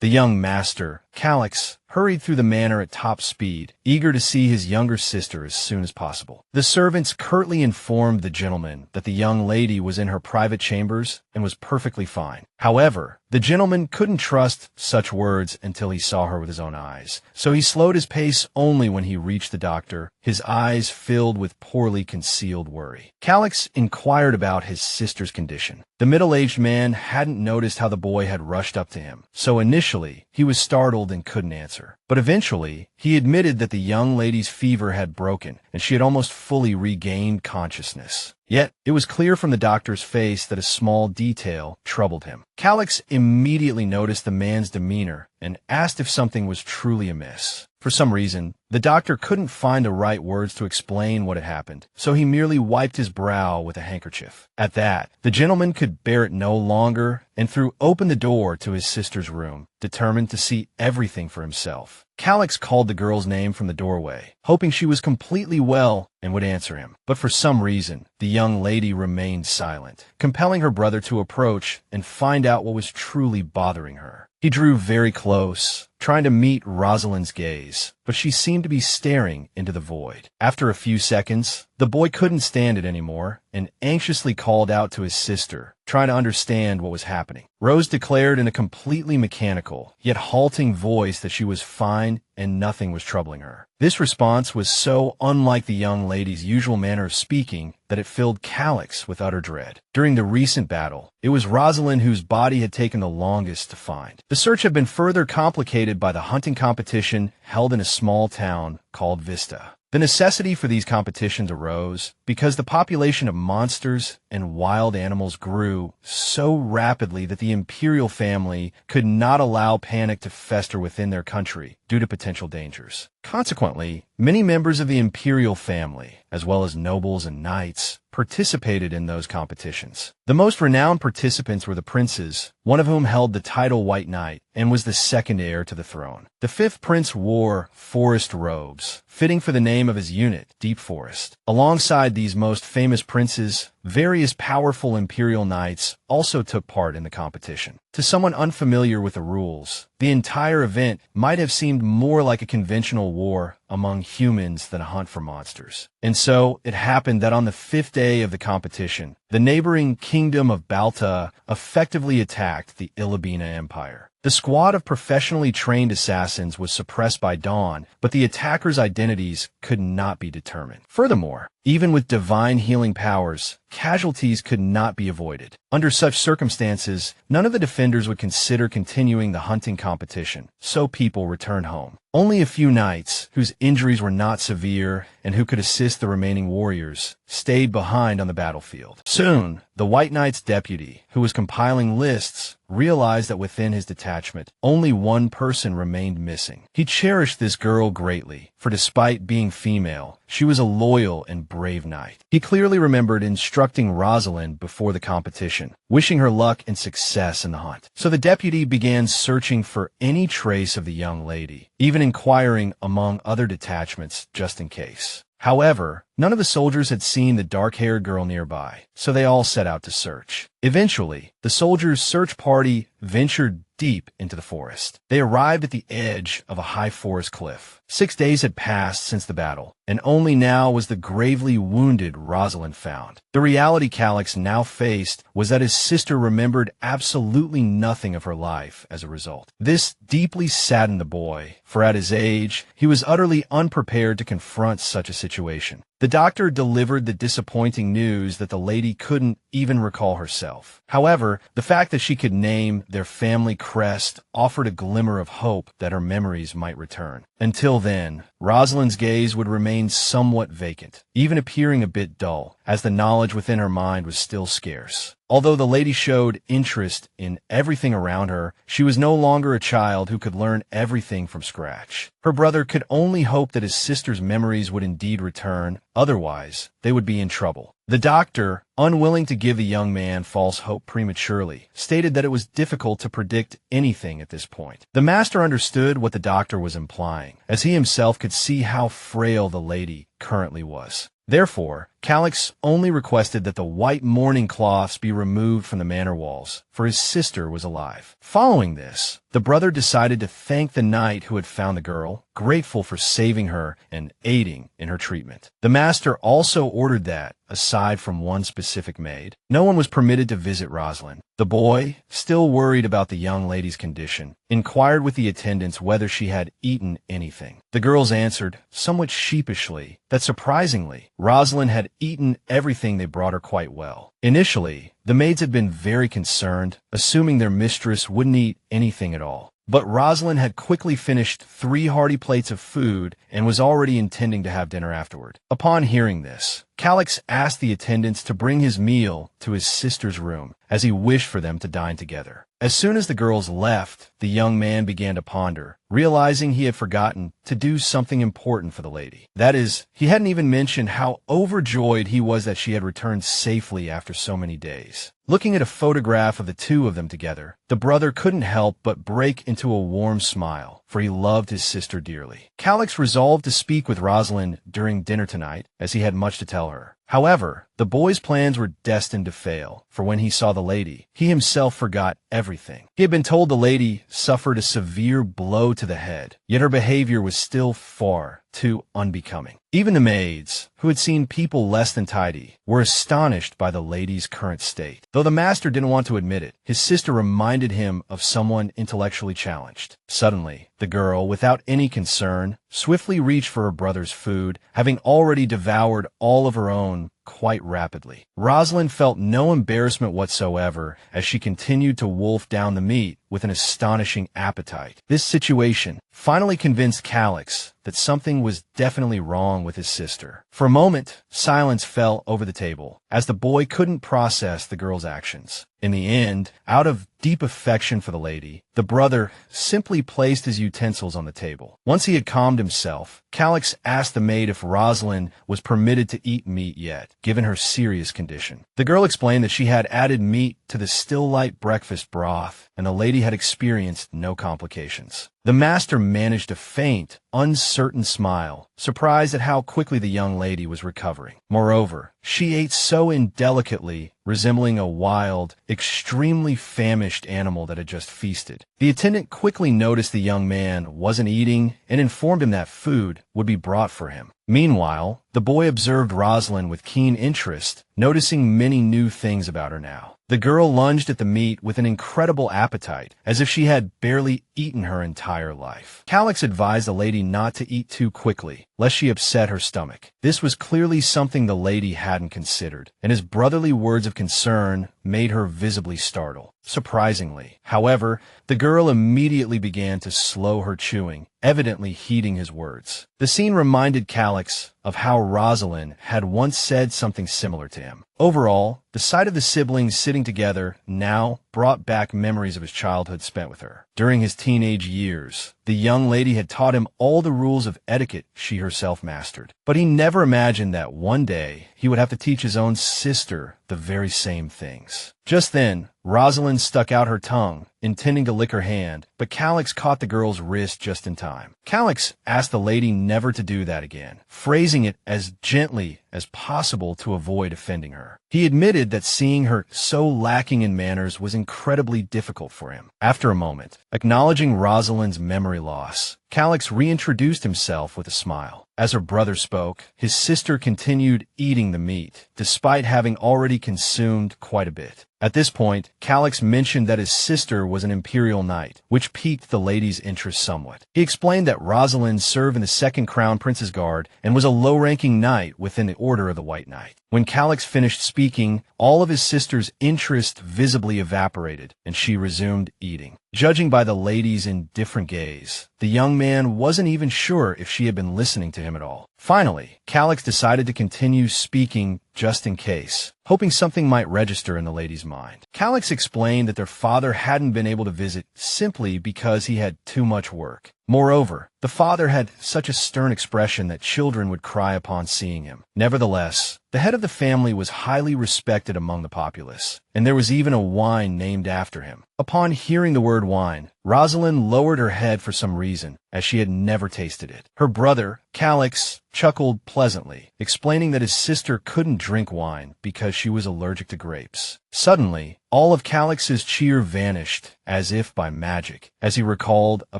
The young master, Calix, hurried through the manor at top speed, eager to see his younger sister as soon as possible. The servants curtly informed the gentleman that the young lady was in her private chambers and was perfectly fine. However, the gentleman couldn't trust such words until he saw her with his own eyes, so he slowed his pace only when he reached the doctor, his eyes filled with poorly concealed worry. Calix inquired about his sister's condition. The middle-aged man hadn't noticed how the boy had rushed up to him, so initially he was startled and couldn't answer. But eventually, he admitted that the young lady's fever had broken, and she had almost fully regained consciousness. Yet, it was clear from the doctor's face that a small detail troubled him. Calix immediately noticed the man's demeanor and asked if something was truly amiss. For some reason, the doctor couldn't find the right words to explain what had happened, so he merely wiped his brow with a handkerchief. At that, the gentleman could bear it no longer and threw open the door to his sister's room, determined to see everything for himself. Calix called the girl's name from the doorway, hoping she was completely well and would answer him. But for some reason, the young lady remained silent, compelling her brother to approach and find out what was truly bothering her. He drew very close, trying to meet Rosaline's gaze, but she seemed to be staring into the void. After a few seconds, the boy couldn't stand it anymore and anxiously called out to his sister, trying to understand what was happening. Rose declared in a completely mechanical, yet halting voice that she was fine and nothing was troubling her. This response was so unlike the young lady's usual manner of speaking that it filled Calix with utter dread. During the recent battle, it was Rosaline whose body had taken the longest to find. The search had been further complicated by the hunting competition held in a small town called Vista. The necessity for these competitions arose because the population of monsters and wild animals grew so rapidly that the imperial family could not allow panic to fester within their country due to potential dangers. Consequently, many members of the imperial family, as well as nobles and knights, participated in those competitions. The most renowned participants were the princes, one of whom held the title White Knight and was the second heir to the throne. The fifth prince wore forest robes, fitting for the name of his unit, Deep Forest. Alongside these most famous princes, various powerful imperial knights also took part in the competition. To someone unfamiliar with the rules, the entire event might have seemed more like a conventional war among humans than a hunt for monsters. And so it happened that on the fifth day of the competition, the neighboring kingdom of Balta effectively attacked the Ilibina Empire. The squad of professionally trained assassins was suppressed by dawn, but the attackers' identities could not be determined. Furthermore, even with divine healing powers, casualties could not be avoided. Under such circumstances, none of the defenders would consider continuing the hunting competition, so people returned home. Only a few knights, whose injuries were not severe and who could assist the remaining warriors, stayed behind on the battlefield. Soon, the White Knight's deputy, who was compiling lists, realized that within his detachment, only one person remained missing. He cherished this girl greatly, for despite being female, she was a loyal and brave knight. He clearly remembered instructing Rosaline before the competition, wishing her luck and success in the hunt. So the deputy began searching for any trace of the young lady, even inquiring among other detachments just in case. However, none of the soldiers had seen the dark-haired girl nearby, so they all set out to search. Eventually, the soldiers' search party ventured deep into the forest. They arrived at the edge of a high forest cliff. 6 days had passed since the battle, and only now was the gravely wounded Rosaline found. The reality Calix now faced was that his sister remembered absolutely nothing of her life as a result. This deeply saddened the boy, for at his age, he was utterly unprepared to confront such a situation. The doctor delivered the disappointing news that the lady couldn't even recall herself. However, the fact that she could name their family crest offered a glimmer of hope that her memories might return. Until then, Rosaline's gaze would remain somewhat vacant, even appearing a bit dull, as the knowledge within her mind was still scarce. Although the lady showed interest in everything around her, she was no longer a child who could learn everything from scratch. Her brother could only hope that his sister's memories would indeed return, otherwise, they would be in trouble. The doctor, unwilling to give the young man false hope prematurely, stated that it was difficult to predict anything at this point. The master understood what the doctor was implying, as he himself could see how frail the lady currently was. Therefore, Calix only requested that the white mourning cloths be removed from the manor walls, for his sister was alive. Following this, the brother decided to thank the knight who had found the girl, grateful for saving her and aiding in her treatment. The master also ordered that, aside from one specific maid, no one was permitted to visit Rosaline. The boy, still worried about the young lady's condition, inquired with the attendants whether she had eaten anything. The girls answered, somewhat sheepishly, that surprisingly, Rosaline had eaten everything they brought her quite well. Initially, the maids had been very concerned, assuming their mistress wouldn't eat anything at all. But Rosaline had quickly finished 3 hearty plates of food and was already intending to have dinner afterward. Upon hearing this, Calix asked the attendants to bring his meal to his sister's room, as he wished for them to dine together. As soon as the girls left, the young man began to ponder, realizing he had forgotten to do something important for the lady. That is, he hadn't even mentioned how overjoyed he was that she had returned safely after so many days. Looking at a photograph of the two of them together, the brother couldn't help but break into a warm smile, for he loved his sister dearly. Calix resolved to speak with Rosaline during dinner tonight, as he had much to tell her. However, the boy's plans were destined to fail, for when he saw the lady, he himself forgot everything. He had been told the lady suffered a severe blow to the head, yet her behavior was still far too unbecoming. Even the maids, who had seen people less than tidy, were astonished by the lady's current state. Though the master didn't want to admit it, his sister reminded him of someone intellectually challenged. Suddenly, the girl, without any concern, swiftly reached for her brother's food, having already devoured all of her own quite rapidly. Rosaline felt no embarrassment whatsoever as she continued to wolf down the meat with an astonishing appetite. This situation finally convinced Calix that something was definitely wrong with his sister. For a moment, silence fell over the table, as the boy couldn't process the girl's actions. In the end, out of deep affection for the lady, the brother simply placed his utensils on the table. Once he had calmed himself, Calix asked the maid if Rosaline was permitted to eat meat yet, given her serious condition. The girl explained that she had added meat to the still light breakfast broth, and the lady had experienced no complications. The master managed a faint, uncertain smile, surprised at how quickly the young lady was recovering. Moreover, she ate so indelicately, resembling a wild, extremely famished animal that had just feasted. The attendant quickly noticed the young man wasn't eating and informed him that food would be brought for him. Meanwhile, the boy observed Rosaline with keen interest, noticing many new things about her now. The girl lunged at the meat with an incredible appetite, as if she had barely eaten her entire life. Calix advised the lady not to eat too quickly, lest she upset her stomach. This was clearly something the lady hadn't considered, and his brotherly words of concern made her visibly startled. Surprisingly, however, the girl immediately began to slow her chewing, evidently heeding his words. The scene reminded Calix of how Rosaline had once said something similar to him. Overall, the sight of the siblings sitting together now brought back memories of his childhood spent with her. During his teenage years, the young lady had taught him all the rules of etiquette she herself mastered. But he never imagined that one day he would have to teach his own sister the very same things. Just then, Rosaline stuck out her tongue, intending to lick her hand, but Calix caught the girl's wrist just in time. Calix asked the lady never to do that again, phrasing it as gently as possible to avoid offending her. He admitted that seeing her so lacking in manners was incredibly difficult for him. After a moment, acknowledging Rosaline's memory loss, Calix reintroduced himself with a smile. As her brother spoke, his sister continued eating the meat, despite having already consumed quite a bit. At this point, Calix mentioned that his sister was an imperial knight, which piqued the lady's interest somewhat. He explained that Rosaline served in the Second Crown Prince's Guard and was a low-ranking knight within the Order of the White Knight. When Calix finished speaking, all of his sister's interest visibly evaporated, and she resumed eating. Judging by the lady's indifferent gaze, the young man wasn't even sure if she had been listening to him at all. Finally, Calix decided to continue speaking just in case, hoping something might register in the lady's mind. Calix explained that their father hadn't been able to visit simply because he had too much work. Moreover, the father had such a stern expression that children would cry upon seeing him. Nevertheless, the head of the family was highly respected among the populace, and there was even a wine named after him. Upon hearing the word wine, Rosaline lowered her head for some reason, as she had never tasted it. Her brother, Calix, chuckled pleasantly, explaining that his sister couldn't drink wine because she was allergic to grapes. Suddenly, all of Calix's cheer vanished, as if by magic, as he recalled a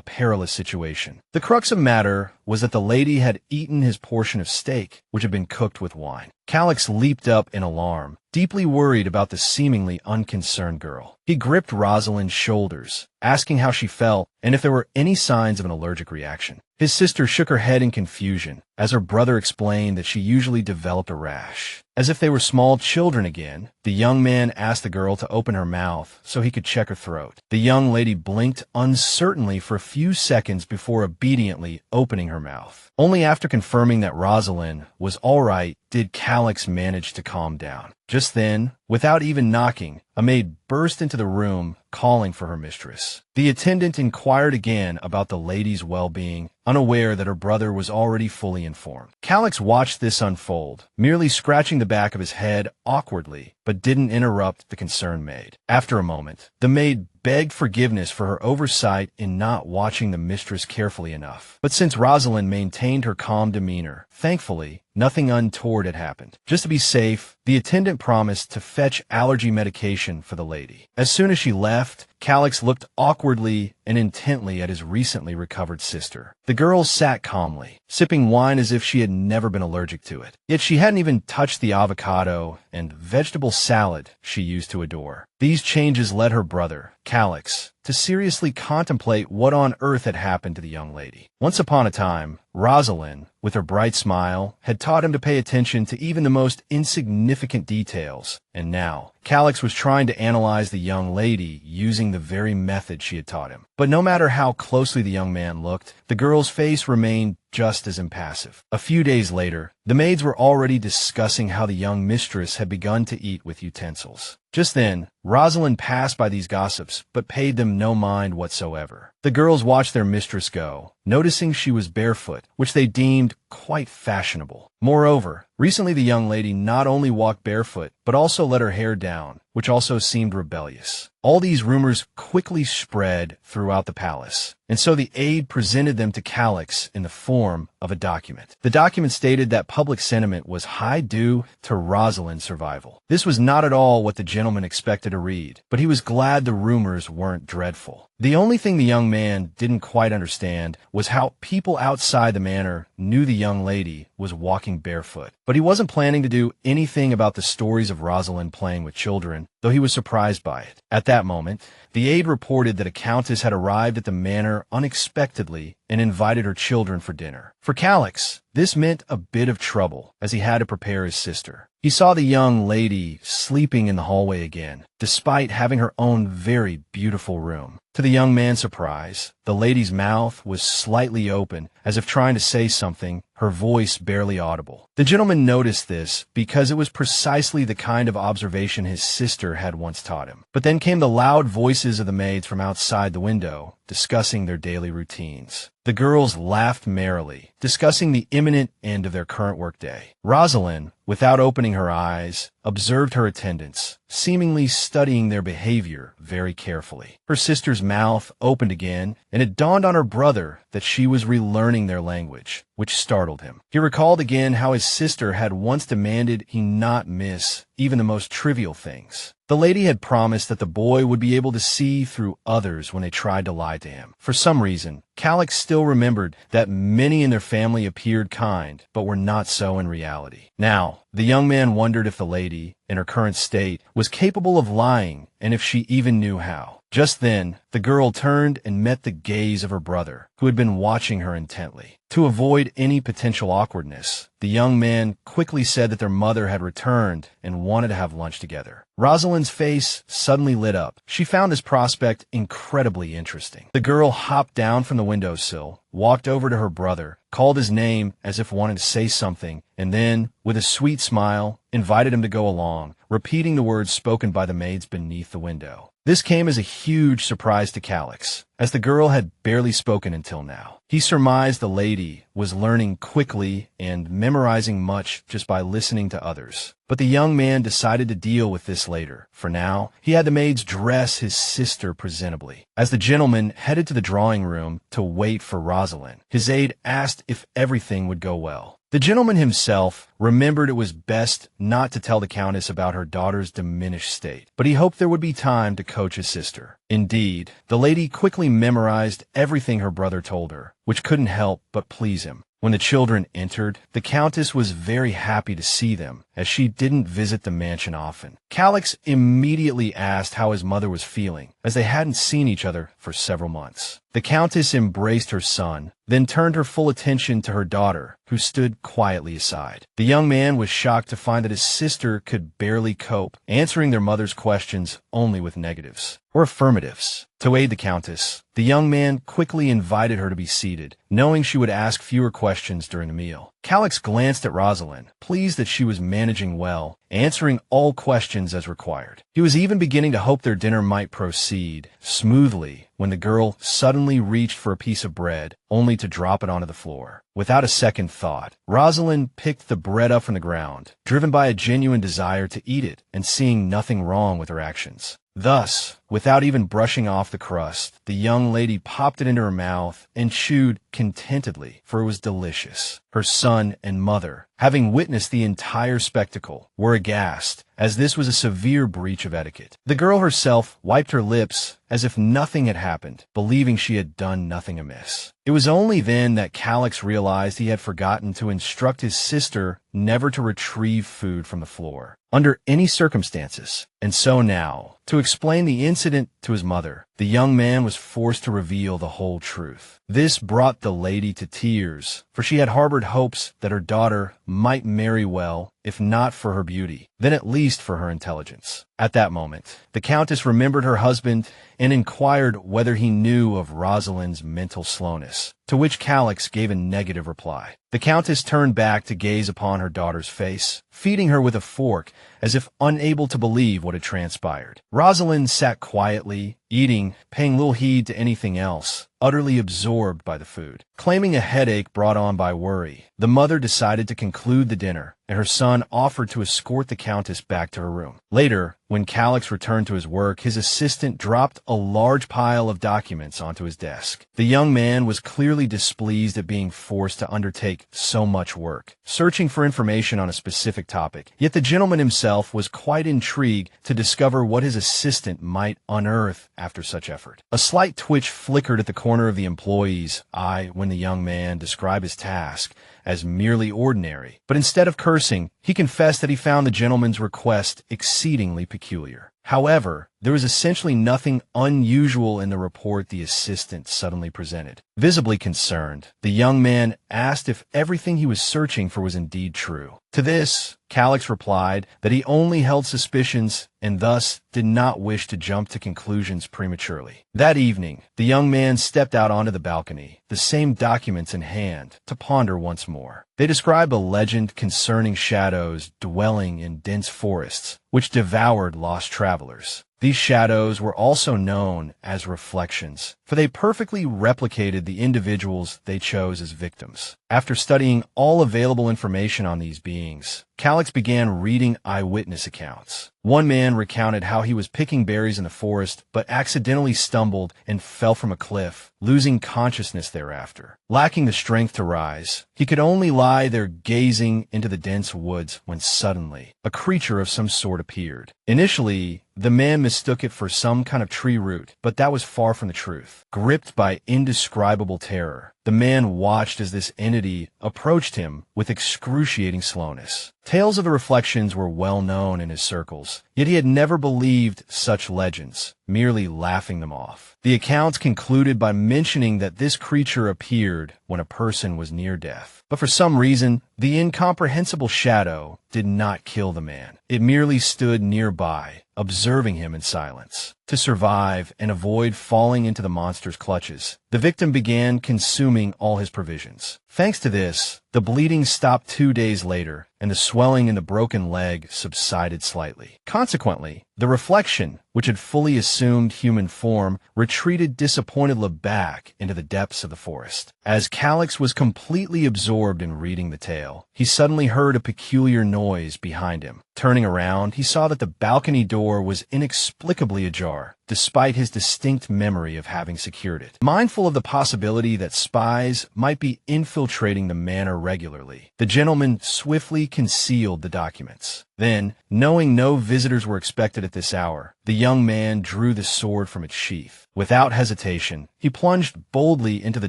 perilous situation. The crux of matter was that the lady had eaten his portion of steak, which had been cooked with wine. Calix leaped up in alarm, deeply worried about the seemingly unconcerned girl. He gripped Rosaline's shoulders, asking how she felt and if there were any signs of an allergic reaction. His sister shook her head in confusion, as her brother explained that she usually developed a rash. As if they were small children again, the young man asked the girl to open her mouth so he could check her throat. The young lady blinked uncertainly for a few seconds before obediently opening her mouth. Only after confirming that Rosaline was all right did Calix manage to calm down. Just then, without even knocking, a maid burst into the room, calling for her mistress. The attendant inquired again about the lady's well-being, unaware that her brother was already fully informed. Calix watched this unfold, merely scratching the back of his head awkwardly, but didn't interrupt the concerned maid. After a moment, the maid begged forgiveness for her oversight in not watching the mistress carefully enough. But since Rosaline maintained her calm demeanor, thankfully, nothing untoward had happened. Just to be safe, the attendant promised to fetch allergy medication for the lady. As soon as she left, Calix looked awkwardly and intently at his recently recovered sister. The girl sat calmly, sipping wine as if she had never been allergic to it. Yet she hadn't even touched the avocado and vegetable salad she used to adore. These changes led her brother, Calix, to seriously contemplate what on earth had happened to the young lady. Once upon a time, Rosaline, with her bright smile, had taught him to pay attention to even the most insignificant details, and now, Calix was trying to analyze the young lady using the very method she had taught him. But no matter how closely the young man looked, the girl's face remained just as impassive. A few days later, the maids were already discussing how the young mistress had begun to eat with utensils. Just then, Rosaline passed by these gossips, but paid them no mind whatsoever. The girls watched their mistress go, noticing she was barefoot, which they deemed quite fashionable. Moreover, recently the young lady not only walked barefoot, but also let her hair down, which also seemed rebellious. All these rumors quickly spread throughout the palace, and so the aide presented them to Calix in the form of a document. The document stated that public sentiment was high due to Rosaline's survival. This was not at all what the gentleman expected to read, but he was glad the rumors weren't dreadful. The only thing the young man didn't quite understand was how people outside the manor knew the young lady was walking barefoot. But he wasn't planning to do anything about the stories of Rosaline playing with children, though he was surprised by it. At that moment, the aide reported that a countess had arrived at the manor unexpectedly and invited her children for dinner. For Calix, this meant a bit of trouble, as he had to prepare his sister. He saw the young lady sleeping in the hallway again, despite having her own very beautiful room. To the young man's surprise, the lady's mouth was slightly open, as if trying to say something, her voice barely audible. The gentleman noticed this because it was precisely the kind of observation his sister had once taught him. But then came the loud voices of the maids from outside the window, discussing their daily routines. The girls laughed merrily, discussing the imminent end of their current workday. Rosaline, without opening her eyes, observed her attendants, seemingly studying their behavior very carefully. Her sister's mouth opened again, and it dawned on her brother that she was relearning their language, which startled him. He recalled again how his sister had once demanded he not miss even the most trivial things. The lady had promised that the boy would be able to see through others when they tried to lie to him. For some reason, Calix still remembered that many in their family appeared kind, but were not so in reality. Now, the young man wondered if the lady, in her current state, was capable of lying, and if she even knew how. Just then, the girl turned and met the gaze of her brother, who had been watching her intently. To avoid any potential awkwardness, the young man quickly said that their mother had returned and wanted to have lunch together. Rosaline's face suddenly lit up. She found this prospect incredibly interesting. The girl hopped down from the windowsill, walked over to her brother, called his name as if wanting to say something, and then, with a sweet smile, invited him to go along, repeating the words spoken by the maids beneath the window. This came as a huge surprise to Calix, as the girl had barely spoken until now. He surmised the lady was learning quickly and memorizing much just by listening to others. But the young man decided to deal with this later. For now, he had the maids dress his sister presentably. As the gentleman headed to the drawing room to wait for Rosaline, his aide asked if everything would go well. The gentleman himself remembered it was best not to tell the Countess about her daughter's diminished state, but he hoped there would be time to coach his sister. Indeed, the lady quickly memorized everything her brother told her, which couldn't help but please him. When the children entered, the Countess was very happy to see them, as she didn't visit the mansion often. Calix immediately asked how his mother was feeling, as they hadn't seen each other for several months. The Countess embraced her son, then turned her full attention to her daughter, who stood quietly aside. The young man was shocked to find that his sister could barely cope, answering their mother's questions only with negatives or affirmatives. To aid the Countess, the young man quickly invited her to be seated, knowing she would ask fewer questions during the meal. Calix glanced at Rosaline, pleased that she was managing well, answering all questions as required. He was even beginning to hope their dinner might proceed smoothly when the girl suddenly reached for a piece of bread, only to drop it onto the floor. Without a second thought, Rosaline picked the bread up from the ground, driven by a genuine desire to eat it and seeing nothing wrong with her actions. Thus, without even brushing off the crust, the young lady popped it into her mouth and chewed contentedly, for it was delicious. Her son and mother, having witnessed the entire spectacle, were aghast, as this was a severe breach of etiquette. The girl herself wiped her lips as if nothing had happened, believing she had done nothing amiss. It was only then that Calix realized he had forgotten to instruct his sister never to retrieve food from the floor, under any circumstances. And so now, to explain the incident to his mother, the young man was forced to reveal the whole truth. This brought the lady to tears, for she had harbored hopes that her daughter might marry well, if not for her beauty, then at least for her intelligence. At that moment, the Countess remembered her husband and inquired whether he knew of Rosaline's mental slowness, to which Calix gave a negative reply. The Countess turned back to gaze upon her daughter's face, feeding her with a fork as if unable to believe what had transpired. Rosaline sat quietly, eating, paying little heed to anything else, utterly absorbed by the food. Claiming a headache brought on by worry, the mother decided to conclude the dinner, and her son offered to escort the Countess back to her room. Later, when Calix returned to his work, his assistant dropped a large pile of documents onto his desk. The young man was clearly displeased at being forced to undertake so much work, searching for information on a specific topic. Yet the gentleman himself was quite intrigued to discover what his assistant might unearth after such effort. A slight twitch flickered at the corner of the employee's eye when the young man described his task as merely ordinary, but instead of cursing, he confessed that he found the gentleman's request exceedingly peculiar. However, there was essentially nothing unusual in the report the assistant suddenly presented. Visibly concerned, the young man asked if everything he was searching for was indeed true. To this, Calix replied that he only held suspicions and thus did not wish to jump to conclusions prematurely. That evening, the young man stepped out onto the balcony, the same documents in hand, to ponder once more. They describe a legend concerning shadows dwelling in dense forests, which devoured lost travelers. These shadows were also known as reflections, for they perfectly replicated the individuals they chose as victims. After studying all available information on these beings, Calix began reading eyewitness accounts. One man recounted how he was picking berries in the forest, but accidentally stumbled and fell from a cliff, losing consciousness thereafter. Lacking the strength to rise, he could only lie there gazing into the dense woods when suddenly a creature of some sort appeared. Initially, the man mistook it for some kind of tree root, but that was far from the truth. Gripped by indescribable terror, the man watched as this entity approached him with excruciating slowness. Tales of the reflections were well known in his circles, yet he had never believed such legends, merely laughing them off. The accounts concluded by mentioning that this creature appeared when a person was near death. But for some reason, the incomprehensible shadow did not kill the man. It merely stood nearby, observing him in silence. To survive and avoid falling into the monster's clutches, the victim began consuming all his provisions. Thanks to this, the bleeding stopped 2 days later, and the swelling in the broken leg subsided slightly. Consequently, the reflection, which had fully assumed human form, retreated disappointedly back into the depths of the forest. As Calix was completely absorbed in reading the tale, he suddenly heard a peculiar noise behind him. Turning around, he saw that the balcony door was inexplicably ajar, despite his distinct memory of having secured it. Mindful of the possibility that spies might be infiltrating the manor regularly, the gentleman swiftly concealed the documents. Then, knowing no visitors were expected at this hour, the young man drew the sword from its sheath. Without hesitation, he plunged boldly into the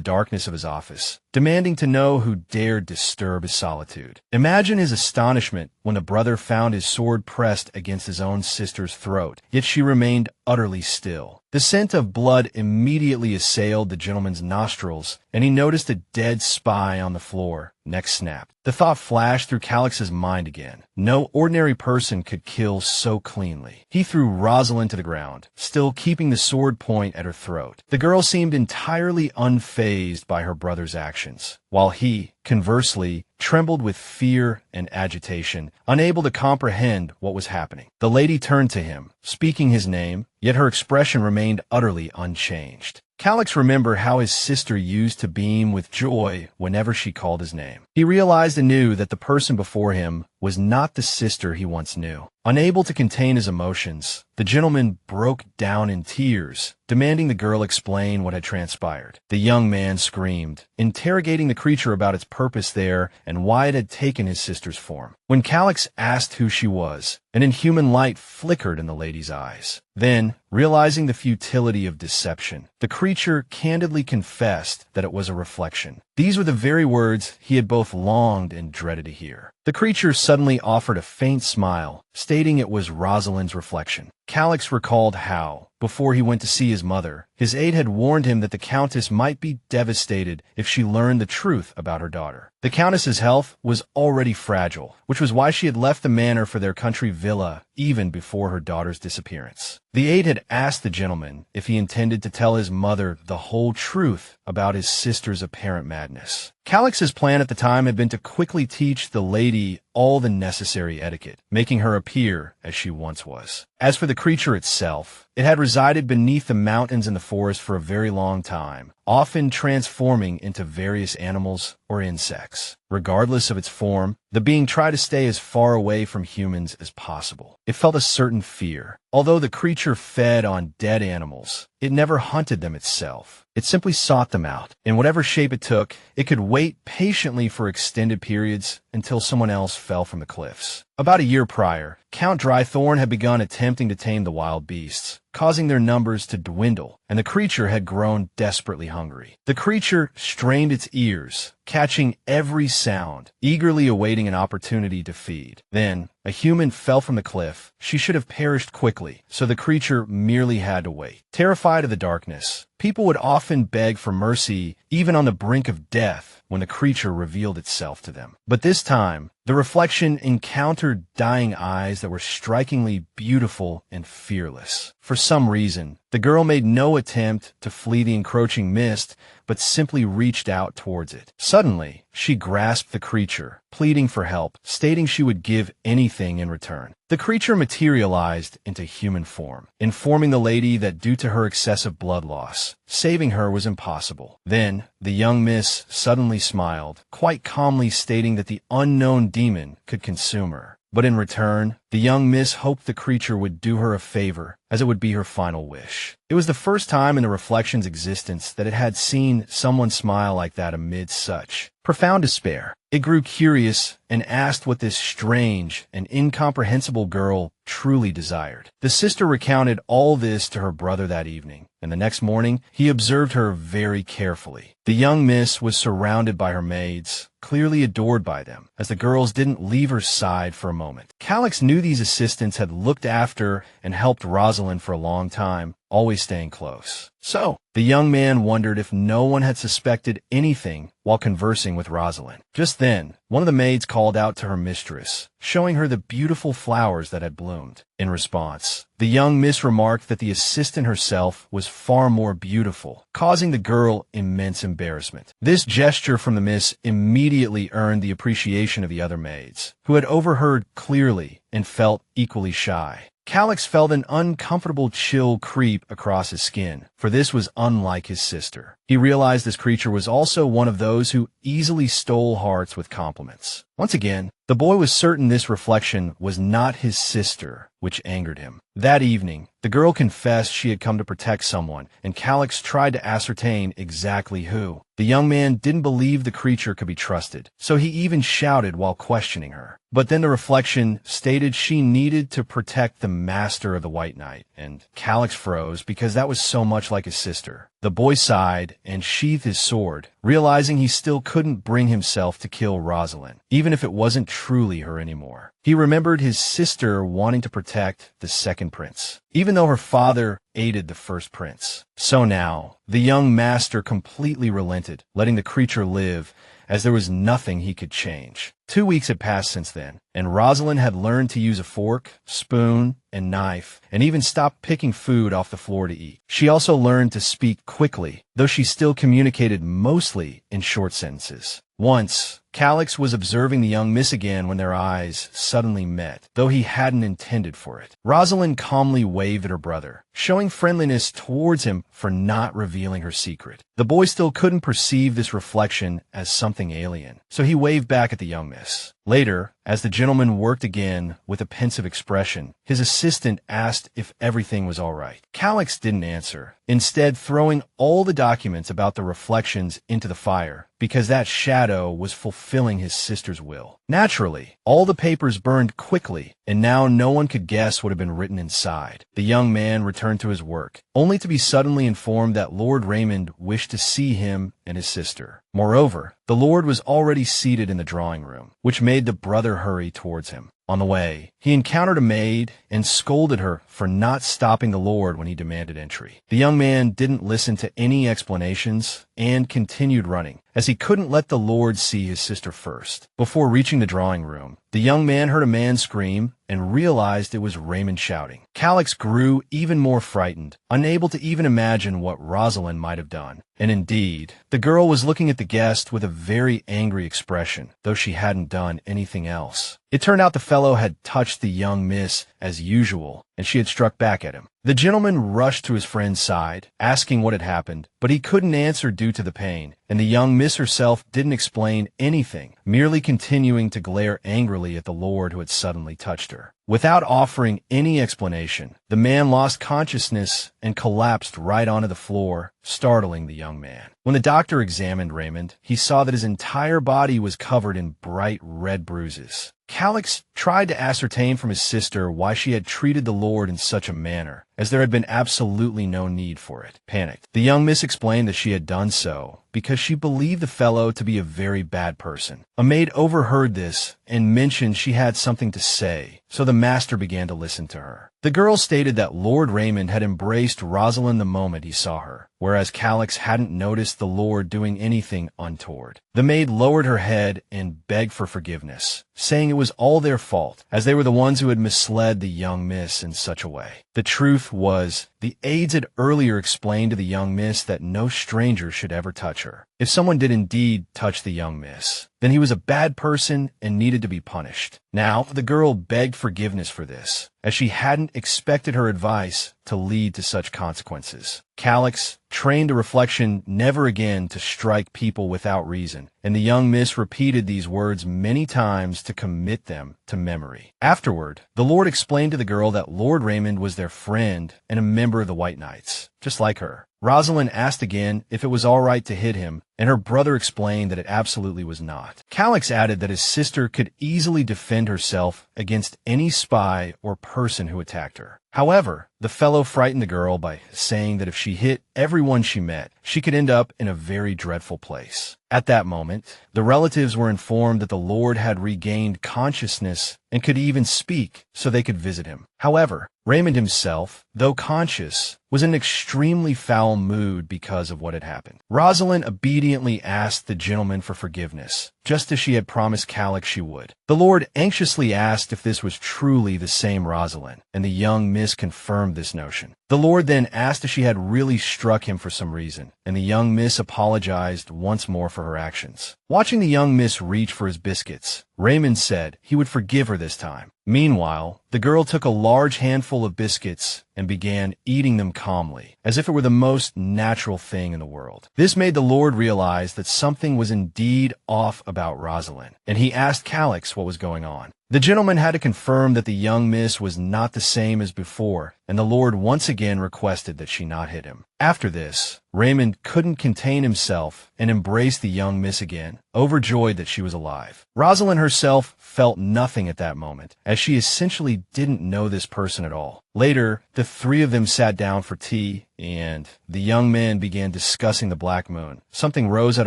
darkness of his office, demanding to know who dared disturb his solitude. Imagine his astonishment when the brother found his sword pressed against his own sister's throat, yet she remained utterly still. The scent of blood immediately assailed the gentleman's nostrils, and he noticed a dead spy on the floor. Neck snapped. The thought flashed through Calix's mind again. No ordinary person could kill so cleanly. He threw Rosaline to the ground, still keeping the sword point at her throat. The girl seemed entirely unfazed by her brother's actions, while he, conversely, trembled with fear and agitation, unable to comprehend what was happening. The lady turned to him, speaking his name, yet her expression remained utterly unchanged. Calix remembered how his sister used to beam with joy whenever she called his name. He realized anew that the person before him was not the sister he once knew. Unable to contain his emotions, the gentleman broke down in tears, demanding the girl explain what had transpired. The young man screamed, interrogating the creature about its purpose there and why it had taken his sister's form. When Calix asked who she was, an inhuman light flickered in the lady's eyes. Then, realizing the futility of deception, the creature candidly confessed that it was a reflection. These were the very words he had both longed and dreaded to hear. The creature suddenly offered a faint smile, stating it was Rosaline's reflection. Calix recalled how, before he went to see his mother, his aide had warned him that the Countess might be devastated if she learned the truth about her daughter. The Countess's health was already fragile, which was why she had left the manor for their country villa even before her daughter's disappearance. The aide had asked the gentleman if he intended to tell his mother the whole truth about his sister's apparent madness. Calix's plan at the time had been to quickly teach the lady all the necessary etiquette, making her appear as she once was. As for the creature itself, it had resided beneath the mountains in the forest for a very long time, often transforming into various animals or insects. Regardless of its form, the being tried to stay as far away from humans as possible. It felt a certain fear. Although the creature fed on dead animals, it never hunted them itself. It simply sought them out. In whatever shape it took, it could wait patiently for extended periods until someone else fell from the cliffs. About a year prior, Count Drythorn had begun attempting to tame the wild beasts, causing their numbers to dwindle, and the creature had grown desperately hungry. The creature strained its ears, catching every sound, eagerly awaiting an opportunity to feed. Then, a human fell from the cliff. She should have perished quickly, so the creature merely had to wait. Terrified of the darkness, people would often beg for mercy, even on the brink of death, when the creature revealed itself to them. But this time, the reflection encountered dying eyes that were strikingly beautiful and fearless. For some reason, the girl made no attempt to flee the encroaching mist, but simply reached out towards it. Suddenly, she grasped the creature, pleading for help, stating she would give anything in return. The creature materialized into human form, informing the lady that due to her excessive blood loss, saving her was impossible. Then, the young miss suddenly smiled, quite calmly stating that the unknown demon could consume her. But in return, the young miss hoped the creature would do her a favor, as it would be her final wish. It was the first time in the reflection's existence that it had seen someone smile like that amid such profound despair. It grew curious and asked what this strange and incomprehensible girl truly desired. The sister recounted all this to her brother that evening, and the next morning he observed her very carefully. The young miss was surrounded by her maids, clearly adored by them, as the girls didn't leave her side for a moment. Calix knew these assistants had looked after and helped Rosaline for a long time, always staying close. So, the young man wondered if no one had suspected anything while conversing with Rosaline. Just then, one of the maids called out to her mistress, showing her the beautiful flowers that had bloomed. In response, the young miss remarked that the assistant herself was far more beautiful, causing the girl immense embarrassment. This gesture from the miss immediately earned the appreciation of the other maids, who had overheard clearly and felt equally shy. Calix felt an uncomfortable chill creep across his skin, for this was unlike his sister. He realized this creature was also one of those who easily stole hearts with compliments. Once again, the boy was certain this reflection was not his sister, which angered him. That evening, the girl confessed she had come to protect someone, and Calix tried to ascertain exactly who. The young man didn't believe the creature could be trusted, so he even shouted while questioning her. But then the reflection stated she needed to protect the master of the White Knight, and Calix froze because that was so much like his sister. The boy sighed and sheathed his sword, realizing he still couldn't bring himself to kill Rosaline, even if it wasn't truly her anymore. He remembered his sister wanting to protect the second prince, even though her father aided the first prince. So now, the young master completely relented, letting the creature live, as there was nothing he could change. 2 weeks had passed since then, and Rosaline had learned to use a fork, spoon, and knife, and even stopped picking food off the floor to eat. She also learned to speak quickly, though she still communicated mostly in short sentences. Once, Calix was observing the young miss again when their eyes suddenly met, though he hadn't intended for it. Rosaline calmly waved at her brother, showing friendliness towards him for not revealing her secret. The boy still couldn't perceive this reflection as something alien, so he waved back at the young miss. Later, as the gentleman worked again with a pensive expression, his assistant asked if everything was all right. Calix didn't answer, instead throwing all the documents about the reflections into the fire, because that shadow was fulfilling his sister's will. Naturally, all the papers burned quickly, and now no one could guess what had been written inside. The young man returned to his work, only to be suddenly informed that Lord Raymond wished to see him and his sister. Moreover, the Lord was already seated in the drawing room, which made the brother hurry towards him. On the way, he encountered a maid and scolded her for not stopping the Lord when he demanded entry. The young man didn't listen to any explanations and continued running, as he couldn't let the Lord see his sister first. Before reaching the drawing room, the young man heard a man scream and realized it was Raymond shouting. Calix grew even more frightened, unable to even imagine what Rosaline might have done. And indeed, the girl was looking at the guest with a very angry expression, though she hadn't done anything else. It turned out the fellow had touched the young miss as usual, and she had struck back at him. The gentleman rushed to his friend's side, asking what had happened, but he couldn't answer due to the pain, and the young miss herself didn't explain anything, merely continuing to glare angrily at the lord who had suddenly touched her. Without offering any explanation, the man lost consciousness and collapsed right onto the floor, startling the young man. When the doctor examined Raymond, he saw that his entire body was covered in bright red bruises. Calix tried to ascertain from his sister why she had treated the lord in such a manner, as there had been absolutely no need for it. Panicked, the young miss explained that she had done so because she believed the fellow to be a very bad person. A maid overheard this and mentioned she had something to say, so the master began to listen to her. The girl stated that Lord Raymond had embraced Rosaline the moment he saw her, whereas Calix hadn't noticed the lord doing anything untoward. The maid lowered her head and begged for forgiveness, saying it was all their fault, as they were the ones who had misled the young miss in such a way. The truth was, the aides had earlier explained to the young miss that no stranger should ever touch her. If someone did indeed touch the young miss, then he was a bad person and needed to be punished. Now, the girl begged forgiveness for this, as she hadn't expected her advice to lead to such consequences. Calix trained a reflection never again to strike people without reason, and the young miss repeated these words many times to commit them to memory. Afterward, the lord explained to the girl that Lord Raymond was their friend and a member of the White Knights, just like her. Rosaline asked again if it was all right to hit him, and her brother explained that it absolutely was not. Calix added that his sister could easily defend herself against any spy or person who attacked her. However, the fellow frightened the girl by saying that if she hit everyone she met, she could end up in a very dreadful place. At that moment, the relatives were informed that the Lord had regained consciousness and could even speak, so they could visit him. However, Raymond himself, though conscious, was in an extremely foul mood because of what had happened. Rosaline obediently asked the gentleman for forgiveness, just as she had promised Calix she would. The Lord anxiously asked if this was truly the same Rosaline, and the young miss confirmed this notion. The Lord then asked if she had really struck him for some reason, and the young miss apologized once more for her actions. Watching the young miss reach for his biscuits, Raymond said he would forgive her this time. Meanwhile, the girl took a large handful of biscuits and began eating them calmly, as if it were the most natural thing in the world. This made the Lord realize that something was indeed off about Rosaline, and he asked Calix what was going on. The gentleman had to confirm that the young miss was not the same as before, and the Lord once again requested that she not hit him. After this, Raymond couldn't contain himself and embraced the young miss again, overjoyed that she was alive. Rosaline herself felt nothing at that moment, as she essentially didn't know this person at all. Later, the three of them sat down for tea, and the young man began discussing the Black Moon, something Rose had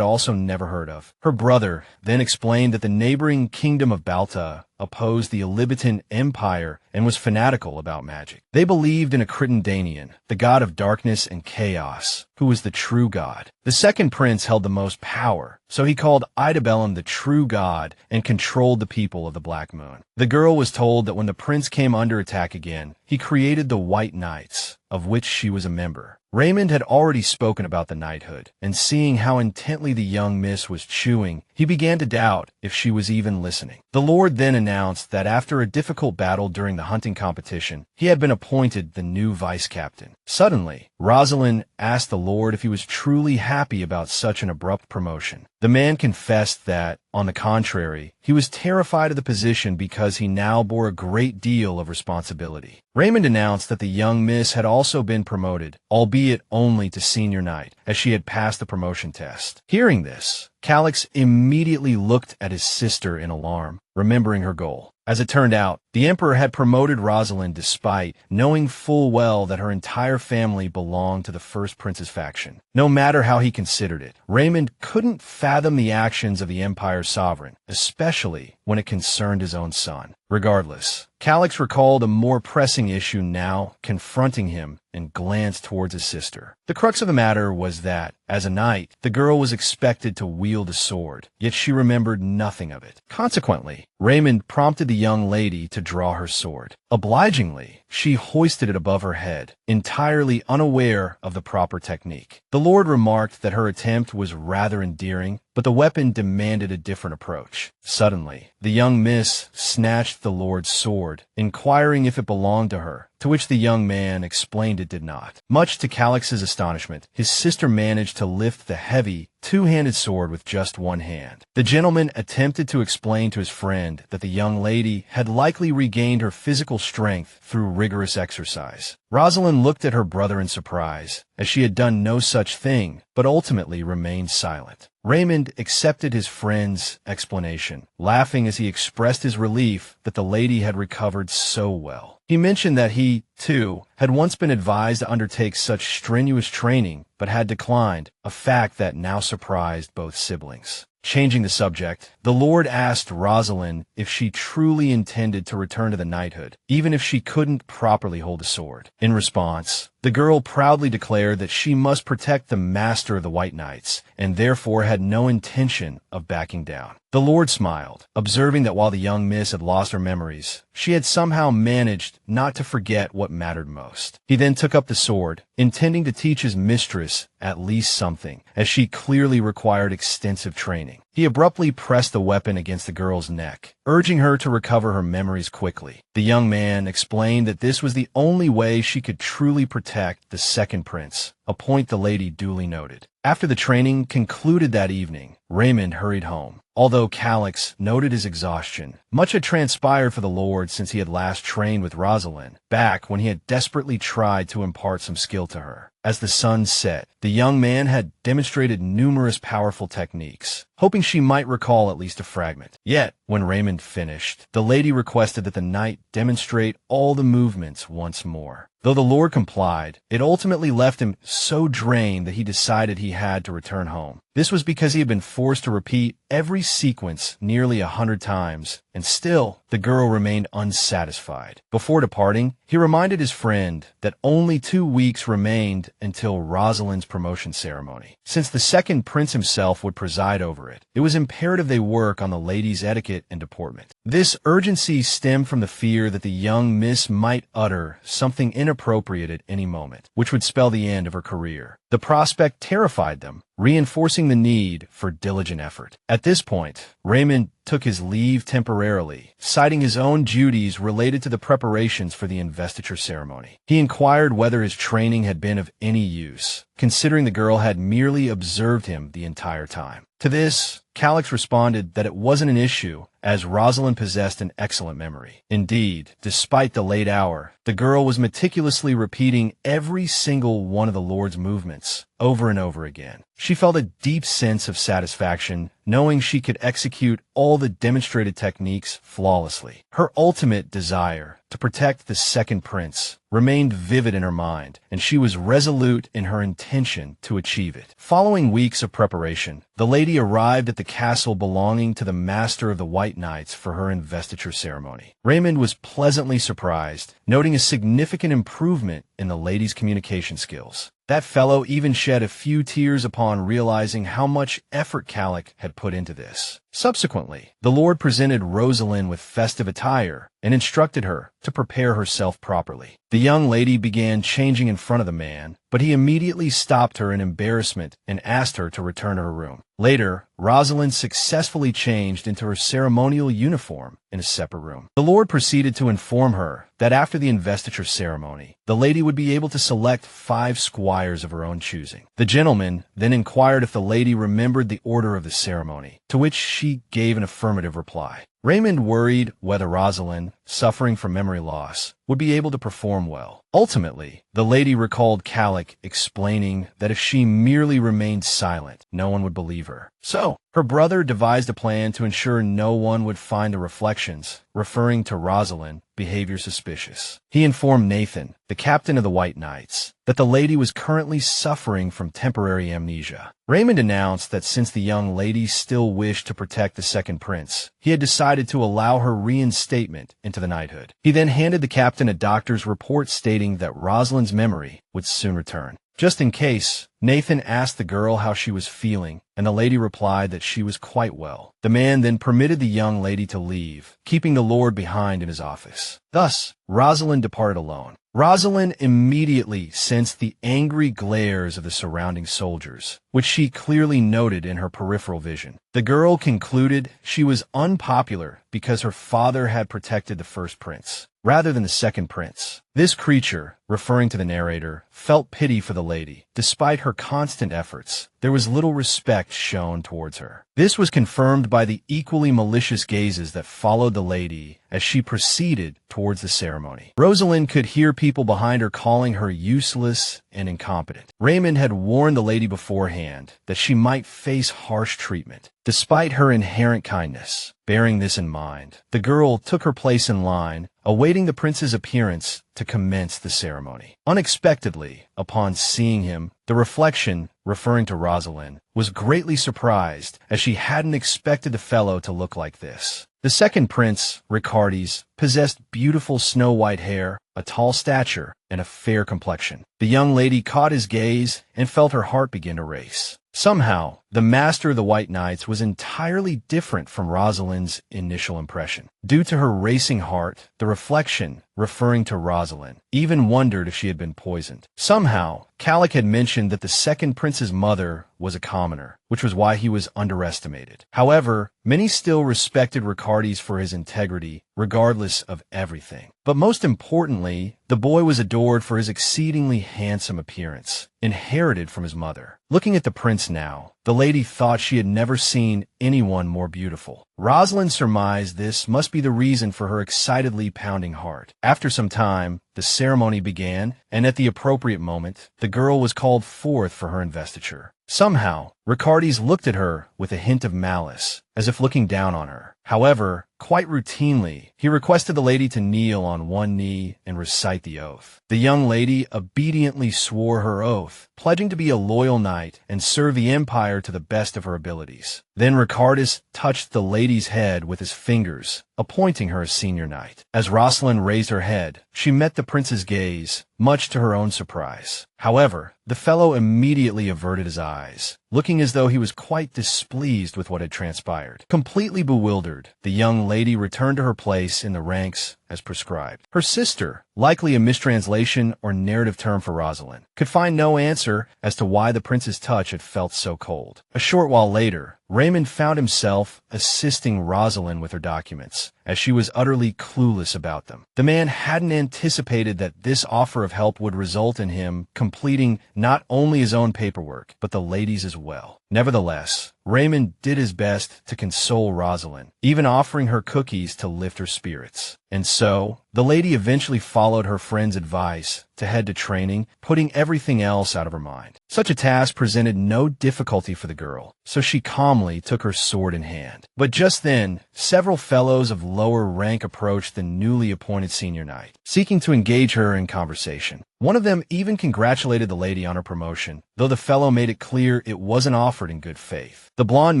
also never heard of. Her brother then explained that the neighboring kingdom of Balta opposed the Elibitan Empire and was fanatical about magic. They believed in a Critandanian, the god of darkness and chaos, who was the true god. The second prince held the most power, so he called Idabellum the true god and controlled the people of the Black Moon. The girl was told that when the prince came under attack again, he created the White Knights, of which she was a member. Raymond had already spoken about the knighthood, and seeing how intently the young miss was chewing, he began to doubt if she was even listening. The Lord then announced that after a difficult battle during the hunting competition, he had been appointed the new vice captain. Suddenly, Rosaline asked the Lord if he was truly happy about such an abrupt promotion. The man confessed that, on the contrary, he was terrified of the position because he now bore a great deal of responsibility. Raymond announced that the young miss had also been promoted, albeit only to senior knight, as she had passed the promotion test. Hearing this, Calix immediately looked at his sister in alarm, remembering her goal. As it turned out, the emperor had promoted Rosaline despite knowing full well that her entire family belonged to the first prince's faction. No matter how he considered it, Raymond couldn't fathom the actions of the empire's sovereign, especially when it concerned his own son. Regardless, Calix recalled a more pressing issue now confronting him and glanced towards his sister. The crux of the matter was that, as a knight, the girl was expected to wield a sword, yet she remembered nothing of it. Consequently, Raymond prompted the young lady to draw her sword. Obligingly, she hoisted it above her head, entirely unaware of the proper technique. The Lord remarked that her attempt was rather endearing, but the weapon demanded a different approach. Suddenly, the young miss snatched the Lord's sword, inquiring if it belonged to her, to which the young man explained it did not. Much to Calix's astonishment, his sister managed to lift the heavy, two-handed sword with just one hand. The gentleman attempted to explain to his friend that the young lady had likely regained her physical strength through rigorous exercise. Rosaline looked at her brother in surprise, as she had done no such thing, but ultimately remained silent. Raymond accepted his friend's explanation, laughing as he expressed his relief that the lady had recovered so well. He mentioned that he, too, had once been advised to undertake such strenuous training, but had declined, a fact that now surprised both siblings. Changing the subject, the Lord asked Rosaline if she truly intended to return to the knighthood, even if she couldn't properly hold a sword. In response, the girl proudly declared that she must protect the master of the White Knights, and therefore had no intention of backing down. The Lord smiled, observing that while the young miss had lost her memories, she had somehow managed not to forget what mattered most. He then took up the sword, intending to teach his mistress at least something, as she clearly required extensive training. He abruptly pressed the weapon against the girl's neck, urging her to recover her memories quickly. The young man explained that this was the only way she could truly protect the second prince, a point the lady duly noted. After the training concluded that evening, Raymond hurried home. Although Calix noted his exhaustion, much had transpired for the Lord since he had last trained with Rosaline, back when he had desperately tried to impart some skill to her. As the sun set, the young man had demonstrated numerous powerful techniques, hoping she might recall at least a fragment. Yet, when Raymond finished, the lady requested that the knight demonstrate all the movements once more. Though the lord complied, it ultimately left him so drained that he decided he had to return home. This was because he had been forced to repeat every sequence nearly 100 times, and still, the girl remained unsatisfied. Before departing, he reminded his friend that only 2 weeks remained until Rosaline's promotion ceremony. Since the second prince himself would preside over it, it was imperative they work on the lady's etiquette and deportment. This urgency stemmed from the fear that the young miss might utter something inappropriate at any moment, which would spell the end of her career. The prospect terrified them, reinforcing the need for diligent effort. At this point, Raymond took his leave temporarily, citing his own duties related to the preparations for the investiture ceremony. He inquired whether his training had been of any use, considering the girl had merely observed him the entire time. To this, Calix responded that it wasn't an issue, as Rosaline possessed an excellent memory. Indeed, despite the late hour, the girl was meticulously repeating every single one of the Lord's movements over and over again. She felt a deep sense of satisfaction knowing she could execute all the demonstrated techniques flawlessly. Her ultimate desire to protect the second prince remained vivid in her mind, and she was resolute in her intention to achieve it. Following weeks of preparation, the lady arrived at the castle belonging to the master of the White Knights for her investiture ceremony. Raymond was pleasantly surprised, noting a significant improvement in the lady's communication skills. That fellow even shed a few tears upon realizing how much effort Calix had put into this. Subsequently, the Lord presented Rosaline with festive attire and instructed her to prepare herself properly. The young lady began changing in front of the man, but he immediately stopped her in embarrassment and asked her to return to her room. Later, Rosaline successfully changed into her ceremonial uniform in a separate room. The Lord proceeded to inform her that after the investiture ceremony, the lady would be able to select 5 squires of her own choosing. The gentleman then inquired if the lady remembered the order of the ceremony, to which she gave an affirmative reply. Raymond worried whether Rosaline, suffering from memory loss, would be able to perform well. Ultimately, the lady recalled Calix explaining that if she merely remained silent, no one would believe her. So, her brother devised a plan to ensure no one would find the reflections, referring to Rosaline, behavior suspicious. He informed Nathan, the captain of the White Knights, that the lady was currently suffering from temporary amnesia. Raymond announced that since the young lady still wished to protect the second prince, he had decided to allow her reinstatement into the knighthood. He then handed the captain a doctor's report stating that Rosaline's memory would soon return. Just in case, Nathan asked the girl how she was feeling, and the lady replied that she was quite well. The man then permitted the young lady to leave, keeping the Lord behind in his office. Thus, Rosaline departed alone. Rosaline immediately sensed the angry glares of the surrounding soldiers, which she clearly noted in her peripheral vision. The girl concluded she was unpopular because her father had protected the first prince, rather than the second prince. This creature, referring to the narrator, felt pity for the lady. Despite her constant efforts, there was little respect shown towards her. This was confirmed by the equally malicious gazes that followed the lady as she proceeded towards the ceremony. Rosaline could hear people behind her calling her useless and incompetent. Raymond had warned the lady beforehand that she might face harsh treatment. Despite her inherent kindness, bearing this in mind, the girl took her place in line, awaiting the prince's appearance to commence the ceremony. Unexpectedly, upon seeing him, the reflection, referring to Rosaline, was greatly surprised, as she hadn't expected the fellow to look like this. The second prince, Ricardes, possessed beautiful snow-white hair, a tall stature, and a fair complexion. The young lady caught his gaze and felt her heart begin to race. Somehow, the master of the White Knights was entirely different from Rosaline's initial impression. Due to her racing heart, the reflection, referring to Rosaline, even wondered if she had been poisoned. Somehow, Calix had mentioned that the second prince's mother was a commoner, which was why he was underestimated. However, many still respected Ricardes for his integrity, regardless of everything. But most importantly, the boy was adored for his exceedingly handsome appearance, inherited from his mother. Looking at the prince now, the lady thought she had never seen anyone more beautiful. Rosaline surmised this must be the reason for her excitedly pounding heart. After some time, the ceremony began, and at the appropriate moment, the girl was called forth for her investiture. Somehow, Ricardes looked at her with a hint of malice, as if looking down on her. However, quite routinely, he requested the lady to kneel on one knee and recite the oath. The young lady obediently swore her oath, pledging to be a loyal knight and serve the empire to the best of her abilities. Then Ricardes touched the lady's head with his fingers, appointing her as senior knight. As Rosaline raised her head, she met the prince's gaze, much to her own surprise. However, the fellow immediately averted his eyes, looking as though he was quite displeased with what had transpired. Completely bewildered, the young lady returned to her place in the ranks as prescribed. Her sister, likely a mistranslation or narrative term for Rosaline, could find no answer as to why the prince's touch had felt so cold. A short while later, Raymond found himself assisting Rosaline with her documents, as she was utterly clueless about them. The man hadn't anticipated that this offer of help would result in him completing not only his own paperwork, but the lady's as well. Nevertheless, Raymond did his best to console Rosaline, even offering her cookies to lift her spirits. And so, the lady eventually followed her friend's advice to head to training, putting everything else out of her mind. Such a task presented no difficulty for the girl, so she calmly took her sword in hand. But just then, several fellows of lower rank approached the newly appointed senior knight, seeking to engage her in conversation. One of them even congratulated the lady on her promotion, though the fellow made it clear it wasn't offered in good faith. The blond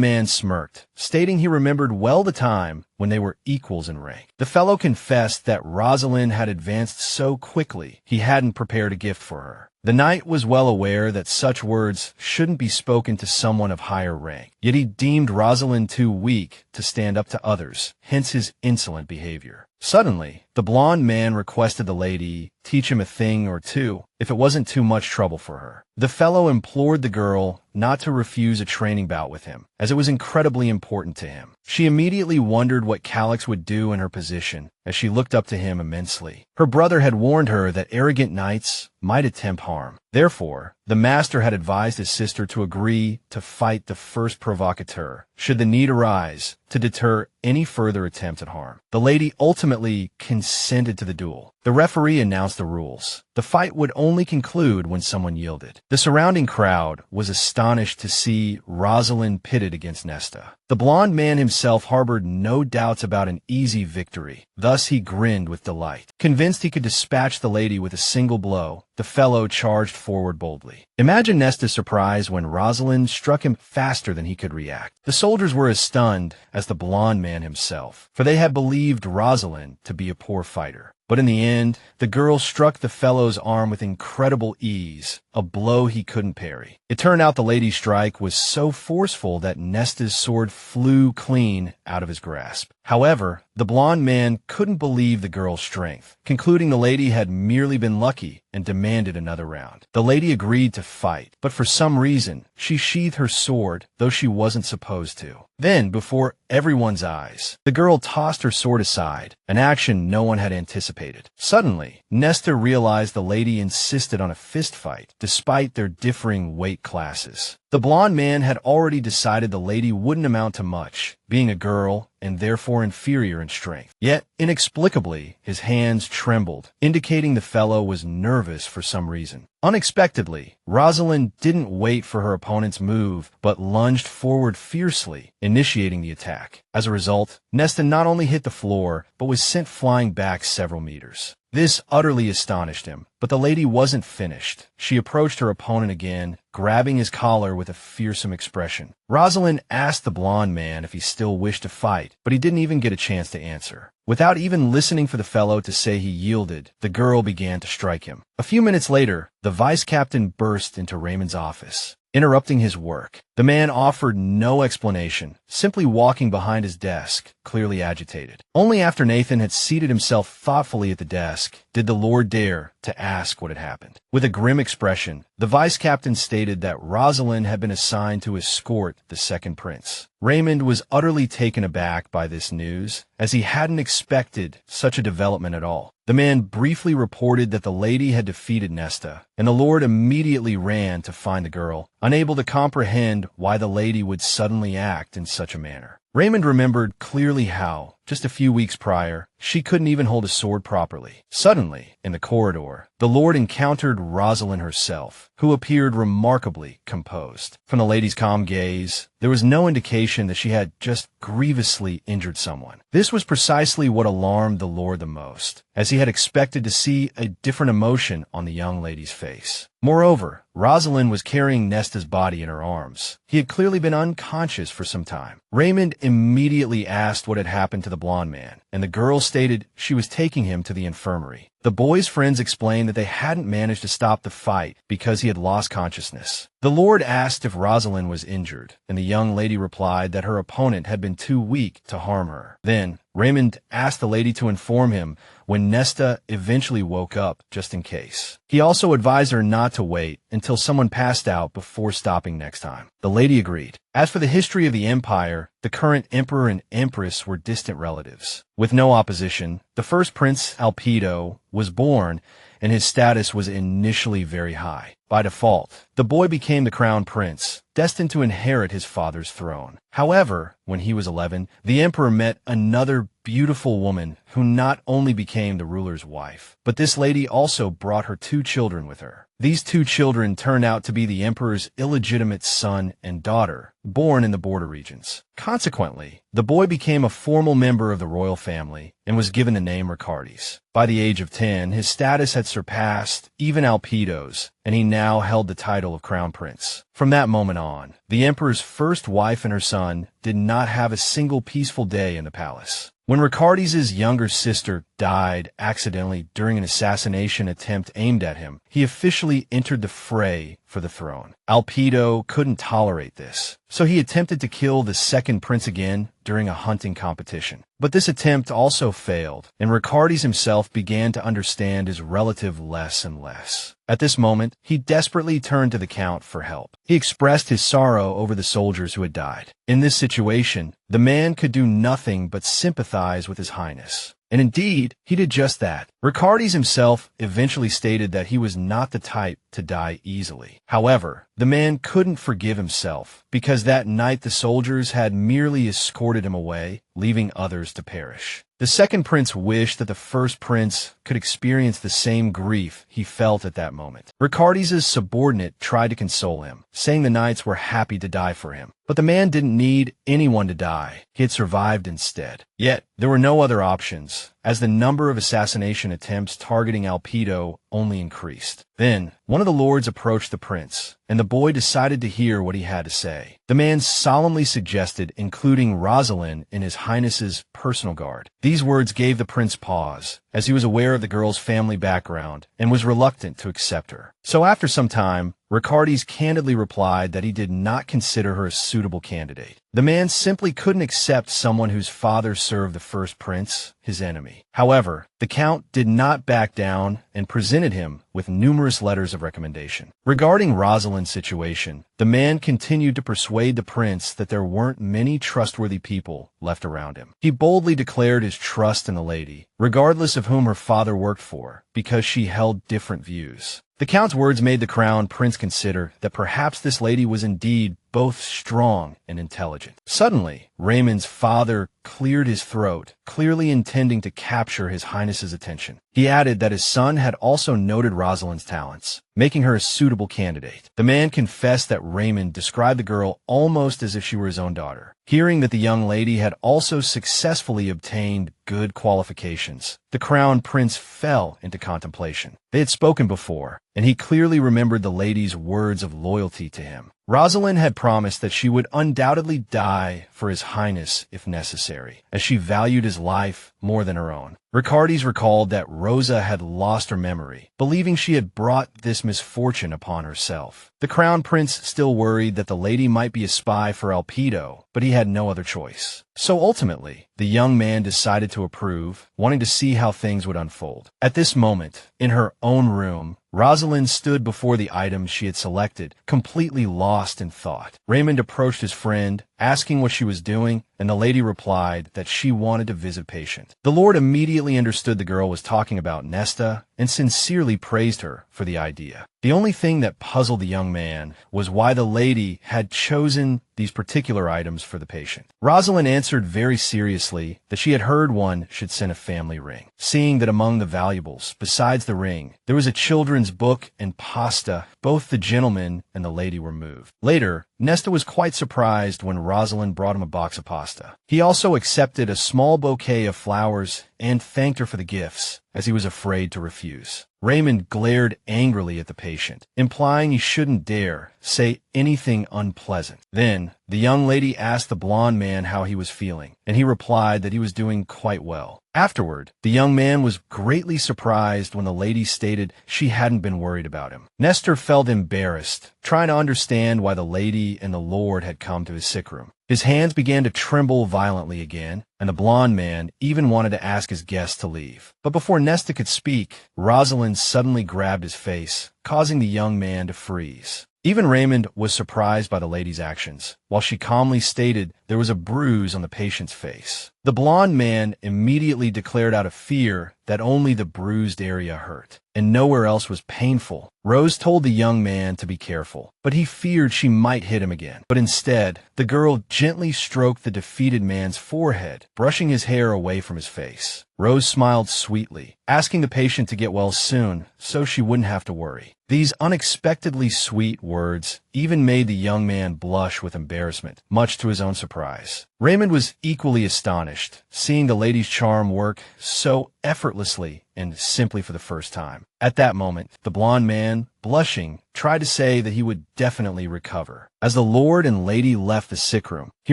man smirked, stating he remembered well the time when they were equals in rank. The fellow confessed that Rosaline had advanced so quickly he hadn't prepared a gift for her. The knight was well aware that such words shouldn't be spoken to someone of higher rank, yet he deemed Rosaline too weak to stand up to others, hence his insolent behavior. Suddenly, the blond man requested the lady teach him a thing or two, if it wasn't too much trouble for her. The fellow implored the girl not to refuse a training bout with him, as it was incredibly important to him. She immediately wondered what Calix would do in her position, as she looked up to him immensely. Her brother had warned her that arrogant knights might attempt harm. Therefore, the master had advised his sister to agree to fight the first provocateur, should the need arise, to deter any further attempt at harm. The lady ultimately consented to the duel. The referee announced the rules. The fight would only conclude when someone yielded. The surrounding crowd was astonished to see Rosaline pitted against Nesta. The blond man himself harbored no doubts about an easy victory. Thus he grinned with delight. Convinced he could dispatch the lady with a single blow, the fellow charged forward boldly. Imagine Nesta's surprise when Rosaline struck him faster than he could react. The soldiers were as stunned as the blond man himself, for they had believed Rosaline to be a poor fighter. But in the end, the girl struck the fellow's arm with incredible ease, a blow he couldn't parry. It turned out the lady's strike was so forceful that Nesta's sword flew clean out of his grasp. However, the blond man couldn't believe the girl's strength, concluding the lady had merely been lucky and demanded another round. The lady agreed to fight, but for some reason, she sheathed her sword, though she wasn't supposed to. Then, before everyone's eyes, the girl tossed her sword aside, an action no one had anticipated. Suddenly, Nesta realized the lady insisted on a fist fight, despite their differing weight classes. The blond man had already decided the lady wouldn't amount to much, being a girl and therefore inferior in strength. Yet, inexplicably, his hands trembled, indicating the fellow was nervous for some reason. Unexpectedly, Rosaline didn't wait for her opponent's move, but lunged forward fiercely, initiating the attack. As a result, Nesta not only hit the floor, but was sent flying back several meters. This utterly astonished him, but the lady wasn't finished. She approached her opponent again, grabbing his collar with a fearsome expression. Rosaline asked the blond man if he still wished to fight, but he didn't even get a chance to answer. Without even listening for the fellow to say he yielded, the girl began to strike him. A few minutes later, the vice captain burst into Raymond's office, interrupting his work. The man offered no explanation, simply walking behind his desk, clearly agitated. Only after Nathan had seated himself thoughtfully at the desk did the Lord dare to ask what had happened. With a grim expression, the vice captain stated that Rosaline had been assigned to escort the second prince. Raymond was utterly taken aback by this news, as he hadn't expected such a development at all. The man briefly reported that the lady had defeated Nesta, and the Lord immediately ran to find the girl, unable to comprehend why the lady would suddenly act in such a manner. Raymond remembered clearly how, just a few weeks prior, she couldn't even hold a sword properly. Suddenly, in the corridor, the Lord encountered Rosaline herself, who appeared remarkably composed. From the lady's calm gaze, there was no indication that she had just grievously injured someone. This was precisely what alarmed the Lord the most, as he had expected to see a different emotion on the young lady's face. Moreover, Rosaline was carrying Nesta's body in her arms. He had clearly been unconscious for some time. Raymond immediately asked what had happened to the blonde man, and the girl stated she was taking him to the infirmary. The boy's friends explained that they hadn't managed to stop the fight because he had lost consciousness. The Lord asked if Rosaline was injured, and the young lady replied that her opponent had been too weak to harm her. Then, Raymond asked the lady to inform him when Nesta eventually woke up, just in case. He also advised her not to wait until someone passed out before stopping next time. The lady agreed. As for the history of the empire, the current emperor and empress were distant relatives. With no opposition, the first prince, Alpido, was born, and his status was initially very high. By default, the boy became the crown prince, destined to inherit his father's throne. However, when he was 11, the emperor met another beautiful woman who not only became the ruler's wife, but this lady also brought her 2 children with her. These 2 children turned out to be the emperor's illegitimate son and daughter, born in the border regions. Consequently, the boy became a formal member of the royal family and was given the name Ricardes. By the age of 10, his status had surpassed even Alpido's, and he now held the title of crown prince. From that moment on, the emperor's first wife and her son did not have a single peaceful day in the palace. When Ricardes' younger sister died accidentally during an assassination attempt aimed at him, he officially entered the fray for the throne. Alpido couldn't tolerate this, so he attempted to kill the second prince again during a hunting competition. But this attempt also failed, and Ricardes himself began to understand his relative less and less. At this moment, he desperately turned to the Count for help. He expressed his sorrow over the soldiers who had died. In this situation, the man could do nothing but sympathize with His Highness. And indeed, he did just that. Ricardes himself eventually stated that he was not the type to die easily. However, the man couldn't forgive himself because that night the soldiers had merely escorted him away, leaving others to perish. The second prince wished that the first prince could experience the same grief he felt at that moment. Ricardes' subordinate tried to console him, saying the knights were happy to die for him. But the man didn't need anyone to die. He had survived instead. Yet, there were no other options, as the number of assassination attempts targeting Alpido only increased. Then, one of the lords approached the prince, and the boy decided to hear what he had to say. The man solemnly suggested including Rosaline in His Highness's personal guard. These words gave the prince pause, as he was aware of the girl's family background and was reluctant to accept her. So after some time, Ricardes candidly replied that he did not consider her a suitable candidate. The man simply couldn't accept someone whose father served the first prince, his enemy. However, the Count did not back down and presented him with numerous letters of recommendation. Regarding Rosaline's situation, the man continued to persuade the prince that there weren't many trustworthy people left around him. He boldly declared his trust in the lady, regardless of whom her father worked for, because she held different views. The Count's words made the crown prince consider that perhaps this lady was indeed both strong and intelligent. Suddenly, Raymond's father cleared his throat, clearly intending to capture His Highness's attention. He added that his son had also noted Rosaline's talents, making her a suitable candidate. The man confessed that Raymond described the girl almost as if she were his own daughter. Hearing that the young lady had also successfully obtained good qualifications, the crown prince fell into contemplation. They had spoken before, and he clearly remembered the lady's words of loyalty to him. Rosaline had promised that she would undoubtedly die for His Highness if necessary, as she valued his life more than her own. Ricardes recalled that Rosa had lost her memory, believing she had brought this misfortune upon herself. The crown prince still worried that the lady might be a spy for Alpido, but he had no other choice. So ultimately, the young man decided to approve, wanting to see how things would unfold. At this moment, in her own room, Rosaline stood before the items she had selected, completely lost in thought. Raymond approached his friend, asking what she was doing, and the lady replied that she wanted to visit a patient. The Lord immediately understood the girl was talking about Nesta and sincerely praised her for the idea. The only thing that puzzled the young man was why the lady had chosen these particular items for the patient. Rosaline answered very seriously that she had heard one should send a family ring, seeing that among the valuables, besides the ring, there was a children's book and pasta. Both the gentleman and the lady were moved. Later, Nesta was quite surprised when Rosaline brought him a box of pasta. He also accepted a small bouquet of flowers and thanked her for the gifts, as he was afraid to refuse. Raymond glared angrily at the patient, implying he shouldn't dare say anything unpleasant. Then, the young lady asked the blonde man how he was feeling, and he replied that he was doing quite well. Afterward, the young man was greatly surprised when the lady stated she hadn't been worried about him. Nestor felt embarrassed, trying to understand why the lady and the lord had come to his sick room. His hands began to tremble violently again, and the blonde man even wanted to ask his guest to leave. But before Nesta could speak, Rosaline suddenly grabbed his face, causing the young man to freeze. Even Raymond was surprised by the lady's actions, while she calmly stated there was a bruise on the patient's face. The blonde man immediately declared out of fear that only the bruised area hurt, and nowhere else was painful. Rose told the young man to be careful, but he feared she might hit him again. But instead, the girl gently stroked the defeated man's forehead, brushing his hair away from his face. Rose smiled sweetly, asking the patient to get well soon so she wouldn't have to worry. These unexpectedly sweet words even made the young man blush with embarrassment, much to his own surprise. Raymond was equally astonished, seeing the lady's charm work so effortlessly and simply for the first time. At that moment, the blonde man, blushing, tried to say that he would definitely recover. As the lord and lady left the sick room, he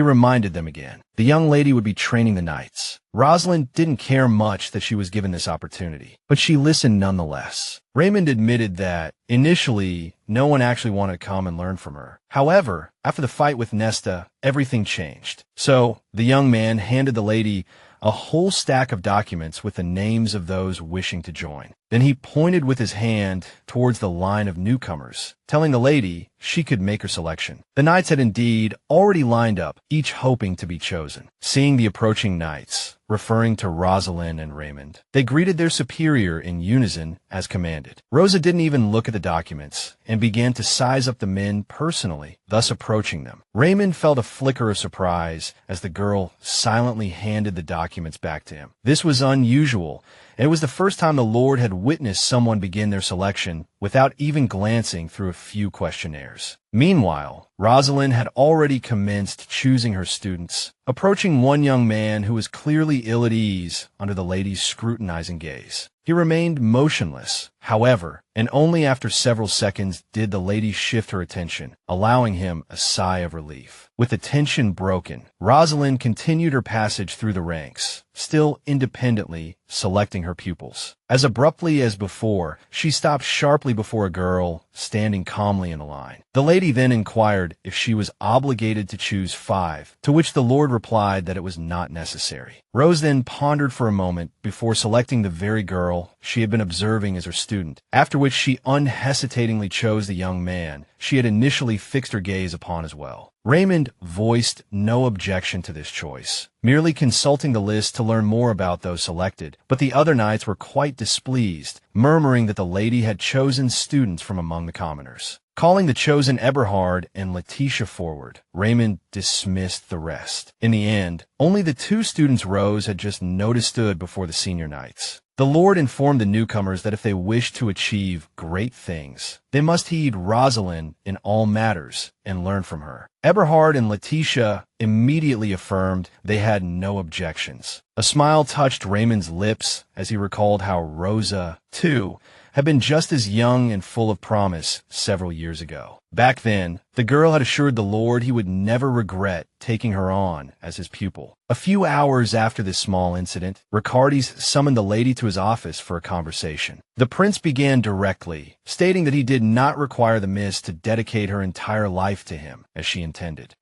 reminded them again. The young lady would be training the knights. Rosalind didn't care much that she was given this opportunity, but she listened nonetheless. Raymond admitted that, initially, no one actually wanted to come and learn from her. However, after the fight with Nesta, everything changed. So, the young man handed the lady a whole stack of documents with the names of those wishing to join. Then he pointed with his hand towards the line of newcomers, telling the lady she could make her selection. The knights had indeed already lined up, each hoping to be chosen. Seeing the approaching knights, referring to Rosaline and Raymond, they greeted their superior in unison as commanded. Rosa didn't even look at the documents and began to size up the men personally, thus approaching them. Raymond felt a flicker of surprise as the girl silently handed the documents back to him. This was unusual, and it was the first time the Lord had witnessed someone begin their selection without even glancing through a few questionnaires. Meanwhile, Rosaline had already commenced choosing her students, approaching one young man who was clearly ill at ease under the lady's scrutinizing gaze. He remained motionless, however, and only after several seconds did the lady shift her attention, allowing him a sigh of relief. With the tension broken, Rosaline continued her passage through the ranks, still independently selecting her pupils. As abruptly as before, she stopped sharply before a girl standing calmly in a line. The lady then inquired if she was obligated to choose 5, to which the Lord replied that it was not necessary. Rose then pondered for a moment before selecting the very girl she had been observing as her student, after which she unhesitatingly chose the young man she had initially fixed her gaze upon as well. Raymond voiced no objection to this choice, merely consulting the list to learn more about those selected, but the other knights were quite displeased, murmuring that the lady had chosen students from among the commoners. Calling the chosen Eberhard and Letitia forward, Raymond dismissed the rest. In the end, only the 2 students Rose had just noticed stood before the senior knights. The Lord informed the newcomers that if they wished to achieve great things, they must heed Rosaline in all matters and learn from her. Eberhard and Letitia immediately affirmed they had no objections. A smile touched Raymond's lips as he recalled how Rosa, too, had been just as young and full of promise several years ago. Back then, the girl had assured the Lord he would never regret taking her on as his pupil. A few hours after this small incident, Ricardes summoned the lady to his office for a conversation. The prince began directly, stating that he did not require the miss to dedicate her entire life to him, as she intended.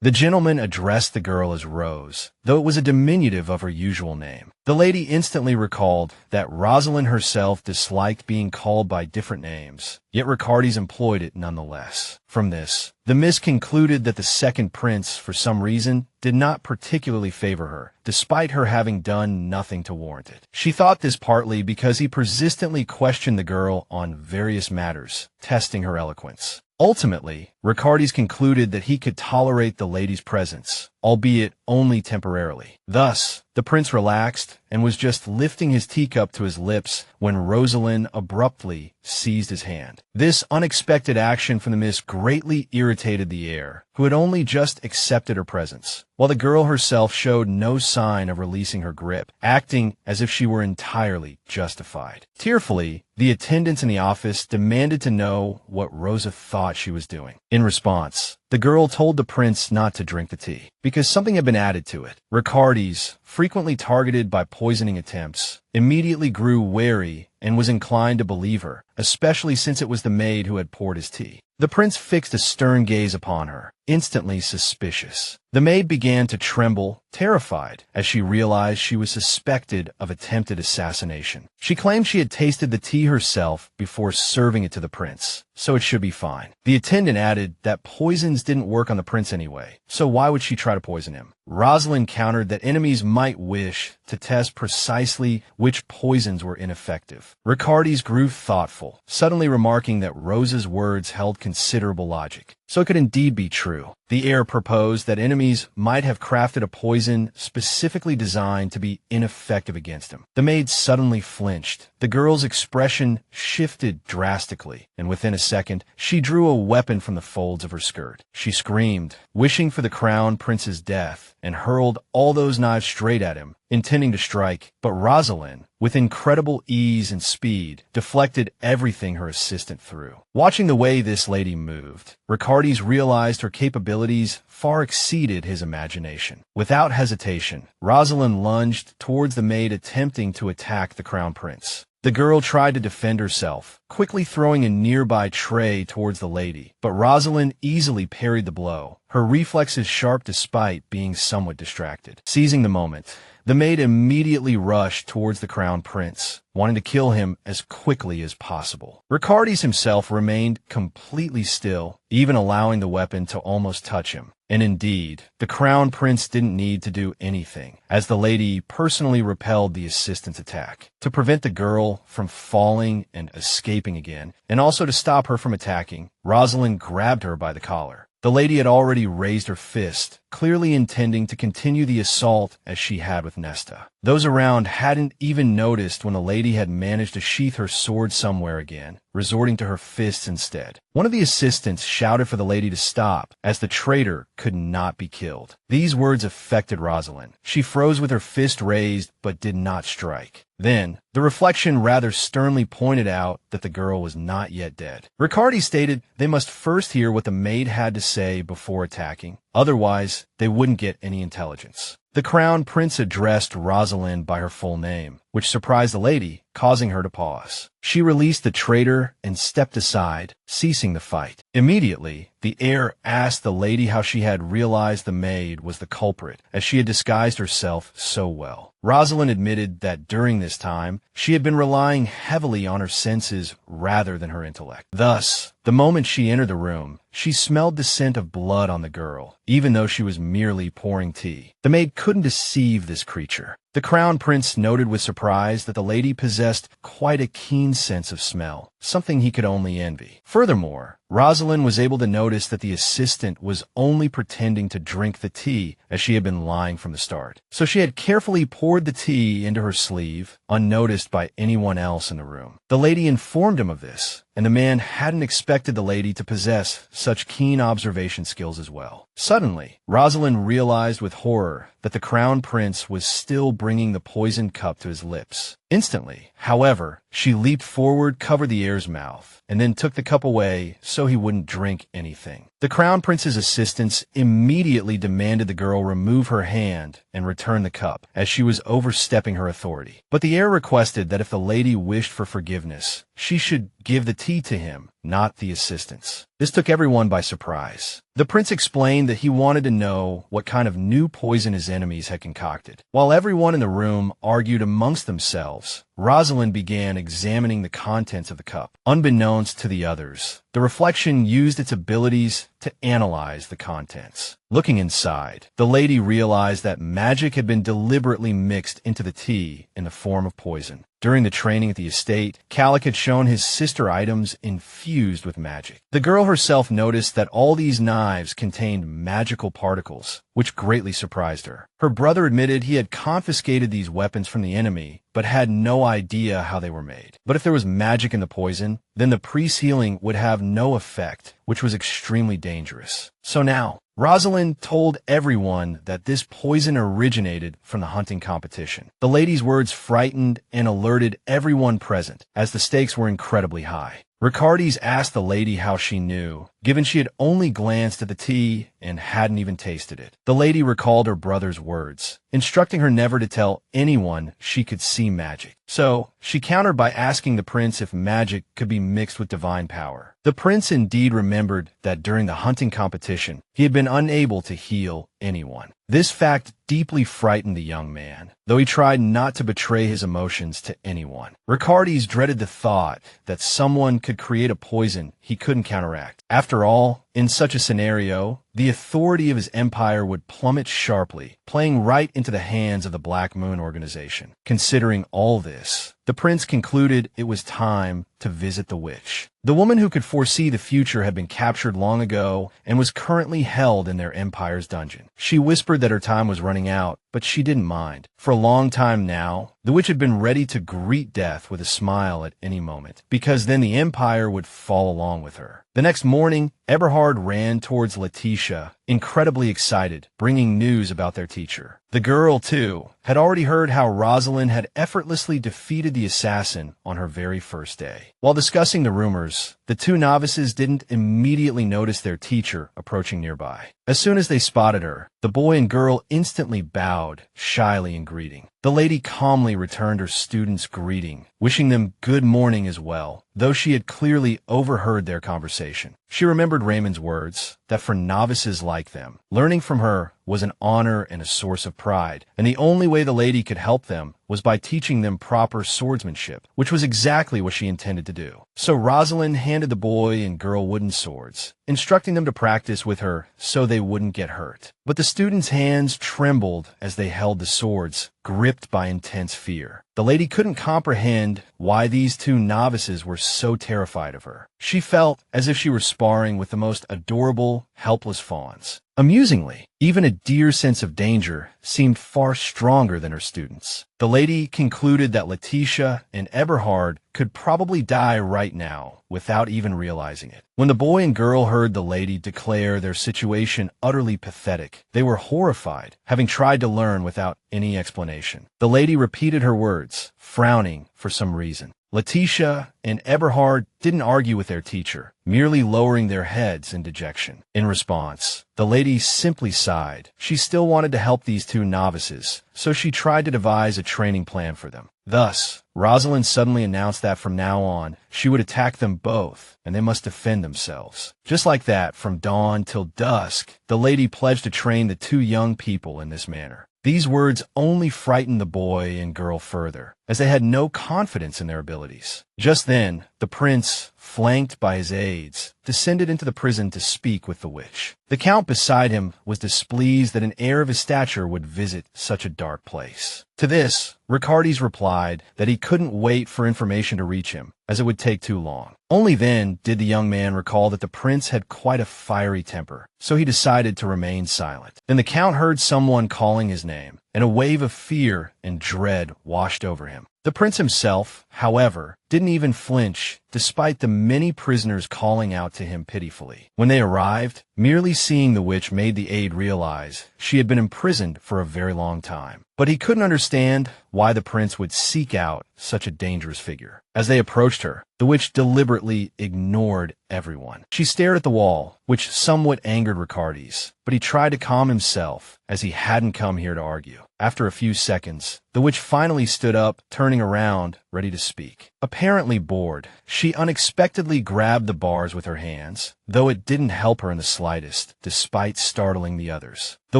The gentleman addressed the girl as Rose, though it was a diminutive of her usual name. The lady instantly recalled that Rosaline herself disliked being called by different names, yet Ricardes employed it nonetheless. From this, the miss concluded that the second prince, for some reason, did not particularly favor her, despite her having done nothing to warrant it. She thought this partly because he persistently questioned the girl on various matters, testing her eloquence. Ultimately, Ricardes concluded that he could tolerate the lady's presence, albeit only temporarily. Thus, the prince relaxed and was just lifting his teacup to his lips when Rosaline abruptly seized his hand. This unexpected action from the miss greatly irritated the heir, who had only just accepted her presence, while the girl herself showed no sign of releasing her grip, acting as if she were entirely justified. Tearfully, the attendants in the office demanded to know what Rosa thought she was doing. In response, the girl told the prince not to drink the tea, because something had been added to it. Ricardes, frequently targeted by poisoning attempts, immediately grew wary and was inclined to believe her, especially since it was the maid who had poured his tea. The prince fixed a stern gaze upon her, instantly suspicious. The maid began to tremble, terrified, as she realized she was suspected of attempted assassination. She claimed she had tasted the tea herself before serving it to the prince, so it should be fine. The attendant added that poisons didn't work on the prince anyway, so why would she try to poison him? Rosaline countered that enemies might wish to test precisely which poisons were ineffective. Ricardes grew thoughtful, suddenly remarking that Rosa's words held considerable logic. So it could indeed be true. The heir proposed that enemies might have crafted a poison specifically designed to be ineffective against him. The maid suddenly flinched. The girl's expression shifted drastically, and within a second, she drew a weapon from the folds of her skirt. She screamed, wishing for the crown prince's death, and hurled all those knives straight at him, intending to strike. But Rosaline, with incredible ease and speed, deflected everything her assistant threw. Watching the way this lady moved, Ricardes realized her capabilities far exceeded his imagination. Without hesitation, Rosaline lunged towards the maid attempting to attack the crown prince. The girl tried to defend herself, quickly throwing a nearby tray towards the lady, but Rosaline easily parried the blow, her reflexes sharp despite being somewhat distracted. Seizing the moment, the maid immediately rushed towards the crown prince, wanting to kill him as quickly as possible. Ricardes himself remained completely still, even allowing the weapon to almost touch him. And indeed, the crown prince didn't need to do anything, as the lady personally repelled the assistant's attack. To prevent the girl from falling and escaping again, and also to stop her from attacking, Rosaline grabbed her by the collar. The lady had already raised her fist, clearly intending to continue the assault as she had with Nesta. Those around hadn't even noticed when the lady had managed to sheath her sword somewhere again, resorting to her fists instead. One of the assistants shouted for the lady to stop, as the traitor could not be killed. These words affected Rosaline. She froze with her fist raised, but did not strike. Then, the reflection rather sternly pointed out that the girl was not yet dead. Ricardes stated they must first hear what the maid had to say before attacking, otherwise they wouldn't get any intelligence. The crown prince addressed Rosaline by her full name, which surprised the lady, causing her to pause. She released the traitor and stepped aside, ceasing the fight. Immediately, the heir asked the lady how she had realized the maid was the culprit, as she had disguised herself so well. Rosaline admitted that during this time, she had been relying heavily on her senses rather than her intellect. Thus, the moment she entered the room, she smelled the scent of blood on the girl, even though she was merely pouring tea. The maid couldn't deceive this creature. The crown prince noted with surprise that the lady possessed quite a keen sense of smell, something he could only envy. Furthermore, Rosaline was able to notice that the assistant was only pretending to drink the tea as she had been lying from the start. So she had carefully poured the tea into her sleeve, unnoticed by anyone else in the room. The lady informed him of this, and the man hadn't expected the lady to possess such keen observation skills as well. Suddenly, Rosaline realized with horror that the crown prince was still bringing the poisoned cup to his lips. Instantly, however, she leaped forward, covered the heir's mouth, and then took the cup away so he wouldn't drink anything. The crown prince's assistants immediately demanded the girl remove her hand and return the cup, as she was overstepping her authority. But the heir requested that if the lady wished for forgiveness, she should give the tea to him, not the assistants. This took everyone by surprise. The prince explained that he wanted to know what kind of new poison his enemies had concocted. While everyone in the room argued amongst themselves, Rosaline began examining the contents of the cup. Unbeknownst to the others, the reflection used its abilities to analyze the contents. Looking inside, the lady realized that magic had been deliberately mixed into the tea in the form of poison. During the training at the estate, Calic had shown his sister items infused with magic. The girl herself noticed that all these knives contained magical particles, which greatly surprised her. Her brother admitted he had confiscated these weapons from the enemy, but had no idea how they were made. But if there was magic in the poison, then the priest's healing would have no effect, which was extremely dangerous. So now, Rosaline told everyone that this poison originated from the hunting competition. The lady's words frightened and alerted everyone present, as the stakes were incredibly high. Ricardes asked the lady how she knew, given she had only glanced at the tea and hadn't even tasted it. The lady recalled her brother's words, instructing her never to tell anyone she could see magic. So, she countered by asking the prince if magic could be mixed with divine power. The prince indeed remembered that during the hunting competition, he had been unable to heal anyone. This fact deeply frightened the young man, though he tried not to betray his emotions to anyone. Ricardes dreaded the thought that someone could create a poison he couldn't counteract. After all, in such a scenario, the authority of his empire would plummet sharply, playing right into the hands of the Black Moon organization. Considering all this, the prince concluded it was time to visit the witch. The woman who could foresee the future had been captured long ago and was currently held in their empire's dungeon. She whispered that her time was running out, but she didn't mind. For a long time now, the witch had been ready to greet death with a smile at any moment, because then the empire would fall along with her. The next morning, Eberhard ran towards Letitia, incredibly excited, bringing news about their teacher. The girl, too, had already heard how Rosaline had effortlessly defeated the assassin on her very first day. While discussing the rumors, the two novices didn't immediately notice their teacher approaching nearby. As soon as they spotted her, the boy and girl instantly bowed, shyly in greeting. The lady calmly returned her students' greeting, wishing them good morning as well, though she had clearly overheard their conversation. She remembered Raymond's words, that for novices like them, learning from her was an honor and a source of pride, and the only way the lady could help them was by teaching them proper swordsmanship, which was exactly what she intended to do. So Rosaline handed the boy and girl wooden swords, instructing them to practice with her so they wouldn't get hurt. But the students' hands trembled as they held the swords, gripped by intense fear. The lady couldn't comprehend why these two novices were so terrified of her. She felt as if she were sparring with the most adorable, helpless fawns. Amusingly, even a dear sense of danger seemed far stronger than her students. The lady concluded that Letitia and Eberhard could probably die right now without even realizing it. When the boy and girl heard the lady declare their situation utterly pathetic, they were horrified, having tried to learn without any explanation. The lady repeated her words, frowning for some reason. Letitia and Eberhard didn't argue with their teacher, merely lowering their heads in dejection. In response, the lady simply sighed. She still wanted to help these two novices, so she tried to devise a training plan for them. Thus, Rosaline suddenly announced that from now on, she would attack them both, and they must defend themselves. Just like that, from dawn till dusk, the lady pledged to train the two young people in this manner. These words only frightened the boy and girl further, as they had no confidence in their abilities. Just then, the prince, flanked by his aides, descended into the prison to speak with the witch. The count beside him was displeased that an heir of his stature would visit such a dark place. To this, Ricardes replied that he couldn't wait for information to reach him, as it would take too long. Only then did the young man recall that the prince had quite a fiery temper, so he decided to remain silent. Then the count heard someone calling his name, and a wave of fear and dread washed over him. The prince himself, however, didn't even flinch, despite the many prisoners calling out to him pitifully. When they arrived, merely seeing the witch made the aide realize she had been imprisoned for a very long time. But he couldn't understand why the prince would seek out such a dangerous figure. As they approached her, the witch deliberately ignored everyone. She stared at the wall, which somewhat angered Ricardes, but he tried to calm himself, as he hadn't come here to argue. After a few seconds, the witch finally stood up, turning around, ready to speak. Apparently bored, she unexpectedly grabbed the bars with her hands, though it didn't help her in the slightest, despite startling the others. The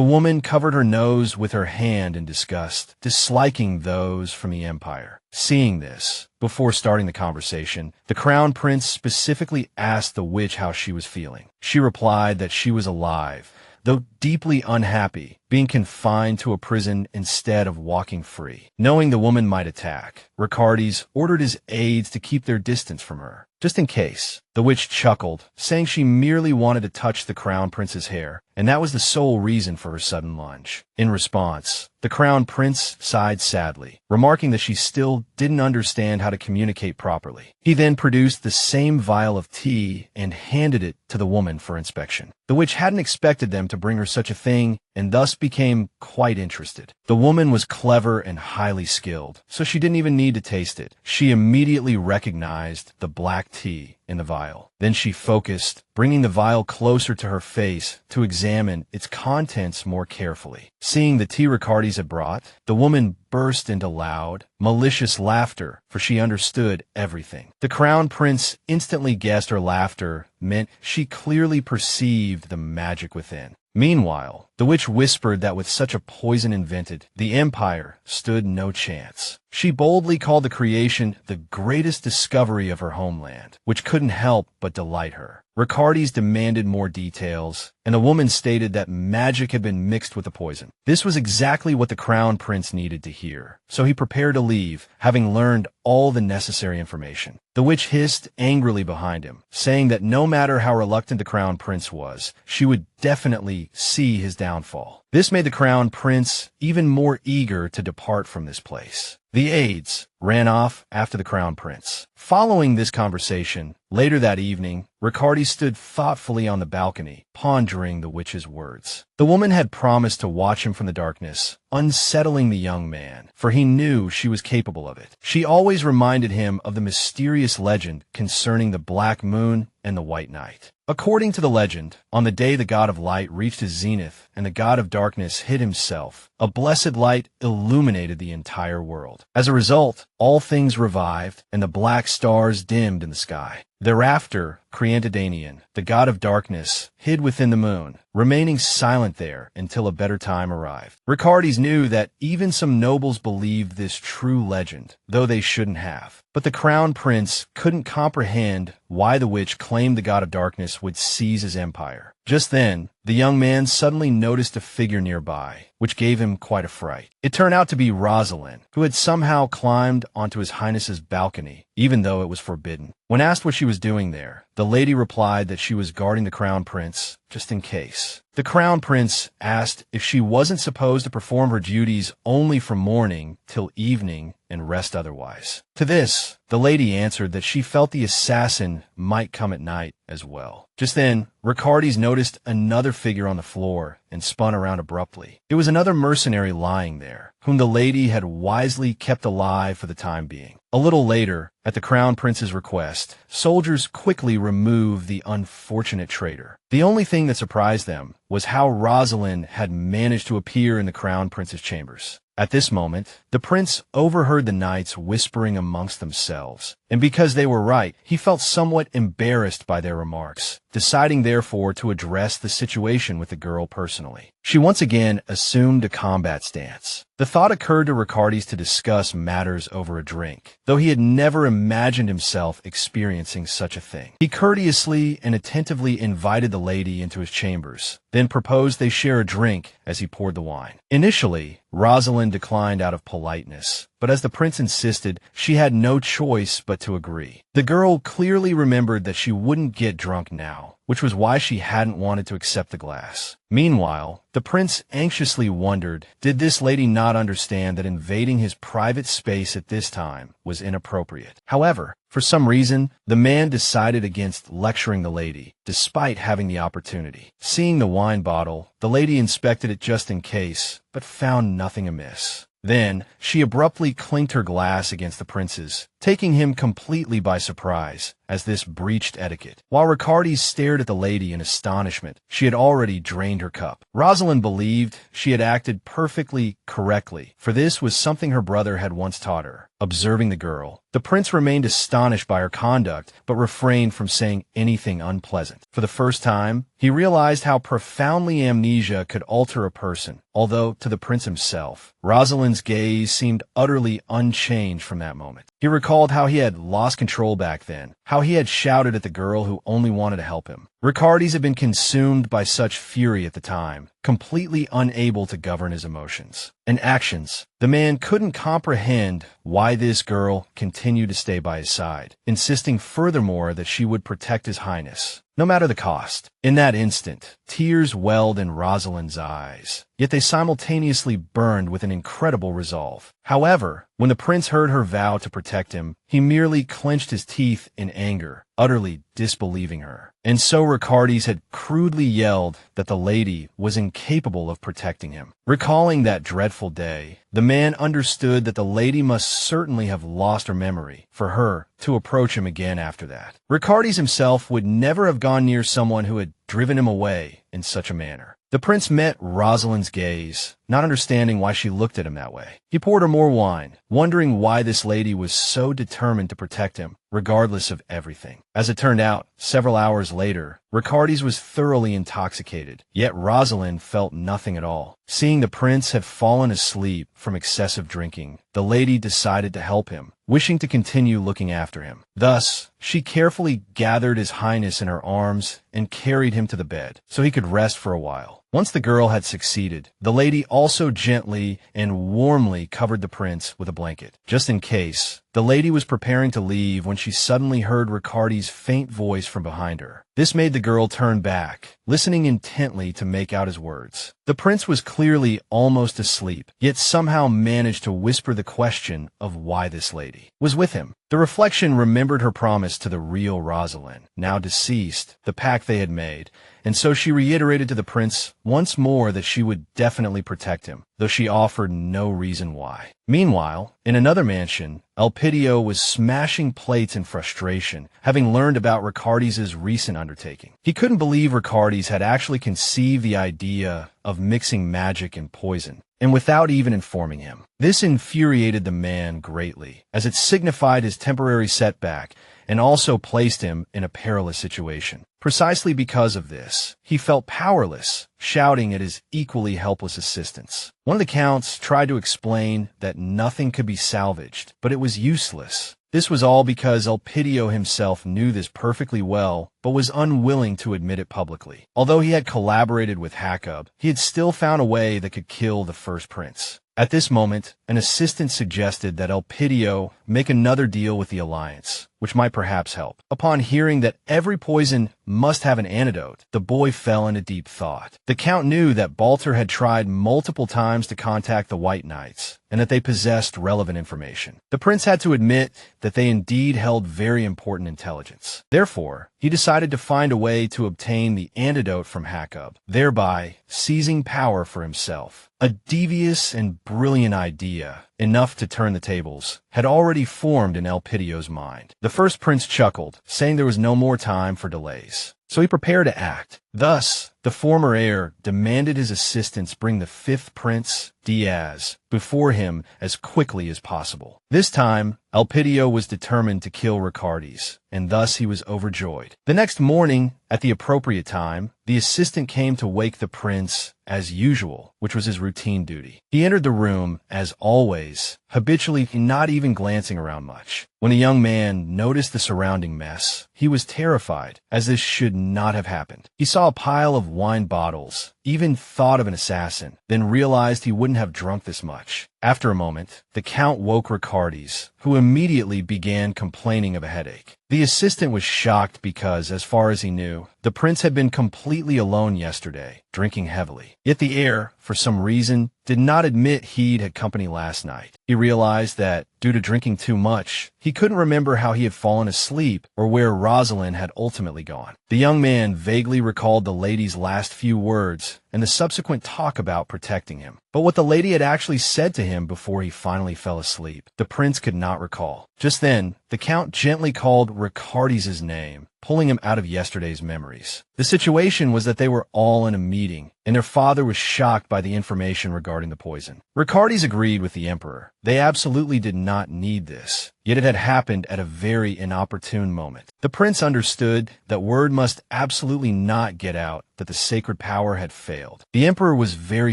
woman covered her nose with her hand in disgust, disliking those from the empire. Seeing this, before starting the conversation, the crown prince specifically asked the witch how she was feeling. She replied that she was alive, though deeply unhappy being confined to a prison instead of walking free. Knowing the woman might attack, Ricardes ordered his aides to keep their distance from her, just in case. The witch chuckled, saying she merely wanted to touch the crown prince's hair, and that was the sole reason for her sudden lunge. In response, the crown prince sighed sadly, remarking that she still didn't understand how to communicate properly. He then produced the same vial of tea and handed it to the woman for inspection. The witch hadn't expected them to bring her such a thing and thus became quite interested. The woman was clever and highly skilled, so she didn't even need to taste it. She immediately recognized the black tea in the vial. Then she focused, bringing the vial closer to her face to examine its contents more carefully. Seeing the tea Ricardes had brought, the woman burst into loud, malicious laughter, for she understood everything. The crown prince instantly guessed her laughter meant she clearly perceived the magic within. Meanwhile, the witch whispered that with such a poison invented, the empire stood no chance. She boldly called the creation the greatest discovery of her homeland, which couldn't help but delight her. Ricardes demanded more details, and the woman stated that magic had been mixed with the poison. This was exactly what the crown prince needed to hear, so he prepared to leave, having learned all the necessary information. The witch hissed angrily behind him, saying that no matter how reluctant the crown prince was, she would definitely see his downfall. This made the crown prince even more eager to depart from this place. The aides ran off after the crown prince. Following this conversation, later that evening, Ricardes stood thoughtfully on the balcony, pondering the witch's words. The woman had promised to watch him from the darkness, unsettling the young man, for he knew she was capable of it. She always reminded him of the mysterious legend concerning the Black Moon and the White Knight. According to the legend, on the day the god of light reached his zenith and the god of darkness hid himself, a blessed light illuminated the entire world. As a result, all things revived and the black stars dimmed in the sky. Thereafter, Creantidanian, the god of darkness, hid within the moon, remaining silent there until a better time arrived. Ricardes knew that even some nobles believed this true legend, though they shouldn't have. But the crown prince couldn't comprehend why the witch claimed the god of darkness would seize his empire. Just then, the young man suddenly noticed a figure nearby, which gave him quite a fright. It turned out to be Rosaline, who had somehow climbed onto His Highness's balcony, even though it was forbidden. When asked what she was doing there, the lady replied that she was guarding the crown prince, just in case. The crown prince asked if she wasn't supposed to perform her duties only from morning till evening and rest otherwise. To this, the lady answered that she felt the assassin might come at night as well. Just then, Ricardes noticed another figure on the floor and spun around abruptly. It was another mercenary lying there, whom the lady had wisely kept alive for the time being. A little later, at the crown prince's request, soldiers quickly removed the unfortunate traitor. The only thing that surprised them was how Rosaline had managed to appear in the crown prince's chambers. At this moment, the prince overheard the knights whispering amongst themselves, and because they were right, he felt somewhat embarrassed by their remarks, deciding therefore to address the situation with the girl personally. She once again assumed a combat stance. The thought occurred to Ricardes to discuss matters over a drink, though he had never imagined himself experiencing such a thing. He courteously and attentively invited the lady into his chambers, then proposed they share a drink as he poured the wine. Initially, Rosaline declined out of politeness, but as the prince insisted, she had no choice but to agree. The girl clearly remembered that she wouldn't get drunk now, which was why she hadn't wanted to accept the glass. Meanwhile, the prince anxiously wondered, did this lady not understand that invading his private space at this time was inappropriate? However, for some reason, the man decided against lecturing the lady, despite having the opportunity. Seeing the wine bottle, the lady inspected it just in case, but found nothing amiss. Then, she abruptly clinked her glass against the prince's, taking him completely by surprise, as this breached etiquette. While Ricardes stared at the lady in astonishment, she had already drained her cup. Rosaline believed she had acted perfectly correctly, for this was something her brother had once taught her. Observing the girl, The prince remained astonished by her conduct, but refrained from saying anything unpleasant. For the first time, he realized how profoundly amnesia could alter a person, although, to the prince himself, Rosaline's gaze seemed utterly unchanged from that moment. He recalled how he had lost control back then, how he had shouted at the girl who only wanted to help him. Ricardes had been consumed by such fury at the time, completely unable to govern his emotions and actions. The man couldn't comprehend why this girl continued to stay by his side, insisting furthermore that she would protect his highness, no matter the cost. In that instant, tears welled in Rosaline's eyes, yet they simultaneously burned with an incredible resolve. However, when the prince heard her vow to protect him, he merely clenched his teeth in anger, utterly disbelieving her. And so Ricardes had crudely yelled that the lady was incapable of protecting him. Recalling that dreadful day, the man understood that the lady must certainly have lost her memory for her to approach him again after that. Ricardes himself would never have gone near someone who had driven him away in such a manner. The prince met Rosaline's gaze, not understanding why she looked at him that way. He poured her more wine, wondering why this lady was so determined to protect him, regardless of everything. As it turned out, several hours later, Ricardes was thoroughly intoxicated, yet Rosaline felt nothing at all. Seeing the prince have fallen asleep from excessive drinking, the lady decided to help him, wishing to continue looking after him. Thus, she carefully gathered his highness in her arms and carried him to the bed, so he could rest for a while. Once the girl had succeeded, the lady also gently and warmly covered the prince with a blanket. Just in case, the lady was preparing to leave when she suddenly heard Ricardes' faint voice from behind her. This made the girl turn back, listening intently to make out his words. The prince was clearly almost asleep, yet somehow managed to whisper the question of why this lady was with him. The reflection remembered her promise to the real Rosaline, now deceased, the pact they had made, and so she reiterated to the prince once more that she would definitely protect him, though she offered no reason why. Meanwhile, in another mansion, Elpidio was smashing plates in frustration, having learned about Ricardes' recent undertaking. He couldn't believe Ricardes had actually conceived the idea of mixing magic and poison, and without even informing him. This infuriated the man greatly, as it signified his temporary setback and also placed him in a perilous situation. Precisely because of this, he felt powerless, shouting at his equally helpless assistants. One of the counts tried to explain that nothing could be salvaged, but it was useless. This was all because Elpidio himself knew this perfectly well, but was unwilling to admit it publicly. Although he had collaborated with Hackub, he had still found a way that could kill the first prince. At this moment, an assistant suggested that Elpidio make another deal with the Alliance, which might perhaps help. Upon hearing that every poison must have an antidote, the boy fell into deep thought. The Count knew that Balter had tried multiple times to contact the White Knights, and that they possessed relevant information. The prince had to admit that they indeed held very important intelligence. Therefore, he decided to find a way to obtain the antidote from Hackub, thereby seizing power for himself. A devious and brilliant idea, enough to turn the tables, had already formed in Elpidio's mind. The first prince chuckled, saying there was no more time for delays. So he prepared to act. Thus, the former heir demanded his assistants bring the fifth prince, Diaz, before him as quickly as possible. This time, Elpidio was determined to kill Ricardes, and thus he was overjoyed. The next morning, at the appropriate time, the assistant came to wake the prince as usual, which was his routine duty. He entered the room, as always, habitually not even glancing around much. When the young man noticed the surrounding mess, he was terrified, as this should not have happened. He saw a pile of wine bottles, even thought of an assassin, then realized he wouldn't have drunk this much. After a moment, the Count woke Ricardes, who immediately began complaining of a headache. The assistant was shocked because, as far as he knew, the prince had been completely alone yesterday, drinking heavily. Yet the heir, for some reason, did not admit he'd had company last night. He realized that, due to drinking too much, he couldn't remember how he had fallen asleep or where Rosaline had ultimately gone. The young man vaguely recalled the lady's last few words and the subsequent talk about protecting him. But what the lady had actually said to him before he finally fell asleep, the prince could not recall. Just then, the count gently called Ricardis' name, pulling him out of yesterday's memories. The situation was that they were all in a meeting, and their father was shocked by the information regarding the poison. Ricardis agreed with the emperor. They absolutely did not need this, yet it had happened at a very inopportune moment. The prince understood that word must absolutely not get out that the sacred power had failed. The emperor was very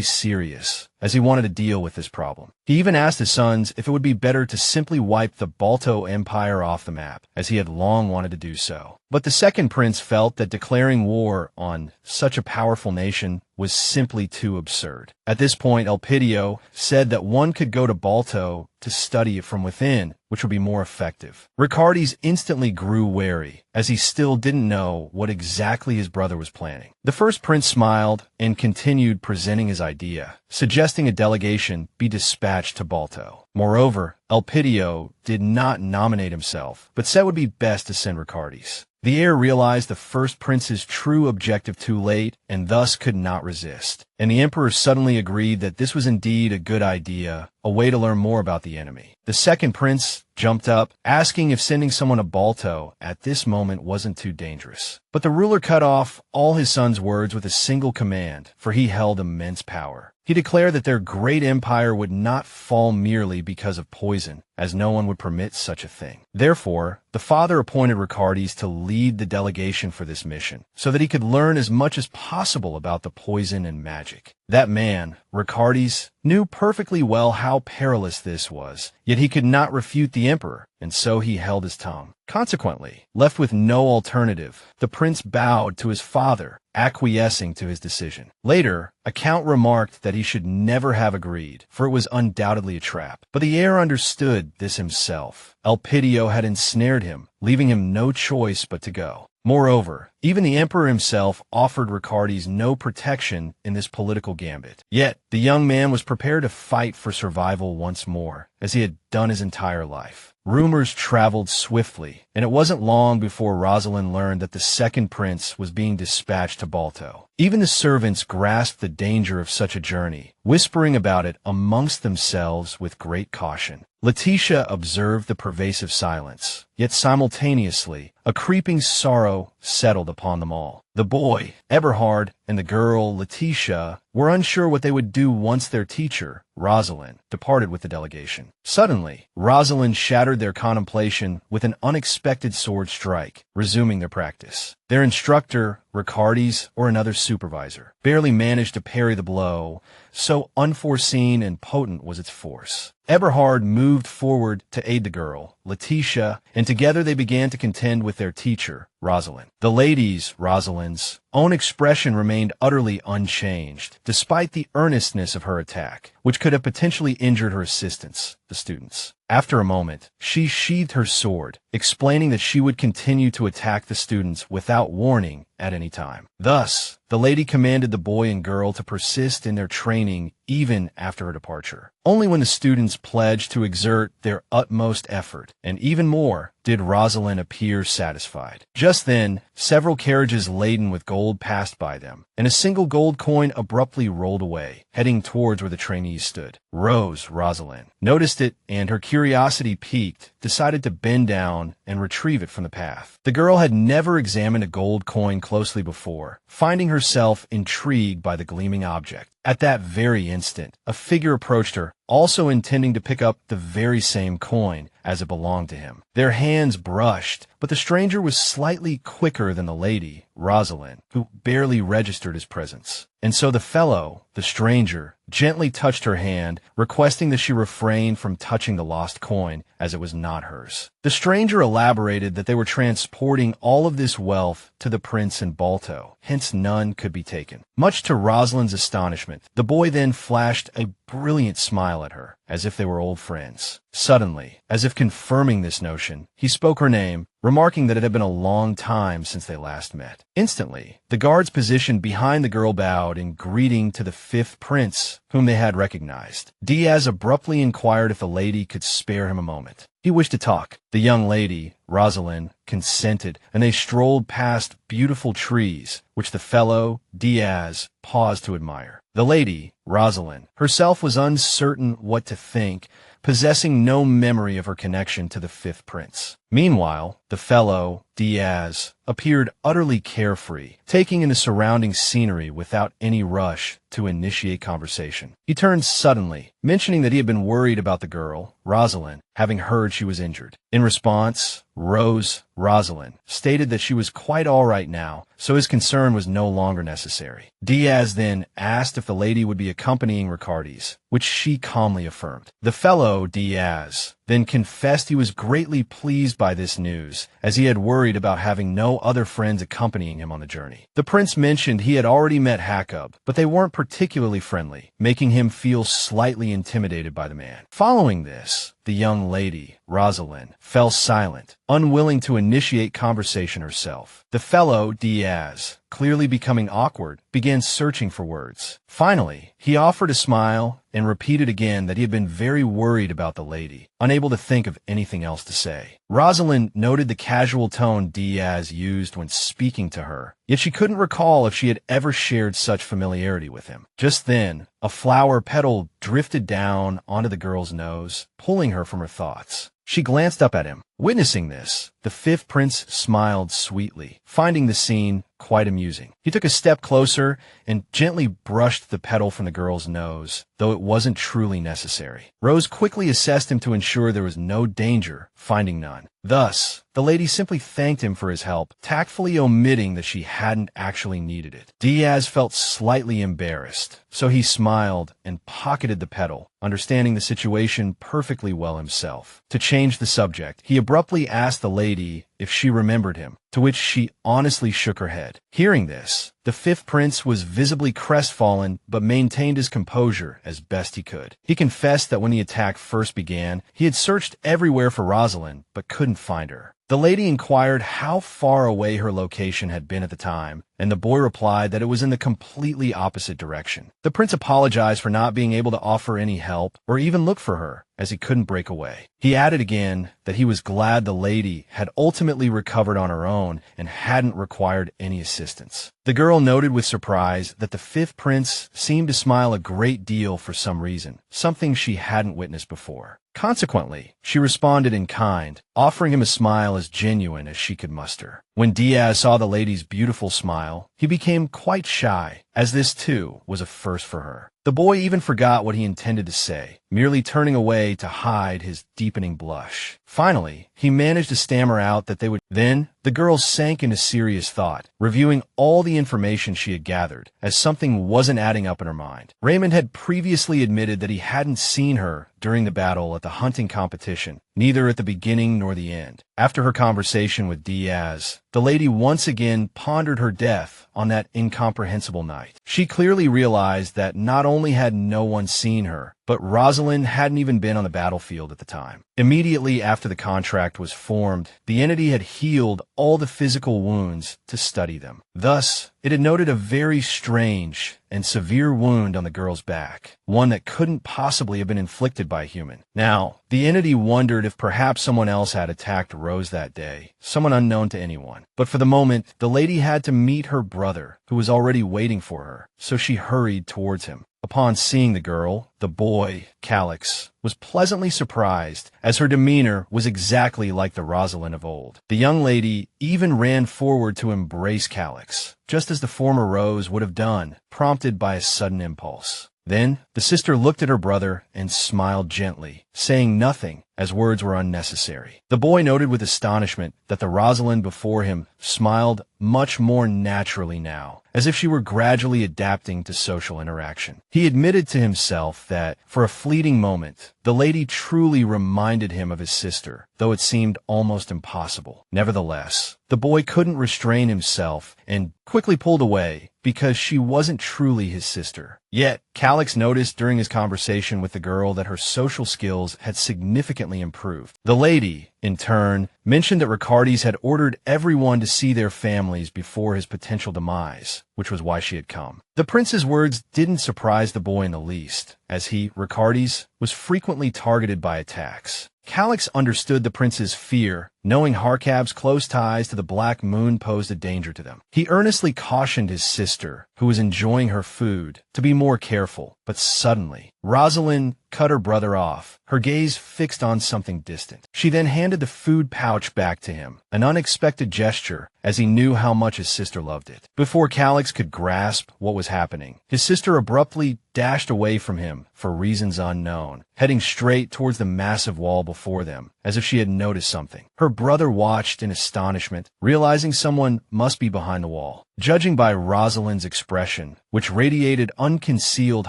serious, as he wanted to deal with this problem. He even asked his sons if it would be better to simply wipe the Balto Empire off the map, as he had long wanted to do so. But the second prince felt that declaring war on such a powerful nation was simply too absurd. At this point, Elpidio said that one could go to Balto to study it from within, which would be more effective. Ricardis instantly grew wary, as he still didn't know what exactly his brother was planning. The first prince smiled and continued presenting his idea, suggesting a delegation be dispatched to Balto. Moreover, Elpidio did not nominate himself, but said it would be best to send Ricardis. The heir realized the first prince's true objective too late, and thus could not resist. And the emperor suddenly agreed that this was indeed a good idea, a way to learn more about the enemy. The second prince jumped up, asking if sending someone to Balto at this moment wasn't too dangerous. But the ruler cut off all his son's words with a single command, for he held immense power. He declared that their great empire would not fall merely because of poison, as no one would permit such a thing. Therefore, the father appointed Ricardis to lead the delegation for this mission, so that he could learn as much as possible about the poison and magic. That man, Ricardis, knew perfectly well how perilous this was, yet he could not refute the emperor, and so he held his tongue. Consequently, left with no alternative, the prince bowed to his father, acquiescing to his decision. Later, a count remarked that he should never have agreed, for it was undoubtedly a trap. But the heir understood this himself. Elpidio had ensnared him, leaving him no choice but to go. Moreover, even the emperor himself offered Ricardis no protection in this political gambit. Yet, the young man was prepared to fight for survival once more, as he had done his entire life. Rumors traveled swiftly, and it wasn't long before Rosaline learned that the second prince was being dispatched to Balto. Even the servants grasped the danger of such a journey, whispering about it amongst themselves with great caution. Letitia observed the pervasive silence, yet simultaneously, a creeping sorrow settled upon them all. The boy, Eberhard, and the girl, Letitia, were unsure what they would do once their teacher, Rosaline, departed with the delegation. Suddenly, Rosaline shattered their contemplation with an unexpected sword strike, resuming their practice. Their instructor, Ricardis, or another supervisor, barely managed to parry the blow, so unforeseen and potent was its force. Eberhard moved forward to aid the girl, Letitia, and together they began to contend with their teacher, Rosaline. The lady's, Rosaline's, own expression remained utterly unchanged, despite the earnestness of her attack, which could have potentially injured her assistants, the students. After a moment, she sheathed her sword, explaining that she would continue to attack the students without warning at any time. Thus, the lady commanded the boy and girl to persist in their training even after her departure. Only when the students pledged to exert their utmost effort, and even more, did Rosaline appear satisfied. Just then, several carriages laden with gold passed by them, and a single gold coin abruptly rolled away, heading towards where the trainees stood. Rosaline noticed it, and her curiosity piqued, decided to bend down and retrieve it from the path. The girl had never examined a gold coin closely before, finding herself intrigued by the gleaming object. At that very instant, a figure approached her, also intending to pick up the very same coin as it belonged to him. Their hands brushed, but the stranger was slightly quicker than the lady, Rosaline, who barely registered his presence. And so the fellow, the stranger, gently touched her hand, requesting that she refrain from touching the lost coin, as it was not hers. The stranger elaborated that they were transporting all of this wealth to the prince in Balto, hence none could be taken. Much to Rosaline's astonishment, the boy then flashed a brilliant smile at her, as if they were old friends. Suddenly, as if confirming this notion, he spoke her name, remarking that it had been a long time since they last met. Instantly, the guards positioned behind the girl bowed in greeting to the fifth prince, whom they had recognized. Diaz abruptly inquired if the lady could spare him a moment. He wished to talk. The young lady, Rosaline, consented, and they strolled past beautiful trees, which the fellow, Diaz, paused to admire. The lady, Rosaline, herself was uncertain what to think, possessing no memory of her connection to the fifth prince. Meanwhile, the fellow, Diaz, appeared utterly carefree, taking in the surrounding scenery without any rush to initiate conversation. He turned suddenly, mentioning that he had been worried about the girl, Rosaline, having heard she was injured. In response, Rosaline, stated that she was quite all right now, so his concern was no longer necessary. Diaz then asked if the lady would be accompanying Ricardi's, which she calmly affirmed. The fellow, Diaz, then confessed he was greatly pleased by this news, as he had worried about having no other friends accompanying him on the journey. The prince mentioned he had already met Jacob, but they weren't particularly friendly, making him feel slightly intimidated by the man. Following this, the young lady, Rosaline, fell silent, unwilling to initiate conversation herself. The fellow, Diaz, clearly becoming awkward, began searching for words. Finally, he offered a smile and repeated again that he had been very worried about the lady, unable to think of anything else to say. Rosaline noted the casual tone Diaz used when speaking to her, yet she couldn't recall if she had ever shared such familiarity with him. Just then, a flower petal drifted down onto the girl's nose, pulling her from her thoughts. She glanced up at him. Witnessing this, the fifth prince smiled sweetly, finding the scene quite amusing. He took a step closer and gently brushed the petal from the girl's nose, though it wasn't truly necessary. Rose quickly assessed him to ensure there was no danger, finding none. Thus, the lady simply thanked him for his help, tactfully omitting that she hadn't actually needed it. Diaz felt slightly embarrassed, so he smiled and pocketed the petal, understanding the situation perfectly well himself. To change the subject, he abruptly asked the lady if she remembered him, to which she honestly shook her head. Hearing this, the fifth prince was visibly crestfallen but maintained his composure as best he could. He confessed that when the attack first began, he had searched everywhere for Rosaline but couldn't find her. The lady inquired how far away her location had been at the time, and the boy replied that it was in the completely opposite direction. The prince apologized for not being able to offer any help or even look for her, as he couldn't break away. He added again that he was glad the lady had ultimately recovered on her own and hadn't required any assistance. The girl noted with surprise that the fifth prince seemed to smile a great deal for some reason, something she hadn't witnessed before. Consequently, she responded in kind, offering him a smile as genuine as she could muster. When Diaz saw the lady's beautiful smile, he became quite shy, as this too was a first for her. The boy even forgot what he intended to say, merely turning away to hide his deepening blush. Finally, he managed to stammer out that they would. Then, the girl sank into serious thought, reviewing all the information she had gathered, as something wasn't adding up in her mind. Raymond had previously admitted that he hadn't seen her during the battle at the hunting competition, neither at the beginning nor the end. After her conversation with Diaz, the lady once again pondered her death on that incomprehensible night. She clearly realized that not only had no one seen her, but Rosaline hadn't even been on the battlefield at the time. Immediately after the contract was formed, the entity had healed all the physical wounds to study them. Thus, it had noted a very strange and severe wound on the girl's back, one that couldn't possibly have been inflicted by a human. Now, the entity wondered if perhaps someone else had attacked Rose that day, someone unknown to anyone. But for the moment, the lady had to meet her brother, who was already waiting for her, so she hurried towards him. Upon seeing the girl, the boy, Calix, was pleasantly surprised, as her demeanor was exactly like the Rosaline of old. The young lady even ran forward to embrace Calix, just as the former Rose would have done, prompted by a sudden impulse. Then, the sister looked at her brother and smiled gently, saying nothing, as words were unnecessary. The boy noted with astonishment that the Rosaline before him smiled much more naturally now, as if she were gradually adapting to social interaction. He admitted to himself that, for a fleeting moment, the lady truly reminded him of his sister, though it seemed almost impossible. Nevertheless, the boy couldn't restrain himself and quickly pulled away, because she wasn't truly his sister. Yet, Calix noticed during his conversation with the girl that her social skills had significantly improved. The lady, in turn, mentioned that Ricardi's had ordered everyone to see their families before his potential demise, which was why she had come. The prince's words didn't surprise the boy in the least, as he, Ricardi's, was frequently targeted by attacks. Calix understood the prince's fear knowing Harkab's close ties to the Black Moon posed a danger to them. He earnestly cautioned his sister, who was enjoying her food, to be more careful, but suddenly, Rosaline cut her brother off, her gaze fixed on something distant. She then handed the food pouch back to him, an unexpected gesture, as he knew how much his sister loved it. Before Calix could grasp what was happening, his sister abruptly dashed away from him for reasons unknown, heading straight towards the massive wall before them, as if she had noticed something. Her brother watched in astonishment, realizing someone must be behind the wall. Judging by Rosaline's expression, which radiated unconcealed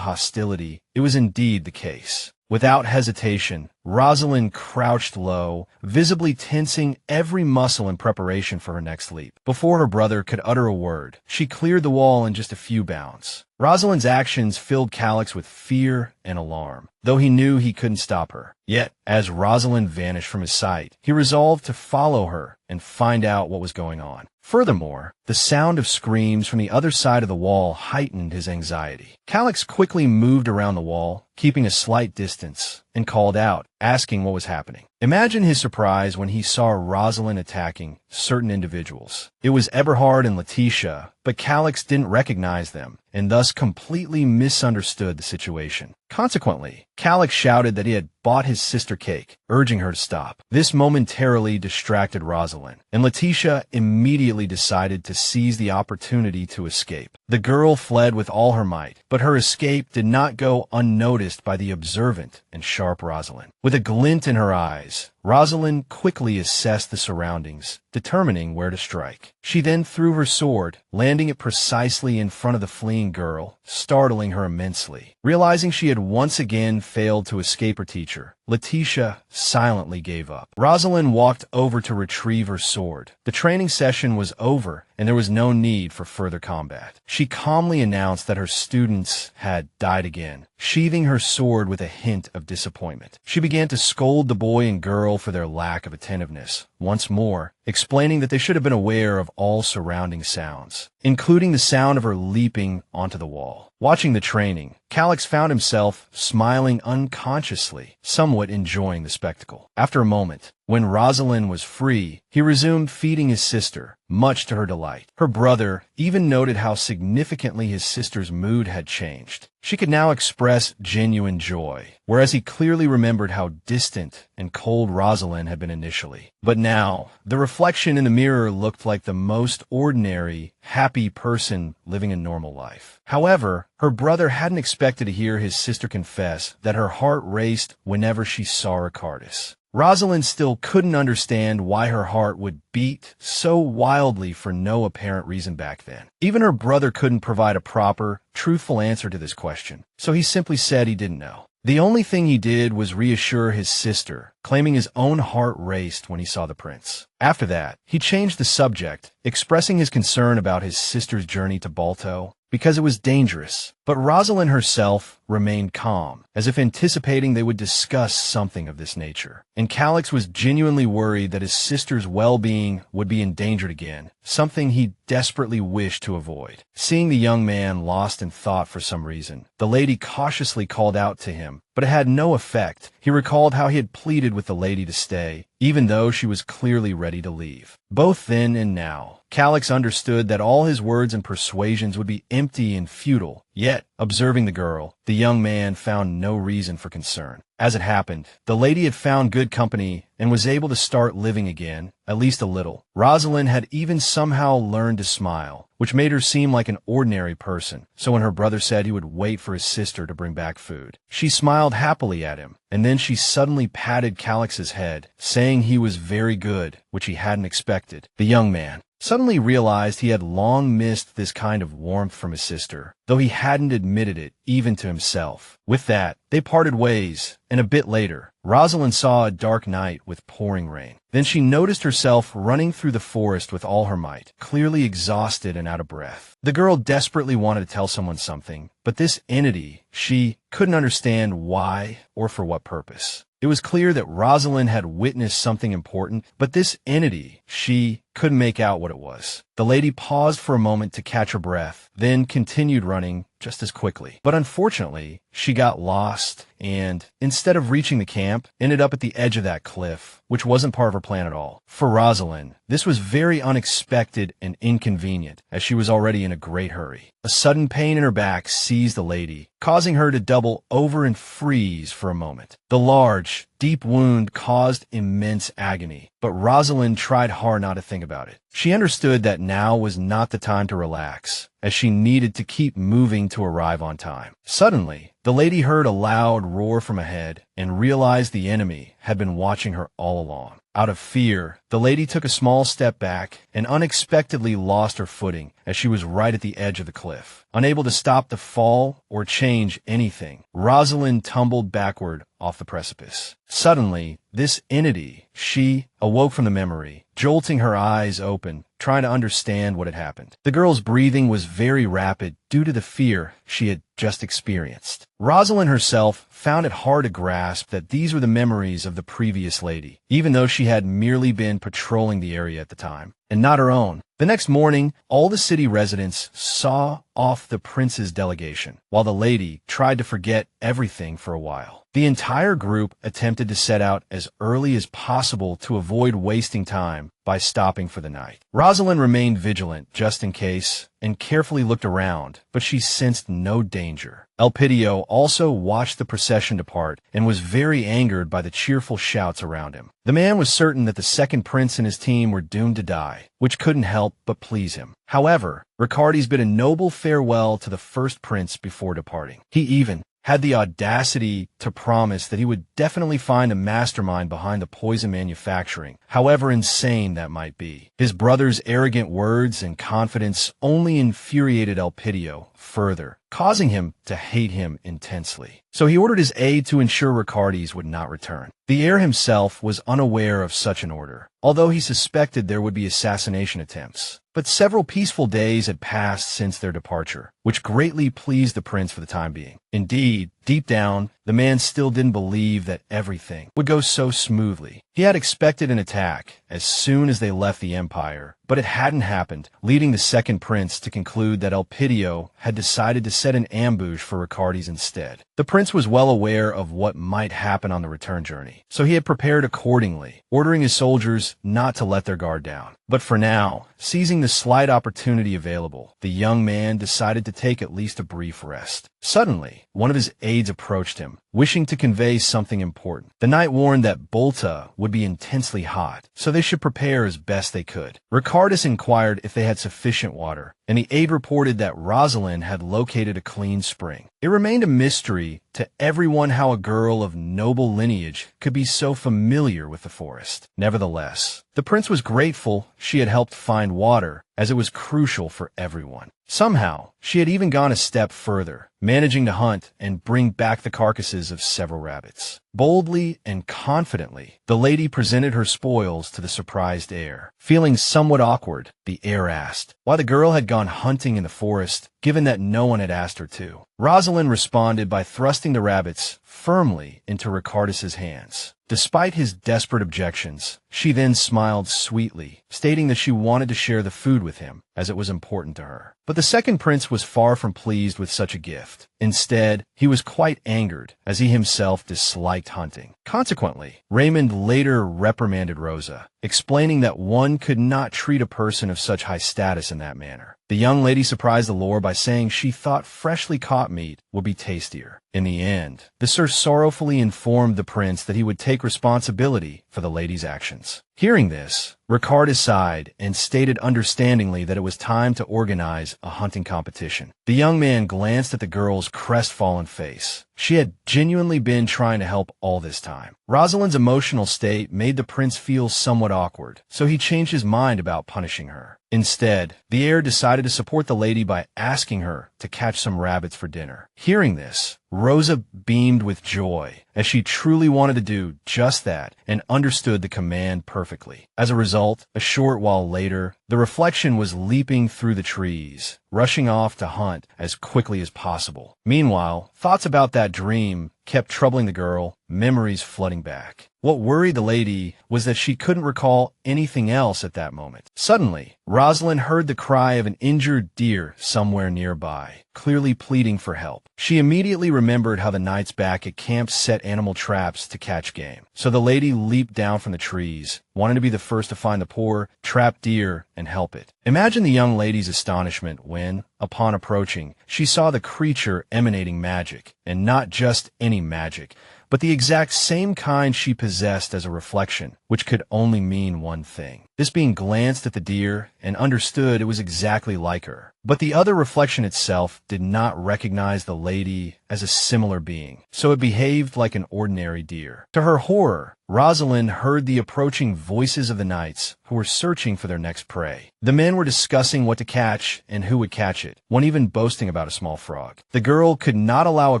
hostility, it was indeed the case. Without hesitation, Rosaline crouched low, visibly tensing every muscle in preparation for her next leap. Before her brother could utter a word, she cleared the wall in just a few bounds. Rosaline's actions filled Calix with fear and alarm, though he knew he couldn't stop her. Yet, as Rosaline vanished from his sight, he resolved to follow her and find out what was going on. Furthermore, the sound of screams from the other side of the wall heightened his anxiety. Calix quickly moved around the wall, keeping a slight distance, and called out, asking what was happening. Imagine his surprise when he saw Rosaline attacking certain individuals. It was Eberhard and Letitia, but Calix didn't recognize them, and thus completely misunderstood the situation. Consequently, Calix shouted that he had bought his sister cake, urging her to stop. This momentarily distracted Rosaline, and Letitia immediately decided to seize the opportunity to escape. The girl fled with all her might, but her escape did not go unnoticed by the observant and sharp Rosaline. With a glint in her eyes, Rosaline quickly assessed the surroundings, determining where to strike. She then threw her sword, landing it precisely in front of the fleeing girl, startling her immensely. Realizing she had once again failed to escape her teacher, Letitia silently gave up. Rosaline walked over to retrieve her sword. The training session was over, and there was no need for further combat. She calmly announced that her students had died again, sheathing her sword with a hint of disappointment. She began to scold the boy and girl for their lack of attentiveness, once more, explaining that they should have been aware of all surrounding sounds, including the sound of her leaping onto the wall. Watching the training, Calix found himself smiling unconsciously, somewhat enjoying the spectacle. After a moment, when Rosaline was free, he resumed feeding his sister, much to her delight. Her brother even noted how significantly his sister's mood had changed. She could now express genuine joy, whereas he clearly remembered how distant and cold Rosaline had been initially. But now, the reflection in the mirror looked like the most ordinary, happy person living a normal life. However, her brother hadn't expected to hear his sister confess that her heart raced whenever she saw Ricardus. Rosaline still couldn't understand why her heart would beat so wildly for no apparent reason back then. Even her brother couldn't provide a proper, truthful answer to this question, so he simply said he didn't know. The only thing he did was reassure his sister, claiming his own heart raced when he saw the prince. After that, he changed the subject, expressing his concern about his sister's journey to Balto, because it was dangerous. But Rosaline herself remained calm, as if anticipating they would discuss something of this nature. And Calix was genuinely worried that his sister's well-being would be endangered again, something he desperately wished to avoid. Seeing the young man lost in thought for some reason, the lady cautiously called out to him, but it had no effect. He recalled how he had pleaded with the lady to stay, even though she was clearly ready to leave. Both then and now, Calix understood that all his words and persuasions would be empty and futile. Yet, observing the girl, the young man found no reason for concern. As it happened, the lady had found good company and was able to start living again, at least a little. Rosaline had even somehow learned to smile, which made her seem like an ordinary person. So when her brother said he would wait for his sister to bring back food, she smiled happily at him, and then she suddenly patted Calix's head, saying he was very good, which he hadn't expected. The young man suddenly realized he had long missed this kind of warmth from his sister, though he hadn't admitted it even to himself. With that, they parted ways, and a bit later, Rosaline saw a dark night with pouring rain. Then she noticed herself running through the forest with all her might, clearly exhausted and out of breath. The girl desperately wanted to tell someone something, but this entity, she couldn't understand why or for what purpose. It was clear that Rosaline had witnessed something important, but this entity, she couldn't make out what it was. The lady paused for a moment to catch her breath, then continued running just as quickly. But unfortunately, she got lost and, instead of reaching the camp, ended up at the edge of that cliff, which wasn't part of her plan at all. For Rosaline, this was very unexpected and inconvenient, as she was already in a great hurry. A sudden pain in her back seized the lady, causing her to double over and freeze for a moment. The large, deep wound caused immense agony, but Rosaline tried hard not to think about it. She understood that now was not the time to relax, as she needed to keep moving to arrive on time. Suddenly, the lady heard a loud roar from ahead and realized the enemy had been watching her all along. Out of fear, the lady took a small step back and unexpectedly lost her footing as she was right at the edge of the cliff. Unable to stop the fall or change anything, Rosaline tumbled backward off the precipice. Suddenly, this entity, she, awoke from the memory, jolting her eyes open, trying to understand what had happened. The girl's breathing was very rapid due to the fear she had just experienced. Rosaline herself found it hard to grasp that these were the memories of the previous lady, even though she had merely been patrolling the area at the time, and not her own. The next morning, all the city residents saw off the prince's delegation, while the lady tried to forget everything for a while. The entire group attempted to set out as early as possible to avoid wasting time by stopping for the night. Rosaline remained vigilant just in case and carefully looked around, but she sensed no danger. Elpidio also watched the procession depart and was very angered by the cheerful shouts around him. The man was certain that the second prince and his team were doomed to die, which couldn't help but please him. However, Ricardes bid a noble farewell to the first prince before departing. He even had the audacity to promise that he would definitely find a mastermind behind the poison manufacturing, however insane that might be. His brother's arrogant words and confidence only infuriated Elpidio further, causing him to hate him intensely. So he ordered his aide to ensure Ricardes would not return. The heir himself was unaware of such an order, although he suspected there would be assassination attempts. But several peaceful days had passed since their departure, which greatly pleased the prince for the time being. Indeed, deep down, the man still didn't believe that everything would go so smoothly. He had expected an attack as soon as they left the empire, but it hadn't happened, leading the second prince to conclude that Elpidio had decided to set an ambush for Ricardes instead. The prince was well aware of what might happen on the return journey, so he had prepared accordingly, ordering his soldiers not to let their guard down. But for now, seizing the slight opportunity available, the young man decided to take at least a brief rest. Suddenly, one of his aides approached him, wishing to convey something important. The knight warned that Bolta would be intensely hot, so they should prepare as best they could. Ricardes inquired if they had sufficient water, and the aide reported that Rosaline had located a clean spring. It remained a mystery to everyone how a girl of noble lineage could be so familiar with the forest. Nevertheless, the prince was grateful she had helped find water, as it was crucial for everyone. Somehow, she had even gone a step further, managing to hunt and bring back the carcasses of several rabbits. Boldly and confidently, the lady presented her spoils to the surprised heir. Feeling somewhat awkward, the heir asked why the girl had gone hunting in the forest, given that no one had asked her to. Rosaline responded by thrusting the rabbits firmly into Ricardes' hands. Despite his desperate objections, she then smiled sweetly, stating that she wanted to share the food with him, as it was important to her. But the second prince was far from pleased with such a gift. Instead, he was quite angered, as he himself disliked hunting. Consequently, Raymond later reprimanded Rosa, explaining that one could not treat a person of such high status in that manner. The young lady surprised the Lord by saying she thought freshly caught meat would be tastier. In the end, the Sir sorrowfully informed the prince that he would take responsibility for the lady's actions. Hearing this, Ricardes sighed and stated understandingly that it was time to organize a hunting competition. The young man glanced at the girl's crestfallen face. She had genuinely been trying to help all this time. Rosaline's emotional state made the prince feel somewhat awkward, so he changed his mind about punishing her. Instead, the heir decided to support the lady by asking her to catch some rabbits for dinner. Hearing this, Rosa beamed with joy, as she truly wanted to do just that and understood the command perfectly. As a result, a short while later, the reflection was leaping through the trees, rushing off to hunt as quickly as possible. Meanwhile, thoughts about that dream kept troubling the girl, memories flooding back. What worried the lady was that she couldn't recall anything else at that moment. Suddenly, Rosaline heard the cry of an injured deer somewhere nearby, clearly pleading for help. She immediately remembered how the nights back at camp set animal traps to catch game. So the lady leaped down from the trees, wanting to be the first to find the poor, trapped deer and help it. Imagine the young lady's astonishment when, upon approaching, she saw the creature emanating magic, and not just any magic, but the exact same kind she possessed as a reflection, which could only mean one thing. This being glanced at the deer and understood it was exactly like her. But the other reflection itself did not recognize the lady as a similar being, so it behaved like an ordinary deer. To her horror, Rosaline heard the approaching voices of the knights who were searching for their next prey. The men were discussing what to catch and who would catch it, one even boasting about a small frog. The girl could not allow a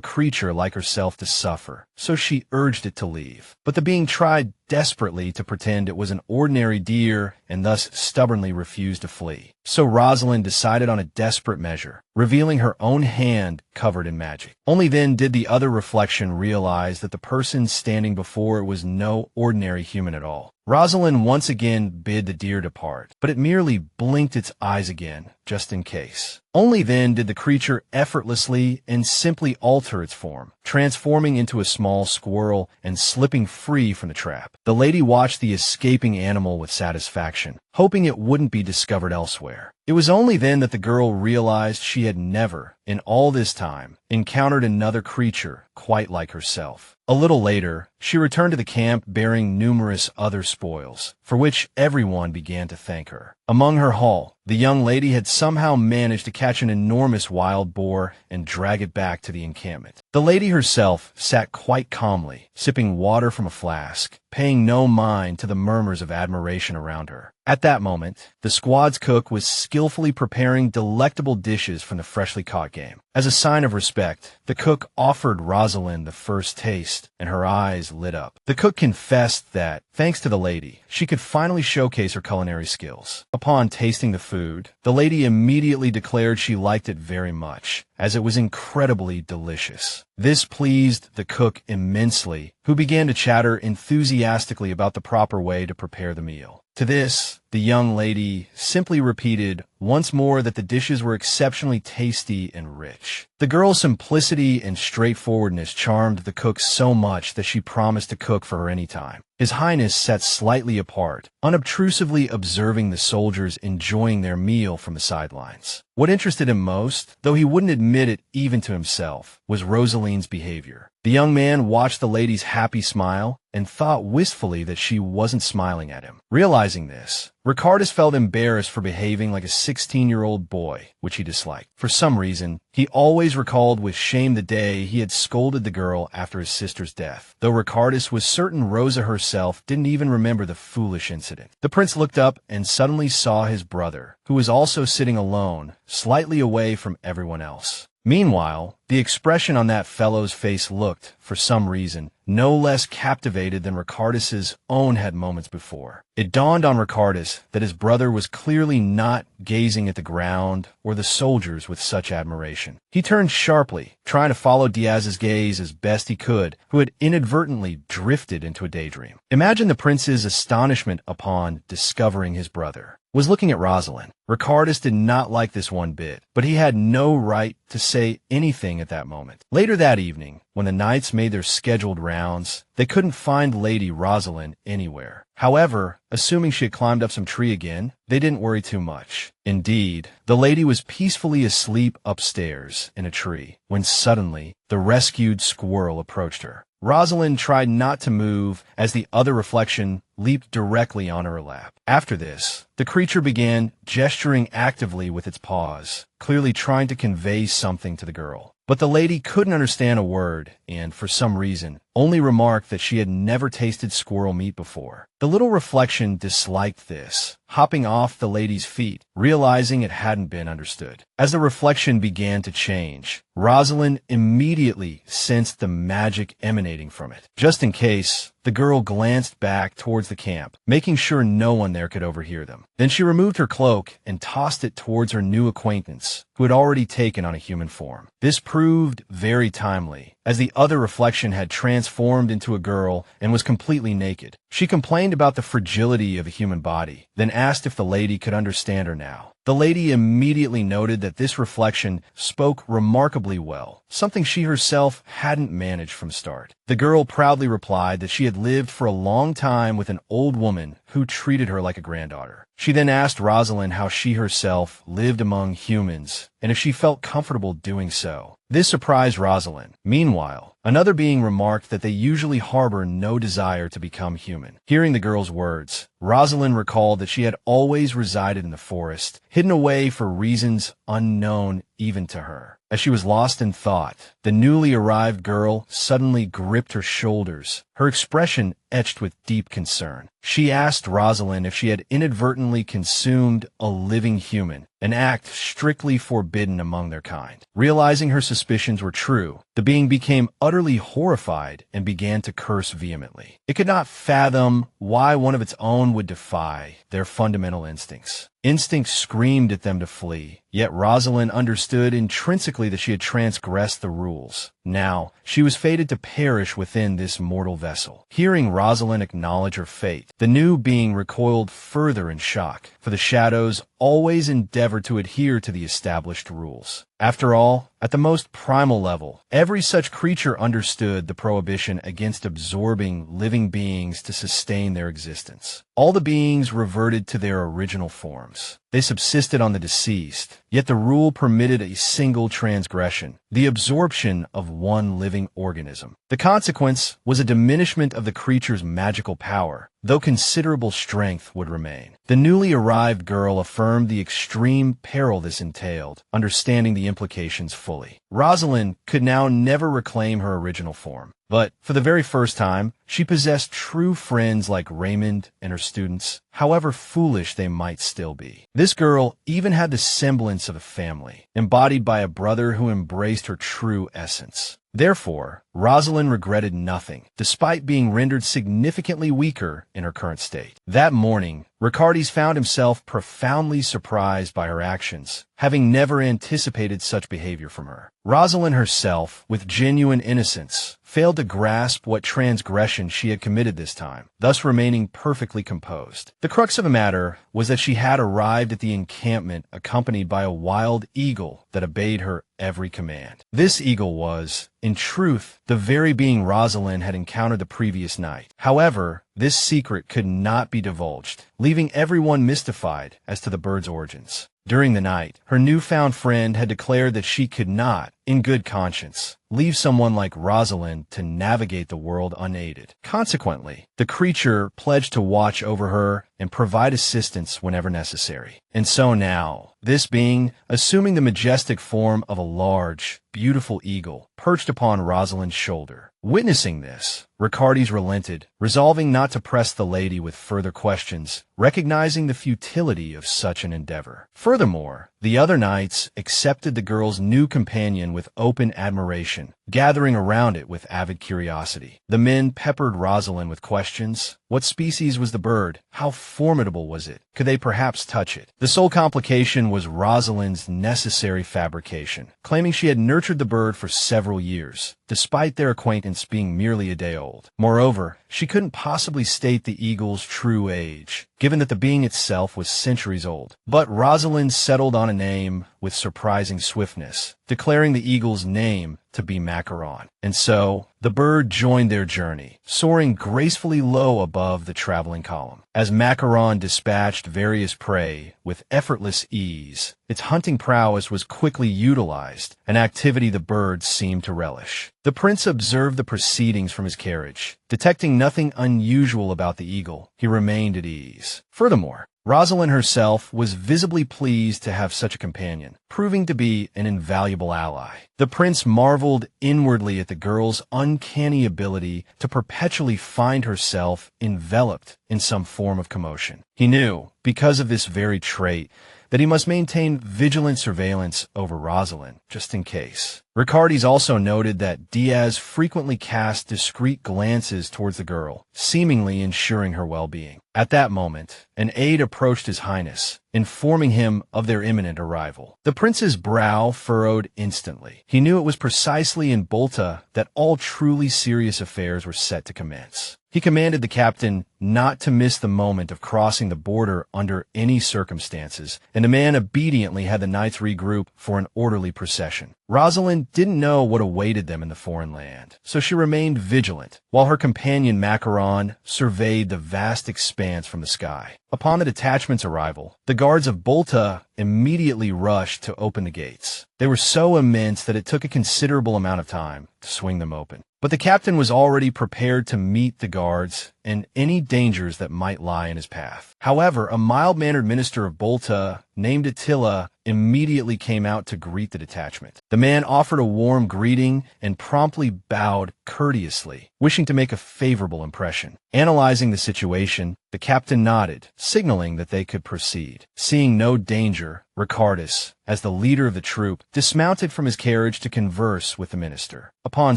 creature like herself to suffer, so she urged it to leave. But the being tried desperately to pretend it was an ordinary deer and thus stubbornly refused to flee. So Rosaline decided on a desperate measure, revealing her own hand covered in magic. Only then did the other reflection realize that the person standing before it was no ordinary human at all. Rosaline once again bid the deer depart, but it merely blinked its eyes again, just in case. Only then did the creature effortlessly and simply alter its form, transforming into a small squirrel and slipping free from the trap. The lady watched the escaping animal with satisfaction, hoping it wouldn't be discovered elsewhere. It was only then that the girl realized she had never, in all this time, encountered another creature quite like herself. A little later, she returned to the camp bearing numerous other spoils, for which everyone began to thank her. Among her haul, the young lady had somehow managed to catch an enormous wild boar and drag it back to the encampment. The lady herself sat quite calmly, sipping water from a flask, paying no mind to the murmurs of admiration around her. At that moment, the squad's cook was skillfully preparing delectable dishes from the freshly caught game. As a sign of respect, the cook offered Rosaline the first taste, and her eyes lit up. The cook confessed that, thanks to the lady, she could finally showcase her culinary skills. Upon tasting the food, the lady immediately declared she liked it very much, as it was incredibly delicious. This pleased the cook immensely, who began to chatter enthusiastically about the proper way to prepare the meal. To this, the young lady simply repeated once more that the dishes were exceptionally tasty and rich. The girl's simplicity and straightforwardness charmed the cook so much that she promised to cook for her any time. His Highness sat slightly apart, unobtrusively observing the soldiers enjoying their meal from the sidelines. What interested him most, though he wouldn't admit it even to himself, was Rosaline's behavior. The young man watched the lady's happy smile and thought wistfully that she wasn't smiling at him. Realizing this, Ricardus felt embarrassed for behaving like a 16-year-old boy, which he disliked. For some reason, he always recalled with shame the day he had scolded the girl after his sister's death, though Ricardus was certain Rosa herself didn't even remember the foolish incident. The prince looked up and suddenly saw his brother, who was also sitting alone, slightly away from everyone else. Meanwhile, the expression on that fellow's face looked, for some reason, no less captivated than Ricardus's own had moments before. It dawned on Ricardus that his brother was clearly not gazing at the ground or the soldiers with such admiration. He turned sharply, trying to follow Diaz's gaze as best he could, who had inadvertently drifted into a daydream. Imagine the prince's astonishment upon discovering his brother was looking at Rosaline. Ricardus did not like this one bit, but he had no right to say anything at that moment. Later that evening, when the knights made their scheduled rounds, they couldn't find Lady Rosaline anywhere. However, assuming she had climbed up some tree again, they didn't worry too much. Indeed, the lady was peacefully asleep upstairs in a tree, when suddenly the rescued squirrel approached her. Rosaline tried not to move as the other reflection leaped directly on her lap. After this, the creature began gesturing actively with its paws, clearly trying to convey something to the girl. But the lady couldn't understand a word and, for some reason, only remarked that she had never tasted squirrel meat before. The little reflection disliked this, hopping off the lady's feet, realizing it hadn't been understood. As the reflection began to change, Rosaline immediately sensed the magic emanating from it. Just in case, the girl glanced back towards the camp, making sure no one there could overhear them. Then she removed her cloak and tossed it towards her new acquaintance, who had already taken on a human form. This proved very timely, as the other reflection had transformed into a girl and was completely naked. She complained about the fragility of a human body, then asked if the lady could understand her now. The lady immediately noted that this reflection spoke remarkably well, something she herself hadn't managed from start. The girl proudly replied that she had lived for a long time with an old woman who treated her like a granddaughter. She then asked Rosaline how she herself lived among humans and if she felt comfortable doing so. This surprised Rosaline. Meanwhile, another being remarked that they usually harbor no desire to become human. Hearing the girl's words, Rosaline recalled that she had always resided in the forest, hidden away for reasons unknown even to her. As she was lost in thought, the newly arrived girl suddenly gripped her shoulders, her expression etched with deep concern. She asked Rosaline if she had inadvertently consumed a living human, an act strictly forbidden among their kind. Realizing her suspicions were true, the being became utterly horrified and began to curse vehemently. It could not fathom why one of its own would defy their fundamental instincts. Instinct screamed at them to flee, yet Rosaline understood intrinsically that she had transgressed the rules. Now, she was fated to perish within this mortal vessel. Hearing Rosaline acknowledge her fate, the new being recoiled further in shock, for the shadows always endeavored to adhere to the established rules. After all, at the most primal level, every such creature understood the prohibition against absorbing living beings to sustain their existence. All the beings reverted to their original forms. They subsisted on the deceased, yet the rule permitted a single transgression, the absorption of one living organism. The consequence was a diminishment of the creature's magical power, though considerable strength would remain. The newly arrived girl affirmed the extreme peril this entailed, understanding the implications fully. Rosaline could now never reclaim her original form. But, for the very first time, she possessed true friends like Raymond and her students, however foolish they might still be. This girl even had the semblance of a family, embodied by a brother who embraced her true essence. Therefore, Rosaline regretted nothing, despite being rendered significantly weaker in her current state. That morning, Ricardes found himself profoundly surprised by her actions, having never anticipated such behavior from her. Rosaline herself, with genuine innocence, failed to grasp what transgression she had committed this time, thus remaining perfectly composed. The crux of the matter was that she had arrived at the encampment accompanied by a wild eagle that obeyed her every command. This eagle was, in truth, the very being Rosaline had encountered the previous night. However, this secret could not be divulged, leaving everyone mystified as to the bird's origins. During the night, her newfound friend had declared that she could not, in good conscience, leave someone like Rosaline to navigate the world unaided. Consequently, the creature pledged to watch over her and provide assistance whenever necessary. And so now, this being, assuming the majestic form of a large, beautiful eagle, perched upon Rosaline's shoulder. Witnessing this, Ricardes relented, resolving not to press the lady with further questions, recognizing the futility of such an endeavor. Furthermore, the other knights accepted the girl's new companion with open admiration, gathering around it with avid curiosity. The men peppered Rosaline with questions. What species was the bird? How formidable was it? Could they perhaps touch it? The sole complication was Rosaline's necessary fabrication, claiming she had nurtured the bird for several years, despite their acquaintance being merely a day old. Moreover, she couldn't possibly state the eagle's true age, given that the being itself was centuries old. But Rosaline settled on a name with surprising swiftness, declaring the eagle's name to be Macaron. And so, the bird joined their journey, soaring gracefully low above the traveling column. As Macaron dispatched various prey with effortless ease, its hunting prowess was quickly utilized, an activity the bird seemed to relish. The prince observed the proceedings from his carriage. Detecting nothing unusual about the eagle, he remained at ease. Furthermore, Rosaline herself was visibly pleased to have such a companion, proving to be an invaluable ally. The prince marveled inwardly at the girl's uncanny ability to perpetually find herself enveloped in some form of commotion. He knew, because of this very trait, that he must maintain vigilant surveillance over Rosaline, just in case. Ricardes also noted that Diaz frequently cast discreet glances towards the girl, seemingly ensuring her well-being. At that moment, an aide approached His Highness, informing him of their imminent arrival. The prince's brow furrowed instantly. He knew it was precisely in Bolta that all truly serious affairs were set to commence. He commanded the captain not to miss the moment of crossing the border under any circumstances, and the man obediently had the knights regroup for an orderly procession. Rosaline didn't know what awaited them in the foreign land, so she remained vigilant, while her companion Macaron surveyed the vast expanse from the sky. Upon the detachment's arrival, the guards of Bolta immediately rushed to open the gates. They were so immense that it took a considerable amount of time to swing them open. But the captain was already prepared to meet the guards and any dangers that might lie in his path. However, a mild-mannered minister of Bolta named Attila immediately came out to greet the detachment. The man offered a warm greeting and promptly bowed courteously, wishing to make a favorable impression. Analyzing the situation, the captain nodded, signaling that they could proceed. Seeing no danger, Ricardes, as the leader of the troop, dismounted from his carriage to converse with the minister. Upon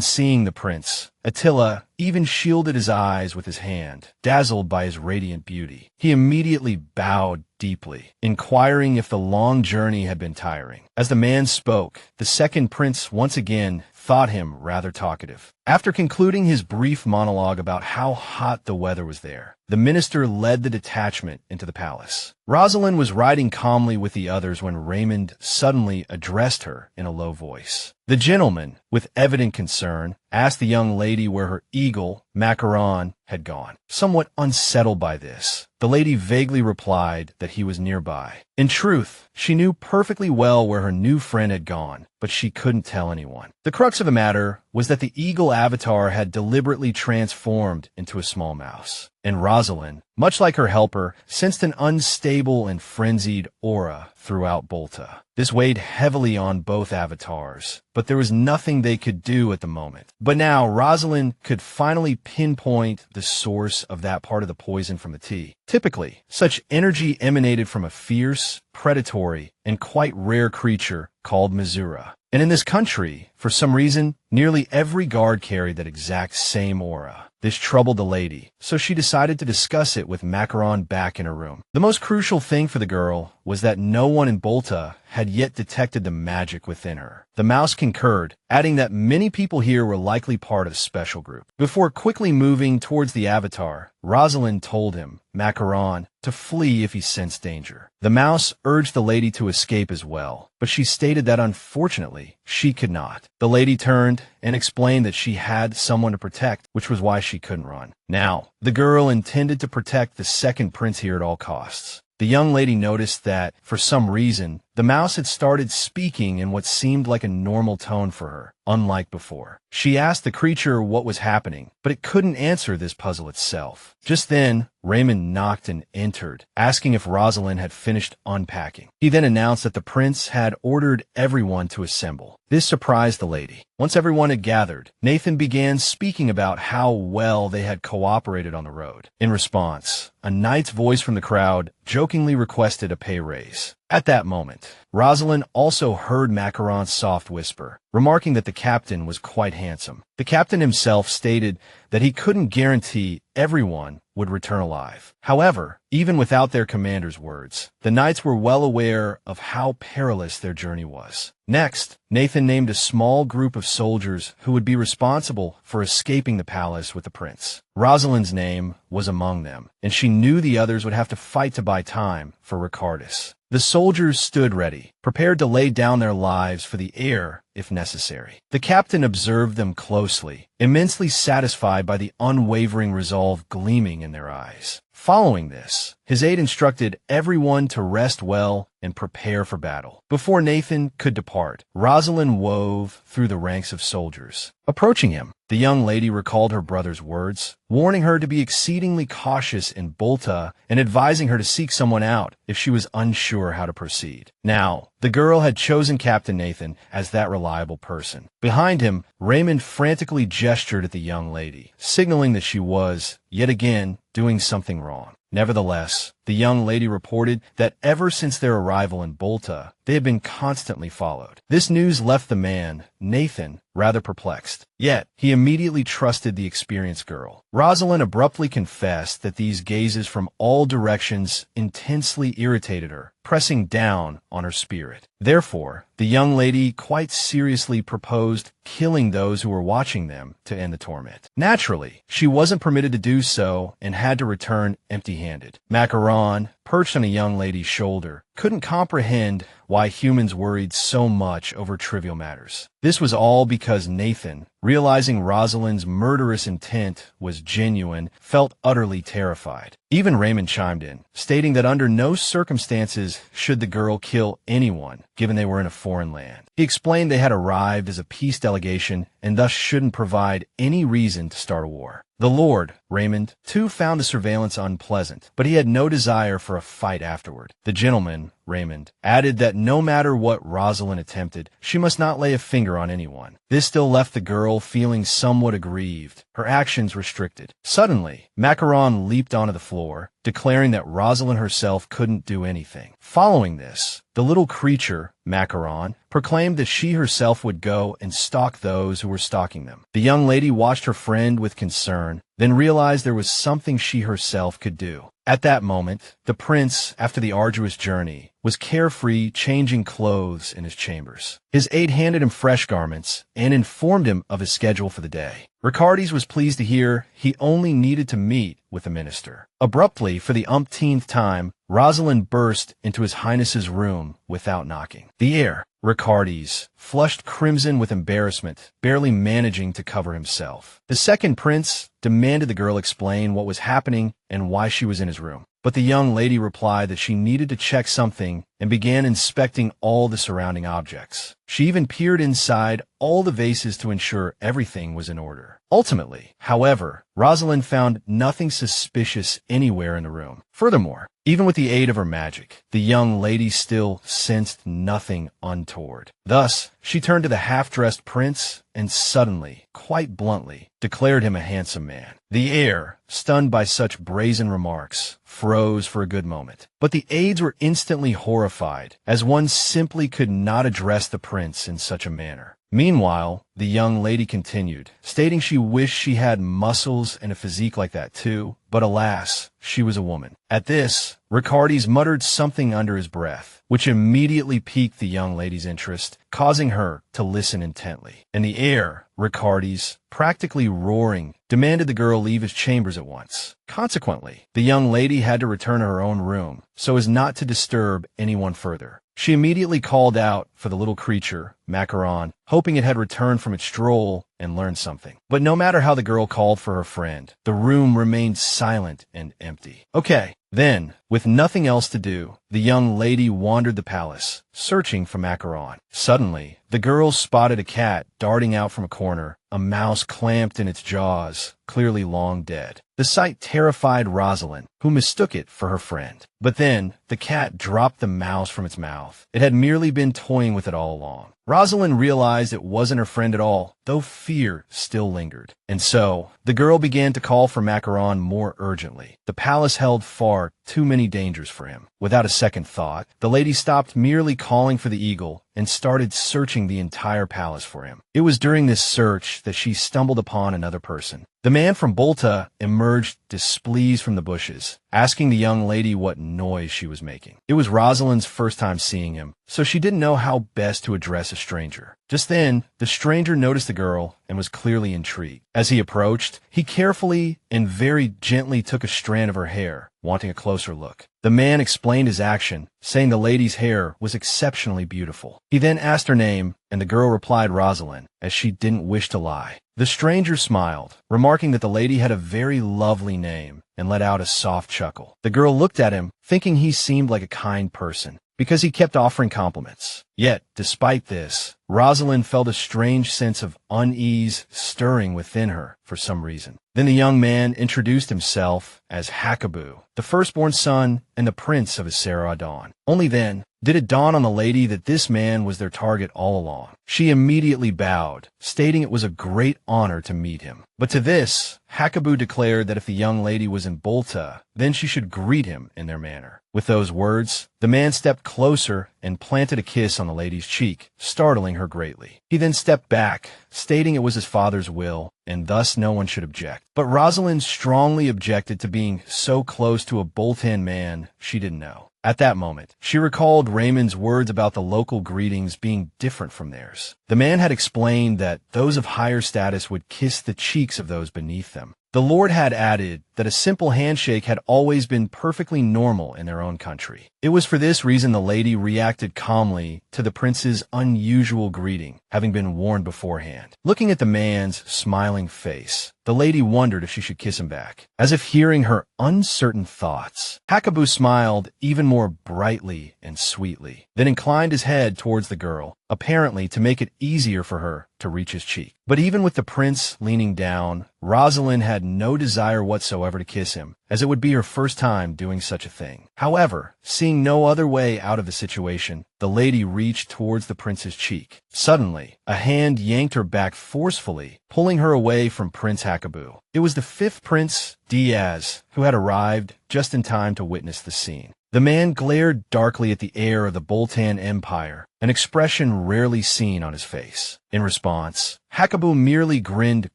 seeing the prince, Attila even shielded his eyes with his hand, dazzled by his radiant beauty. He immediately bowed deeply, inquiring if the long journey had been tiring. As the man spoke, the second prince once again thought him rather talkative. After concluding his brief monologue about how hot the weather was there, the minister led the detachment into the palace. Rosaline was riding calmly with the others when Raymond suddenly addressed her in a low voice. The gentleman, with evident concern, asked the young lady where her eagle, Macaron, had gone. Somewhat unsettled by this, the lady vaguely replied that he was nearby. In truth, she knew perfectly well where her new friend had gone, but she couldn't tell anyone. The crux of the matter was that the eagle avatar had deliberately transformed into a small mouse. And Rosaline, much like her helper, sensed an unstable and frenzied aura throughout Bolta. This weighed heavily on both avatars, but there was nothing they could do at the moment. But now Rosaline could finally pinpoint the source of that part of the poison from the tea. Typically, such energy emanated from a fierce, predatory, and quite rare creature called Missoura. And in this country, for some reason, nearly every guard carried that exact same aura. This troubled the lady, so she decided to discuss it with Macaron back in her room. The most crucial thing for the girl was that no one in Bolta had yet detected the magic within her. The mouse concurred, adding that many people here were likely part of a special group. Before quickly moving towards the avatar, Rosaline told him, Macaron, to flee if he sensed danger. The mouse urged the lady to escape as well, but she stated that unfortunately, she could not. The lady turned and explained that she had someone to protect, which was why she couldn't run. Now, the girl intended to protect the second prince here at all costs. The young lady noticed that, for some reason, the mouse had started speaking in what seemed like a normal tone for her, unlike before. She asked the creature what was happening, but it couldn't answer this puzzle itself. Just then, Raymond knocked and entered, asking if Rosaline had finished unpacking. He then announced that the prince had ordered everyone to assemble. This surprised the lady. Once everyone had gathered, Nathan began speaking about how well they had cooperated on the road. In response, a knight's voice from the crowd jokingly requested a pay raise. At that moment, Rosaline also heard Macaron's soft whisper, remarking that the captain was quite handsome. The captain himself stated that he couldn't guarantee everyone would return alive. However, even without their commander's words, the knights were well aware of how perilous their journey was. Next, Nathan named a small group of soldiers who would be responsible for escaping the palace with the prince. Rosaline's name was among them, and she knew the others would have to fight to buy time for Ricardes. The soldiers stood ready, prepared to lay down their lives for the heir if necessary. The captain observed them closely, immensely satisfied by the unwavering resolve gleaming in their eyes. Following this, his aide instructed everyone to rest well and prepare for battle. Before Nathan could depart, Rosaline wove through the ranks of soldiers. Approaching him, the young lady recalled her brother's words, warning her to be exceedingly cautious in Bolta and advising her to seek someone out if she was unsure how to proceed. Now, the girl had chosen Captain Nathan as that reliable person. Behind him, Raymond frantically gestured at the young lady, signaling that she was, yet again, doing something wrong. Nevertheless, the young lady reported that ever since their arrival in Bolta, they had been constantly followed. This news left the man, Nathan, rather perplexed. Yet, he immediately trusted the experienced girl. Rosaline abruptly confessed that these gazes from all directions intensely irritated her, pressing down on her spirit. Therefore, the young lady quite seriously proposed killing those who were watching them to end the torment. Naturally, she wasn't permitted to do so and had to return empty-handed. Macaron, perched on a young lady's shoulder, couldn't comprehend why humans worried so much over trivial matters. This was all because Nathan, realizing Rosaline's murderous intent was genuine, felt utterly terrified. Even Raymond chimed in, stating that under no circumstances should the girl kill anyone, given they were in a foreign land. He explained they had arrived as a peace delegation and thus shouldn't provide any reason to start a war. The Lord, Raymond, too found the surveillance unpleasant, but he had no desire for a fight afterward. The gentleman, Raymond, added that no matter what Rosaline attempted, she must not lay a finger on anyone. This still left the girl feeling somewhat aggrieved, her actions restricted. Suddenly, Macaron leaped onto the floor, declaring that Rosaline herself couldn't do anything. Following this, the little creature, Macaron, proclaimed that she herself would go and stalk those who were stalking them. The young lady watched her friend with concern, then realized there was something she herself could do. At that moment, the prince, after the arduous journey, was carefree, changing clothes in his chambers. His aide handed him fresh garments and informed him of his schedule for the day. Ricardes was pleased to hear he only needed to meet with the minister. Abruptly, for the umpteenth time, Rosaline burst into His Highness's room without knocking. The heir, Ricardes, flushed crimson with embarrassment, barely managing to cover himself. The second prince demanded the girl explain what was happening and why she was in his room. But the young lady replied that she needed to check something and began inspecting all the surrounding objects. She even peered inside all the vases to ensure everything was in order. Ultimately, however, Rosaline found nothing suspicious anywhere in the room. Furthermore, even with the aid of her magic, the young lady still sensed nothing untoward. Thus, she turned to the half-dressed prince and suddenly, quite bluntly, declared him a handsome man. The heir, stunned by such brazen remarks, froze for a good moment. But the aides were instantly horrified, as one simply could not address the prince in such a manner. Meanwhile, the young lady continued, stating she wished she had muscles and a physique like that too, but alas, she was a woman. At this, Ricardes muttered something under his breath, which immediately piqued the young lady's interest, causing her to listen intently. And the heir, Ricardes, practically roaring, demanded the girl leave his chambers at once. Consequently, the young lady had to return to her own room, so as not to disturb anyone further. She immediately called out for the little creature, Macaron, hoping it had returned from its stroll and learned something. But no matter how the girl called for her friend, the room remained silent and empty. Okay, then, with nothing else to do, the young lady wandered the palace, searching for Macaron. Suddenly, the girl spotted a cat darting out from a corner, a mouse clamped in its jaws, clearly long dead. The sight terrified Rosaline, who mistook it for her friend. But then, the cat dropped the mouse from its mouth. It had merely been toying with it all along. Rosaline realized it wasn't her friend at all, though fear still lingered. And so, the girl began to call for Macaron more urgently. The palace held far too many dangers for him. Without a second thought, the lady stopped merely calling for the eagle and started searching the entire palace for him. It was during this search that she stumbled upon another person. The man from Bolta emerged displeased from the bushes, asking the young lady what noise she was making. It was Rosaline's first time seeing him, so she didn't know how best to address a stranger. Just then, the stranger noticed the girl and was clearly intrigued. As he approached, he carefully and very gently took a strand of her hair, wanting a closer look. The man explained his action, saying the lady's hair was exceptionally beautiful. He then asked her name, and the girl replied Rosaline, as she didn't wish to lie. The stranger smiled, remarking that the lady had a very lovely name, and let out a soft chuckle. The girl looked at him, thinking he seemed like a kind person, because he kept offering compliments. Yet, despite this, Rosaline felt a strange sense of unease stirring within her for some reason. Then the young man introduced himself as Hakubu, the firstborn son and the prince of Isera Dawn. Only then did it dawn on the lady that this man was their target all along. She immediately bowed, stating it was a great honor to meet him. But to this, Hakubu declared that if the young lady was in Bolta, then she should greet him in their manner. With those words, the man stepped closer and planted a kiss on the lady's cheek, startling her greatly. He then stepped back, stating it was his father's will, and thus no one should object. But Rosaline strongly objected to being so close to a Boltan man she didn't know. At that moment, she recalled Raymond's words about the local greetings being different from theirs. The man had explained that those of higher status would kiss the cheeks of those beneath them. The Lord had added that a simple handshake had always been perfectly normal in their own country. It was for this reason the lady reacted calmly to the prince's unusual greeting, having been warned beforehand. Looking at the man's smiling face, the lady wondered if she should kiss him back. As if hearing her uncertain thoughts, Hakubu smiled even more brightly and sweetly, then inclined his head towards the girl, apparently to make it easier for her to reach his cheek. But even with the prince leaning down, Rosaline had no desire whatsoever to kiss him, as it would be her first time doing such a thing. However, seeing no other way out of the situation, the lady reached towards the prince's cheek. Suddenly, a hand yanked her back forcefully, pulling her away from Prince Hakubu. It was the fifth prince, Diaz, who had arrived just in time to witness the scene. The man glared darkly at the heir of the Boltan Empire, an expression rarely seen on his face. In response, Hakubu merely grinned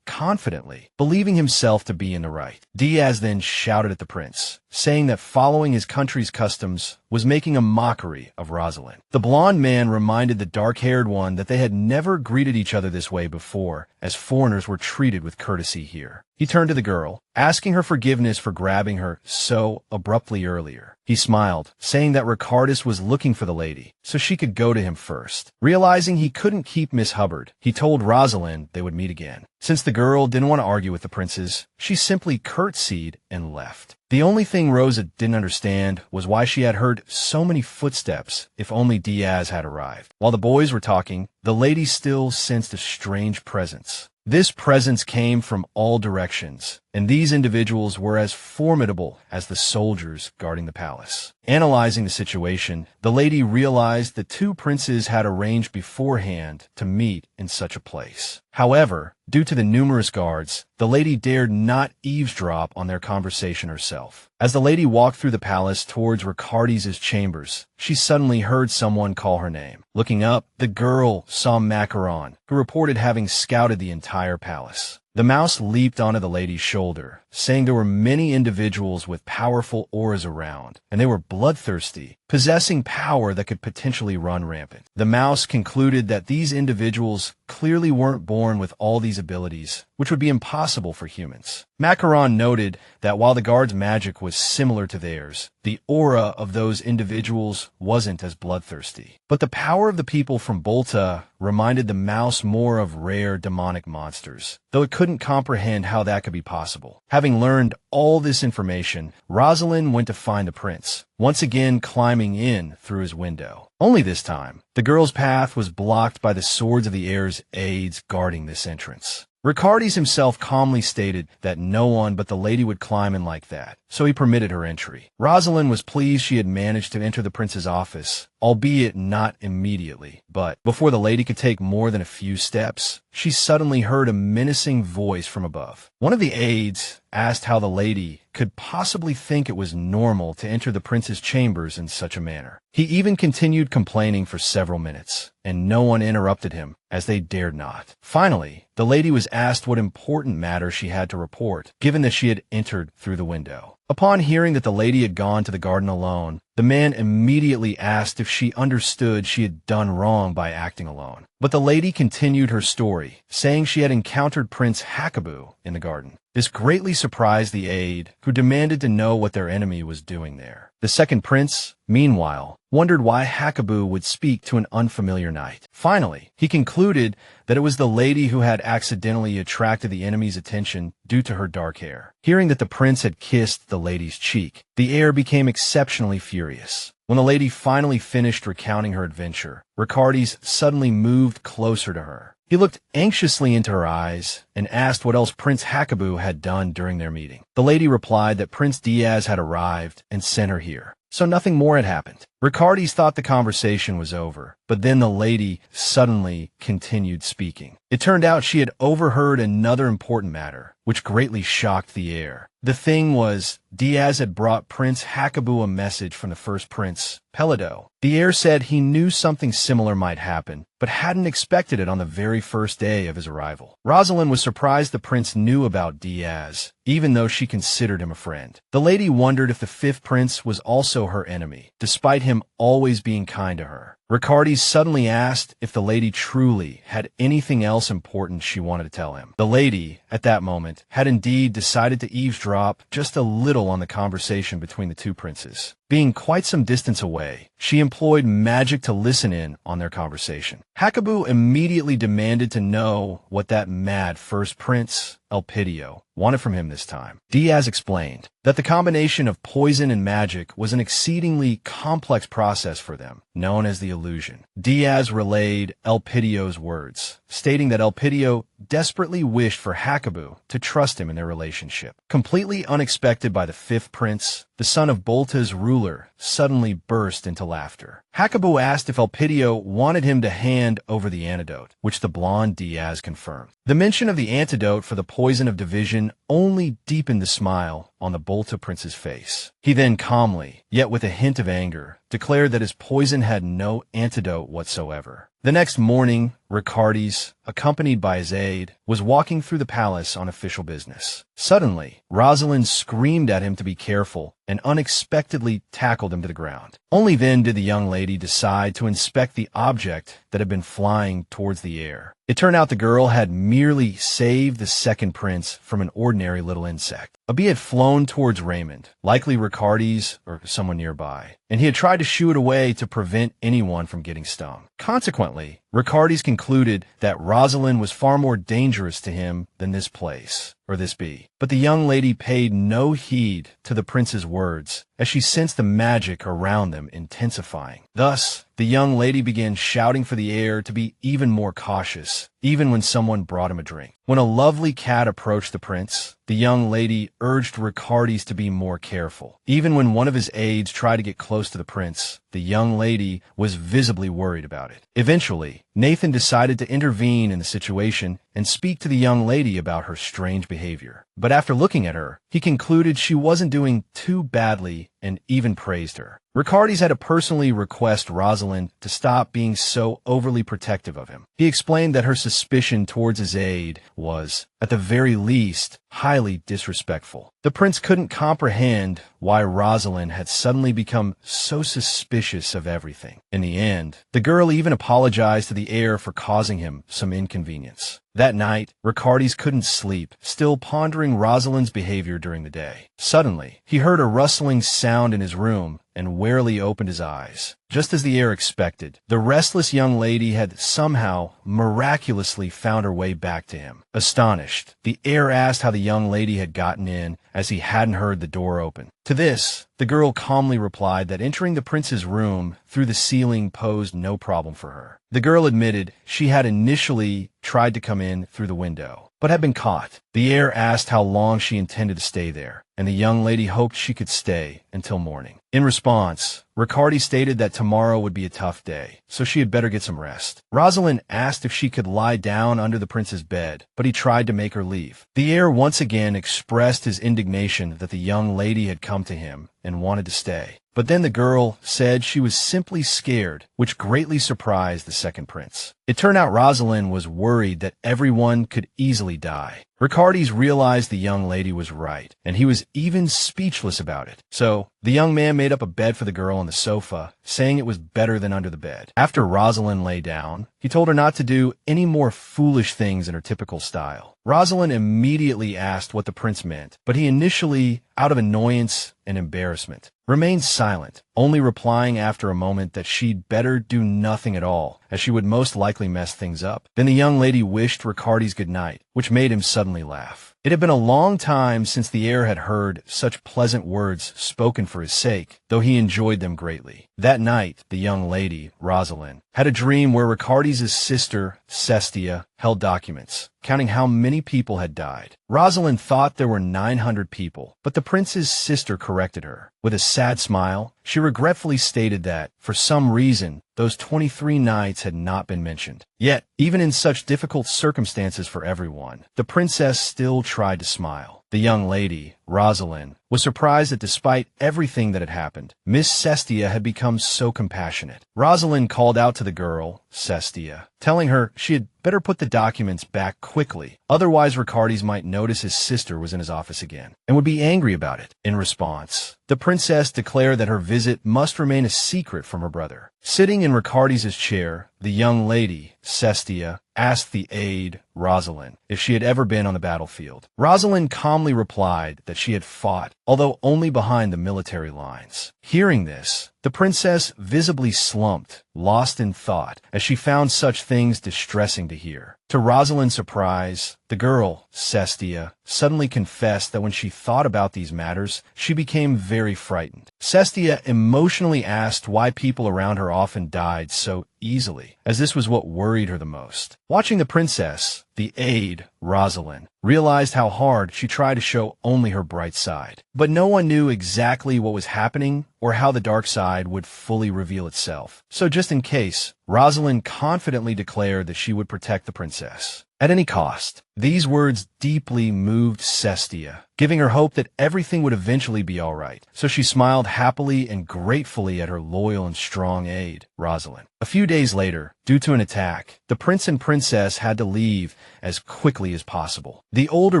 confidently, believing himself to be in the right. Diaz then shouted at the prince, saying that following his country's customs was making a mockery of Rosaline. The blonde man reminded the dark-haired one that they had never greeted each other this way before, as foreigners were treated with courtesy here. He turned to the girl, asking her forgiveness for grabbing her so abruptly earlier. He smiled, saying that Ricardus was looking for the lady, so she could go to him first. Realizing he couldn't keep Miss Hubbard, he told Rosaline they would meet again. Since the girl didn't want to argue with the princes, she simply curtsied and left. The only thing Rosa didn't understand was why she had heard so many footsteps if only Diaz had arrived. While the boys were talking, the lady still sensed a strange presence. This presence came from all directions, and these individuals were as formidable as the soldiers guarding the palace. Analyzing the situation, the lady realized the two princes had arranged beforehand to meet in such a place. However, due to the numerous guards, the lady dared not eavesdrop on their conversation herself. As the lady walked through the palace towards Ricardis' chambers, she suddenly heard someone call her name. Looking up, the girl saw Macaron, who reported having scouted the entire palace. The mouse leaped onto the lady's shoulder, saying there were many individuals with powerful auras around, and they were bloodthirsty, possessing power that could potentially run rampant. The mouse concluded that these individuals clearly weren't born with all these abilities, which would be impossible for humans. Macaron noted that while the guard's magic was similar to theirs, the aura of those individuals wasn't as bloodthirsty. But the power of the people from Bolta reminded the mouse more of rare demonic monsters, though it couldn't comprehend how that could be possible. Having learned all this information, Rosaline went to find the prince, once again climbing in through his window. Only this time, the girl's path was blocked by the swords of the heir's aides guarding this entrance. Ricardis himself calmly stated that no one but the lady would climb in like that, so he permitted her entry. Rosaline was pleased she had managed to enter the prince's office, albeit not immediately. But before the lady could take more than a few steps, she suddenly heard a menacing voice from above. One of the aides asked how the lady could possibly think it was normal to enter the prince's chambers in such a manner. He even continued complaining for several minutes, and no one interrupted him, as they dared not. Finally, the lady was asked what important matter she had to report, given that she had entered through the window. Upon hearing that the lady had gone to the garden alone, the man immediately asked if she understood she had done wrong by acting alone. But the lady continued her story, saying she had encountered Prince Hakubu in the garden. This greatly surprised the aide, who demanded to know what their enemy was doing there. The second prince, meanwhile, wondered why Hakubu would speak to an unfamiliar knight. Finally, he concluded that it was the lady who had accidentally attracted the enemy's attention due to her dark hair. Hearing that the prince had kissed the lady's cheek, the heir became exceptionally furious. When the lady finally finished recounting her adventure, Ricardes suddenly moved closer to her. He looked anxiously into her eyes and asked what else Prince Hakubu had done during their meeting. The lady replied that Prince Diaz had arrived and sent her here, so nothing more had happened. Ricardes thought the conversation was over, but then the lady suddenly continued speaking. It turned out she had overheard another important matter, which greatly shocked the heir. The thing was, Diaz had brought Prince Hakubu a message from the first prince, Pelado. The heir said he knew something similar might happen, but hadn't expected it on the very first day of his arrival. Rosaline was surprised the prince knew about Diaz, even though she considered him a friend. The lady wondered if the fifth prince was also her enemy, despite him always being kind to her. Ricardes suddenly asked if the lady truly had anything else important she wanted to tell him. The lady, at that moment, had indeed decided to eavesdrop just a little on the conversation between the two princes. Being quite some distance away, she employed magic to listen in on their conversation. Hakubu immediately demanded to know what that mad first prince, Elpidio, wanted from him this time. Diaz explained that the combination of poison and magic was an exceedingly complex process for them, known as the illusion. Diaz relayed Elpidio's words, stating that Elpidio desperately wished for Hakubu to trust him in their relationship. Completely unexpected by the fifth prince, the son of Bolta's ruler suddenly burst into laughter. Hakubu asked if Elpidio wanted him to hand over the antidote, which the blonde Diaz confirmed. The mention of the antidote for the poison of division only deepened the smile on the Bolta prince's face. He then calmly, yet with a hint of anger, declared that his poison had no antidote whatsoever. The next morning, Ricardes, accompanied by his aide, was walking through the palace on official business. Suddenly, Rosaline screamed at him to be careful and unexpectedly tackled him to the ground. Only then did the young lady decide to inspect the object that had been flying towards the air. It turned out the girl had merely saved the second prince from an ordinary little insect. A bee had flown towards Raymond, likely Ricardes or someone nearby, and he had tried to shoo it away to prevent anyone from getting stung. Consequently, Ricardes concluded that Rosaline was far more dangerous to him than this place, or this bee. But the young lady paid no heed to the prince's words, as she sensed the magic around them intensifying. Thus, the young lady began shouting for the heir to be even more cautious, even when someone brought him a drink. When a lovely cat approached the prince, the young lady urged Ricardes to be more careful. Even when one of his aides tried to get close to the prince, the young lady was visibly worried about it. Eventually, Nathan decided to intervene in the situation and speak to the young lady about her strange behavior. But after looking at her, he concluded she wasn't doing too badly and even praised her. Ricardes had to personally request Rosaline to stop being so overly protective of him. He explained that her suspicion towards his aide was, at the very least, highly disrespectful. The prince couldn't comprehend why Rosaline had suddenly become so suspicious of everything. In the end, the girl even apologized to the heir for causing him some inconvenience. That night, Ricardes couldn't sleep, still pondering Rosaline's behavior during the day. Suddenly, he heard a rustling sound in his room and warily opened his eyes. Just as the heir expected, the restless young lady had somehow miraculously found her way back to him. Astonished, the heir asked how the young lady had gotten in, as he hadn't heard the door open. To this, the girl calmly replied that entering the prince's room through the ceiling posed no problem for her. The girl admitted she had initially tried to come in through the window, but had been caught. The heir asked how long she intended to stay there, and the young lady hoped she could stay until morning. In response, Ricardes stated that tomorrow would be a tough day, so she had better get some rest. Rosaline asked if she could lie down under the prince's bed, but he tried to make her leave. The heir once again expressed his indignation that the young lady had come to him and wanted to stay. But then the girl said she was simply scared, which greatly surprised the second prince. It turned out Rosaline was worried that everyone could easily die. Ricardes realized the young lady was right, and he was even speechless about it. So, the young man made up a bed for the girl on the sofa, saying it was better than under the bed. After Rosaline lay down, he told her not to do any more foolish things in her typical style. Rosaline immediately asked what the prince meant, but he initially, out of annoyance and embarrassment, remained silent, only replying after a moment that she'd better do nothing at all, as she would most likely mess things up. Then the young lady wished Ricardes good night, which made him suddenly laugh. It had been a long time since the heir had heard such pleasant words spoken for his sake, though he enjoyed them greatly. That night, the young lady, Rosaline, had a dream where Ricardi's sister, Cestia, held documents, counting how many people had died. Rosaline thought there were 900 people, but the prince's sister corrected her. With a sad smile, she regretfully stated that, for some reason, those 23 knights had not been mentioned. Yet, even in such difficult circumstances for everyone, the princess still tried to smile. The young lady, Rosaline, was surprised that despite everything that had happened, Miss Cestia had become so compassionate. Rosaline called out to the girl, Cestia, telling her she had better put the documents back quickly, otherwise Ricardi's might notice his sister was in his office again, and would be angry about it. In response, the princess declared that her visit must remain a secret from her brother. Sitting in Ricardi's chair, the young lady, Cestia, asked the aide, Rosaline, if she had ever been on the battlefield. Rosaline calmly replied that she had fought, although only behind the military lines. Hearing this, the princess visibly slumped, lost in thought, as she found such things distressing to hear. To Rosaline's surprise, the girl, Cestia, suddenly confessed that when she thought about these matters, she became very frightened. Cestia emotionally asked why people around her often died so easily, as this was what worried her the most. Watching the princess, the aide, Rosaline, realized how hard she tried to show only her bright side. But no one knew exactly what was happening or how the dark side would fully reveal itself. So just in case, Rosaline confidently declared that she would protect the princess at any cost. These words deeply moved Cestia, giving her hope that everything would eventually be all right. So she smiled happily and gratefully at her loyal and strong aide, Rosaline. A few days later, due to an attack, the prince and princess had to leave as quickly as possible. The older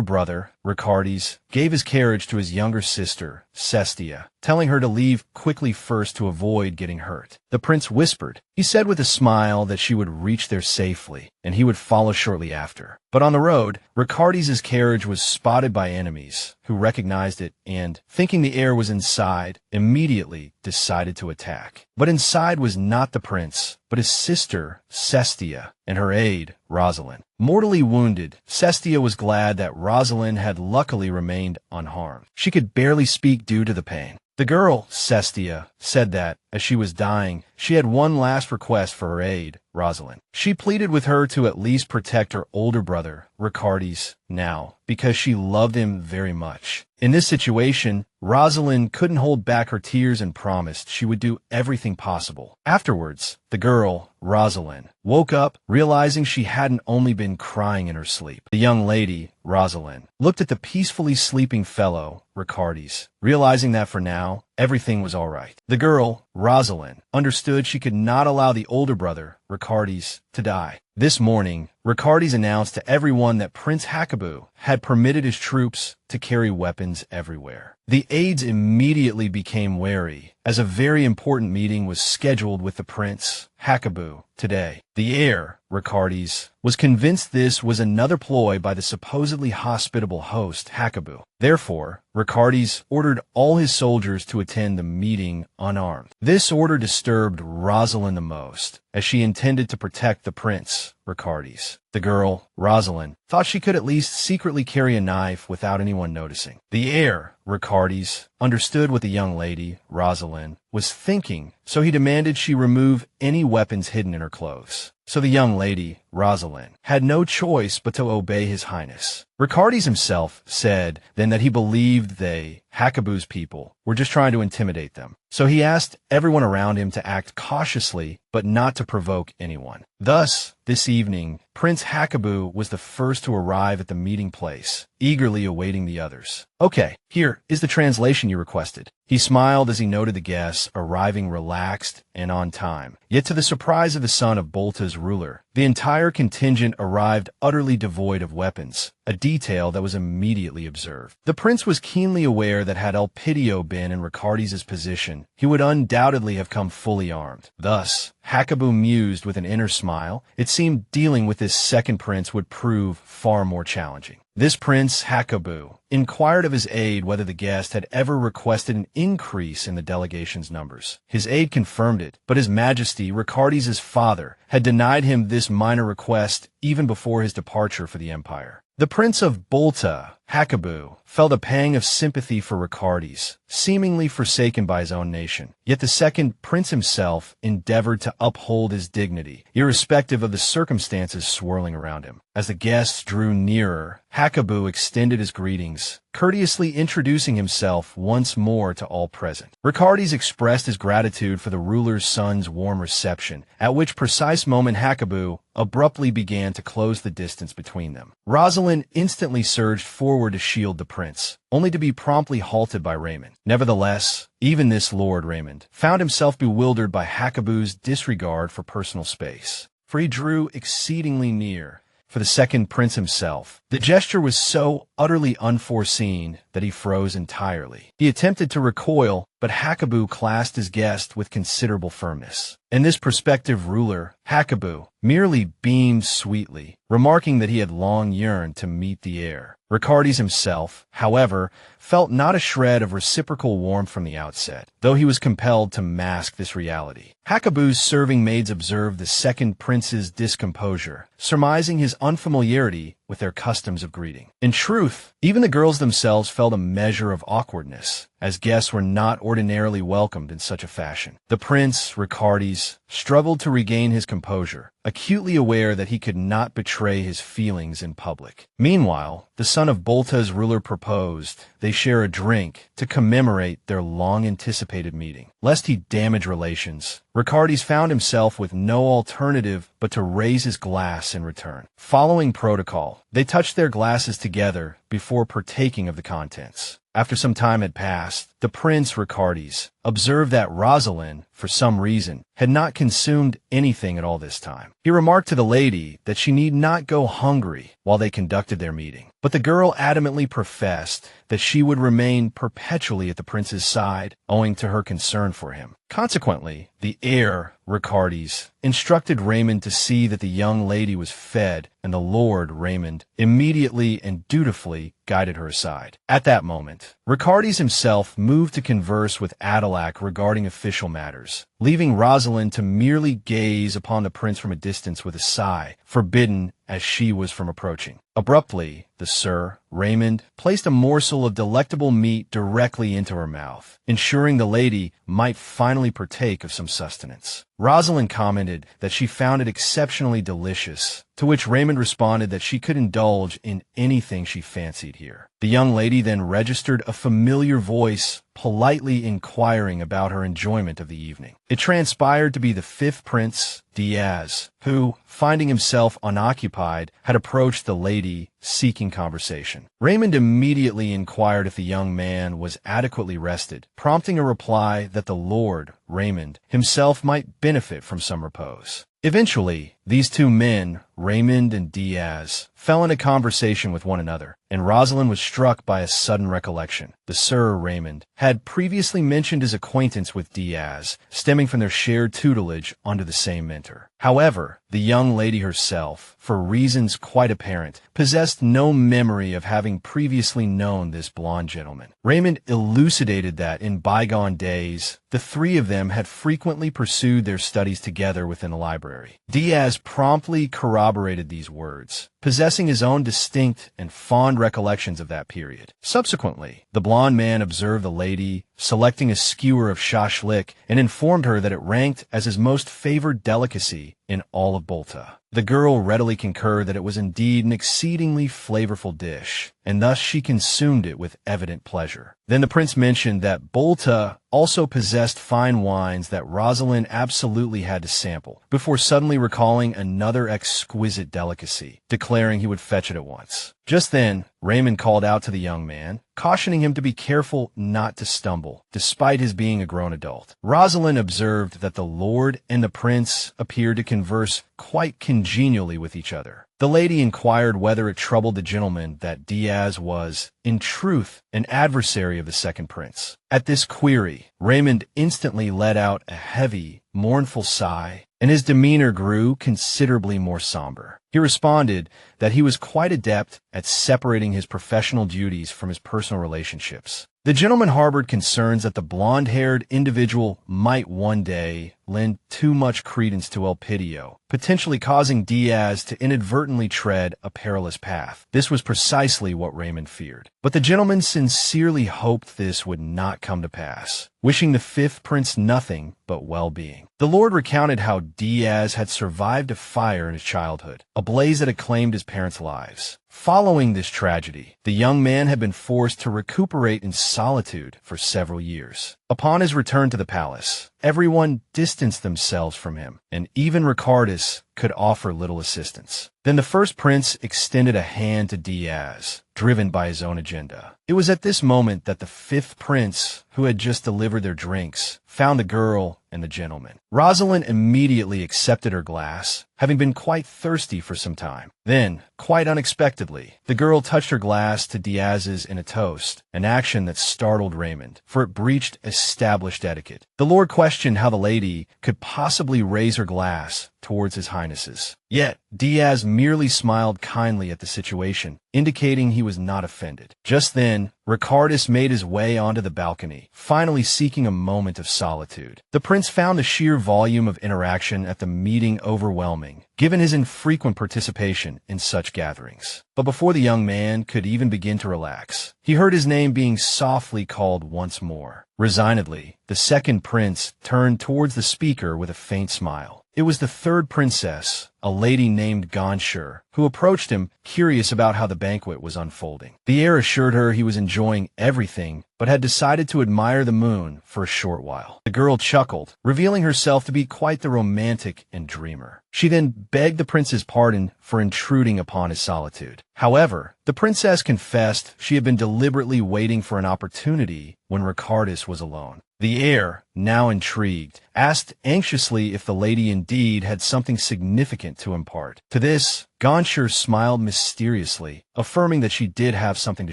brother, Ricardi's, gave his carriage to his younger sister, Cestia, telling her to leave quickly first to avoid getting hurt. The prince whispered. He said with a smile that she would reach there safely, and he would follow shortly after. But on the road, Ricardi's carriage was spotted by enemies, who recognized it and, thinking the heir was inside, immediately decided to attack. But inside was not the prince, but his sister, Cestia, and her aide, Rosaline. Mortally wounded, Cestia was glad that Rosaline had luckily remained unharmed. She could barely speak due to the pain. The girl, Cestia, said that, as she was dying, she had one last request for her aide, Rosaline. She pleaded with her to at least protect her older brother, Ricardi's, now, because she loved him very much. In this situation, Rosaline couldn't hold back her tears and promised she would do everything possible. Afterwards, the girl, Rosaline, woke up, realizing she hadn't only been crying in her sleep. The young lady, Rosaline, looked at the peacefully sleeping fellow, Ricardi's, realizing that for now, everything was all right. The girl, Rosaline, understood she could not allow the older brother, Ricardi's, to die. This morning, Ricardi's announced to everyone that Prince Hakubu had permitted his troops to carry weapons everywhere. The aides immediately became wary, as a very important meeting was scheduled with the Prince Hakubu today. The heir, Ricardi's, was convinced this was another ploy by the supposedly hospitable host, Hakubu. Therefore, Ricardi's ordered all his soldiers to attend the meeting unarmed. This order disturbed Rosaline the most, as she intended to protect the prince, Ricardi's. The girl, Rosaline, thought she could at least secretly carry a knife without anyone noticing. The heir, Ricardi's, understood what the young lady, Rosaline, was thinking, so he demanded she remove any weapons hidden in her clothes. So the young lady, Rosaline, had no choice but to obey his highness. Ricardi's himself said then that he believed they, Hakubu's people, were just trying to intimidate them. So he asked everyone around him to act cautiously, but not to provoke anyone. Thus, this evening, Prince Hakubu was the first to arrive at the meeting place, eagerly awaiting the others. Okay, here is the translation you requested. He smiled as he noted the guests arriving relaxed and on time. Yet to the surprise of the son of Bolta's ruler, the entire contingent arrived utterly devoid of weapons, a detail that was immediately observed. The prince was keenly aware that had Elpidio been in Ricardi's position, he would undoubtedly have come fully armed. Thus, Hakubu mused with an inner smile. It seemed dealing with this second prince would prove far more challenging. This prince, Hakubu, inquired of his aide whether the guest had ever requested an increase in the delegation's numbers. His aide confirmed it, but His Majesty, Ricardi's father, had denied him this minor request even before his departure for the empire. The Prince of Bolta, Hakabu, felt a pang of sympathy for Ricardes, seemingly forsaken by his own nation. Yet the second prince himself endeavored to uphold his dignity, irrespective of the circumstances swirling around him. As the guests drew nearer, Hakabu extended his greetings, courteously introducing himself once more to all present. Ricardes expressed his gratitude for the ruler's son's warm reception, at which precise moment Hakabu abruptly began to close the distance between them. Rosaline instantly surged forward to shield the prince, only to be promptly halted by Raymond. Nevertheless, even this Lord Raymond found himself bewildered by Hakabu's disregard for personal space, for he drew exceedingly near. For the second prince himself, the gesture was so utterly unforeseen that he froze entirely. He attempted to recoil, but Hakabu clasped his guest with considerable firmness. And this prospective ruler, Hakabu, merely beamed sweetly, remarking that he had long yearned to meet the heir. Ricardes himself, however, felt not a shred of reciprocal warmth from the outset, though he was compelled to mask this reality. Hakabu's serving maids observed the second prince's discomposure, surmising his unfamiliarity with their customs of greeting. In truth, even the girls themselves felt a measure of awkwardness, as guests were not ordinarily welcomed in such a fashion. The prince, Ricardes, struggled to regain his composure, acutely aware that he could not betray his feelings in public. Meanwhile, the son of Bolta's ruler proposed they share a drink to commemorate their long-anticipated meeting. Lest he damage relations, Ricardes found himself with no alternative but to raise his glass in return. Following protocol, they touched their glasses together before partaking of the contents. After some time had passed, the prince, Ricardes, observed that Rosaline, for some reason, had not consumed anything at all this time. He remarked to the lady that she need not go hungry while they conducted their meeting. But the girl adamantly professed that she would remain perpetually at the prince's side, owing to her concern for him. Consequently, the heir, Ricardes, instructed Raymond to see that the young lady was fed, and the Lord Raymond immediately and dutifully guided her aside. At that moment, Ricardes himself moved to converse with Adelac regarding official matters, leaving Rosaline to merely gaze upon the prince from a distance with a sigh, forbidden as she was from approaching. Abruptly, the Sir Raymond placed a morsel of delectable meat directly into her mouth, ensuring the lady might finally partake of some sustenance. Rosaline commented that she found it exceptionally delicious, to which Raymond responded that she could indulge in anything she fancied here. The young lady then registered a familiar voice, politely inquiring about her enjoyment of the evening. It transpired to be the fifth prince, Diaz, who, finding himself unoccupied, had approached the lady, seeking conversation. Raymond immediately inquired if the young man was adequately rested, prompting a reply that the Lord Raymond himself might benefit from some repose. Eventually, these two men, Raymond and Diaz, fell into conversation with one another, and Rosaline was struck by a sudden recollection. The Sir Raymond had previously mentioned his acquaintance with Diaz, stemming from their shared tutelage under the same mentor. However, the young lady herself, for reasons quite apparent, possessed no memory of having previously known this blonde gentleman. Raymond elucidated that in bygone days, the three of them had frequently pursued their studies together within the library. Diaz promptly corroborated these words, possessing his own distinct and fond recollections of that period. Subsequently, the blonde man observed the lady selecting a skewer of shashlik and informed her that it ranked as his most favored delicacy in all of Bolta. The girl readily concurred that it was indeed an exceedingly flavorful dish, and thus she consumed it with evident pleasure. Then the prince mentioned that Bolta also possessed fine wines that Rosaline absolutely had to sample, before suddenly recalling another exquisite delicacy, declaring he would fetch it at once. Just then, Raymond called out to the young man, cautioning him to be careful not to stumble, despite his being a grown adult. Rosaline observed that the lord and the prince appeared to converse quite congenially with each other. The lady inquired whether it troubled the gentleman that Diaz was, in truth, an adversary of the second prince. At this query, Raymond instantly let out a heavy, mournful sigh, and his demeanor grew considerably more somber. He responded that he was quite adept at separating his professional duties from his personal relationships. The gentleman harbored concerns that the blonde-haired individual might one day lend too much credence to Elpidio, potentially causing Diaz to inadvertently tread a perilous path. This was precisely what Raymond feared. But the gentleman sincerely hoped this would not come to pass, wishing the fifth prince nothing but well-being. The Lord recounted how Diaz had survived a fire in his childhood, a blaze that had claimed his parents' lives. Following this tragedy, the young man had been forced to recuperate in solitude for several years. Upon his return to the palace, everyone distanced themselves from him, and even Ricardus could offer little assistance. Then the first prince extended a hand to Diaz, driven by his own agenda. It was at this moment that the fifth prince, who had just delivered their drinks, found the girl and the gentleman. Rosaline immediately accepted her glass, having been quite thirsty for some time. Then, quite unexpectedly, the girl touched her glass to Diaz's in a toast, an action that startled Raymond, for it breached established etiquette. The Lord questioned how the lady could possibly raise her glass towards his highnesses. Yet, Diaz merely smiled kindly at the situation, indicating he was not offended. Just then, Ricardus made his way onto the balcony, finally seeking a moment of solitude. The prince found the sheer volume of interaction at the meeting overwhelming, given his infrequent participation in such gatherings. But before the young man could even begin to relax, he heard his name being softly called once more. Resignedly, the second prince turned towards the speaker with a faint smile. It was the third princess, a lady named Gonshur, who approached him, curious about how the banquet was unfolding. The heir assured her he was enjoying everything, but had decided to admire the moon for a short while. The girl chuckled, revealing herself to be quite the romantic and dreamer. She then begged the prince's pardon for intruding upon his solitude. However, the princess confessed she had been deliberately waiting for an opportunity when Ricardus was alone. The heir, now intrigued, asked anxiously if the lady indeed had something significant to impart. To this, Gonshur smiled mysteriously, affirming that she did have something to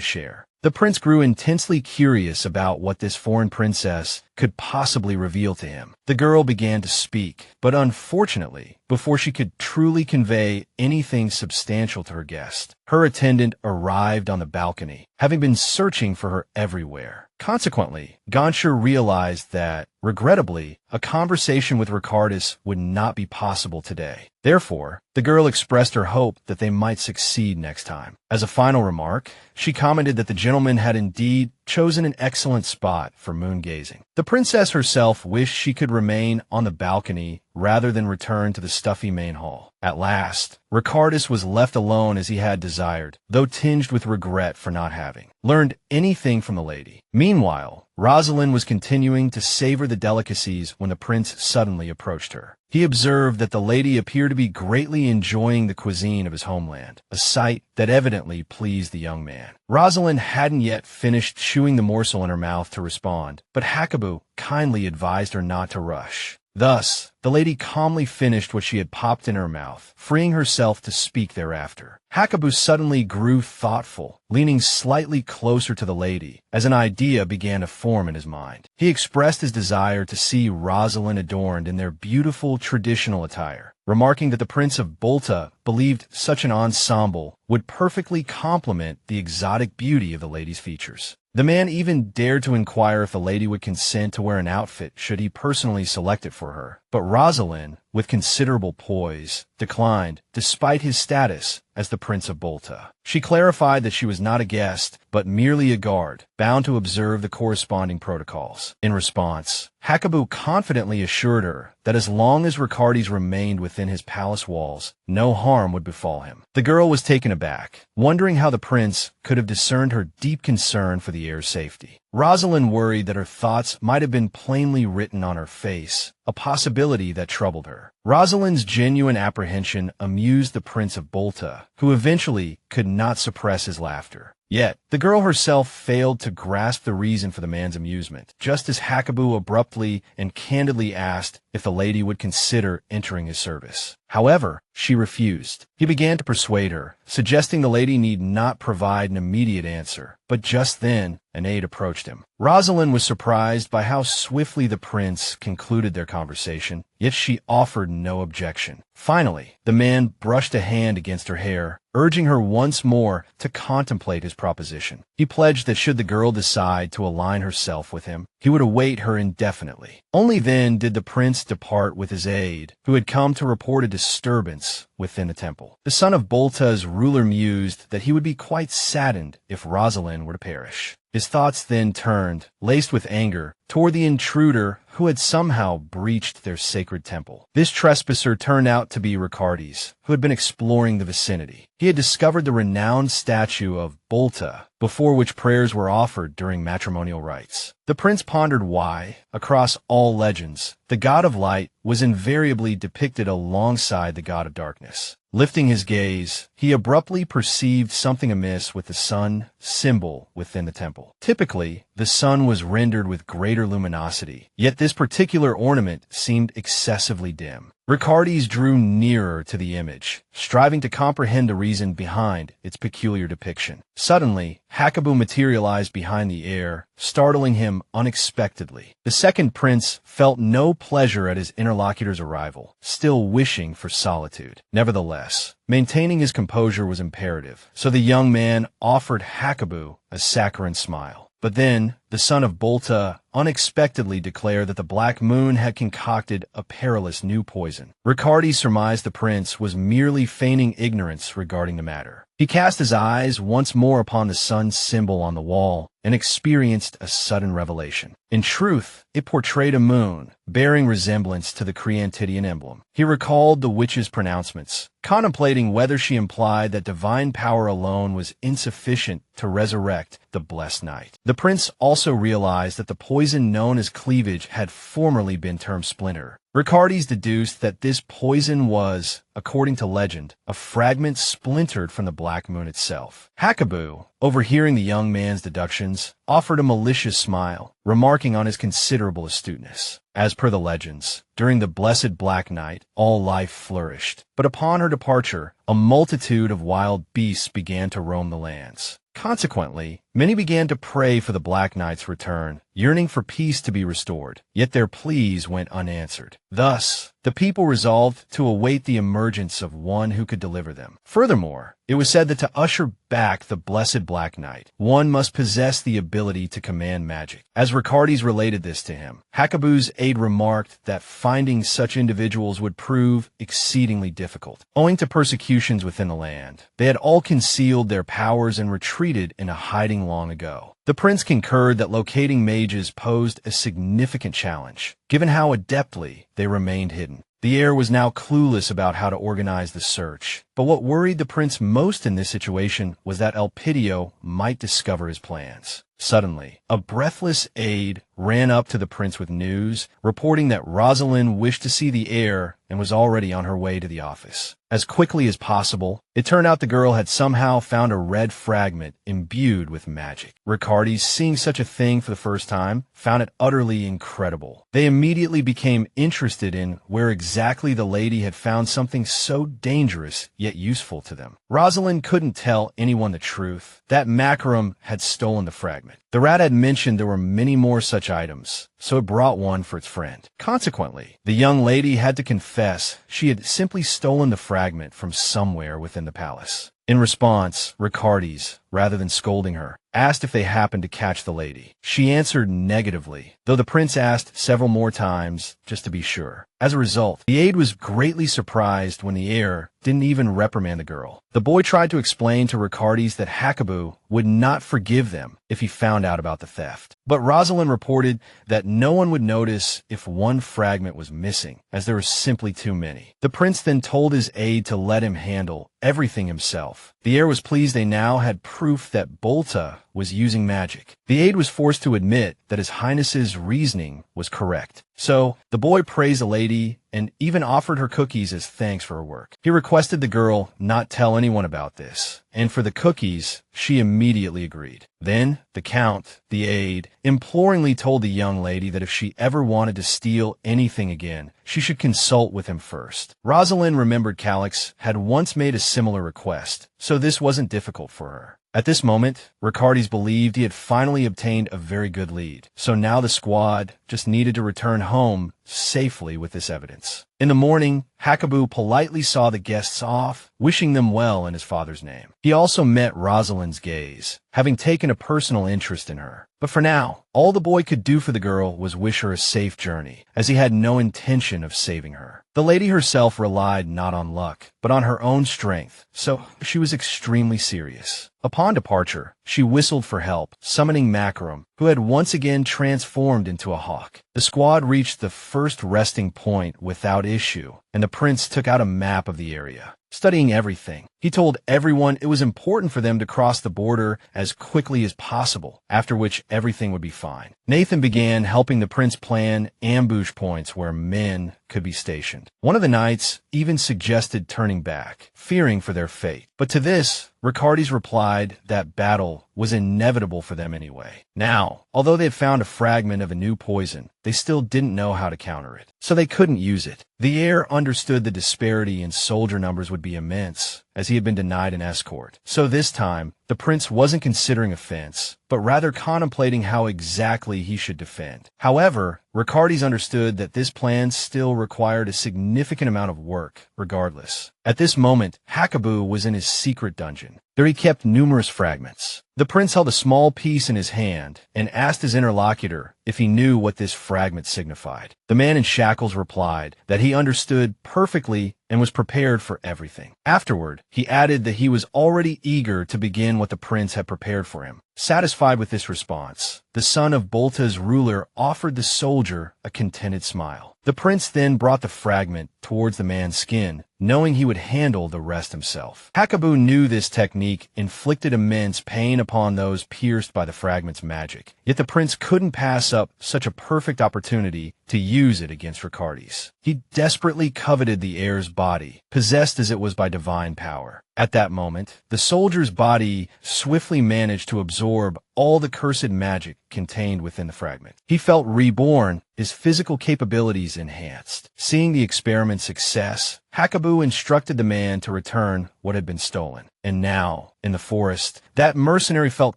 share. The prince grew intensely curious about what this foreign princess could possibly reveal to him. The girl began to speak, but unfortunately, before she could truly convey anything substantial to her guest, her attendant arrived on the balcony, having been searching for her everywhere. Consequently, Gonshur realized that, regrettably, a conversation with Ricardus would not be possible today. Therefore, the girl expressed her hope that they might succeed next time. As a final remark, she commented that the gentleman had indeed chosen an excellent spot for moon gazing. The princess herself wished she could remain on the balcony rather than return to the stuffy main hall. At last, Ricardus was left alone as he had desired, though tinged with regret for not having learned anything from the lady. Meanwhile, Rosaline was continuing to savor the delicacies when the prince suddenly approached her. He observed that the lady appeared to be greatly enjoying the cuisine of his homeland, a sight that evidently pleased the young man. Rosaline hadn't yet finished chewing the morsel in her mouth to respond, but Hakubu kindly advised her not to rush. Thus, the lady calmly finished what she had popped in her mouth, freeing herself to speak thereafter. Hakubu suddenly grew thoughtful, leaning slightly closer to the lady, as an idea began to form in his mind. He expressed his desire to see Rosaline adorned in their beautiful traditional attire, remarking that the Prince of Bolta believed such an ensemble would perfectly complement the exotic beauty of the lady's features. The man even dared to inquire if the lady would consent to wear an outfit should he personally select it for her. But Rosaline, with considerable poise, declined, despite his status as the Prince of Bolta. She clarified that she was not a guest, but merely a guard, bound to observe the corresponding protocols. In response, Hakubu confidently assured her that as long as Ricardus remained within his palace walls, no harm would befall him. The girl was taken aback, wondering how the prince could have discerned her deep concern for the heir's safety. Rosaline worried that her thoughts might have been plainly written on her face, a possibility that troubled her. Rosaline's genuine apprehension amused the Prince of Bolta, who eventually could not suppress his laughter. Yet, the girl herself failed to grasp the reason for the man's amusement, just as Hakubu abruptly and candidly asked if the lady would consider entering his service. However, she refused. He began to persuade her, suggesting the lady need not provide an immediate answer. But just then, an aide approached him. Rosaline was surprised by how swiftly the prince concluded their conversation, yet she offered no objection. Finally, the man brushed a hand against her hair, urging her once more to contemplate his proposition. He pledged that should the girl decide to align herself with him, he would await her indefinitely. Only then did the prince depart with his aide, who had come to report a disturbance within the temple. The son of Bolta's ruler mused that he would be quite saddened if Rosaline were to perish. His thoughts then turned, laced with anger, toward the intruder who had somehow breached their sacred temple. This trespasser turned out to be Ricardes, who had been exploring the vicinity. He had discovered the renowned statue of Bolta, before which prayers were offered during matrimonial rites. The prince pondered why, across all legends, the god of light was invariably depicted alongside the god of darkness. Lifting his gaze, he abruptly perceived something amiss with the sun symbol within the temple. Typically, the sun was rendered with greater luminosity, yet this particular ornament seemed excessively dim. Ricardes drew nearer to the image, striving to comprehend the reason behind its peculiar depiction. Suddenly, Hakubu materialized behind the air, startling him unexpectedly. The second prince felt no pleasure at his interlocutor's arrival, still wishing for solitude. Nevertheless, maintaining his composure was imperative, so the young man offered Hakubu a saccharine smile. But then, the son of Bolta unexpectedly declared that the Black Moon had concocted a perilous new poison. Ricardes surmised the prince was merely feigning ignorance regarding the matter. He cast his eyes once more upon the sun's symbol on the wall and experienced a sudden revelation. In truth, it portrayed a moon, bearing resemblance to the Creantidian emblem. He recalled the witch's pronouncements, contemplating whether she implied that divine power alone was insufficient to resurrect the blessed night. The prince also realized that the poison known as cleavage had formerly been termed splinter. Ricardes deduced that this poison was, according to legend, a fragment splintered from the Black Moon itself. Hakubu, overhearing the young man's deductions, offered a malicious smile, remarking on his considerable astuteness. As per the legends, during the blessed Black Night, all life flourished, but upon her departure, a multitude of wild beasts began to roam the lands. Consequently, many began to pray for the Black Knight's return, yearning for peace to be restored, yet their pleas went unanswered. Thus, the people resolved to await the emergence of one who could deliver them. Furthermore, it was said that to usher back the blessed Black Knight, one must possess the ability to command magic. As Ricardes related this to him, Hakubu's aide remarked that finding such individuals would prove exceedingly difficult. Owing to persecutions within the land, they had all concealed their powers and retreated in a hiding long ago. The prince concurred that locating mages posed a significant challenge, given how adeptly they remained hidden. The heir was now clueless about how to organize the search, but what worried the prince most in this situation was that Elpidio might discover his plans. Suddenly, a breathless aide ran up to the prince with news, reporting that Rosaline wished to see the heir and was already on her way to the office. As quickly as possible, it turned out the girl had somehow found a red fragment imbued with magic. Ricardes, seeing such a thing for the first time, found it utterly incredible. They immediately became interested in where exactly the lady had found something so dangerous yet useful to them. Rosaline couldn't tell anyone the truth, that Macarum had stolen the fragment. The rat had mentioned there were many more such items, so it brought one for its friend. Consequently, the young lady had to confess she had simply stolen the fragment from somewhere within the palace. In response, Ricardes, rather than scolding her, asked if they happened to catch the lady. She answered negatively, though the prince asked several more times just to be sure. As a result, the aide was greatly surprised when the heir didn't even reprimand the girl. The boy tried to explain to Ricardes that Hakubu would not forgive them if he found out about the theft. But Rosaline reported that no one would notice if one fragment was missing, as there were simply too many. The prince then told his aide to let him handle everything himself. The heir was pleased they now had proof that Bolta was using magic. The aide was forced to admit that His Highness's reasoning was correct. So, the boy praised the lady and even offered her cookies as thanks for her work. He requested the girl not tell anyone about this, and for the cookies, she immediately agreed. Then, the count, the aide, imploringly told the young lady that if she ever wanted to steal anything again, she should consult with him first. Rosaline remembered Calix had once made a similar request, so this wasn't difficult for her. At this moment, Ricardes believed he had finally obtained a very good lead, so now the squad just needed to return home safely with this evidence. In the morning, Hakabu politely saw the guests off, wishing them well in his father's name. He also met Rosaline's gaze, having taken a personal interest in her. But for now, all the boy could do for the girl was wish her a safe journey, as he had no intention of saving her. The lady herself relied not on luck, but on her own strength, so she was extremely serious. Upon departure, she whistled for help, summoning Makaram, who had once again transformed into a hawk. The squad reached the first resting point without issue, and the prince took out a map of the area. Studying everything, he told everyone it was important for them to cross the border as quickly as possible, after which everything would be fine. Nathan began helping the prince plan ambush points where men could be stationed. One of the knights even suggested turning back, fearing for their fate. But to this, Ricardi's replied that battle was inevitable for them anyway. Now, although they had found a fragment of a new poison, they still didn't know how to counter it, so they couldn't use it. The heir understood the disparity in soldier numbers would be immense, as he had been denied an escort. So this time, the prince wasn't considering offense, but rather contemplating how exactly he should defend. However, Ricardi's understood that this plan still required a significant amount of work, regardless. At this moment, Hakabu was in his secret dungeon. There he kept numerous fragments. The prince held a small piece in his hand and asked his interlocutor if he knew what this fragment signified. The man in shackles replied that he understood perfectly and was prepared for everything. Afterward, he added that he was already eager to begin what the prince had prepared for him. Satisfied with this response, the son of Bolta's ruler offered the soldier a contented smile. The prince then brought the fragment towards the man's skin, knowing he would handle the rest himself. Hakabu knew this technique inflicted immense pain upon those pierced by the fragment's magic, yet the prince couldn't pass up such a perfect opportunity to use it against Ricardi's. He desperately coveted the heir's body, possessed as it was by divine power. At that moment, the soldier's body swiftly managed to absorb all the cursed magic contained within the fragment. He felt reborn, his physical capabilities enhanced. Seeing the experiment's success, Hakabu instructed the man to return what had been stolen. And now, in the forest, that mercenary felt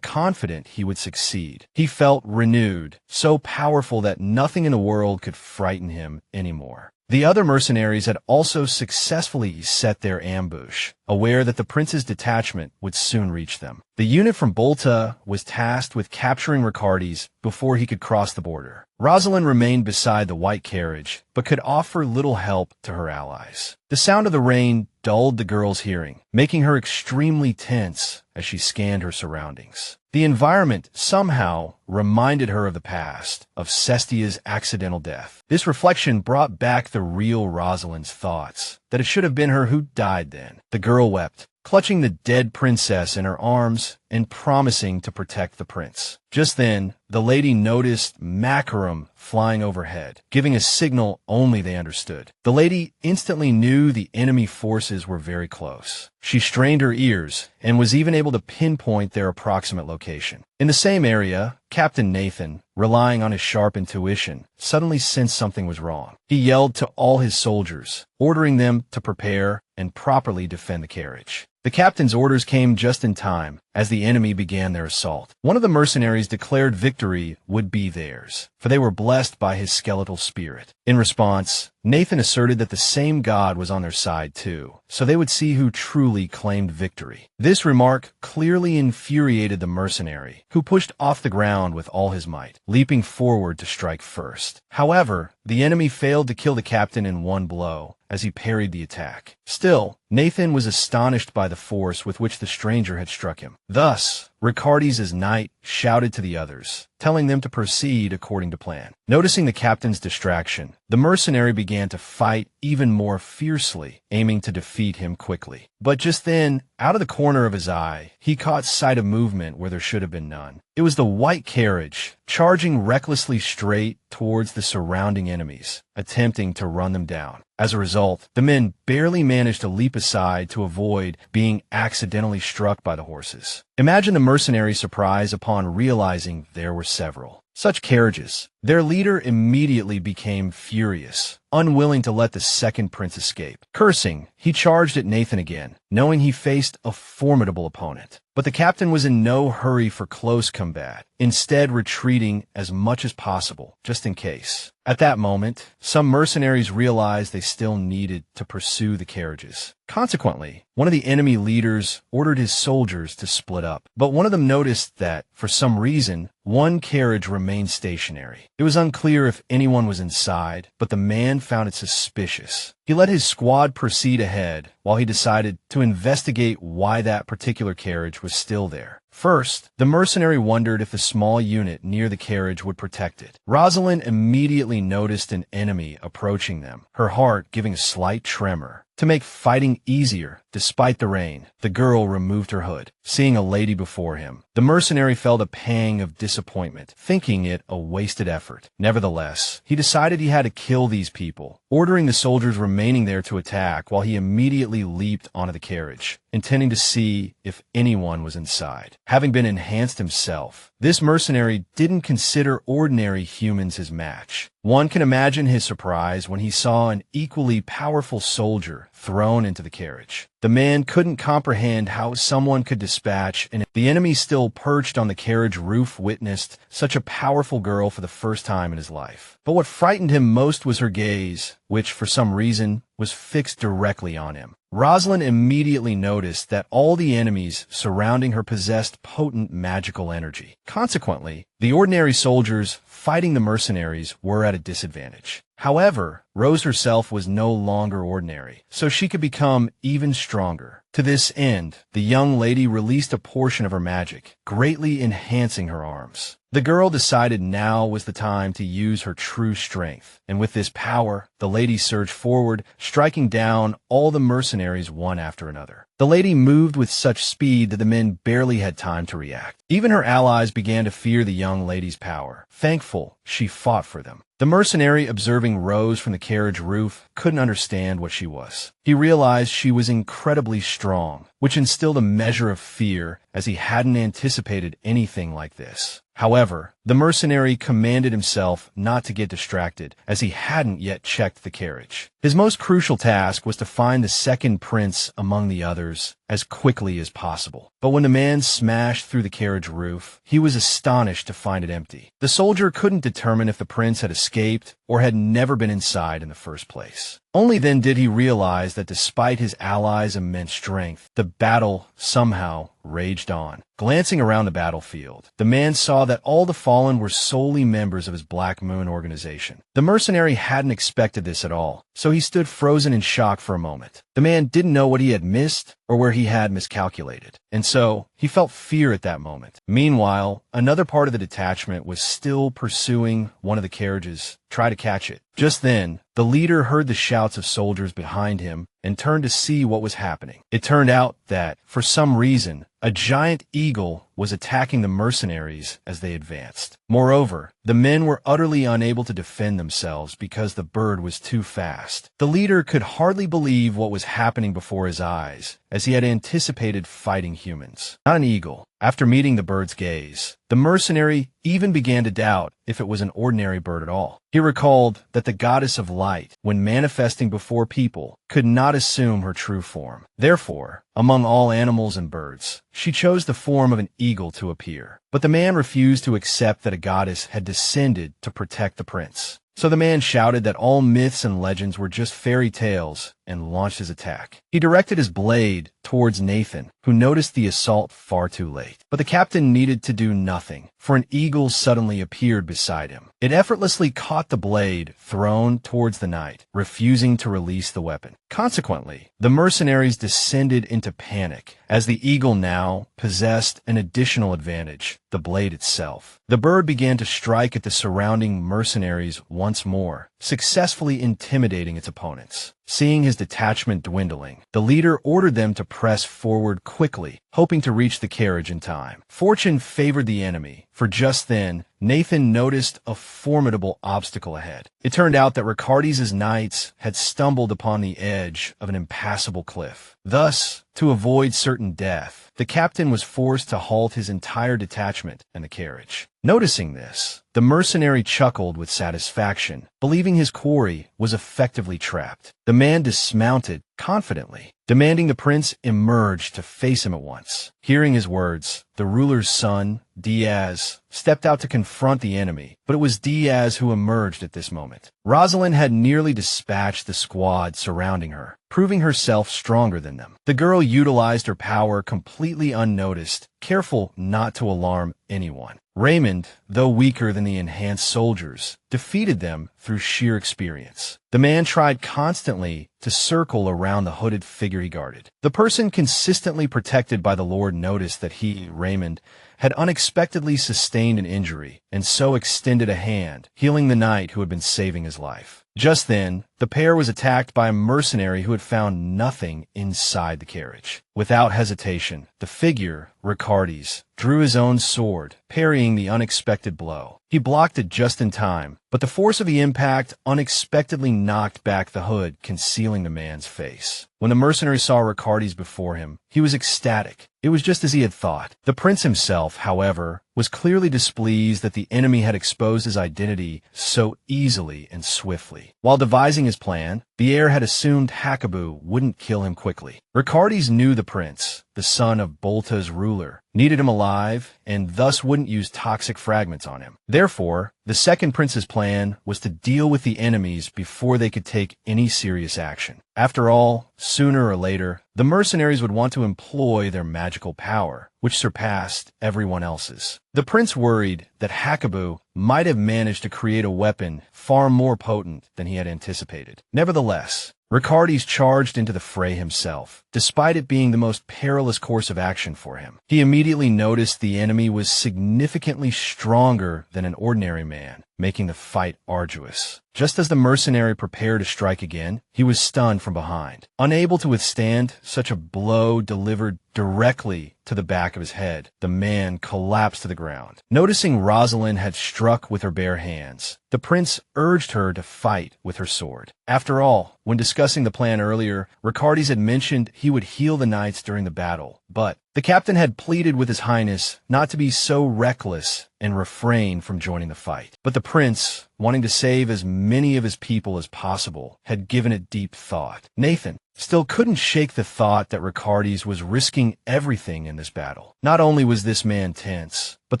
confident he would succeed. He felt renewed, so powerful that nothing in the world could frighten him anymore. The other mercenaries had also successfully set their ambush, aware that the prince's detachment would soon reach them. The unit from Bolta was tasked with capturing Ricardi's before he could cross the border. Rosaline remained beside the white carriage, but could offer little help to her allies. The sound of the rain dulled the girl's hearing, making her extremely tense as she scanned her surroundings. The environment somehow reminded her of the past, of Cestia's accidental death. This reflection brought back the real Rosaline's thoughts, that it should have been her who died then. The girl wept, clutching the dead princess in her arms and promising to protect the prince. Just then, the lady noticed Makaram flying overhead, giving a signal only they understood. The lady instantly knew the enemy forces were very close. She strained her ears and was even able to pinpoint their approximate location. In the same area, Captain Nathan, relying on his sharp intuition, suddenly sensed something was wrong. He yelled to all his soldiers, ordering them to prepare and properly defend the carriage. The captain's orders came just in time as the enemy began their assault. One of the mercenaries declared victory would be theirs, for they were blessed by his skeletal spirit. In response, Nathan asserted that the same god was on their side too, so they would see who truly claimed victory. This remark clearly infuriated the mercenary, who pushed off the ground with all his might, leaping forward to strike first. However, the enemy failed to kill the captain in one blow, as he parried the attack. Still, Nathan was astonished by the force with which the stranger had struck him. Thus, Ricardi's knight shouted to the others, telling them to proceed according to plan. Noticing the captain's distraction, the mercenary began to fight even more fiercely, aiming to defeat him quickly. But just then, out of the corner of his eye, he caught sight of movement where there should have been none. It was the white carriage, charging recklessly straight towards the surrounding enemies, attempting to run them down. As a result, the men barely managed to leap aside to avoid being accidentally struck by the horses. Imagine the mercenary's surprise upon realizing there were several such carriages. Their leader immediately became furious, unwilling to let the second prince escape. Cursing, he charged at Nathan again, knowing he faced a formidable opponent. But the captain was in no hurry for close combat, instead retreating as much as possible, just in case. At that moment, some mercenaries realized they still needed to pursue the carriages. Consequently, one of the enemy leaders ordered his soldiers to split up, but one of them noticed that, for some reason, one carriage remained stationary. It was unclear if anyone was inside, but the man found it suspicious. He let his squad proceed ahead while he decided to investigate why that particular carriage was still there. First, the mercenary wondered if the small unit near the carriage would protect it. Rosaline immediately noticed an enemy approaching them, her heart giving a slight tremor. To make fighting easier, despite the rain, the girl removed her hood, seeing a lady before him. The mercenary felt a pang of disappointment, thinking it a wasted effort. Nevertheless, he decided he had to kill these people, ordering the soldiers remaining there to attack while he immediately leaped onto the carriage, intending to see if anyone was inside. Having been enhanced himself, this mercenary didn't consider ordinary humans his match. One can imagine his surprise when he saw an equally powerful soldier thrown into the carriage. The man couldn't comprehend how someone could dispatch, and the enemy still perched on the carriage roof witnessed such a powerful girl for the first time in his life. But what frightened him most was her gaze, which for some reason was fixed directly on him. Rosaline immediately noticed that all the enemies surrounding her possessed potent magical energy. Consequently, the ordinary soldiers fighting the mercenaries were at a disadvantage. However, Rose herself was no longer ordinary, so she could become even stronger. To this end, the young lady released a portion of her magic, greatly enhancing her arms. The girl decided now was the time to use her true strength, and with this power, the lady surged forward, striking down all the mercenaries one after another. The lady moved with such speed that the men barely had time to react. Even her allies began to fear the young lady's power. Thankful, she fought for them. The mercenary, observing Rose from the carriage roof, couldn't understand what she was. He realized she was incredibly strong, which instilled a measure of fear, as he hadn't anticipated anything like this. However, the mercenary commanded himself not to get distracted, as he hadn't yet checked the carriage. His most crucial task was to find the second prince among the others as quickly as possible. But when the man smashed through the carriage roof, he was astonished to find it empty. The soldier couldn't determine if the prince had escaped or had never been inside in the first place. Only then did he realize that despite his allies' immense strength, the battle somehow raged on. Glancing around the battlefield, the man saw that all the fallen were solely members of his Black Moon organization. The mercenary hadn't expected this at all, so he stood frozen in shock for a moment. The man didn't know what he had missed or where he had miscalculated, and so he felt fear at that moment. Meanwhile, another part of the detachment was still pursuing one of the carriages, try to catch it. Just then, the leader heard the shouts of soldiers behind him and turned to see what was happening. It turned out that, for some reason, a giant eagle was attacking the mercenaries as they advanced. Moreover, the men were utterly unable to defend themselves because the bird was too fast. The leader could hardly believe what was happening before his eyes, as he had anticipated fighting humans, not an eagle. After meeting the bird's gaze, the mercenary even began to doubt if it was an ordinary bird at all. He recalled that the goddess of light, when manifesting before people, could not assume her true form. Therefore, among all animals and birds, she chose the form of an eagle to appear. But the man refused to accept that a goddess had descended to protect the prince. So the man shouted that all myths and legends were just fairy tales and launched his attack. He directed his blade towards Nathan, who noticed the assault far too late. But the captain needed to do nothing, for an eagle suddenly appeared beside him. It effortlessly caught the blade thrown towards the knight, refusing to release the weapon. Consequently, the mercenaries descended into panic, as the eagle now possessed an additional advantage, the blade itself. The bird began to strike at the surrounding mercenaries once more, successfully intimidating its opponents. Seeing his detachment dwindling, the leader ordered them to press forward quickly, hoping to reach the carriage in time. Fortune favored the enemy, for just then, Nathan noticed a formidable obstacle ahead. It turned out that Ricardis' knights had stumbled upon the edge of an impassable cliff. Thus, to avoid certain death, the captain was forced to halt his entire detachment and the carriage. Noticing this, the mercenary chuckled with satisfaction, believing his quarry was effectively trapped. The man dismounted confidently, demanding the prince emerge to face him at once. Hearing his words, the ruler's son, Diaz, stepped out to confront the enemy, but it was Diaz who emerged at this moment. Rosaline had nearly dispatched the squad surrounding her, proving herself stronger than them. The girl utilized her power completely unnoticed, careful not to alarm anyone. Raymond, though weaker than the enhanced soldiers, defeated them through sheer experience. The man tried constantly to circle around the hooded figure he guarded. The person consistently protected by the Lord noticed that he, Raymond, had unexpectedly sustained an injury, and so extended a hand, healing the knight who had been saving his life. Just then, the pair was attacked by a mercenary who had found nothing inside the carriage. Without hesitation, the figure, Ricardes, drew his own sword, parrying the unexpected blow. He blocked it just in time, but the force of the impact unexpectedly knocked back the hood, concealing the man's face. When the mercenary saw Ricardes before him, he was ecstatic. It was just as he had thought. The prince himself, however, was clearly displeased that the enemy had exposed his identity so easily and swiftly. While devising his plan, the heir had assumed Hakubu wouldn't kill him quickly. Ricardes knew the prince, the son of Bolta's ruler, needed him alive and thus wouldn't use toxic fragments on him. Therefore, the second prince's plan was to deal with the enemies before they could take any serious action. After all, sooner or later, the mercenaries would want to employ their magical power, which surpassed everyone else's. The prince worried that Hakubu might have managed to create a weapon far more potent than he had anticipated. Nevertheless, Ricardes charged into the fray himself, despite it being the most perilous course of action for him. He immediately noticed the enemy was significantly stronger than an ordinary man, making the fight arduous. Just as the mercenary prepared to strike again, he was stunned from behind. Unable to withstand such a blow delivered directly to the back of his head, the man collapsed to the ground. Noticing Rosaline had struck with her bare hands, the prince urged her to fight with her sword. After all, when discussing the plan earlier, Ricardes had mentioned he would heal the knights during the battle, but the captain had pleaded with his highness not to be so reckless and refrain from joining the fight. But the prince, wanting to save as many of his people as possible, had given it deep thought. Nathan still couldn't shake the thought that Ricardes was risking everything in this battle. Not only was this man tense, but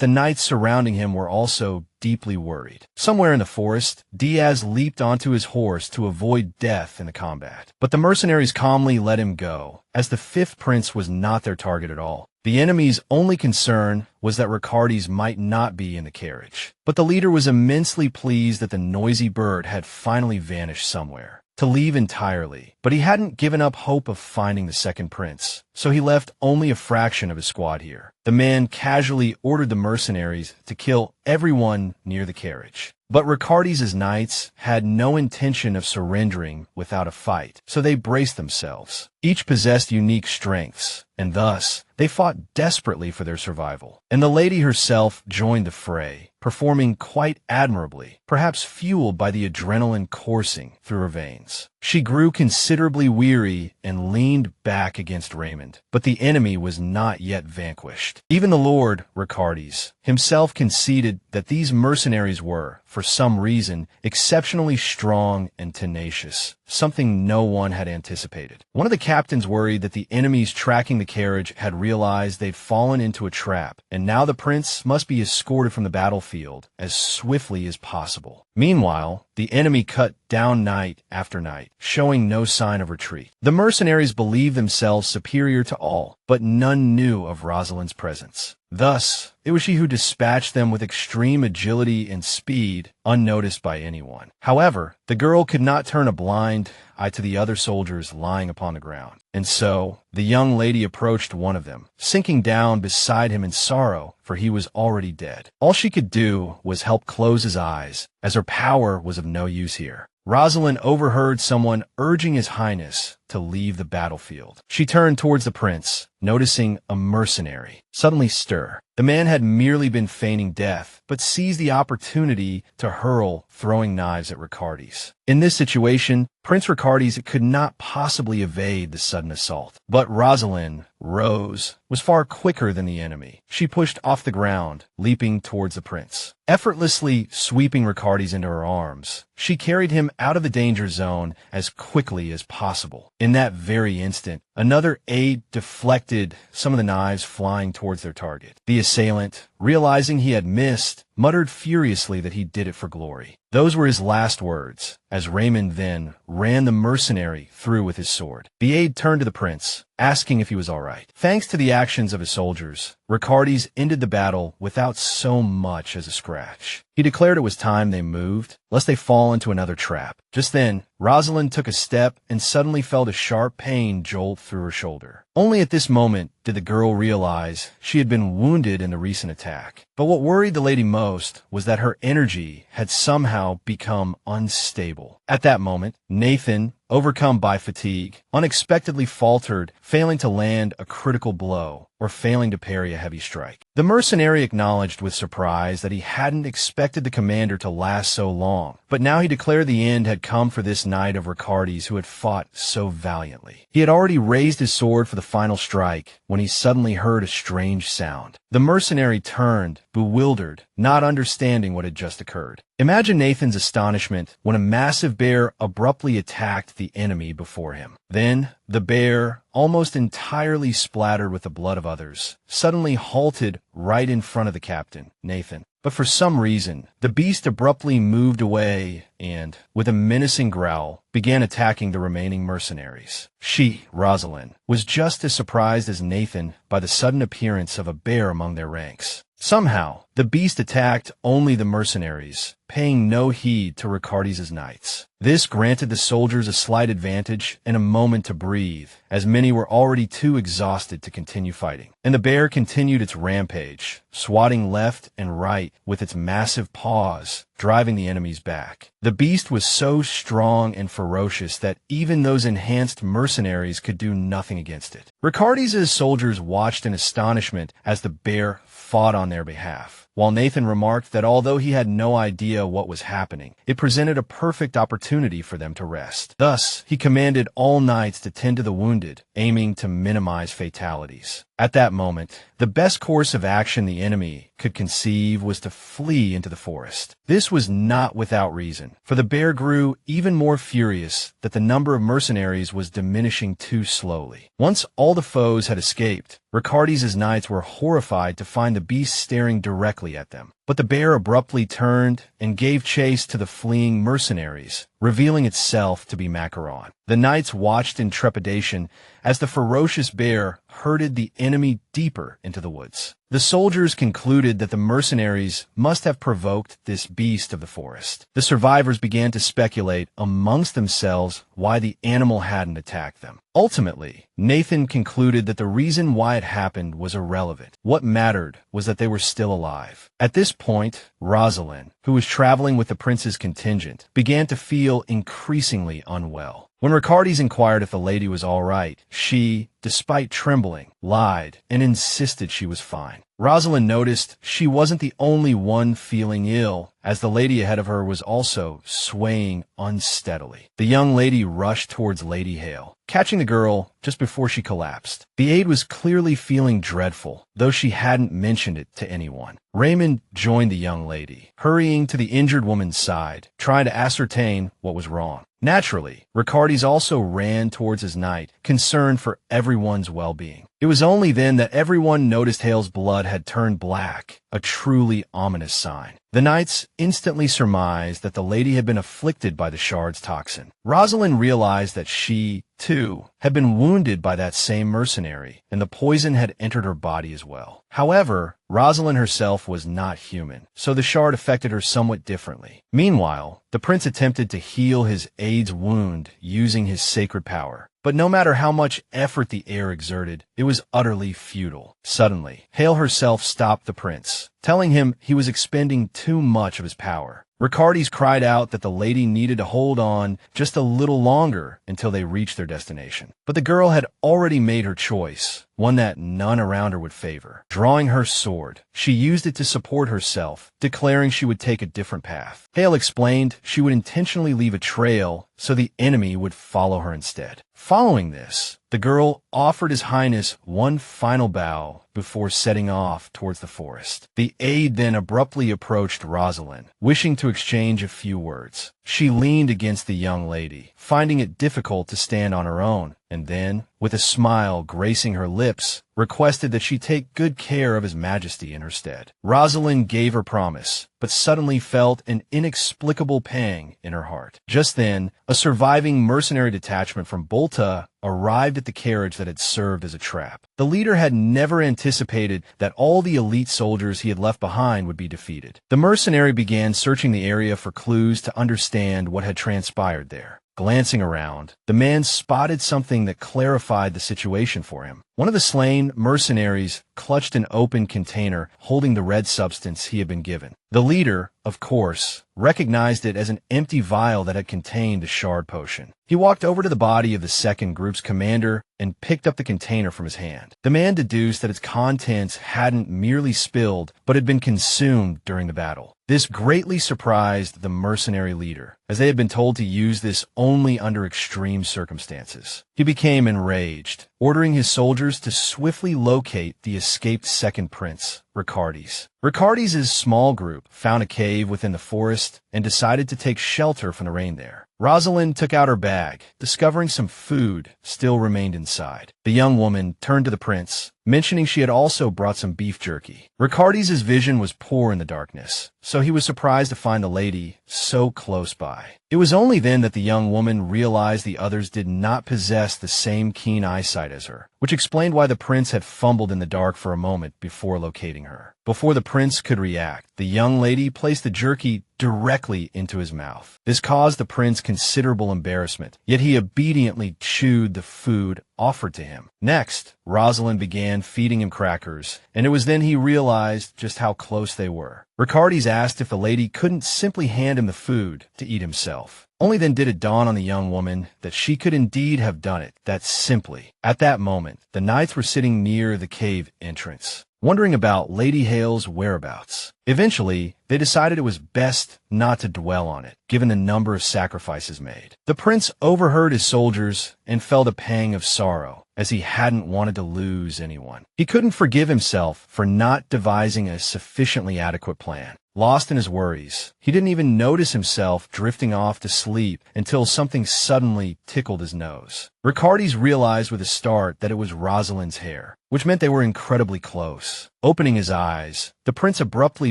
the knights surrounding him were also deeply worried. Somewhere in the forest, Diaz leaped onto his horse to avoid death in the combat. But the mercenaries calmly let him go, as the fifth prince was not their target at all. The enemy's only concern was that Ricardes might not be in the carriage. But the leader was immensely pleased that the noisy bird had finally vanished somewhere, to leave entirely. But he hadn't given up hope of finding the second prince, so he left only a fraction of his squad here. The man casually ordered the mercenaries to kill everyone near the carriage. But Ricardes' knights had no intention of surrendering without a fight, so they braced themselves. Each possessed unique strengths, and thus they fought desperately for their survival. And the lady herself joined the fray, performing quite admirably, perhaps fueled by the adrenaline coursing through her veins. She grew considerably weary and leaned back against Raymond, but the enemy was not yet vanquished. Even the Lord, Ricardes, himself conceded that these mercenaries were, for some reason, exceptionally strong and tenacious, something no one had anticipated. One of the captains worried that the enemies tracking the carriage had realized they'd fallen into a trap, and now the prince must be escorted from the battlefield as swiftly as possible. Meanwhile, the enemy cut down night after night, showing no sign of retreat. The mercenaries believed themselves superior to all, but none knew of Rosaline's presence. Thus, it was she who dispatched them with extreme agility and speed, unnoticed by anyone. However, the girl could not turn a blind eye to the other soldiers lying upon the ground. And so, the young lady approached one of them, sinking down beside him in sorrow, for he was already dead. All she could do was help close his eyes, as her power was of no use here. Rosaline overheard someone urging his highness to leave the battlefield. She turned towards the prince, noticing a mercenary suddenly stir. The man had merely been feigning death, but seized the opportunity to hurl throwing knives at Ricardes. In this situation, Prince Ricardes could not possibly evade the sudden assault. But Rosaline, Rose, was far quicker than the enemy. She pushed off the ground, leaping towards the prince. Effortlessly sweeping Ricardes into her arms, she carried him out of the danger zone as quickly as possible. In that very instant, another aide deflected some of the knives flying towards their target. The assailant, realizing he had missed, muttered furiously that he did it for glory. Those were his last words, as Raymond then ran the mercenary through with his sword. The aide turned to the prince, asking if he was all right. Thanks to the actions of his soldiers, Ricardes ended the battle without so much as a scratch. He declared it was time they moved, lest they fall into another trap. Just then, Rosaline took a step and suddenly felt a sharp pain jolt through her shoulder. Only at this moment did the girl realize she had been wounded in the recent attack. But what worried the lady most was that her energy had somehow become unstable. At that moment, Nathan, overcome by fatigue, unexpectedly faltered, failing to land a critical blow or failing to parry a heavy strike. The mercenary acknowledged with surprise that he hadn't expected the commander to last so long, but now he declared the end had come for this knight of Ricardes who had fought so valiantly. He had already raised his sword for the final strike when he suddenly heard a strange sound. The mercenary turned, bewildered, not understanding what had just occurred. Imagine Nathan's astonishment when a massive bear abruptly attacked the enemy before him. Then, the bear, almost entirely splattered with the blood of others, suddenly halted right in front of the captain, Nathan. But for some reason, the beast abruptly moved away and, with a menacing growl, began attacking the remaining mercenaries. She, Rosaline, was just as surprised as Nathan by the sudden appearance of a bear among their ranks. Somehow, the beast attacked only the mercenaries, paying no heed to Ricardes' knights. This granted the soldiers a slight advantage and a moment to breathe, as many were already too exhausted to continue fighting. And the bear continued its rampage, swatting left and right with its massive paws, driving the enemies back. The beast was so strong and ferocious that even those enhanced mercenaries could do nothing against it. Ricardes' soldiers watched in astonishment as the bear fought on their behalf, while Nathan remarked that although he had no idea what was happening, it presented a perfect opportunity for them to rest. Thus, he commanded all knights to tend to the wounded, aiming to minimize fatalities. At that moment, the best course of action the enemy could conceive was to flee into the forest. This was not without reason, for the bear grew even more furious that the number of mercenaries was diminishing too slowly. Once all the foes had escaped, Ricardes' knights were horrified to find the beast staring directly at them. But the bear abruptly turned and gave chase to the fleeing mercenaries, revealing itself to be Macaron. The knights watched in trepidation as the ferocious bear herded the enemy deeper into the woods. The soldiers concluded that the mercenaries must have provoked this beast of the forest. The survivors began to speculate amongst themselves why the animal hadn't attacked them. Ultimately, Nathan concluded that the reason why it happened was irrelevant. What mattered was that they were still alive. At this point, Rosaline, who was traveling with the prince's contingent, began to feel increasingly unwell. When Ricardes inquired if the lady was all right, she, despite trembling, lied and insisted she was fine. Rosaline noticed she wasn't the only one feeling ill, as the lady ahead of her was also swaying unsteadily. The young lady rushed towards Lady Hale, catching the girl just before she collapsed. The aide was clearly feeling dreadful, though she hadn't mentioned it to anyone. Raymond joined the young lady, hurrying to the injured woman's side, trying to ascertain what was wrong. Naturally, Ricardes also ran towards his knight, concerned for everyone's well-being. It was only then that everyone noticed Hale's blood had turned black, a truly ominous sign. The knights instantly surmised that the lady had been afflicted by the shard's toxin. Rosaline realized that she, too, had been wounded by that same mercenary, and the poison had entered her body as well. However, Rosaline herself was not human, so the shard affected her somewhat differently. Meanwhile, the prince attempted to heal his aide's wound using his sacred power. But no matter how much effort the heir exerted, it was utterly futile. Suddenly, Hale herself stopped the prince, telling him he was expending too much of his power. Ricardes cried out that the lady needed to hold on just a little longer until they reached their destination. But the girl had already made her choice, one that none around her would favor. Drawing her sword, she used it to support herself, declaring she would take a different path. Hale explained she would intentionally leave a trail so the enemy would follow her instead. Following this, the girl offered His Highness one final bow before setting off towards the forest. The aide then abruptly approached Rosaline, wishing to exchange a few words. She leaned against the young lady, finding it difficult to stand on her own, and then, with a smile gracing her lips, requested that she take good care of His Majesty in her stead. Rosaline gave her promise, but suddenly felt an inexplicable pang in her heart. Just then, a surviving mercenary detachment from Bolta arrived at the carriage that had served as a trap. The leader had never anticipated that all the elite soldiers he had left behind would be defeated. The mercenary began searching the area for clues to understand what had transpired there. Glancing around, the man spotted something that clarified the situation for him. One of the slain mercenaries clutched an open container holding the red substance he had been given. The leader, of course, recognized it as an empty vial that had contained the shard potion. He walked over to the body of the second group's commander and picked up the container from his hand. The man deduced that its contents hadn't merely spilled, but had been consumed during the battle. This greatly surprised the mercenary leader, as they had been told to use this only under extreme circumstances. He became enraged, ordering his soldiers to swiftly locate the escaped second prince, Ricardes. Ricardes' small group found a cave within the forest and decided to take shelter from the rain there. Rosaline took out her bag, discovering some food still remained inside. The young woman turned to the prince, mentioning she had also brought some beef jerky. Ricardes' vision was poor in the darkness, so he was surprised to find the lady so close by. It was only then that the young woman realized the others did not possess the same keen eyesight as her, which explained why the prince had fumbled in the dark for a moment before locating her. Before the prince could react, the young lady placed the jerky directly into his mouth. This caused the prince considerable embarrassment, yet he obediently chewed the food offered to him. Next, Rosaline began feeding him crackers, and it was then he realized just how close they were. Ricardes asked if the lady couldn't simply hand him the food to eat himself. Only then did it dawn on the young woman that she could indeed have done it that simply. At that moment, the knights were sitting near the cave entrance, wondering about Lady Hale's whereabouts. Eventually, they decided it was best not to dwell on it, given the number of sacrifices made. The prince overheard his soldiers and felt a pang of sorrow, as he hadn't wanted to lose anyone. He couldn't forgive himself for not devising a sufficiently adequate plan. Lost in his worries, he didn't even notice himself drifting off to sleep until something suddenly tickled his nose. Ricardes realized with a start that it was Rosaline's hair, which meant they were incredibly close. Opening his eyes, the prince abruptly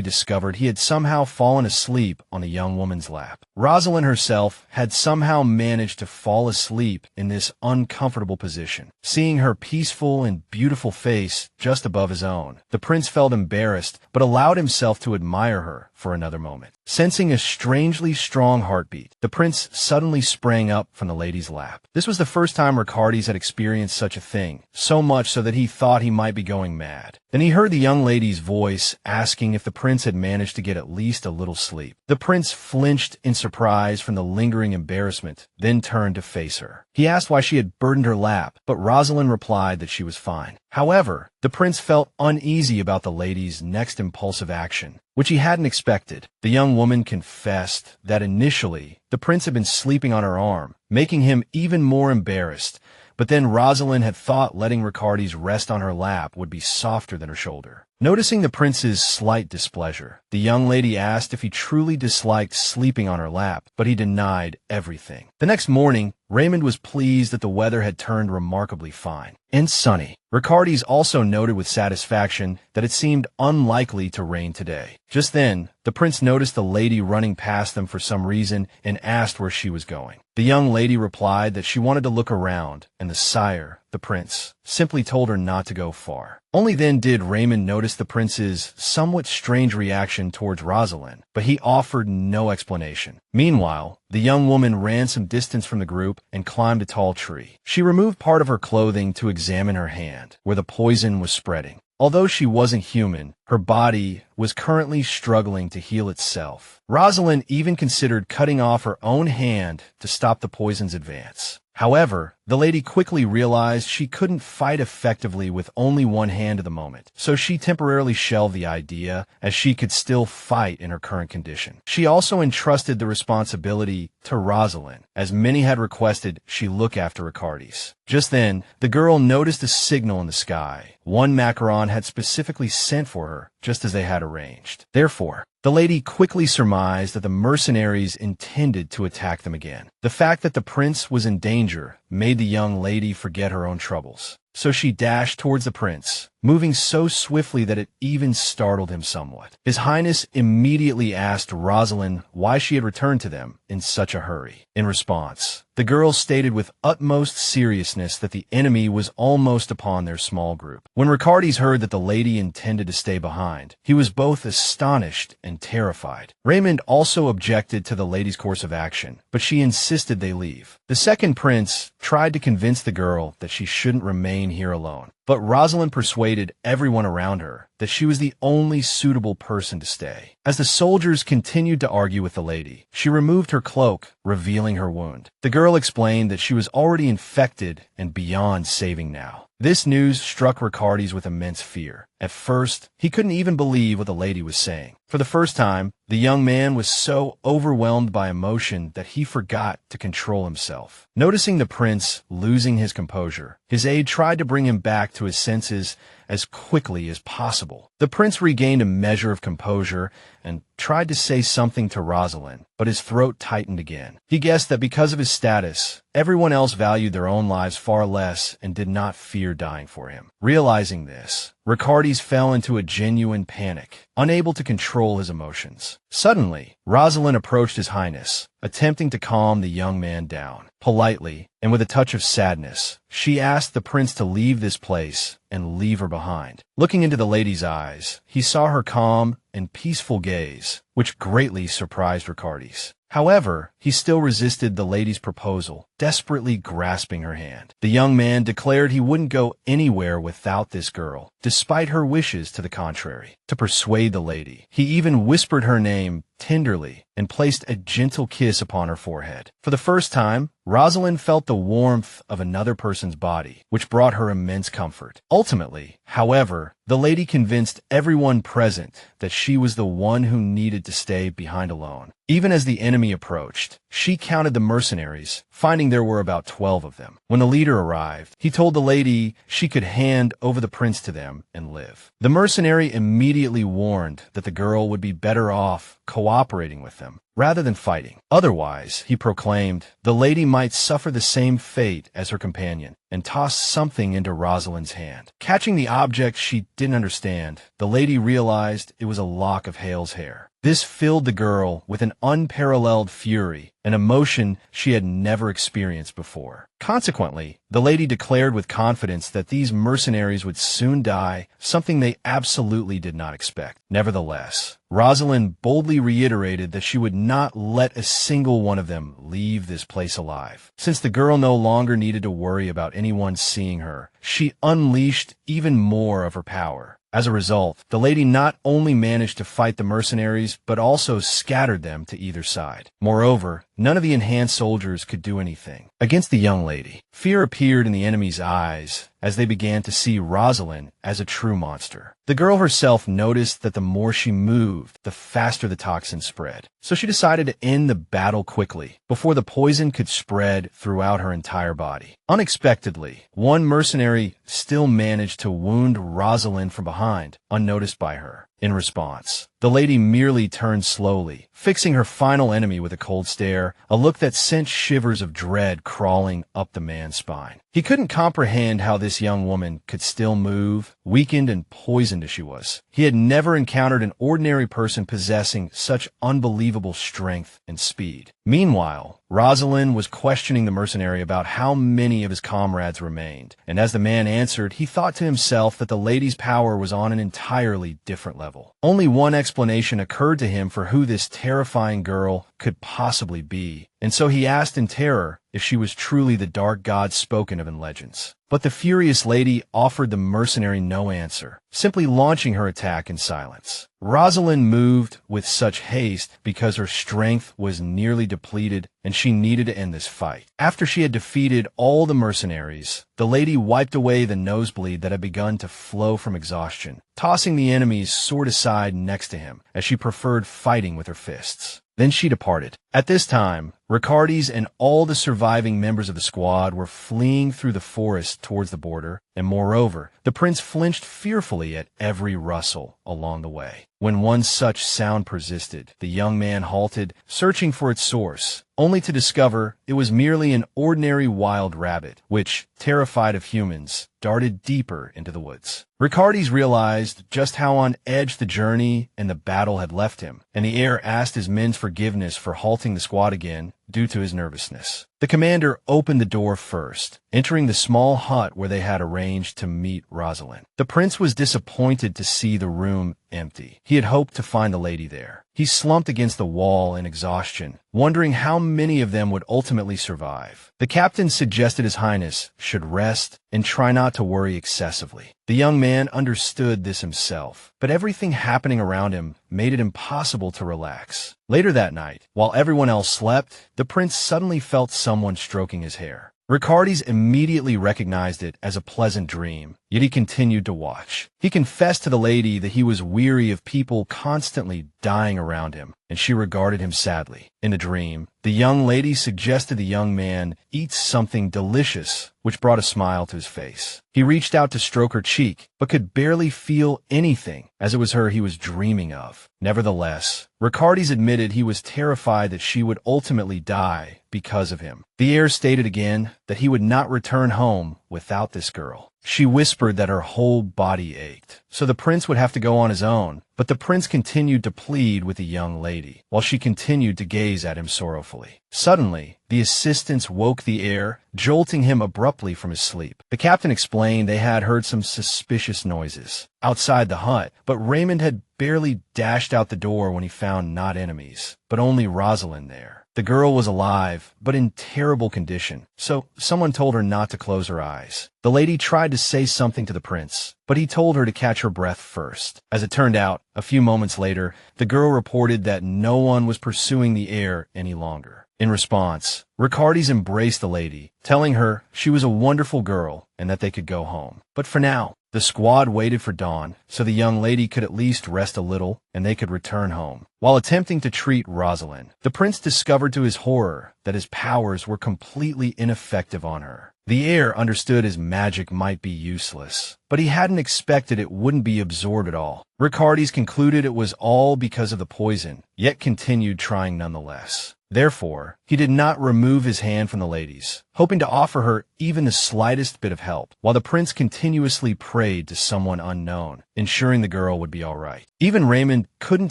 discovered he had somehow fallen asleep on the young woman's lap. Rosaline herself had somehow managed to fall asleep in this uncomfortable position. Seeing her peaceful and beautiful face just above his own, the prince felt embarrassed but allowed himself to admire her for another moment. Sensing a strangely strong heartbeat, the prince suddenly sprang up from the lady's lap. This was the first time Ricardes had experienced such a thing, so much so that he thought he might be going mad. Then he heard the young lady's voice asking if the prince had managed to get at least a little sleep. The prince flinched in surprise from the lingering embarrassment, then turned to face her. He asked why she had burdened her lap, but Rosaline replied that she was fine. However, the prince felt uneasy about the lady's next impulsive action, which he hadn't expected. The young woman confessed that initially the prince had been sleeping on her arm, making him even more embarrassed. But then Rosaline had thought letting Ricardes rest on her lap would be softer than her shoulder. Noticing the prince's slight displeasure, the young lady asked if he truly disliked sleeping on her lap, but he denied everything. The next morning, Raymond was pleased that the weather had turned remarkably fine and sunny. Ricardes also noted with satisfaction that it seemed unlikely to rain today. Just then, the prince noticed the lady running past them for some reason and asked where she was going. The young lady replied that she wanted to look around, and the sire, the prince, simply told her not to go far. Only then did Raymond notice the prince's somewhat strange reaction towards Rosaline, but he offered no explanation. Meanwhile, the young woman ran some distance from the group and climbed a tall tree. She removed part of her clothing to examine her hand, where the poison was spreading. Although she wasn't human, her body was currently struggling to heal itself. Rosaline even considered cutting off her own hand to stop the poison's advance. However, the lady quickly realized she couldn't fight effectively with only one hand at the moment, so she temporarily shelved the idea, as she could still fight in her current condition. She also entrusted the responsibility to Rosaline, as many had requested she look after Ricardi's. Just then, the girl noticed a signal in the sky. One macaron had specifically sent for her, just as they had arranged. Therefore, the lady quickly surmised that the mercenaries intended to attack them again. The fact that the prince was in danger made the young lady forget her own troubles. So she dashed towards the prince, moving so swiftly that it even startled him somewhat. His Highness immediately asked Rosaline why she had returned to them in such a hurry. In response, the girl stated with utmost seriousness that the enemy was almost upon their small group. When Ricardi's heard that the lady intended to stay behind, he was both astonished and terrified. Raymond also objected to the lady's course of action, but she insisted they leave. The second prince tried to convince the girl that she shouldn't remain here alone, but Rosaline persuaded everyone around her that she was the only suitable person to stay. As the soldiers continued to argue with the lady, she removed her cloak, revealing her wound. The girl explained that she was already infected and beyond saving now. This news struck Ricardi's with immense fear. At first, he couldn't even believe what the lady was saying. For the first time, the young man was so overwhelmed by emotion that he forgot to control himself. Noticing the prince losing his composure, his aide tried to bring him back to his senses as quickly as possible. The prince regained a measure of composure and tried to say something to Rosaline, but his throat tightened again. He guessed that because of his status, everyone else valued their own lives far less and did not fear dying for him. Realizing this, Ricardi's fell into a genuine panic, unable to control his emotions. Suddenly, Rosaline approached His Highness, attempting to calm the young man down. Politely, and with a touch of sadness, she asked the prince to leave this place and leave her behind. Looking into the lady's eyes, he saw her calm and peaceful gaze, which greatly surprised Ricardi's. However, he still resisted the lady's proposal, desperately grasping her hand. The young man declared he wouldn't go anywhere without this girl, despite her wishes to the contrary. To persuade the lady, he even whispered her name tenderly and placed a gentle kiss upon her forehead. For the first time, Rosaline felt the warmth of another person's body, which brought her immense comfort. Ultimately, however, the lady convinced everyone present that she was the one who needed to stay behind alone. Even as the enemy approached, she counted the mercenaries, finding there were about 12 of them. When the leader arrived, he told the lady she could hand over the prince to them and live. The mercenary immediately warned that the girl would be better off cooperating with them rather than fighting. Otherwise, he proclaimed, the lady might suffer the same fate as her companion, and tossed something into Rosaline's hand. Catching the object she didn't understand, the lady realized it was a lock of Hale's hair. This filled the girl with an unparalleled fury, an emotion she had never experienced before. Consequently, the lady declared with confidence that these mercenaries would soon die, something they absolutely did not expect. Nevertheless, Rosaline boldly reiterated that she would not let a single one of them leave this place alive. Since the girl no longer needed to worry about anyone seeing her, she unleashed even more of her power. As a result, the lady not only managed to fight the mercenaries, but also scattered them to either side. Moreover, none of the enhanced soldiers could do anything against the young lady. Fear appeared in the enemy's eyes as they began to see Rosaline as a true monster. The girl herself noticed that the more she moved, the faster the toxin spread. So she decided to end the battle quickly, before the poison could spread throughout her entire body. Unexpectedly, one mercenary still managed to wound Rosaline from behind, unnoticed by her. In response, the lady merely turned slowly, fixing her final enemy with a cold stare, a look that sent shivers of dread crawling up the man's spine. He couldn't comprehend how this young woman could still move, weakened and poisoned as she was. He had never encountered an ordinary person possessing such unbelievable strength and speed. Meanwhile, Rosaline was questioning the mercenary about how many of his comrades remained, and as the man answered, he thought to himself that the lady's power was on an entirely different level. Only one explanation occurred to him for who this terrifying girl could possibly be, and so he asked in terror if she was truly the dark god spoken of in legends. But the furious lady offered the mercenary no answer, simply launching her attack in silence. Rosaline moved with such haste because her strength was nearly depleted and she needed to end this fight. After she had defeated all the mercenaries, the lady wiped away the nosebleed that had begun to flow from exhaustion, tossing the enemy's sword aside next to him, as she preferred fighting with her fists. Then she departed. At this time, Ricardes and all the surviving members of the squad were fleeing through the forest towards the border, and moreover, the prince flinched fearfully at every rustle along the way. When one such sound persisted, the young man halted, searching for its source, only to discover it was merely an ordinary wild rabbit, which, terrified of humans, darted deeper into the woods. Ricardes realized just how on edge the journey and the battle had left him, and the heir asked his men's forgiveness for halting the squad again due to his nervousness. The commander opened the door first, entering the small hut where they had arranged to meet Rosaline. The prince was disappointed to see the room empty. He had hoped to find the lady there. He slumped against the wall in exhaustion, wondering how many of them would ultimately survive. The captain suggested His Highness should rest and try not to worry excessively. The young man understood this himself, but everything happening around him made it impossible to relax. Later that night, while everyone else slept, the prince suddenly felt someone stroking his hair. Ricardes immediately recognized it as a pleasant dream, yet he continued to watch. He confessed to the lady that he was weary of people constantly dying around him, and she regarded him sadly. In the dream, the young lady suggested the young man eat something delicious, which brought a smile to his face. He reached out to stroke her cheek, but could barely feel anything, as it was her he was dreaming of. Nevertheless, Ricardes admitted he was terrified that she would ultimately die because of him. The heir stated again that he would not return home without this girl. She whispered that her whole body ached, so the prince would have to go on his own, but the prince continued to plead with the young lady, while she continued to gaze at him sorrowfully. Suddenly, the assistants woke the heir, jolting him abruptly from his sleep. The captain explained they had heard some suspicious noises outside the hut, but Raymond had barely dashed out the door when he found not enemies, but only Rosaline there. The girl was alive, but in terrible condition, so someone told her not to close her eyes. The lady tried to say something to the prince, but he told her to catch her breath first. As it turned out, a few moments later, the girl reported that no one was pursuing the heir any longer. In response, Ricardes embraced the lady, telling her she was a wonderful girl and that they could go home. But for now, the squad waited for dawn so the young lady could at least rest a little and they could return home. While attempting to treat Rosaline, the prince discovered to his horror that his powers were completely ineffective on her. The heir understood his magic might be useless, but he hadn't expected it wouldn't be absorbed at all. Ricardes concluded it was all because of the poison, yet continued trying nonetheless. Therefore, he did not remove his hand from the lady's, hoping to offer her even the slightest bit of help, while the prince continuously prayed to someone unknown, ensuring the girl would be all right. Even Raymond couldn't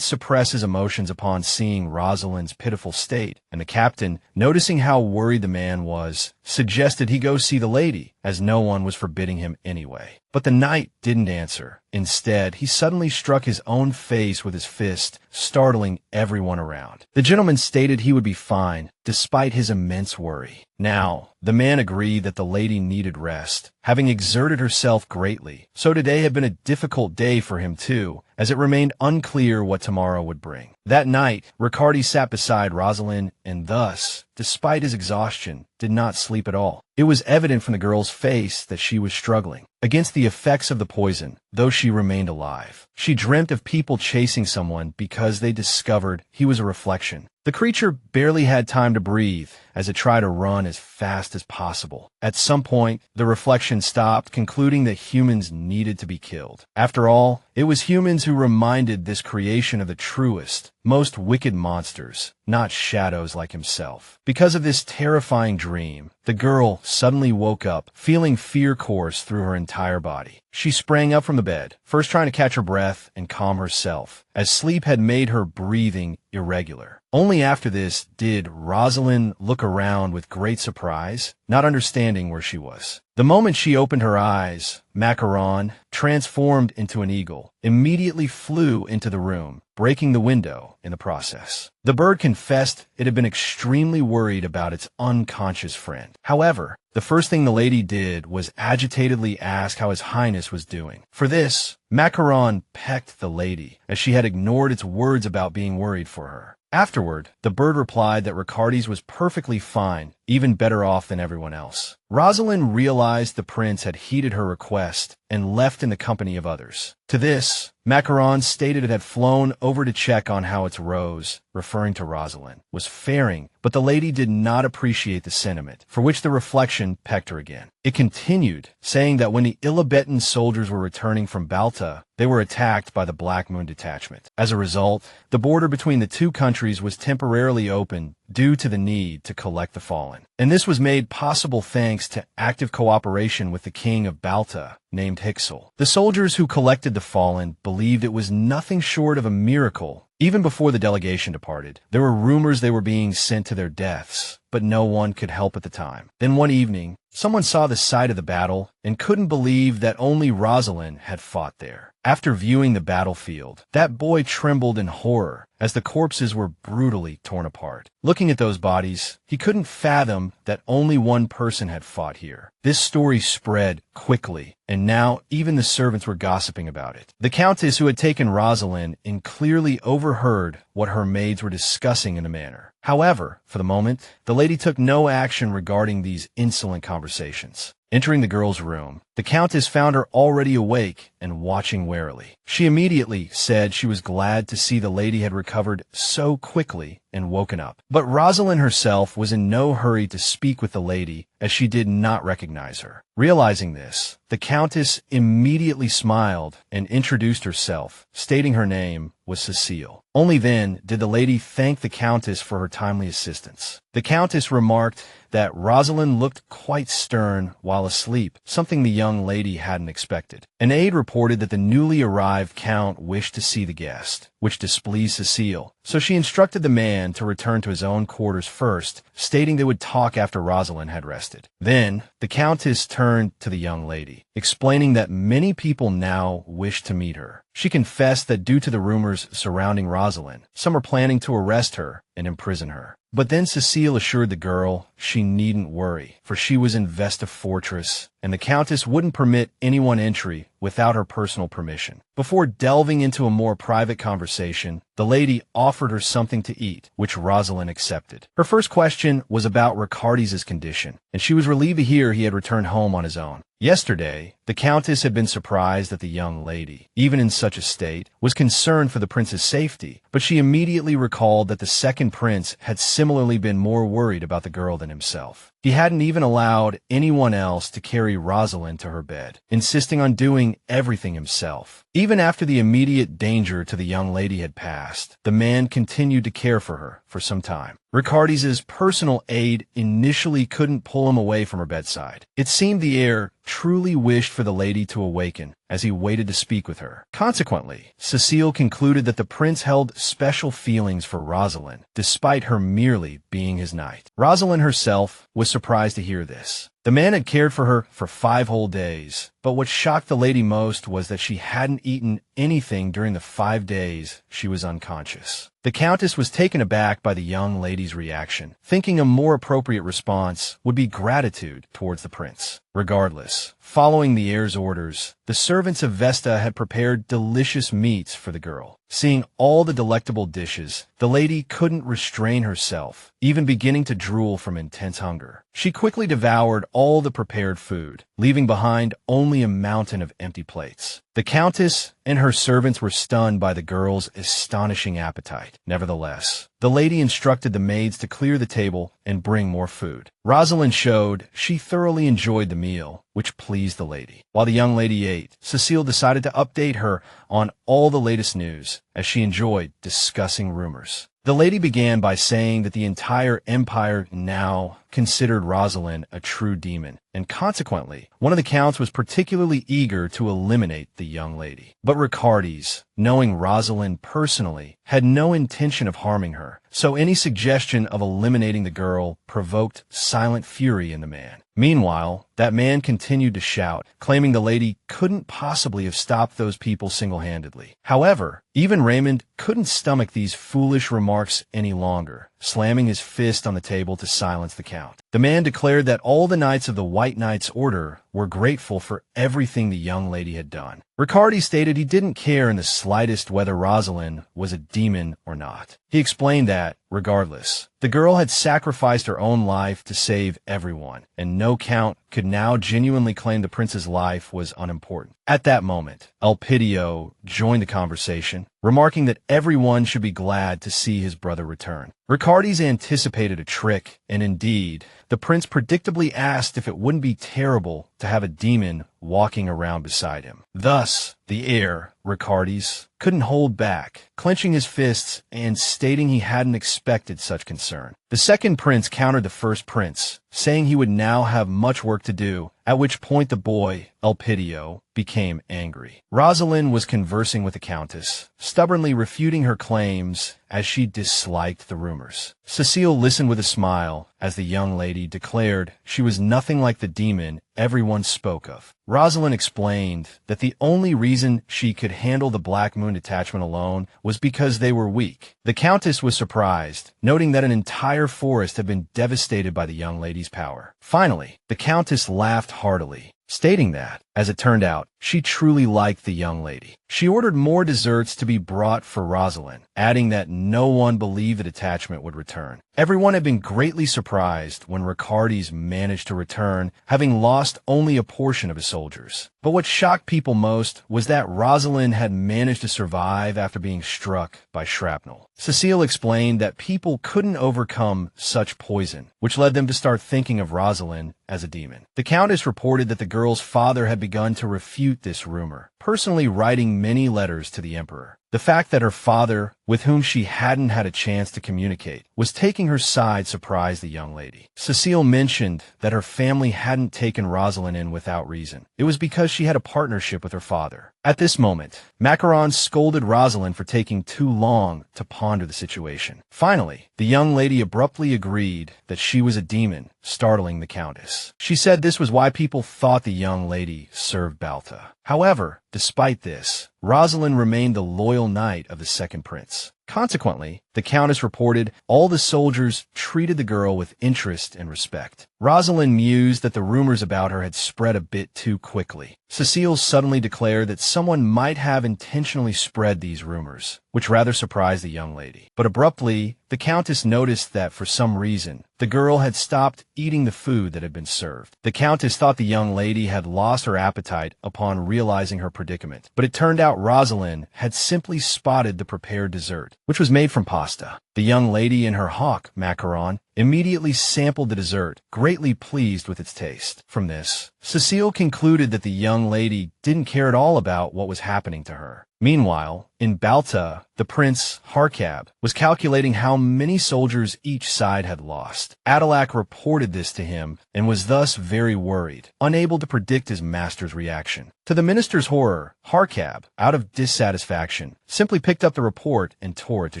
suppress his emotions upon seeing Rosaline's pitiful state, and the captain, noticing how worried the man was, suggested he go see the lady, as no one was forbidding him anyway. But the knight didn't answer. Instead, he suddenly struck his own face with his fist, startling everyone around. The gentleman stated he would be fine, despite his immense worry. Now, the man agreed that the lady needed rest, having exerted herself greatly, so today had been a difficult day for him too, as it remained unclear what tomorrow would bring. That night, Ricardes sat beside Rosaline and thus, despite his exhaustion, did not sleep at all. It was evident from the girl's face that she was struggling against the effects of the poison, though she remained alive. She dreamt of people chasing someone because they discovered he was a reflection. The creature barely had time to breathe as it tried to run as fast as possible. At some point, the reflection stopped, concluding that humans needed to be killed. After all, it was humans who reminded this creation of the truest, most wicked monsters, not shadows like himself. Because of this terrifying dream, the girl suddenly woke up, feeling fear course through her entire body. She sprang up from the bed, first trying to catch her breath and calm herself, as sleep had made her breathing irregular. Only after this did Rosaline look around with great surprise, not understanding where she was. The moment she opened her eyes, Macaron, transformed into an eagle, immediately flew into the room, breaking the window in the process. The bird confessed it had been extremely worried about its unconscious friend. However, the first thing the lady did was agitatedly ask how His Highness was doing. For this, Macaron pecked the lady, as she had ignored its words about being worried for her. Afterward, the bird replied that Ricardes was perfectly fine, even better off than everyone else. Rosaline realized the prince had heeded her request and left in the company of others. To this, Macaron stated it had flown over to check on how its rose, referring to Rosaline, was faring, but the lady did not appreciate the sentiment, for which the reflection pecked her again. It continued, saying that when the Ilibetan soldiers were returning from Balta, they were attacked by the Black Moon detachment. As a result, the border between the two countries was temporarily opened due to the need to collect the fallen. And this was made possible thanks to active cooperation with the king of Balta, named Hixel. The soldiers who collected the fallen believed it was nothing short of a miracle. Even before the delegation departed, there were rumors they were being sent to their deaths, but no one could help at the time. Then one evening, someone saw the site of the battle and couldn't believe that only Rosaline had fought there. After viewing the battlefield, that boy trembled in horror as the corpses were brutally torn apart. Looking at those bodies, he couldn't fathom that only one person had fought here. This story spread quickly, and now even the servants were gossiping about it. The countess who had taken Rosaline in clearly overheard what her maids were discussing in the manor. However, for the moment, the lady took no action regarding these insolent conversations. Entering the girl's room, the countess found her already awake and watching warily. She immediately said she was glad to see the lady had recovered so quickly and woken up. But Rosaline herself was in no hurry to speak with the lady, as she did not recognize her. Realizing this, the countess immediately smiled and introduced herself, stating her name was Cecile. Only then did the lady thank the countess for her timely assistance. The countess remarked that Rosaline looked quite stern while asleep, something the young lady hadn't expected. An aide reported that the newly arrived count wished to see the guest, which displeased Cecile, so she instructed the man to return to his own quarters first, stating they would talk after Rosaline had rested. Then, the countess turned to the young lady, explaining that many people now wished to meet her. She confessed that due to the rumors surrounding Rosaline, some are planning to arrest her and imprison her. But then Cecile assured the girl she needn't worry, for she was in Vesta Fortress, and the countess wouldn't permit anyone entry without her personal permission. Before delving into a more private conversation, the lady offered her something to eat, which Rosaline accepted. Her first question was about Ricardes' condition, and she was relieved to hear he had returned home on his own. Yesterday, the countess had been surprised that the young lady, even in such a state, was concerned for the prince's safety, but she immediately recalled that the second prince had similarly been more worried about the girl than himself. He hadn't even allowed anyone else to carry Rosaline to her bed, insisting on doing everything himself. Even after the immediate danger to the young lady had passed, the man continued to care for her for some time. Ricardes' personal aide initially couldn't pull him away from her bedside. It seemed the heir truly wished for the lady to awaken as he waited to speak with her. Consequently, Cecile concluded that the prince held special feelings for Rosaline, despite her merely being his knight. Rosaline herself was surprised to hear this. The man had cared for her for 5 whole days, but what shocked the lady most was that she hadn't eaten anything during the 5 days she was unconscious. The countess was taken aback by the young lady's reaction, thinking a more appropriate response would be gratitude towards the prince. Regardless, following the heir's orders, the servants of Vesta had prepared delicious meats for the girl. Seeing all the delectable dishes, the lady couldn't restrain herself, even beginning to drool from intense hunger. She quickly devoured all the prepared food, leaving behind only a mountain of empty plates. The countess and her servants were stunned by the girl's astonishing appetite. Nevertheless, the lady instructed the maids to clear the table and bring more food. Rosaline showed she thoroughly enjoyed the meal, which pleased the lady. While the young lady ate, Cecile decided to update her on all the latest news, as she enjoyed discussing rumors. The lady began by saying that the entire empire now considered Rosaline a true demon, and consequently, one of the counts was particularly eager to eliminate the young lady. But Ricardes, knowing Rosaline personally, had no intention of harming her, so any suggestion of eliminating the girl provoked silent fury in the man. Meanwhile, that man continued to shout, claiming the lady couldn't possibly have stopped those people single-handedly. However, even Raymond couldn't stomach these foolish remarks any longer, slamming his fist on the table to silence the Count. The man declared that all the knights of the White Knights Order were grateful for everything the young lady had done. Riccardi stated he didn't care in the slightest whether Rosaline was a demon or not. He explained that, regardless, the girl had sacrificed her own life to save everyone, and no Count could now genuinely claim the prince's life was unimportant. At that moment, Elpidio joined the conversation, remarking that everyone should be glad to see his brother return. Riccardi's anticipated a trick, and indeed, the prince predictably asked if it wouldn't be terrible to have a demon walking around beside him. Thus, the heir, Riccardi's, couldn't hold back, clenching his fists and stating he hadn't expected such concern. The second prince countered the first prince, saying he would now have much work to do, at which point the boy, Elpidio, became angry. Rosaline was conversing with the countess, stubbornly refuting her claims as she disliked the rumors. Cecile listened with a smile as the young lady declared she was nothing like the demon everyone spoke of. Rosaline explained that the only reason she could handle the Black Moon detachment alone was because they were weak. The countess was surprised, noting that an entire forest had been devastated by the young lady's power. Finally, the countess laughed heartily, stating that, as it turned out, she truly liked the young lady. She ordered more desserts to be brought for Rosaline, adding that no one believed the detachment would return. Everyone had been greatly surprised when Riccardi's managed to return, having lost only a portion of his soldiers. But what shocked people most was that Rosaline had managed to survive after being struck by shrapnel. Cecile explained that people couldn't overcome such poison, which led them to start thinking of Rosaline as a demon. The countess reported that the girl's father had begun to refute this rumor, personally writing many letters to the emperor. The fact that her father, with whom she hadn't had a chance to communicate, was taking her side surprised the young lady. Cecile mentioned that her family hadn't taken Rosaline in without reason. It was because she had a partnership with her father. At this moment, Macaron scolded Rosaline for taking too long to ponder the situation. Finally, the young lady abruptly agreed that she was a demon, startling the countess. She said this was why people thought the young lady served Balta. However, despite this, Rosaline remained the loyal knight of the second prince. Consequently, the countess reported all the soldiers treated the girl with interest and respect. Rosaline mused that the rumors about her had spread a bit too quickly. Cecile suddenly declared that someone might have intentionally spread these rumors, which rather surprised the young lady. But abruptly, the countess noticed that for some reason, the girl had stopped eating the food that had been served. The countess thought the young lady had lost her appetite upon realizing her predicament, but it turned out Rosaline had simply spotted the prepared dessert, which was made from pasta. The young lady and her hawk, Macaron, immediately sampled the dessert, greatly pleased with its taste. From this, Cecile concluded that the young lady didn't care at all about what was happening to her. Meanwhile, in Balta, the prince, Harkab, was calculating how many soldiers each side had lost. Adelac reported this to him and was thus very worried, unable to predict his master's reaction. To the minister's horror, Harkab, out of dissatisfaction, simply picked up the report and tore it to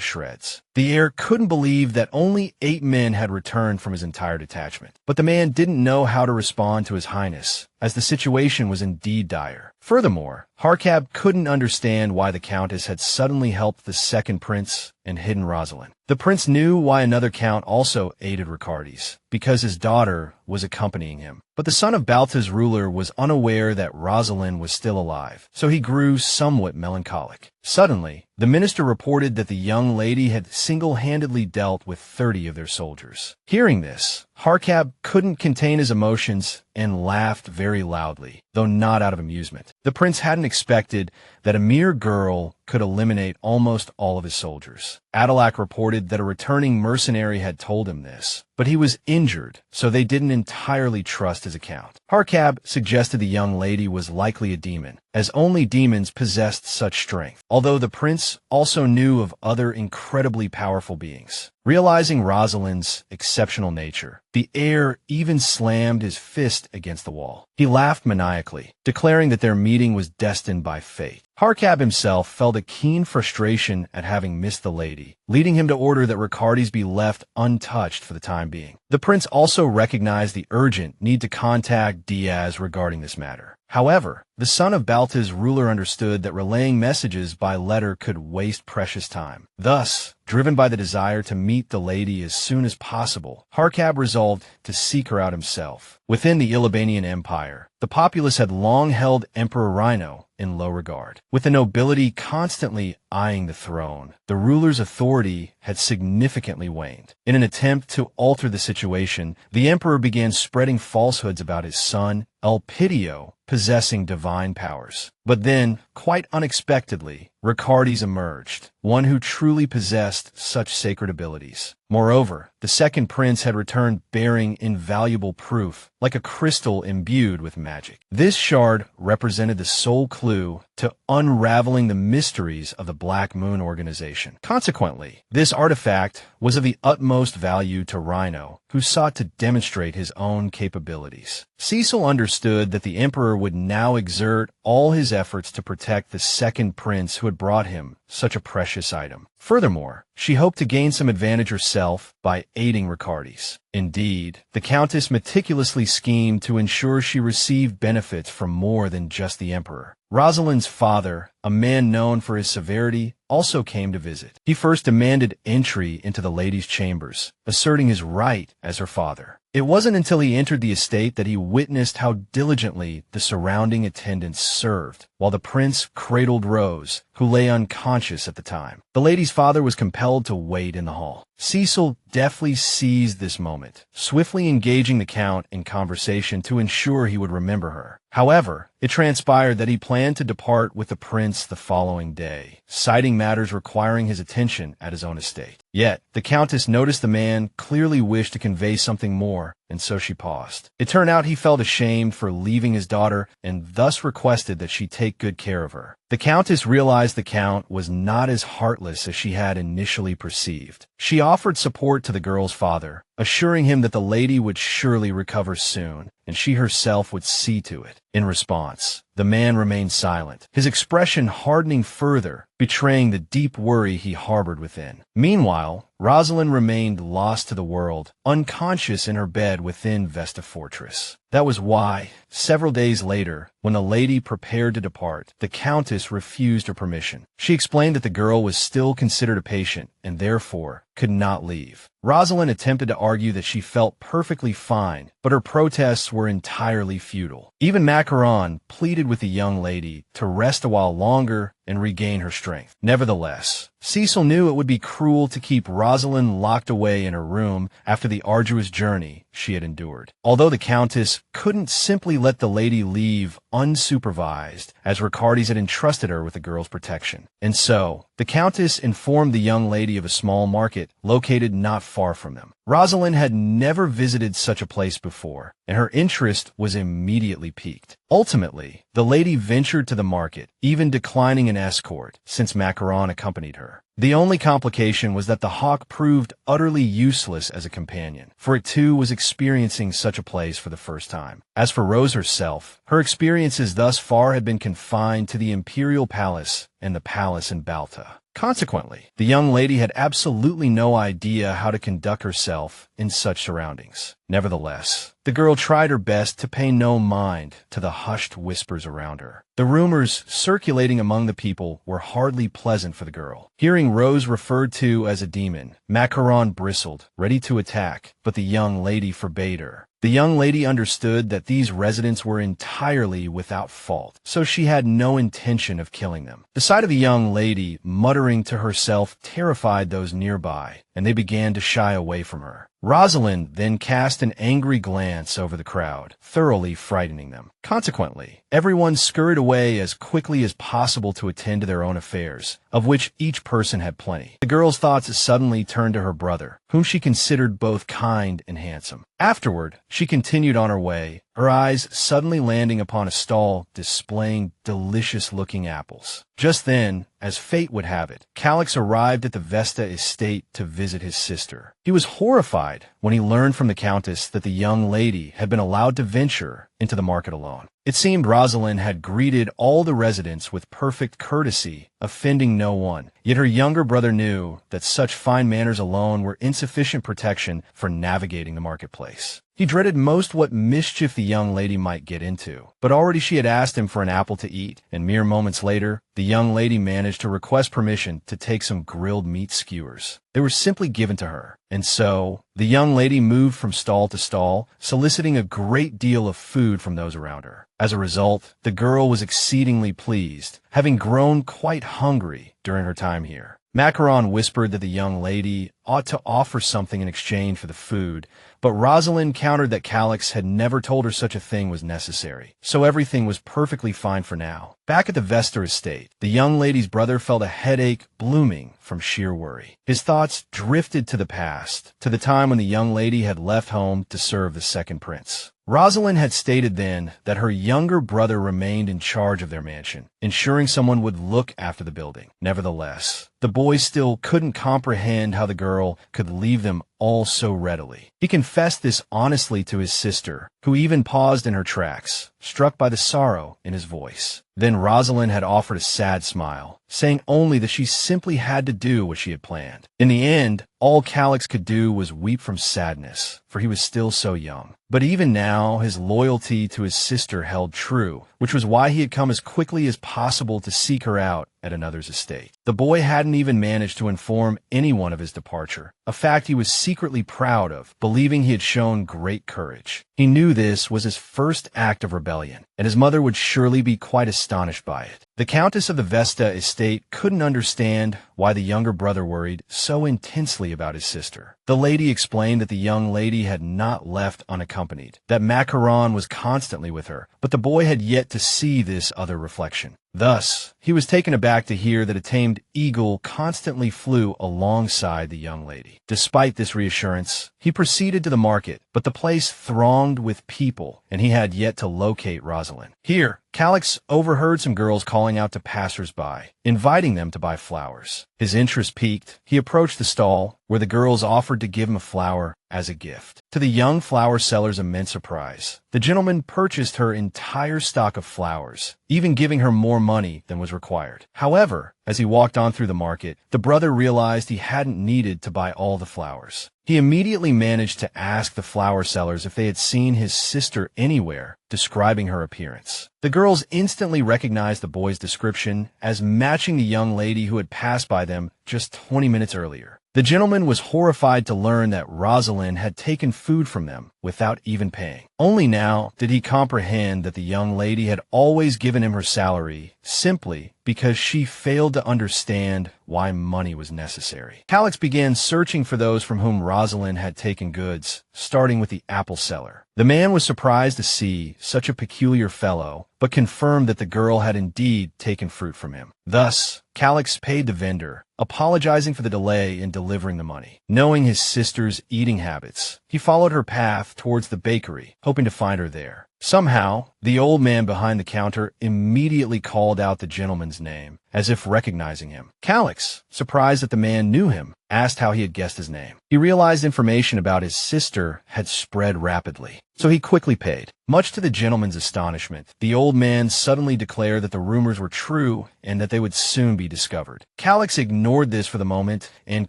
shreds. The heir couldn't believe that only 8 men had returned from his entire detachment. But the man didn't know how to respond to his highness, as the situation was indeed dire. Furthermore, Harkab couldn't understand why the countess had suddenly helped the second prince and hidden Rosaline. The prince knew why another count also aided Riccardi's, because his daughter was accompanying him. But the son of Balta's ruler was unaware that Rosaline was still alive, so he grew somewhat melancholic. Suddenly, the minister reported that the young lady had single-handedly dealt with 30 of their soldiers. Hearing this, Harkab couldn't contain his emotions and laughed very loudly, though not out of amusement. The prince hadn't expected that a mere girl could eliminate almost all of his soldiers. Adelac reported that a returning mercenary had told him this, but he was injured, so they didn't entirely trust his account. Harkab suggested the young lady was likely a demon, as only demons possessed such strength, although the prince also knew of other incredibly powerful beings. Realizing Rosaline's exceptional nature, the heir even slammed his fist against the wall. He laughed maniacally, declaring that their meeting was destined by fate. Harkab himself felt a keen frustration at having missed the lady, leading him to order that Ricardi's be left untouched for the time being. The prince also recognized the urgent need to contact Diaz regarding this matter. However, the son of Balta's ruler understood that relaying messages by letter could waste precious time. Thus, driven by the desire to meet the lady as soon as possible, Harkab resolved to seek her out himself. Within the Ilibanian Empire, the populace had long held Emperor Rhino in low regard. With the nobility constantly eyeing the throne, the ruler's authority had significantly waned. In an attempt to alter the situation, the emperor began spreading falsehoods about his son, Elpidio, possessing divine powers. But then, quite unexpectedly, Ricardi's emerged, one who truly possessed such sacred abilities. Moreover, the second prince had returned bearing invaluable proof, like a crystal imbued with magic. This shard represented the sole clue to unraveling the mysteries of the Black Moon organization. Consequently, this artifact was of the utmost value to Rhino, who sought to demonstrate his own capabilities. Cecil understood that the emperor would now exert all his efforts to protect the second prince who had brought him such a precious item. Furthermore, she hoped to gain some advantage herself by aiding Ricardi's. Indeed, the Countess meticulously schemed to ensure she received benefits from more than just the emperor. Rosaline's father, a man known for his severity, also came to visit. He first demanded entry into the lady's chambers, asserting his right as her father. It wasn't until he entered the estate that he witnessed how diligently the surrounding attendants served, while the prince cradled Rose, who lay unconscious at the time. The lady's father was compelled to wait in the hall. Cecil deftly seized this moment, swiftly engaging the Count in conversation to ensure he would remember her. However, it transpired that he planned to depart with the prince the following day, citing matters requiring his attention at his own estate. Yet, the Countess noticed the man clearly wished to convey something more, and so she paused. It turned out he felt ashamed for leaving his daughter and thus requested that she take good care of her. The Countess realized the Count was not as heartless as she had initially perceived. She offered support to the girl's father, assuring him that the lady would surely recover soon, and she herself would see to it. In response, the man remained silent, his expression hardening further, betraying the deep worry he harbored within. Meanwhile, Rosaline remained lost to the world, unconscious in her bed within Vesta Fortress. That was why, several days later, when the lady prepared to depart, the Countess refused her permission. She explained that the girl was still considered a patient and therefore could not leave. Rosaline attempted to argue that she felt perfectly fine, but her protests were entirely futile. Even Macaron pleaded with the young lady to rest a while longer and regain her strength. Nevertheless, Cecil knew it would be cruel to keep Rosaline locked away in her room after the arduous journey she had endured. Although the Countess couldn't simply let the lady leave unsupervised, as Ricardi's had entrusted her with the girl's protection. And so, the Countess informed the young lady of a small market located not far from them. Rosaline had never visited such a place before, and her interest was immediately piqued. Ultimately, the lady ventured to the market, even declining an escort, since Macaron accompanied her. The only complication was that the hawk proved utterly useless as a companion, for it too was experiencing such a place for the first time. As for Rose herself, her experiences thus far had been confined to the Imperial Palace and the palace in Balta. Consequently, the young lady had absolutely no idea how to conduct herself in such surroundings. Nevertheless, the girl tried her best to pay no mind to the hushed whispers around her. The rumors circulating among the people were hardly pleasant for the girl. Hearing Rose referred to as a demon, Macaron bristled, ready to attack, but the young lady forbade her. The young lady understood that these residents were entirely without fault, so she had no intention of killing them. The sight of the young lady muttering to herself terrified those nearby, and they began to shy away from her. Rosaline then cast an angry glance over the crowd, thoroughly frightening them. Consequently, everyone scurried away as quickly as possible to attend to their own affairs, of which each person had plenty. The girl's thoughts suddenly turned to her brother, whom she considered both kind and handsome. Afterward, she continued on her way, her eyes suddenly landing upon a stall displaying delicious-looking apples. Just then, as fate would have it, Calix arrived at the Vesta estate to visit his sister. He was horrified when he learned from the Countess that the young lady had been allowed to venture into the market alone. It seemed Rosaline had greeted all the residents with perfect courtesy, offending no one. Yet her younger brother knew that such fine manners alone were insufficient protection for navigating the marketplace. He dreaded most what mischief the young lady might get into. But already she had asked him for an apple to eat, and mere moments later, the young lady managed to request permission to take some grilled meat skewers. They were simply given to her. And so, the young lady moved from stall to stall, soliciting a great deal of food from those around her. As a result, the girl was exceedingly pleased, having grown quite hungry during her time here. Macaron whispered that the young lady ought to offer something in exchange for the food, but Rosaline countered that Calix had never told her such a thing was necessary, so everything was perfectly fine for now. Back at the Vesta estate, the young lady's brother felt a headache blooming from sheer worry. His thoughts drifted to the past, to the time when the young lady had left home to serve the second prince. Rosaline had stated then that her younger brother remained in charge of their mansion, ensuring someone would look after the building. Nevertheless, the boy still couldn't comprehend how the girl could leave them all so readily. He confessed this honestly to his sister, who even paused in her tracks, struck by the sorrow in his voice. Then Rosaline had offered a sad smile, saying only that she simply had to do what she had planned. In the end, all Calix could do was weep from sadness, for he was still so young. But even now, his loyalty to his sister held true, which was why he had come as quickly as possible to seek her out at another's estate. The boy hadn't even managed to inform anyone of his departure, a fact he was secretly proud of, believing he had shown great courage. He knew this was his first act of rebellion, and his mother would surely be quite astonished by it. The Countess of the Vesta estate couldn't understand why the younger brother worried so intensely about his sister. The lady explained that the young lady had not left unaccompanied, that Macaron was constantly with her, but the boy had yet to see this other reflection. Thus, he was taken aback to hear that a tamed eagle constantly flew alongside the young lady. Despite this reassurance, he proceeded to the market, but the place thronged with people, and he had yet to locate Rosaline. Here, Calix overheard some girls calling out to passers-by, inviting them to buy flowers. His interest piqued, he approached the stall, where the girls offered to give him a flower as a gift. To the young flower seller's immense surprise, the gentleman purchased her entire stock of flowers, even giving her more money than was required. However, as he walked on through the market, the brother realized he hadn't needed to buy all the flowers. He immediately managed to ask the flower sellers if they had seen his sister anywhere, describing her appearance. The girls instantly recognized the boy's description as matching the young lady who had passed by them just 20 minutes earlier. The gentleman was horrified to learn that Rosaline had taken food from them without even paying. Only now did he comprehend that the young lady had always given him her salary simply because she failed to understand why money was necessary. Calix began searching for those from whom Rosaline had taken goods, starting with the apple seller. The man was surprised to see such a peculiar fellow, but confirmed that the girl had indeed taken fruit from him. Thus, Calix paid the vendor, apologizing for the delay in delivering the money. Knowing his sister's eating habits, he followed her path towards the bakery, hoping to find her there. Somehow, the old man behind the counter immediately called out the gentleman's name, as if recognizing him. Calix, surprised that the man knew him, asked how he had guessed his name. He realized information about his sister had spread rapidly, so he quickly paid. Much to the gentleman's astonishment, the old man suddenly declared that the rumors were true and that they would soon be discovered. Calix ignored this for the moment and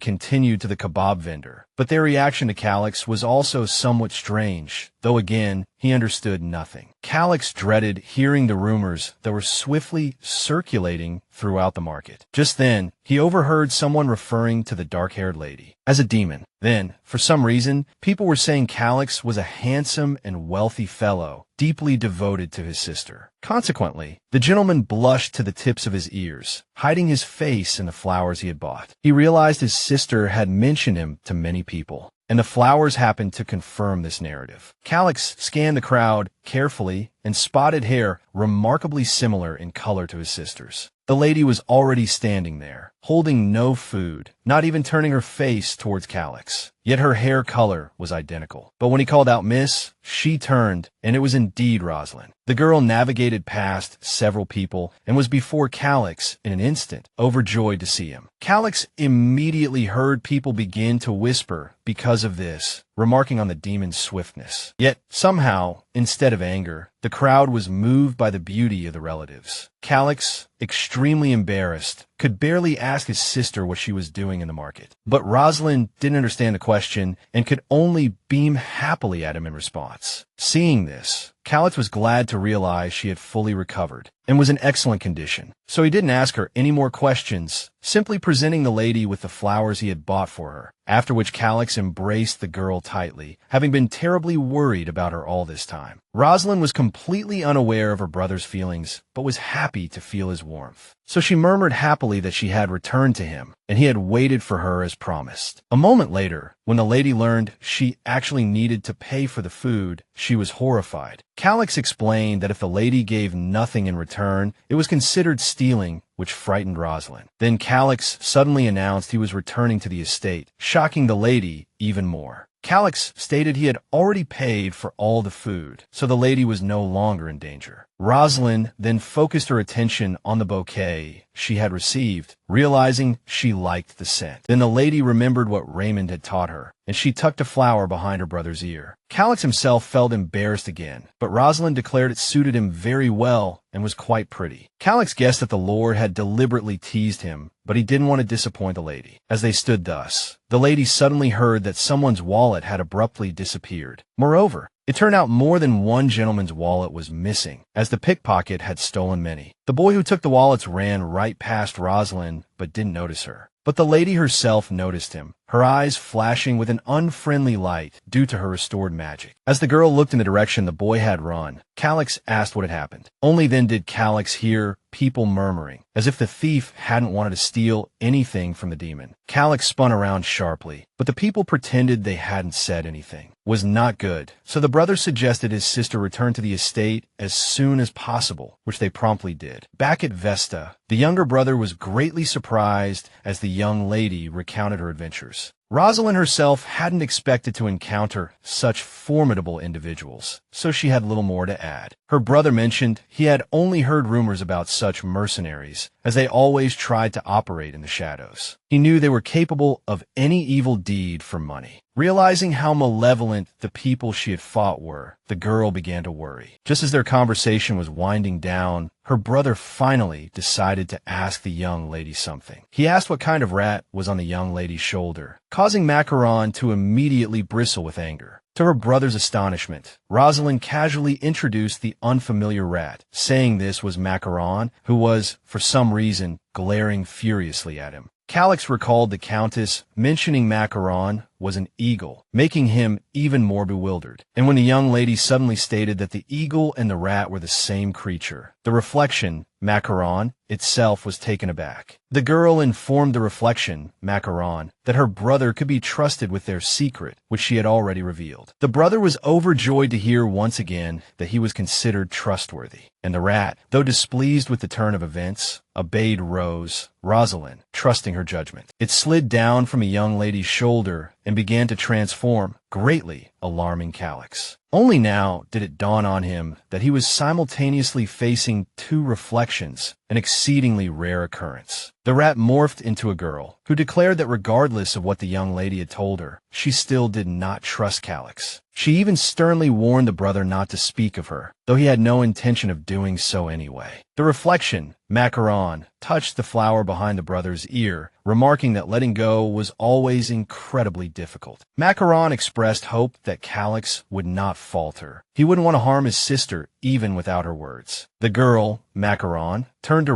continued to the kebab vendor. But their reaction to Calix was also somewhat strange, though again, he understood nothing. Calix dreaded hearing the rumors that were swiftly circulating throughout the market. Just then, he overheard someone referring to the dark-haired lady as a demon. Then, for some reason, people were saying Calix was a handsome and wealthy fellow, deeply devoted to his sister. Consequently, the gentleman blushed to the tips of his ears, hiding his face in the flowers he had bought. He realized his sister had mentioned him to many people, and the flowers happened to confirm this narrative. Calix scanned the crowd carefully and spotted hair remarkably similar in color to his sister's. The lady was already standing there, holding no food, not even turning her face towards Calix. Yet her hair color was identical. But when he called out "Miss," she turned, and it was indeed Rosaline. The girl navigated past several people and was before Calix in an instant, overjoyed to see him. Calix immediately heard people begin to whisper because of this, remarking on the demon's swiftness. Yet, somehow, instead of anger, the crowd was moved by the beauty of the relatives. Calix, extremely embarrassed, could barely ask his sister what she was doing in the market. But Rosaline didn't understand the question and could only beam happily at him in response. Seeing this, Calix was glad to realize she had fully recovered and was in excellent condition. So he didn't ask her any more questions, simply presenting the lady with the flowers he had bought for her, after which Calix embraced the girl tightly, having been terribly worried about her all this time. Rosaline was completely unaware of her brother's feelings, but was happy to feel his warmth. So she murmured happily that she had returned to him, and he had waited for her as promised. A moment later, when the lady learned she actually needed to pay for the food, she was horrified. Calix explained that if the lady gave nothing in return, it was considered stealing, which frightened Rosaline. Then Calix suddenly announced he was returning to the estate, shocking the lady even more. Calix stated he had already paid for all the food, so the lady was no longer in danger. Rosaline then focused her attention on the bouquet she had received, realizing she liked the scent. Then the lady remembered what Raymond had taught her, and she tucked a flower behind her brother's ear. Calix himself felt embarrassed again, but Rosaline declared it suited him very well and was quite pretty. Calix guessed that the Lord had deliberately teased him, but he didn't want to disappoint the lady. As they stood thus, the lady suddenly heard that someone's wallet had abruptly disappeared. Moreover, it turned out more than one gentleman's wallet was missing, as the pickpocket had stolen many. The boy who took the wallets ran right past Rosaline, but didn't notice her. But the lady herself noticed him, her eyes flashing with an unfriendly light due to her restored magic. As the girl looked in the direction the boy had run, Calix asked what had happened. Only then did Calix hear people murmuring, as if the thief hadn't wanted to steal anything from the demon. Calix spun around sharply, but the people pretended they hadn't said anything. Was not good, so the brother suggested his sister return to the estate as soon as possible, which they promptly did. Back at Vesta, the younger brother was greatly surprised as the young lady recounted her adventures. Rosaline herself hadn't expected to encounter such formidable individuals, so she had little more to add. Her brother mentioned he had only heard rumors about such mercenaries, as they always tried to operate in the shadows. He knew they were capable of any evil deed for money. Realizing how malevolent the people she had fought were, the girl began to worry. Just as their conversation was winding down, her brother finally decided to ask the young lady something. He asked what kind of rat was on the young lady's shoulder, causing Macaron to immediately bristle with anger. To her brother's astonishment, Rosaline casually introduced the unfamiliar rat, saying this was Macaron, who was, for some reason, glaring furiously at him. Calix recalled the Countess mentioning Macaron was an eagle, making him even more bewildered. And when the young lady suddenly stated that the eagle and the rat were the same creature, the reflection, Macaron, itself was taken aback. The girl informed the reflection, Macaron, that her brother could be trusted with their secret, which she had already revealed. The brother was overjoyed to hear once again that he was considered trustworthy. And the rat, though displeased with the turn of events, obeyed Rosaline, trusting her judgment. It slid down from a young lady's shoulder and began to transform, greatly alarming Calix. Only now did it dawn on him that he was simultaneously facing two reflections, an exceedingly rare occurrence. The rat morphed into a girl, who declared that regardless of what the young lady had told her, she still did not trust Calix. She even sternly warned the brother not to speak of her, though he had no intention of doing so anyway. The reflection, Macaron, touched the flower behind the brother's ear, remarking that letting go was always incredibly difficult. Macaron expressed hope that Calix would not falter. He wouldn't want to harm his sister, even without her words. The girl, Macaron, turned to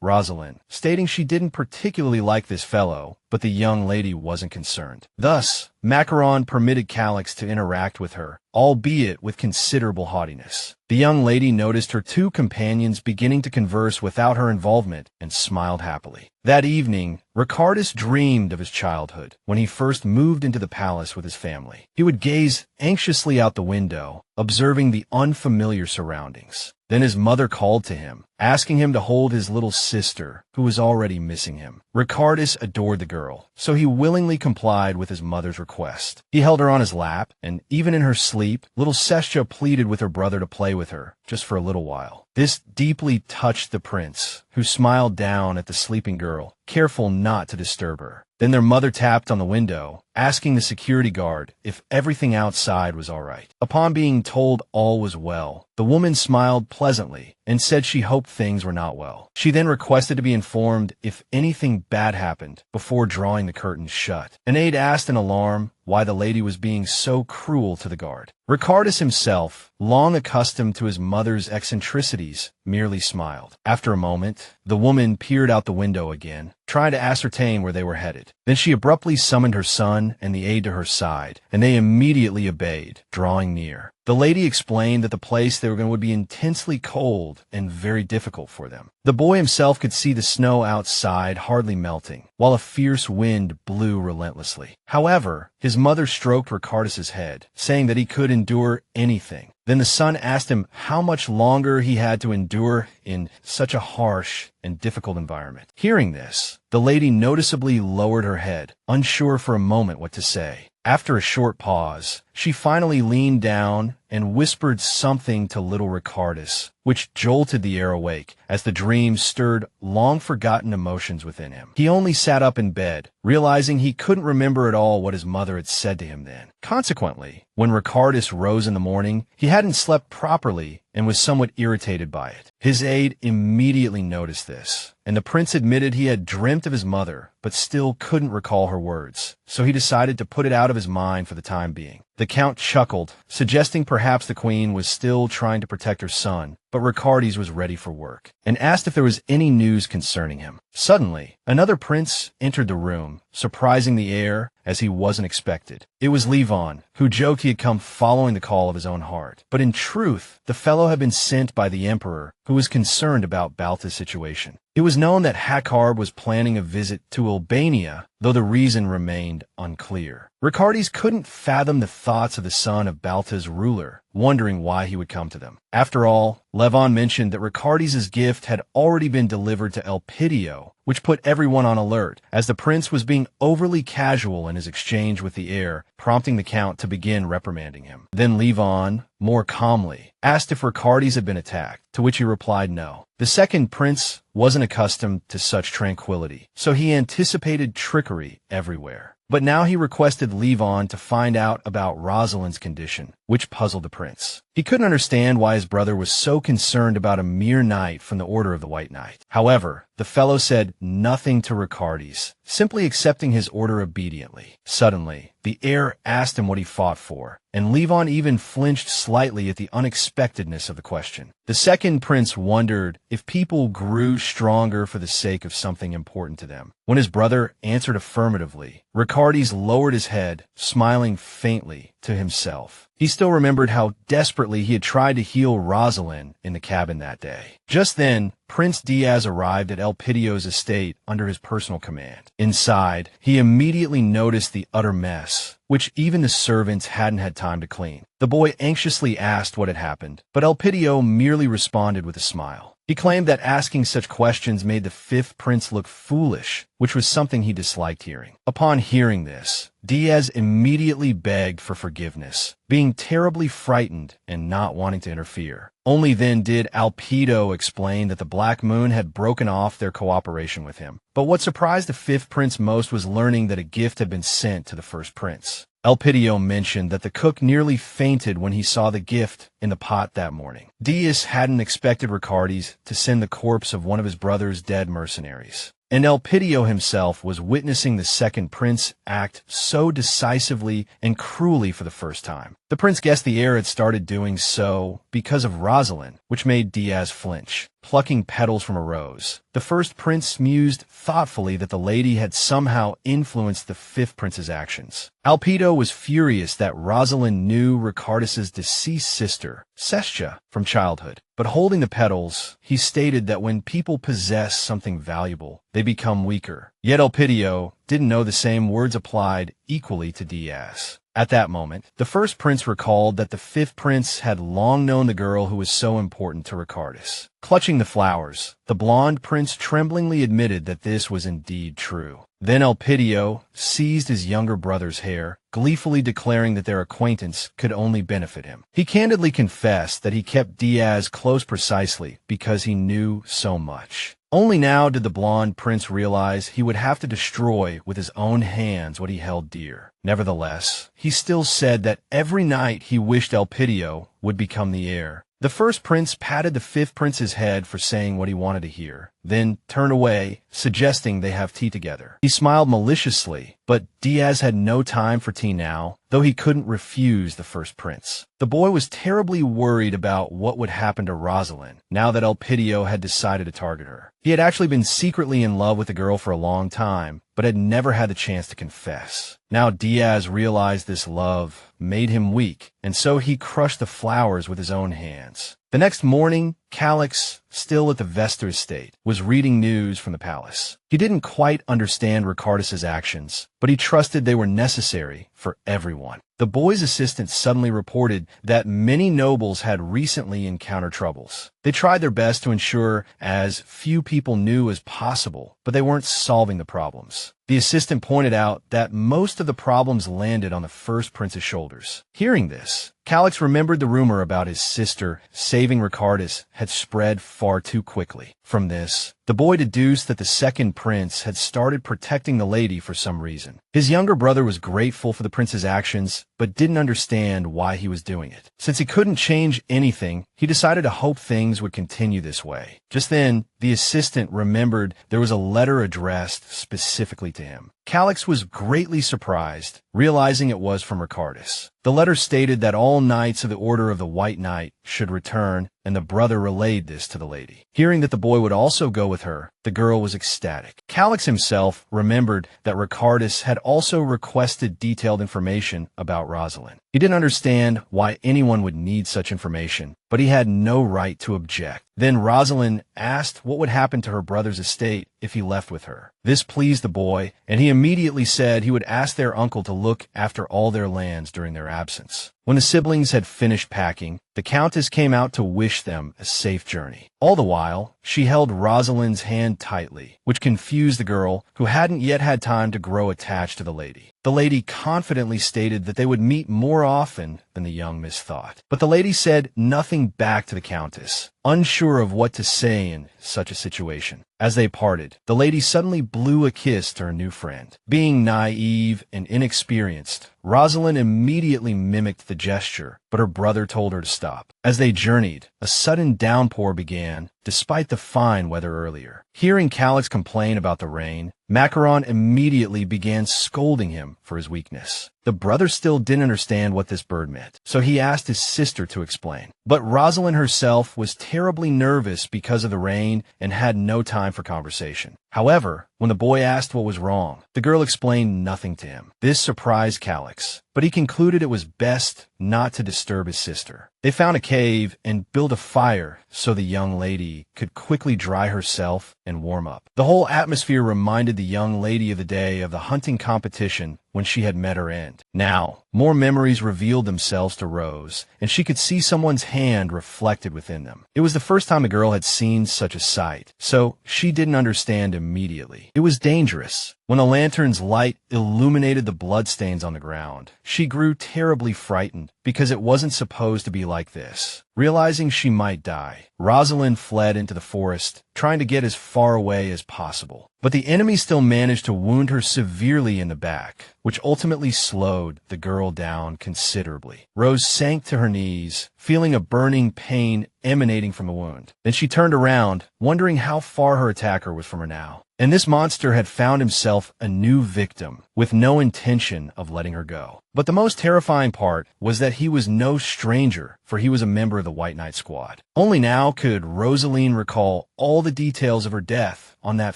Rosaline, stating she didn't particularly like this fellow, but the young lady wasn't concerned. Thus, Macaron permitted Calix to interact with her, albeit with considerable haughtiness. The young lady noticed her two companions beginning to converse without her involvement and smiled happily. That evening, Ricardus dreamed of his childhood, when he first moved into the palace with his family. He would gaze anxiously out the window, observing the unfamiliar surroundings. Then his mother called to him, asking him to hold his little sister, who was already missing him. Ricardus adored the girl, so he willingly complied with his mother's request. He held her on his lap, and even in her sleep, little Sestia pleaded with her brother to play with her, just for a little while. This deeply touched the prince, who smiled down at the sleeping girl, careful not to disturb her. Then their mother tapped on the window, asking the security guard if everything outside was all right. Upon being told all was well, the woman smiled pleasantly and said she hoped things were not well. She then requested to be informed if anything bad happened before drawing the curtains shut. An aide asked in alarm why the lady was being so cruel to the guard. Ricardus himself, long accustomed to his mother's eccentricities, merely smiled. After a moment, the woman peered out the window again, trying to ascertain where they were headed. Then she abruptly summoned her son and the aide to her side, and they immediately obeyed, drawing near. The lady explained that the place they were going would be intensely cold and very difficult for them. The boy himself could see the snow outside hardly melting, while a fierce wind blew relentlessly. However, his mother stroked Ricardus's head, saying that he could endure anything. Then the son asked him how much longer he had to endure in such a harsh and difficult environment. Hearing this, the lady noticeably lowered her head, unsure for a moment what to say. After a short pause, she finally leaned down and whispered something to little Ricardus, which jolted the heir awake as the dream stirred long-forgotten emotions within him. He only sat up in bed, realizing he couldn't remember at all what his mother had said to him then. Consequently, when Ricardus rose in the morning, he hadn't slept properly and was somewhat irritated by it. His aide immediately noticed this, and the prince admitted he had dreamt of his mother, but still couldn't recall her words, so he decided to put it out of his mind for the time being. The count chuckled, suggesting perhaps the queen was still trying to protect her son, but Ricardus was ready for work, and asked if there was any news concerning him. Suddenly, another prince entered the room, surprising the heir as he wasn't expected. It was Levon, who joked he had come following the call of his own heart. But in truth, the fellow had been sent by the emperor, who was concerned about Balta's situation. It was known that Hakarb was planning a visit to Albania, though the reason remained unclear. Ricardus couldn't fathom the thoughts of the son of Balta's ruler, wondering why he would come to them. After all, Levon mentioned that Ricardus's gift had already been delivered to Elpidio, which put everyone on alert, as the prince was being overly casual in his exchange with the heir, prompting the count to begin reprimanding him. Then Levon, more calmly, asked if Ricardus had been attacked, to which he replied no. The second prince wasn't accustomed to such tranquility, so he anticipated trickery everywhere. But now he requested Levon to find out about Rosaline's condition, which puzzled the prince. He couldn't understand why his brother was so concerned about a mere knight from the Order of the White Knight. However, the fellow said nothing to Ricardus, simply accepting his order obediently. Suddenly, the heir asked him what he fought for, and Levon even flinched slightly at the unexpectedness of the question. The second prince wondered if people grew stronger for the sake of something important to them. When his brother answered affirmatively, Ricardus lowered his head, smiling faintly to himself. He still remembered how desperately he had tried to heal Rosaline in the cabin that day. Just then, Prince Diaz arrived at Elpidio's estate under his personal command. Inside, he immediately noticed the utter mess, which even the servants hadn't had time to clean. The boy anxiously asked what had happened, but Elpidio merely responded with a smile. He claimed that asking such questions made the fifth prince look foolish, which was something he disliked hearing. Upon hearing this, Diaz immediately begged for forgiveness, being terribly frightened and not wanting to interfere. Only then did Elpidio explain that the Black Moon had broken off their cooperation with him. But what surprised the fifth prince most was learning that a gift had been sent to the first prince. Elpidio mentioned that the cook nearly fainted when he saw the gift in the pot that morning. Diaz hadn't expected Ricardus to send the corpse of one of his brother's dead mercenaries, and Elpidio himself was witnessing the second prince act so decisively and cruelly for the first time. The prince guessed the heir had started doing so because of Rosaline, which made Diaz flinch, plucking petals from a rose. The first prince mused thoughtfully that the lady had somehow influenced the fifth prince's actions. Elpidio was furious that Rosaline knew Ricardus's deceased sister, Sestia, from childhood. But holding the petals, he stated that when people possess something valuable, they become weaker. Yet Elpidio didn't know the same words applied equally to Diaz. At that moment, the first prince recalled that the fifth prince had long known the girl who was so important to Ricardus. Clutching the flowers, the blonde prince tremblingly admitted that this was indeed true. Then Elpidio seized his younger brother's hair, gleefully declaring that their acquaintance could only benefit him. He candidly confessed that he kept Diaz close precisely because he knew so much. Only now did the blonde prince realize he would have to destroy with his own hands what he held dear. Nevertheless, he still said that every night he wished Elpidio would become the heir. The first prince patted the fifth prince's head for saying what he wanted to hear, then turned away, suggesting they have tea together. He smiled maliciously, but Diaz had no time for tea now, though he couldn't refuse the first prince. The boy was terribly worried about what would happen to Rosaline, now that Elpidio had decided to target her. He had actually been secretly in love with the girl for a long time, but had never had the chance to confess. Now Diaz realized this love made him weak, and so he crushed the flowers with his own hands. The next morning, Calix, still at the Vester estate, was reading news from the palace. He didn't quite understand Ricardus's actions, but he trusted they were necessary for everyone. The boy's assistant suddenly reported that many nobles had recently encountered troubles. They tried their best to ensure as few people knew as possible, but they weren't solving the problems. The assistant pointed out that most of the problems landed on the first prince's shoulders. Hearing this, Calix remembered the rumor about his sister saving Ricardus had spread far too quickly. From this, the boy deduced that the second prince had started protecting the lady for some reason. His younger brother was grateful for the prince's actions, but didn't understand why he was doing it. Since he couldn't change anything, he decided to hope things would continue this way. Just then, the assistant remembered there was a letter addressed specifically to him. Calix was greatly surprised, realizing it was from Ricardus. The letter stated that all knights of the Order of the White Knight should return, and the brother relayed this to the lady. Hearing that the boy would also go with her, the girl was ecstatic. Calix himself remembered that Ricardus had also requested detailed information about Rosaline. He didn't understand why anyone would need such information, but he had no right to object. Then Rosaline asked what would happen to her brother's estate if he left with her. This pleased the boy, and he immediately said he would ask their uncle to look after all their lands during their absence. When the siblings had finished packing, the Countess came out to wish them a safe journey. All the while, she held Rosaline's hand tightly, which confused the girl, who hadn't yet had time to grow attached to the lady. The lady confidently stated that they would meet more often than the young miss thought. But the lady said nothing back to the Countess, unsure of what to say in such a situation. As they parted, the lady suddenly blew a kiss to her new friend. Being naive and inexperienced, Rosaline immediately mimicked the gesture, but her brother told her to stop. As they journeyed, a sudden downpour began, despite the fine weather earlier. Hearing Calix complain about the rain, Macaron immediately began scolding him for his weakness. The brother still didn't understand what this bird meant, so he asked his sister to explain. But Rosaline herself was terribly nervous because of the rain and had no time for conversation. However, when the boy asked what was wrong, the girl explained nothing to him. This surprised Calix, but he concluded it was best not to disturb his sister. They found a cave and built a fire so the young lady could quickly dry herself and warm up. The whole atmosphere reminded the young lady of the day of the hunting competition when she had met her end. Now, more memories revealed themselves to Rose, and she could see someone's hand reflected within them. It was the first time the girl had seen such a sight, so she didn't understand immediately. It was dangerous. When the lantern's light illuminated the bloodstains on the ground, she grew terribly frightened because it wasn't supposed to be like this. Realizing she might die, Rosaline fled into the forest, trying to get as far away as possible. But the enemy still managed to wound her severely in the back, which ultimately slowed the girl down considerably. Rose sank to her knees, feeling a burning pain emanating from the wound. Then she turned around, wondering how far her attacker was from her now. And this monster had found himself a new victim, with no intention of letting her go. But the most terrifying part was that he was no stranger, for he was a member of the White Knight squad. Only now could Rosaline recall all the details of her death on that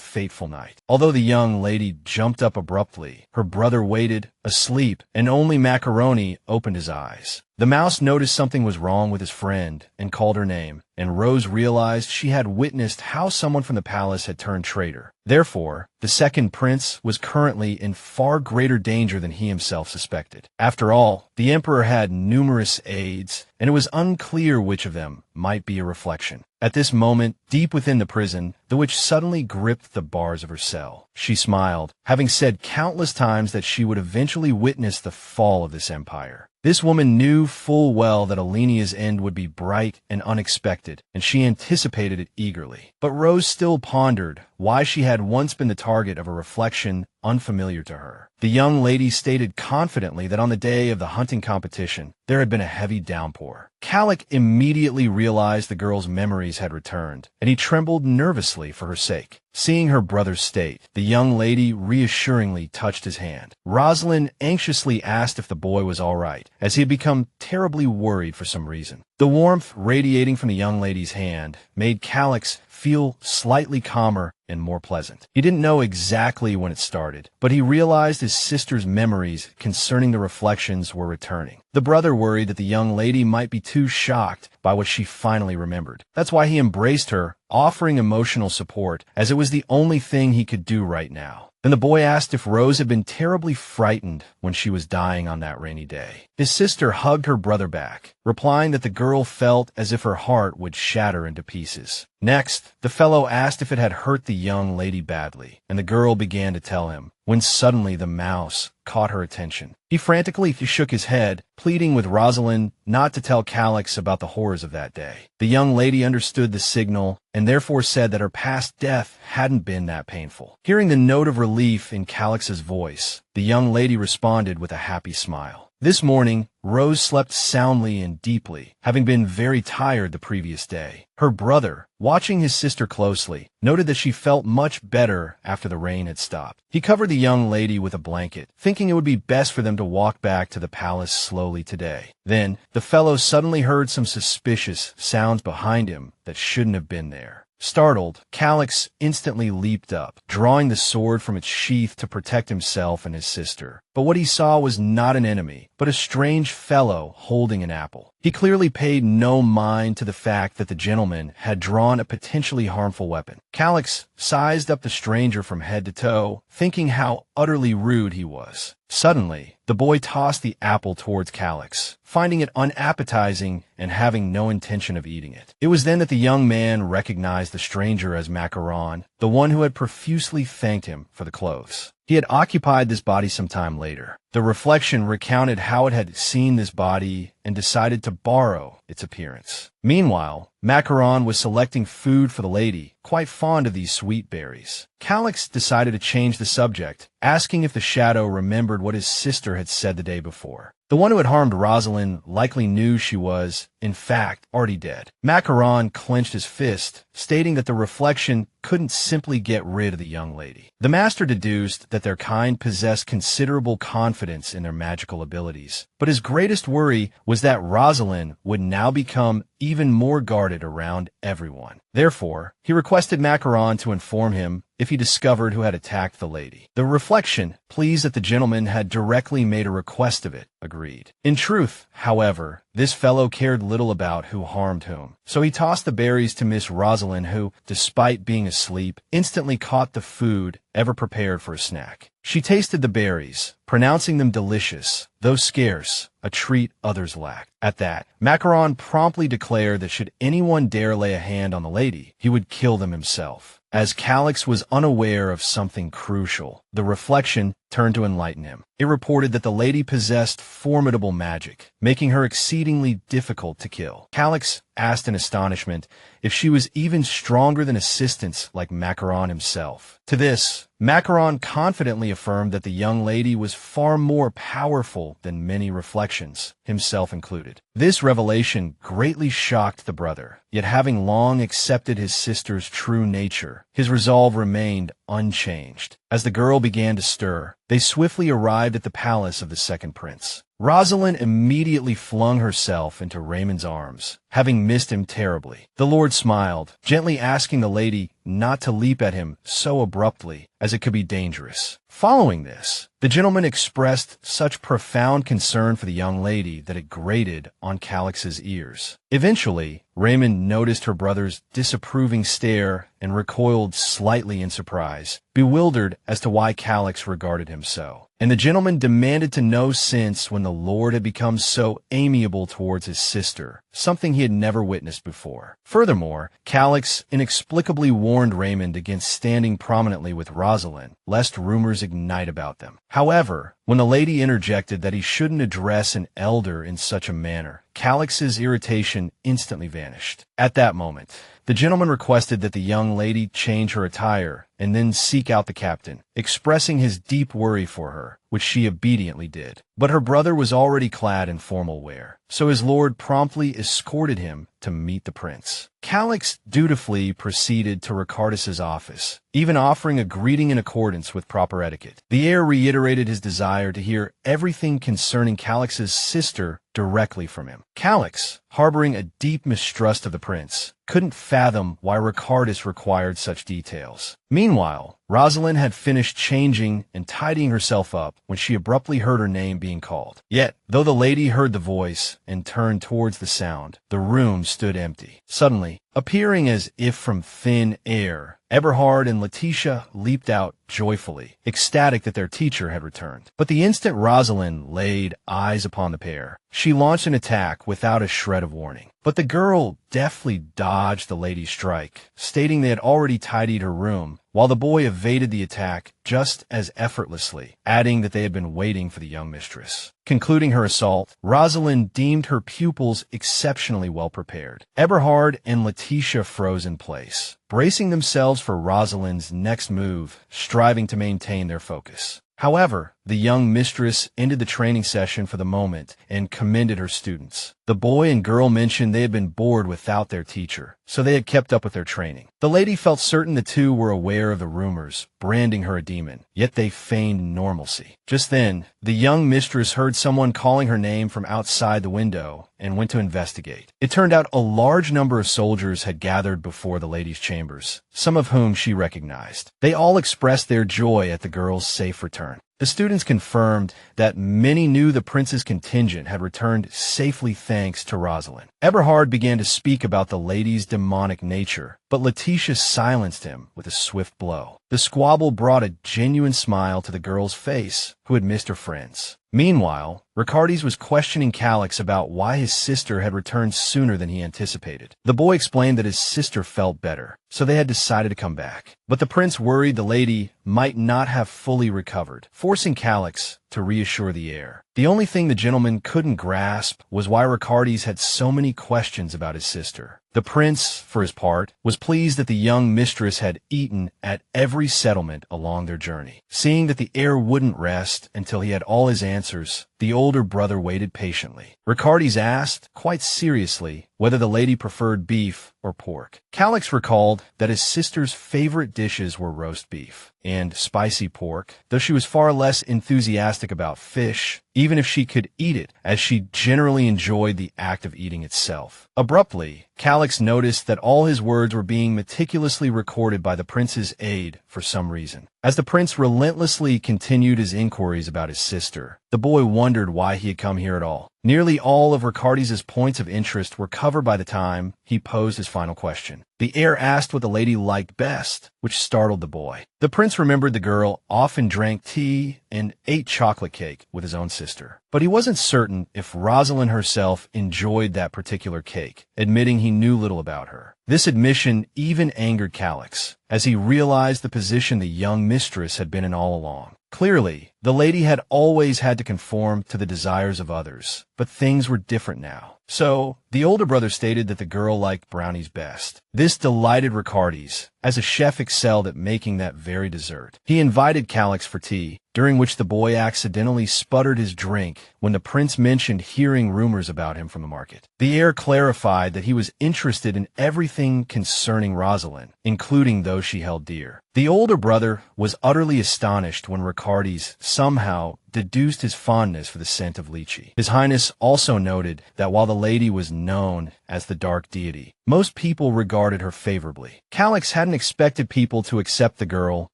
fateful night. Although the young lady jumped up abruptly, her brother waited, asleep, and only Macaroni opened his eyes. The mouse noticed something was wrong with his friend and called her name, and Rose realized she had witnessed how someone from the palace had turned traitor. Therefore, the second prince was currently in far greater danger than he himself suspected. After all, the emperor had numerous aides, and it was unclear which of them might be a reflection. At this moment, deep within the prison, the witch suddenly gripped the bars of her cell. She smiled, having said countless times that she would eventually witness the fall of this empire. This woman knew full well that Alenia's end would be bright and unexpected, and she anticipated it eagerly. But Rose still pondered why she had once been the target of a reflection unfamiliar to her. The young lady stated confidently that on the day of the hunting competition, there had been a heavy downpour. Calic immediately realized the girl's memories had returned, and he trembled nervously for her sake. Seeing her brother's state, the young lady reassuringly touched his hand. Rosaline anxiously asked if the boy was all right, as he had become terribly worried for some reason. The warmth radiating from the young lady's hand made Calix feel slightly calmer and more pleasant. He didn't know exactly when it started, but he realized his sister's memories concerning the reflections were returning. The brother worried that the young lady might be too shocked by what she finally remembered. That's why he embraced her, offering emotional support, as it was the only thing he could do right now. Then the boy asked if Rose had been terribly frightened when she was dying on that rainy day. His sister hugged her brother back, replying that the girl felt as if her heart would shatter into pieces. Next, the fellow asked if it had hurt the young lady badly, and the girl began to tell him, when suddenly the mouse caught her attention. He frantically shook his head, pleading with Rosaline not to tell Calix about the horrors of that day. The young lady understood the signal and therefore said that her past death hadn't been that painful. Hearing the note of relief in Calix's voice, the young lady responded with a happy smile. This morning, Rose slept soundly and deeply, having been very tired the previous day. Her brother, watching his sister closely, noted that she felt much better after the rain had stopped. He covered the young lady with a blanket, thinking it would be best for them to walk back to the palace slowly today. Then, the fellow suddenly heard some suspicious sounds behind him that shouldn't have been there. Startled, Calix instantly leaped up, drawing the sword from its sheath to protect himself and his sister. But what he saw was not an enemy, but a strange fellow holding an apple. He clearly paid no mind to the fact that the gentleman had drawn a potentially harmful weapon. Calix sized up the stranger from head to toe, thinking how utterly rude he was. Suddenly, the boy tossed the apple towards Calix, finding it unappetizing and having no intention of eating it. It was then that the young man recognized the stranger as Macaron, the one who had profusely thanked him for the clothes. He had occupied this body some time later. The reflection recounted how it had seen this body and decided to borrow its appearance. Meanwhile, Macaron was selecting food for the lady, quite fond of these sweet berries. Calix decided to change the subject, asking if the shadow remembered what his sister had said the day before. The one who had harmed Rosaline likely knew she was, in fact, already dead. Macaron clenched his fist, stating that the reflection couldn't simply get rid of the young lady. The master deduced that their kind possessed considerable confidence in their magical abilities, but his greatest worry was that Rosaline would now become even more guarded around everyone. Therefore, he requested Macaron to inform him if he discovered who had attacked the lady. The reflection, pleased that the gentleman had directly made a request of it, agreed. In truth, however, this fellow cared little about who harmed whom, so he tossed the berries to Miss Rosaline, who, despite being asleep, instantly caught the food ever prepared for a snack. She tasted the berries, pronouncing them delicious, though scarce, a treat others lacked. At that, Macaron promptly declared that should anyone dare lay a hand on the lady, he would kill them himself. As Calix was unaware of something crucial, the reflection turned to enlighten him. It reported that the lady possessed formidable magic, making her exceedingly difficult to kill. Calix asked in astonishment if she was even stronger than assistants like Macaron himself. To this, Macaron confidently affirmed that the young lady was far more powerful than many reflections, himself included. This revelation greatly shocked the brother, yet having long accepted his sister's true nature, his resolve remained unchanged. As the girl began to stir, they swiftly arrived at the palace of the second prince. Rosaline immediately flung herself into Raymond's arms, having missed him terribly. The lord smiled, gently asking the lady not to leap at him so abruptly, as it could be dangerous. Following this, the gentleman expressed such profound concern for the young lady that it grated on Calix's ears. Eventually, Raymond noticed her brother's disapproving stare and recoiled slightly in surprise, bewildered as to why Calix regarded him so. And the gentleman demanded to know since when the lord had become so amiable towards his sister, something he had never witnessed before. Furthermore, Calix inexplicably warned Raymond against standing prominently with Rosaline, lest rumors ignite about them. However, when the lady interjected that he shouldn't address an elder in such a manner, Calix's irritation instantly vanished. At that moment, the gentleman requested that the young lady change her attire and then seek out the captain, expressing his deep worry for her, which she obediently did. But her brother was already clad in formal wear, so his lord promptly escorted him to meet the prince. Calix dutifully proceeded to Ricardus's office, even offering a greeting in accordance with proper etiquette. The heir reiterated his desire to hear everything concerning Calix's sister directly from him. Calix, harboring a deep mistrust of the prince, couldn't fathom why Ricardus required such details. Meanwhile, Rosaline had finished changing and tidying herself up when she abruptly heard her name being called. Yet, though the lady heard the voice and turned towards the sound, the room stood empty. Suddenly, appearing as if from thin air, Eberhard and Letitia leaped out joyfully, ecstatic that their teacher had returned. But the instant Rosaline laid eyes upon the pair, she launched an attack without a shred of warning. But the girl deftly dodged the lady's strike, stating they had already tidied her room, while the boy evaded the attack just as effortlessly, adding that they had been waiting for the young mistress. Concluding her assault, Rosaline deemed her pupils exceptionally well prepared. Eberhard and Letitia froze in place, bracing themselves for Rosaline's next move, striving to maintain their focus. However, the young mistress ended the training session for the moment and commended her students. The boy and girl mentioned they had been bored without their teacher, so they had kept up with their training. The lady felt certain the two were aware of the rumors, branding her a demon, yet they feigned normalcy. Just then, the young mistress heard someone calling her name from outside the window and went to investigate. It turned out a large number of soldiers had gathered before the lady's chambers, some of whom she recognized. They all expressed their joy at the girl's safe return. The students confirmed that many knew the prince's contingent had returned safely thanks to Rosaline. Eberhard began to speak about the lady's demonic nature, but Letitia silenced him with a swift blow. The squabble brought a genuine smile to the girl's face, who had missed her friends. Meanwhile, Ricardus was questioning Calix about why his sister had returned sooner than he anticipated. The boy explained that his sister felt better, so they had decided to come back. But the prince worried the lady might not have fully recovered, forcing Calix to reassure the heir. The only thing the gentleman couldn't grasp was why Ricardus had so many questions about his sister. The prince, for his part, was pleased that the young mistress had eaten at every settlement along their journey. Seeing that the heir wouldn't rest until he had all his answers, the older brother waited patiently. Ricardus asked, quite seriously, whether the lady preferred beef or pork. Calix recalled that his sister's favorite dishes were roast beef and spicy pork, though she was far less enthusiastic about fish, even if she could eat it, as she generally enjoyed the act of eating itself. Abruptly, Calix noticed that all his words were being meticulously recorded by the prince's aide for some reason. As the prince relentlessly continued his inquiries about his sister, the boy wondered why he had come here at all. Nearly all of Ricardus's points of interest were covered by the time he posed his final question. The heir asked what the lady liked best, which startled the boy. The prince remembered the girl often drank tea and ate chocolate cake with his own sister. But he wasn't certain if Rosaline herself enjoyed that particular cake, admitting he knew little about her. This admission even angered Calix, as he realized the position the young mistress had been in all along. Clearly, the lady had always had to conform to the desires of others, but things were different now. So, the older brother stated that the girl liked brownies best. This delighted Ricardus, as a chef excelled at making that very dessert. He invited Calix for tea, during which the boy accidentally sputtered his drink when the prince mentioned hearing rumors about him from the market. The heir clarified that he was interested in everything concerning Rosaline, including those she held dear. The older brother was utterly astonished when Ricardus somehow deduced his fondness for the scent of lychee. His Highness also noted that while the lady was known as the Dark Deity, most people regarded her favorably. Calix hadn't expected people to accept the girl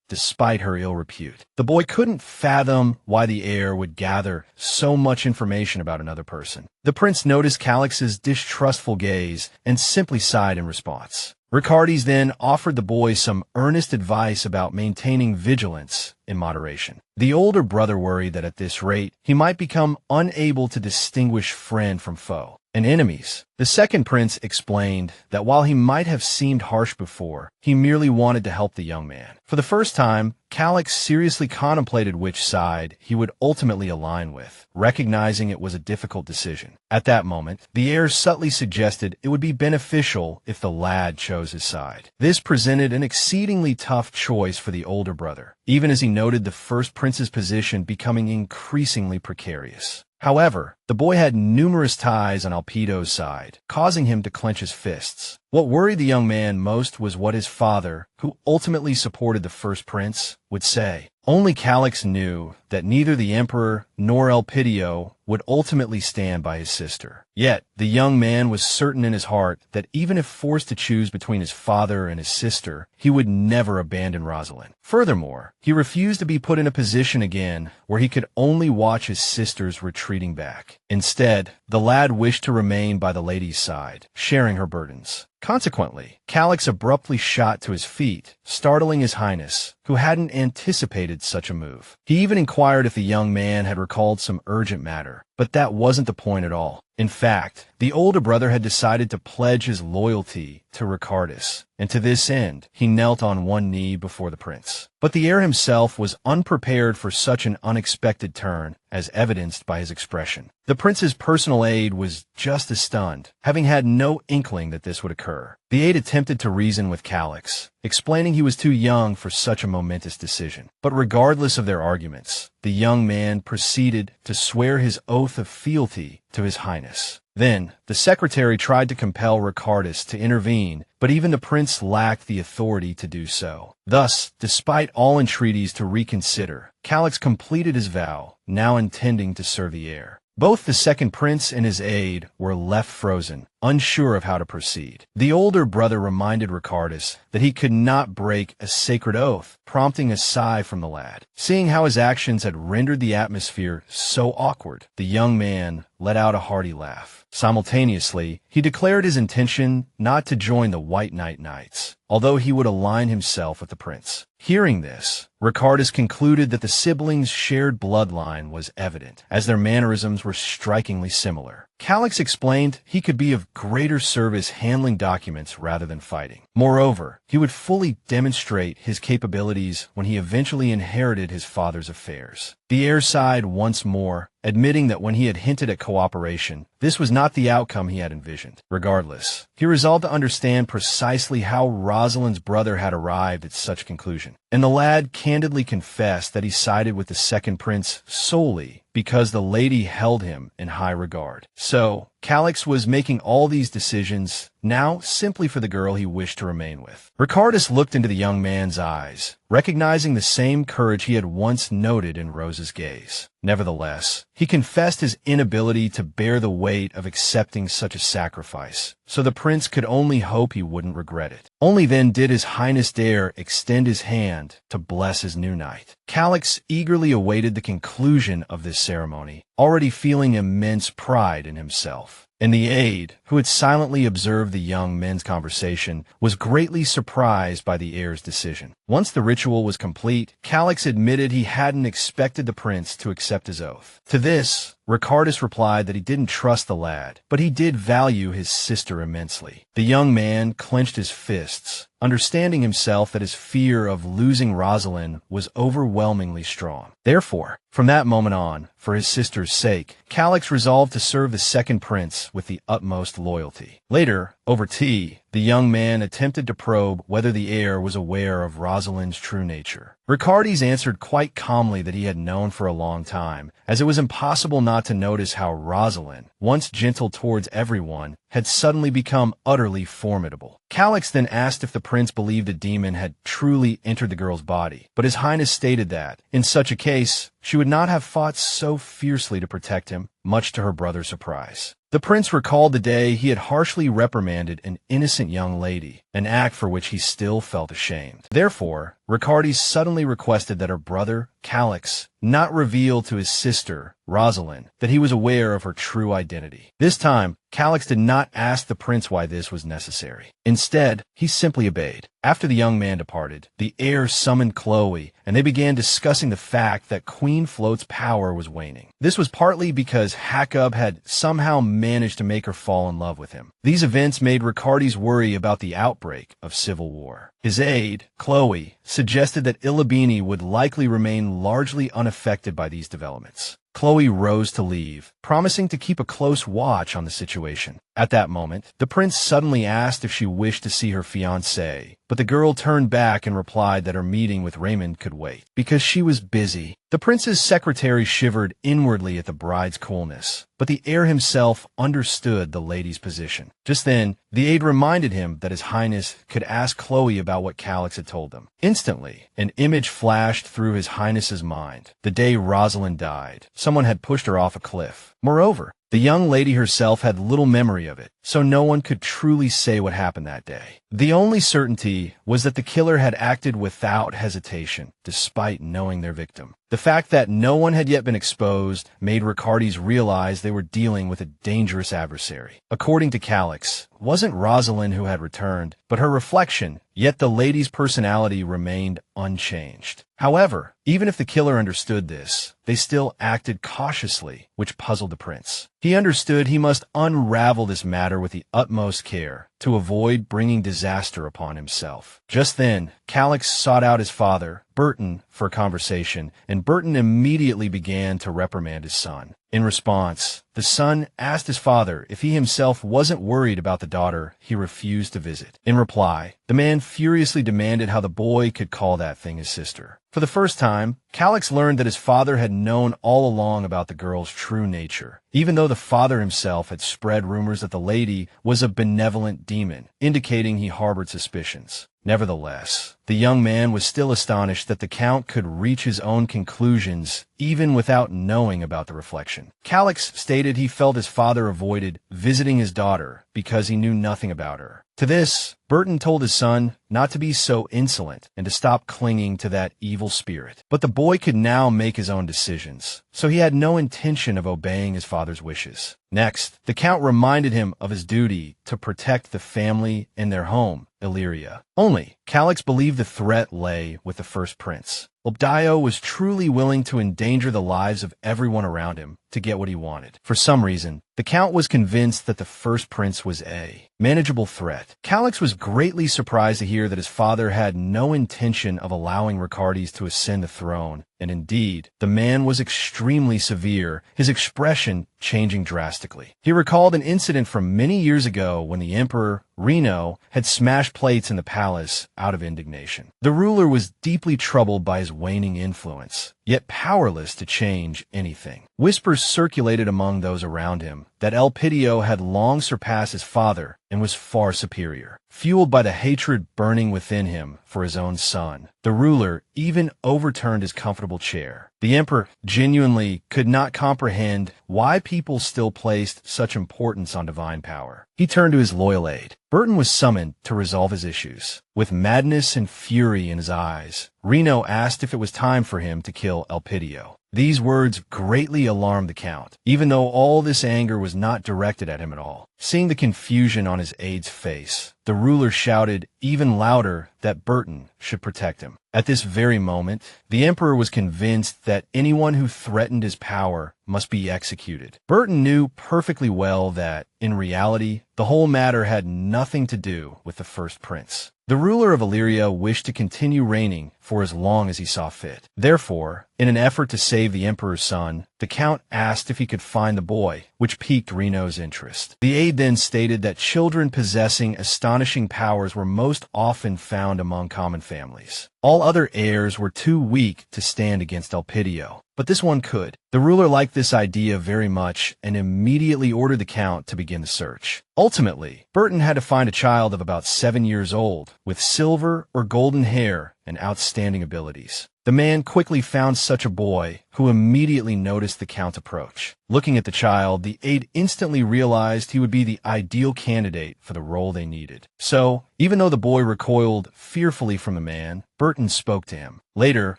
despite her ill repute. The boy couldn't fathom why the heir would gather so much information about another person. The prince noticed Calix's distrustful gaze and simply sighed in response. Ricardes then offered the boy some earnest advice about maintaining vigilance in moderation. The older brother worried that at this rate, he might become unable to distinguish friend from foe and enemies. The second prince explained that while he might have seemed harsh before, he merely wanted to help the young man. For the first time, Calix seriously contemplated which side he would ultimately align with, recognizing it was a difficult decision. At that moment, the heir subtly suggested it would be beneficial if the lad chose his side. This presented an exceedingly tough choice for the older brother, even as he noted the first prince's position becoming increasingly precarious. However, the boy had numerous ties on Alpido's side, causing him to clench his fists. What worried the young man most was what his father, who ultimately supported the first prince, would say. Only Calix knew that neither the emperor nor Elpidio would ultimately stand by his sister. Yet, the young man was certain in his heart that even if forced to choose between his father and his sister, he would never abandon Rosaline. Furthermore, he refused to be put in a position again where he could only watch his sisters retreating back. Instead, the lad wished to remain by the lady's side, sharing her burdens. Consequently, Calix abruptly shot to his feet, startling his Highness, who hadn't anticipated such a move. He even inquired if the young man had recalled some urgent matter, but that wasn't the point at all. In fact, the older brother had decided to pledge his loyalty to Ricardes, and to this end, he knelt on one knee before the prince. But the heir himself was unprepared for such an unexpected turn, as evidenced by his expression. The prince's personal aide was just as stunned, having had no inkling that this would occur. The aide attempted to reason with Calix, explaining he was too young for such a momentous decision. But regardless of their arguments, the young man proceeded to swear his oath of fealty to his Highness. Then, the secretary tried to compel Ricardes to intervene, but even the prince lacked the authority to do so. Thus, despite all entreaties to reconsider, Calix completed his vow, now intending to serve the heir. Both the second prince and his aide were left frozen, unsure of how to proceed. The older brother reminded Ricardes that he could not break a sacred oath, prompting a sigh from the lad. Seeing how his actions had rendered the atmosphere so awkward, the young man let out a hearty laugh. Simultaneously, he declared his intention not to join the White Knights, although he would align himself with the prince. Hearing this, Ricardes concluded that the siblings' shared bloodline was evident, as their mannerisms were strikingly similar. Calix explained he could be of greater service handling documents rather than fighting. Moreover, he would fully demonstrate his capabilities when he eventually inherited his father's affairs. The heir sighed once more, admitting that when he had hinted at cooperation, this was not the outcome he had envisioned. Regardless, he resolved to understand precisely how Rosaline's brother had arrived at such conclusion. And the lad candidly confessed that he sided with the second prince solely because the lady held him in high regard. So, Calix was making all these decisions now simply for the girl he wished to remain with. Ricardes looked into the young man's eyes, recognizing the same courage he had once noted in Rosa's gaze. Nevertheless, he confessed his inability to bear the weight of accepting such a sacrifice, so the prince could only hope he wouldn't regret it. Only then did his Highness dare extend his hand to bless his new knight. Calix eagerly awaited the conclusion of this ceremony, already feeling immense pride in himself. And the aide, who had silently observed the young men's conversation, was greatly surprised by the heir's decision. Once the ritual was complete, Calix admitted he hadn't expected the prince to accept his oath. To this, Ricardes replied that he didn't trust the lad, but he did value his sister immensely. The young man clenched his fists, understanding himself that his fear of losing Rosaline was overwhelmingly strong. Therefore, from that moment on, for his sister's sake, Calix resolved to serve the second prince with the utmost loyalty. Later, over tea, the young man attempted to probe whether the heir was aware of Rosaline's true nature. Ricardes answered quite calmly that he had known for a long time, as it was impossible not to notice how Rosaline, once gentle towards everyone, had suddenly become utterly formidable. Calix then asked if the prince believed a demon had truly entered the girl's body, but His Highness stated that, in such a case, she would not have fought so fiercely to protect him, much to her brother's surprise. The prince recalled the day he had harshly reprimanded an innocent young lady, an act for which he still felt ashamed. Therefore, Ricardes suddenly requested that her brother, Calix, not reveal to his sister, Rosaline, that he was aware of her true identity. This time, Calix did not ask the prince why this was necessary. Instead, he simply obeyed. After the young man departed, the heir summoned Chloe, and they began discussing the fact that Queen Float's power was waning. This was partly because Hackub had somehow managed to make her fall in love with him. These events made Ricardes worry about the outbreak of civil war. His aide, Chloe, suggested that Ilibini would likely remain largely unaffected by these developments. Chloe rose to leave, promising to keep a close watch on the situation. At that moment, the prince suddenly asked if she wished to see her fiancé, but the girl turned back and replied that her meeting with Raymond could wait, because she was busy. The prince's secretary shivered inwardly at the bride's coolness, but the heir himself understood the lady's position. Just then, the aide reminded him that His Highness could ask Chloe about what Calix had told them. Instantly, an image flashed through His Highness's mind. The day Rosaline died, someone had pushed her off a cliff. Moreover, the young lady herself had little memory of it, so no one could truly say what happened that day. The only certainty was that the killer had acted without hesitation, despite knowing their victim. The fact that no one had yet been exposed made Ricardes realize they were dealing with a dangerous adversary. According to Calix, it wasn't Rosaline who had returned, but her reflection, yet the lady's personality remained unchanged. However, even if the killer understood this, they still acted cautiously, which puzzled the prince. He understood he must unravel this matter with the utmost care to avoid bringing disaster upon himself. Just then, Calix sought out his father, Burton, for a conversation, and Burton immediately began to reprimand his son. In response, the son asked his father if he himself wasn't worried about the daughter he refused to visit. In reply, the man furiously demanded how the boy could call that thing his sister. For the first time, Calix learned that his father had known all along about the girl's true nature, even though the father himself had spread rumors that the lady was a benevolent demon, indicating he harbored suspicions. Nevertheless, the young man was still astonished that the Count could reach his own conclusions even without knowing about the reflection. Calix stated he felt his father avoided visiting his daughter because he knew nothing about her. To this, Burton told his son not to be so insolent and to stop clinging to that evil spirit. But the boy could now make his own decisions, so he had no intention of obeying his father's wishes. Next, the Count reminded him of his duty to protect the family and their home, Illyria. Only, Calix believed the threat lay with the first prince. Obdio was truly willing to endanger the lives of everyone around him to get what he wanted. For some reason, the Count was convinced that the first prince was a manageable threat. Calix was greatly surprised to hear that his father had no intention of allowing Ricardes to ascend the throne, and indeed, the man was extremely severe, his expression changing drastically. He recalled an incident from many years ago when the Emperor, Reno, had smashed plates in the palace out of indignation. The ruler was deeply troubled by his waning influence, yet powerless to change anything. Whispers circulated among those around him that Elpidio had long surpassed his father and was far superior. Fueled by the hatred burning within him for his own son, the ruler even overturned his comfortable chair. The emperor genuinely could not comprehend why people still placed such importance on divine power. He turned to his loyal aide. Burton was summoned to resolve his issues. With madness and fury in his eyes, Reno asked if it was time for him to kill Elpidio. These words greatly alarmed the Count, even though all this anger was not directed at him at all. Seeing the confusion on his aide's face, the ruler shouted even louder that Burton should protect him. At this very moment, the emperor was convinced that anyone who threatened his power must be executed. Burton knew perfectly well that, in reality, the whole matter had nothing to do with the first prince. The ruler of Illyria wished to continue reigning for as long as he saw fit. Therefore, in an effort to save save the Emperor's son, the Count asked if he could find the boy, which piqued Reno's interest. The aide then stated that children possessing astonishing powers were most often found among common families. All other heirs were too weak to stand against Elpidio, but this one could. The ruler liked this idea very much and immediately ordered the Count to begin the search. Ultimately, Burton had to find a child of about 7 years old, with silver or golden hair and outstanding abilities. The man quickly found such a boy, who immediately noticed the Count approach. Looking at the child, the aide instantly realized he would be the ideal candidate for the role they needed. So, even though the boy recoiled fearfully from the man, Burton spoke to him. Later,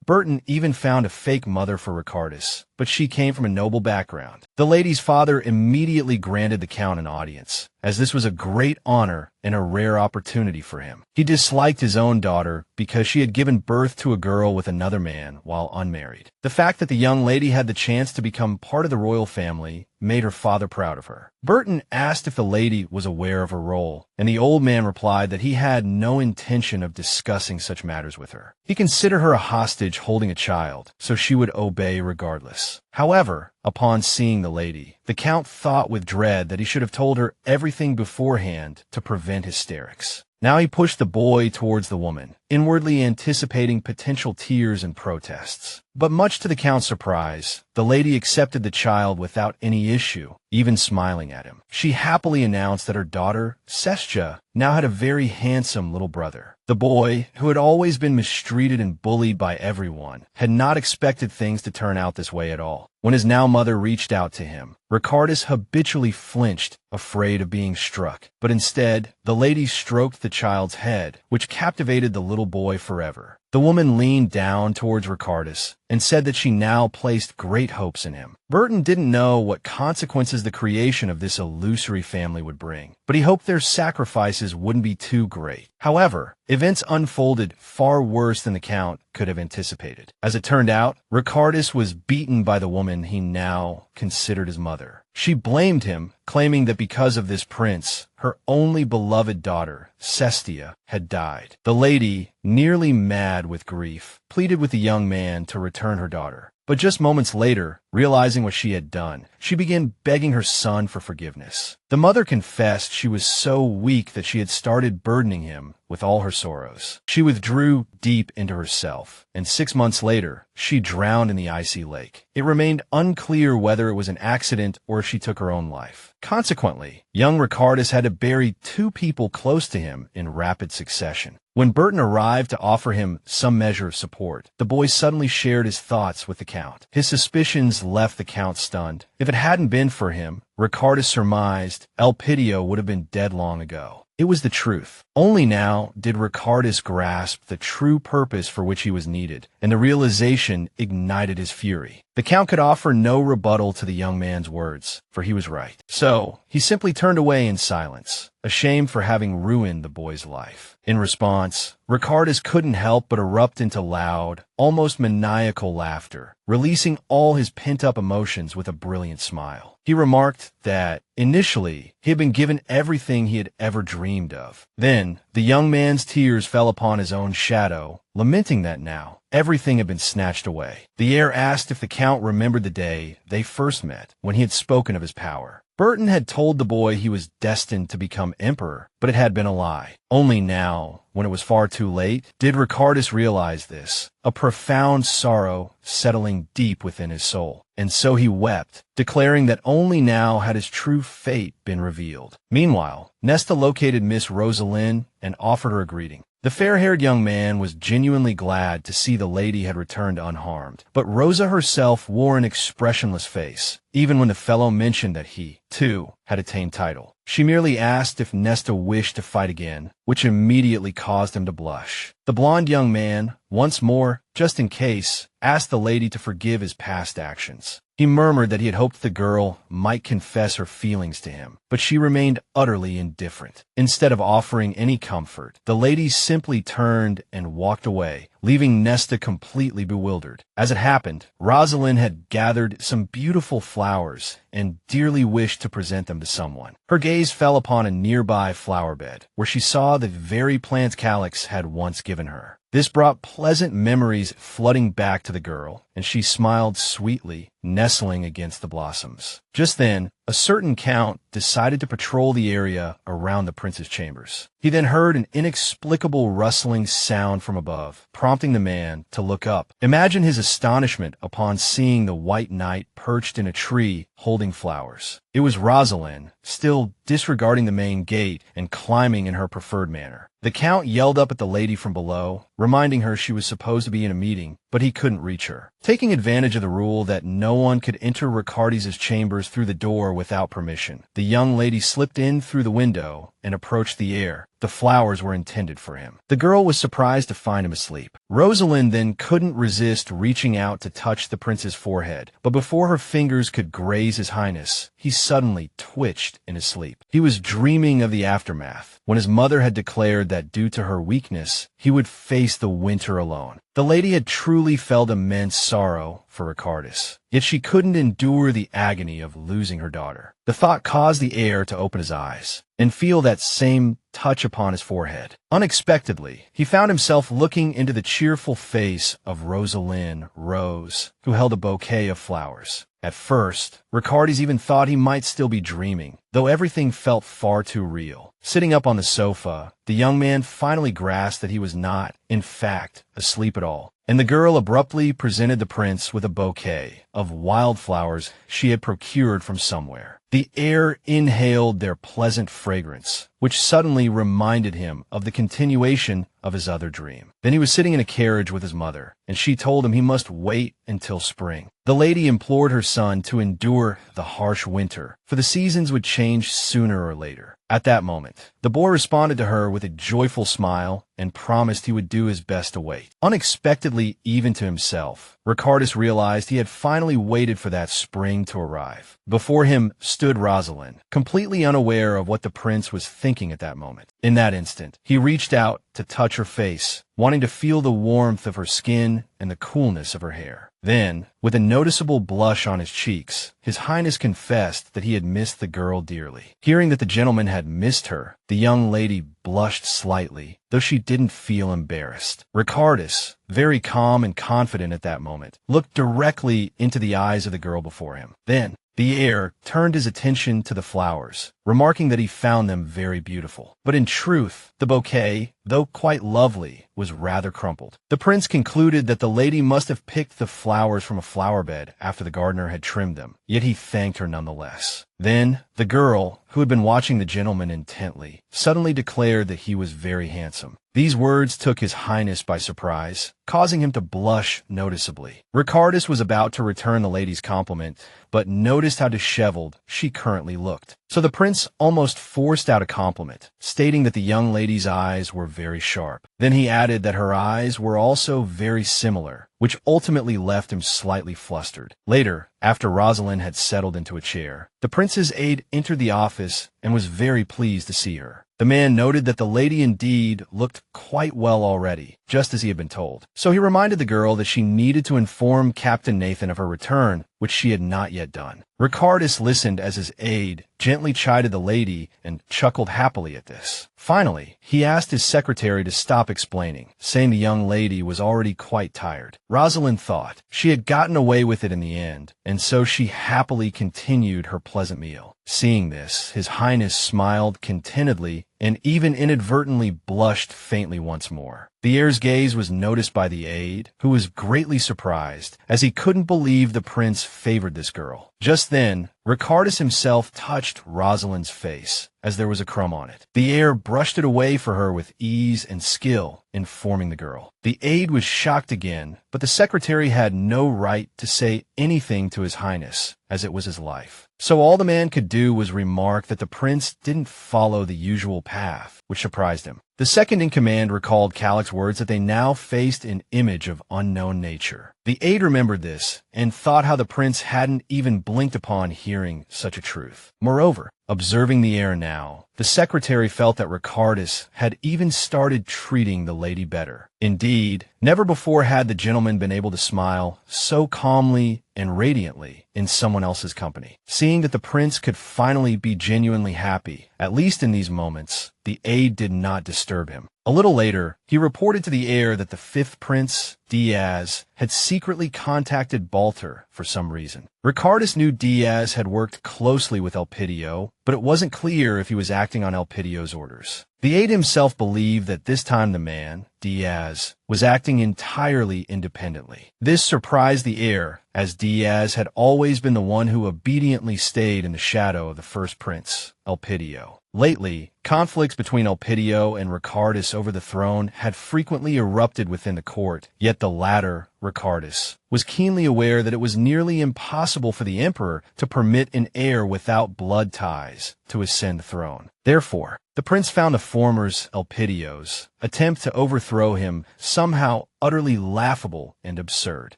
Burton even found a fake mother for Ricardus, but she came from a noble background. The lady's father immediately granted the Count an audience, as this was a great honor and a rare opportunity for him. He disliked his own daughter because she had given birth to a girl with another man while unmarried. The fact that the young lady had the chance to become part of the royal family made her father proud of her. Burton asked if the lady was aware of her role, and the old man replied that he had no intention of discussing such matters with her. He considered her a hostage holding a child, so she would obey regardless. However, upon seeing the lady, the Count thought with dread that he should have told her everything beforehand to prevent hysterics. Now he pushed the boy towards the woman, inwardly anticipating potential tears and protests. But much to the Count's surprise, the lady accepted the child without any issue, even smiling at him. She happily announced that her daughter, Sestja, now had a very handsome little brother. The boy, who had always been mistreated and bullied by everyone, had not expected things to turn out this way at all. When his now mother reached out to him, Ricardus habitually flinched, afraid of being struck. But instead, the lady stroked the child's head, which captivated the little boy forever. The woman leaned down towards Ricardus and said that she now placed great hopes in him. Burton didn't know what consequences the creation of this illusory family would bring, but he hoped their sacrifices wouldn't be too great. However, events unfolded far worse than the Count could have anticipated. As it turned out, Ricardus was beaten by the woman he now considered his mother. She blamed him, claiming that because of this prince, her only beloved daughter, Sestia, had died. The lady, nearly mad with grief, pleaded with the young man to return her daughter. But just moments later, realizing what she had done, she began begging her son for forgiveness. The mother confessed she was so weak that she had started burdening him with all her sorrows. She withdrew deep into herself, and 6 months later, she drowned in the icy lake. It remained unclear whether it was an accident or if she took her own life. Consequently, young Ricardus had to bury 2 people close to him in rapid succession. When Burton arrived to offer him some measure of support, the boy suddenly shared his thoughts with the Count. His suspicions left the Count stunned. If it hadn't been for him, Ricardus surmised Elpidio would have been dead long ago. It was the truth. Only now did Ricardus grasp the true purpose for which he was needed, and the realization ignited his fury. The Count could offer no rebuttal to the young man's words, for he was right. So, he simply turned away in silence, ashamed for having ruined the boy's life. In response, Ricardus couldn't help but erupt into loud, almost maniacal laughter, releasing all his pent-up emotions with a brilliant smile. He remarked that, initially, he had been given everything he had ever dreamed of. Then, the young man's tears fell upon his own shadow, lamenting that now, everything had been snatched away. The heir asked if the Count remembered the day they first met, when he had spoken of his power. Burton had told the boy he was destined to become emperor, but it had been a lie. Only now, when it was far too late, did Ricardus realize this, a profound sorrow settling deep within his soul. And so he wept, declaring that only now had his true fate been revealed. Meanwhile, Nesta located Miss Rosaline and offered her a greeting. The fair-haired young man was genuinely glad to see the lady had returned unharmed, but Rosa herself wore an expressionless face, even when the fellow mentioned that he, too, had attained title. She merely asked if Nesta wished to fight again, which immediately caused him to blush. The blond young man, once more, just in case, asked the lady to forgive his past actions. He murmured that he had hoped the girl might confess her feelings to him, but she remained utterly indifferent. Instead of offering any comfort, the lady simply turned and walked away, leaving Nesta completely bewildered. As it happened, Rosaline had gathered some beautiful flowers and dearly wished to present them to someone. Her gaze fell upon a nearby flower bed, where she saw the very plant Calix had once given her. This brought pleasant memories flooding back to the girl, and she smiled sweetly, nestling against the blossoms. Just then, a certain count decided to patrol the area around the prince's chambers. He then heard an inexplicable rustling sound from above, prompting the man to look up. Imagine his astonishment upon seeing the white knight perched in a tree holding flowers. It was Rosaline, still disregarding the main gate and climbing in her preferred manner. The count yelled up at the lady from below, reminding her she was supposed to be in a meeting, but he couldn't reach her. Taking advantage of the rule that no one could enter Ricardis's chambers through the door without permission, the young lady slipped in through the window and approached the heir. The flowers were intended for him. The girl was surprised to find him asleep. Rosaline then couldn't resist reaching out to touch the prince's forehead, but before her fingers could graze his highness, he suddenly twitched in his sleep. He was dreaming of the aftermath, when his mother had declared that due to her weakness, he would face the winter alone. The lady had truly felt immense sorrow for Ricardis, yet she couldn't endure the agony of losing her daughter. The thought caused the heir to open his eyes and feel that same touch upon his forehead. Unexpectedly, he found himself looking into the cheerful face of Rosaline Rose, who held a bouquet of flowers. At first, Ricardis even thought he might still be dreaming, though everything felt far too real. Sitting up on the sofa, the young man finally grasped that he was not, in fact, asleep at all, and the girl abruptly presented the prince with a bouquet of wildflowers she had procured from somewhere. The air inhaled their pleasant fragrance, which suddenly reminded him of the continuation of his other dream. Then he was sitting in a carriage with his mother, and she told him he must wait until spring. The lady implored her son to endure the harsh winter, for the seasons would change sooner or later. At that moment, the boy responded to her with a joyful smile and promised he would do his best to wait. Unexpectedly, even to himself, Ricardis realized he had finally waited for that spring to arrive. Before him stood Rosaline, completely unaware of what the prince was thinking at that moment. In that instant, he reached out to touch her face, wanting to feel the warmth of her skin and the coolness of her hair. Then, with a noticeable blush on his cheeks, His Highness confessed that he had missed the girl dearly. Hearing that the gentleman had missed her, the young lady blushed slightly, though she didn't feel embarrassed. Ricardis, very calm and confident at that moment, looked directly into the eyes of the girl before him. Then, the heir turned his attention to the flowers, remarking that he found them very beautiful. But in truth, the bouquet, though quite lovely, was rather crumpled. The prince concluded that the lady must have picked the flowers from a flower bed after the gardener had trimmed them, yet he thanked her nonetheless. Then, the girl, who had been watching the gentleman intently, suddenly declared that he was very handsome. These words took His Highness by surprise, causing him to blush noticeably. Ricardis was about to return the lady's compliment, but noticed how disheveled she currently looked. So the prince almost forced out a compliment, stating that the young lady's eyes were very sharp. Then he added that her eyes were also very similar, which ultimately left him slightly flustered. Later, after Rosaline had settled into a chair, the prince's aide entered the office and was very pleased to see her. The man noted that the lady indeed looked quite well already, just as he had been told. So he reminded the girl that she needed to inform Captain Nathan of her return, which she had not yet done. Ricardis listened as his aide gently chided the lady and chuckled happily at this. Finally, he asked his secretary to stop explaining, saying the young lady was already quite tired. Rosaline thought she had gotten away with it in the end, and so she happily continued her pleasant meal. Seeing this, His Highness smiled contentedly and even inadvertently blushed faintly once more. The heir's gaze was noticed by the aide, who was greatly surprised, as he couldn't believe the prince favored this girl. Just then, Ricardis himself touched Rosaline's face, as there was a crumb on it. The heir brushed it away for her with ease and skill, informing the girl. The aide was shocked again, but the secretary had no right to say anything to His Highness, as it was his life. So all the man could do was remark that the prince didn't follow the usual path, which surprised him. The second in command recalled Calic's words that they now faced an image of unknown nature. The aide remembered this and thought how the prince hadn't even blinked upon hearing such a truth. Moreover, observing the heir now, the secretary felt that Ricardis had even started treating the lady better. Indeed, never before had the gentleman been able to smile so calmly and radiantly in someone else's company. Seeing that the prince could finally be genuinely happy, at least in these moments, the aide did not disturb him. A little later, he reported to the heir that the fifth prince, Diaz, had secretly contacted Balter for some reason. Ricardus knew Diaz had worked closely with Elpidio, but it wasn't clear if he was acting on Elpidio's orders. The aide himself believed that this time the man, Diaz, was acting entirely independently. This surprised the heir, as Diaz had always been the one who obediently stayed in the shadow of the first prince, Elpidio. Lately, conflicts between Elpidio and Ricardus over the throne had frequently erupted within the court, yet the latter, Ricardus, was keenly aware that it was nearly impossible for the emperor to permit an heir without blood ties to ascend the throne. Therefore, the prince found the former's, Elpidio's, attempt to overthrow him somehow utterly laughable and absurd.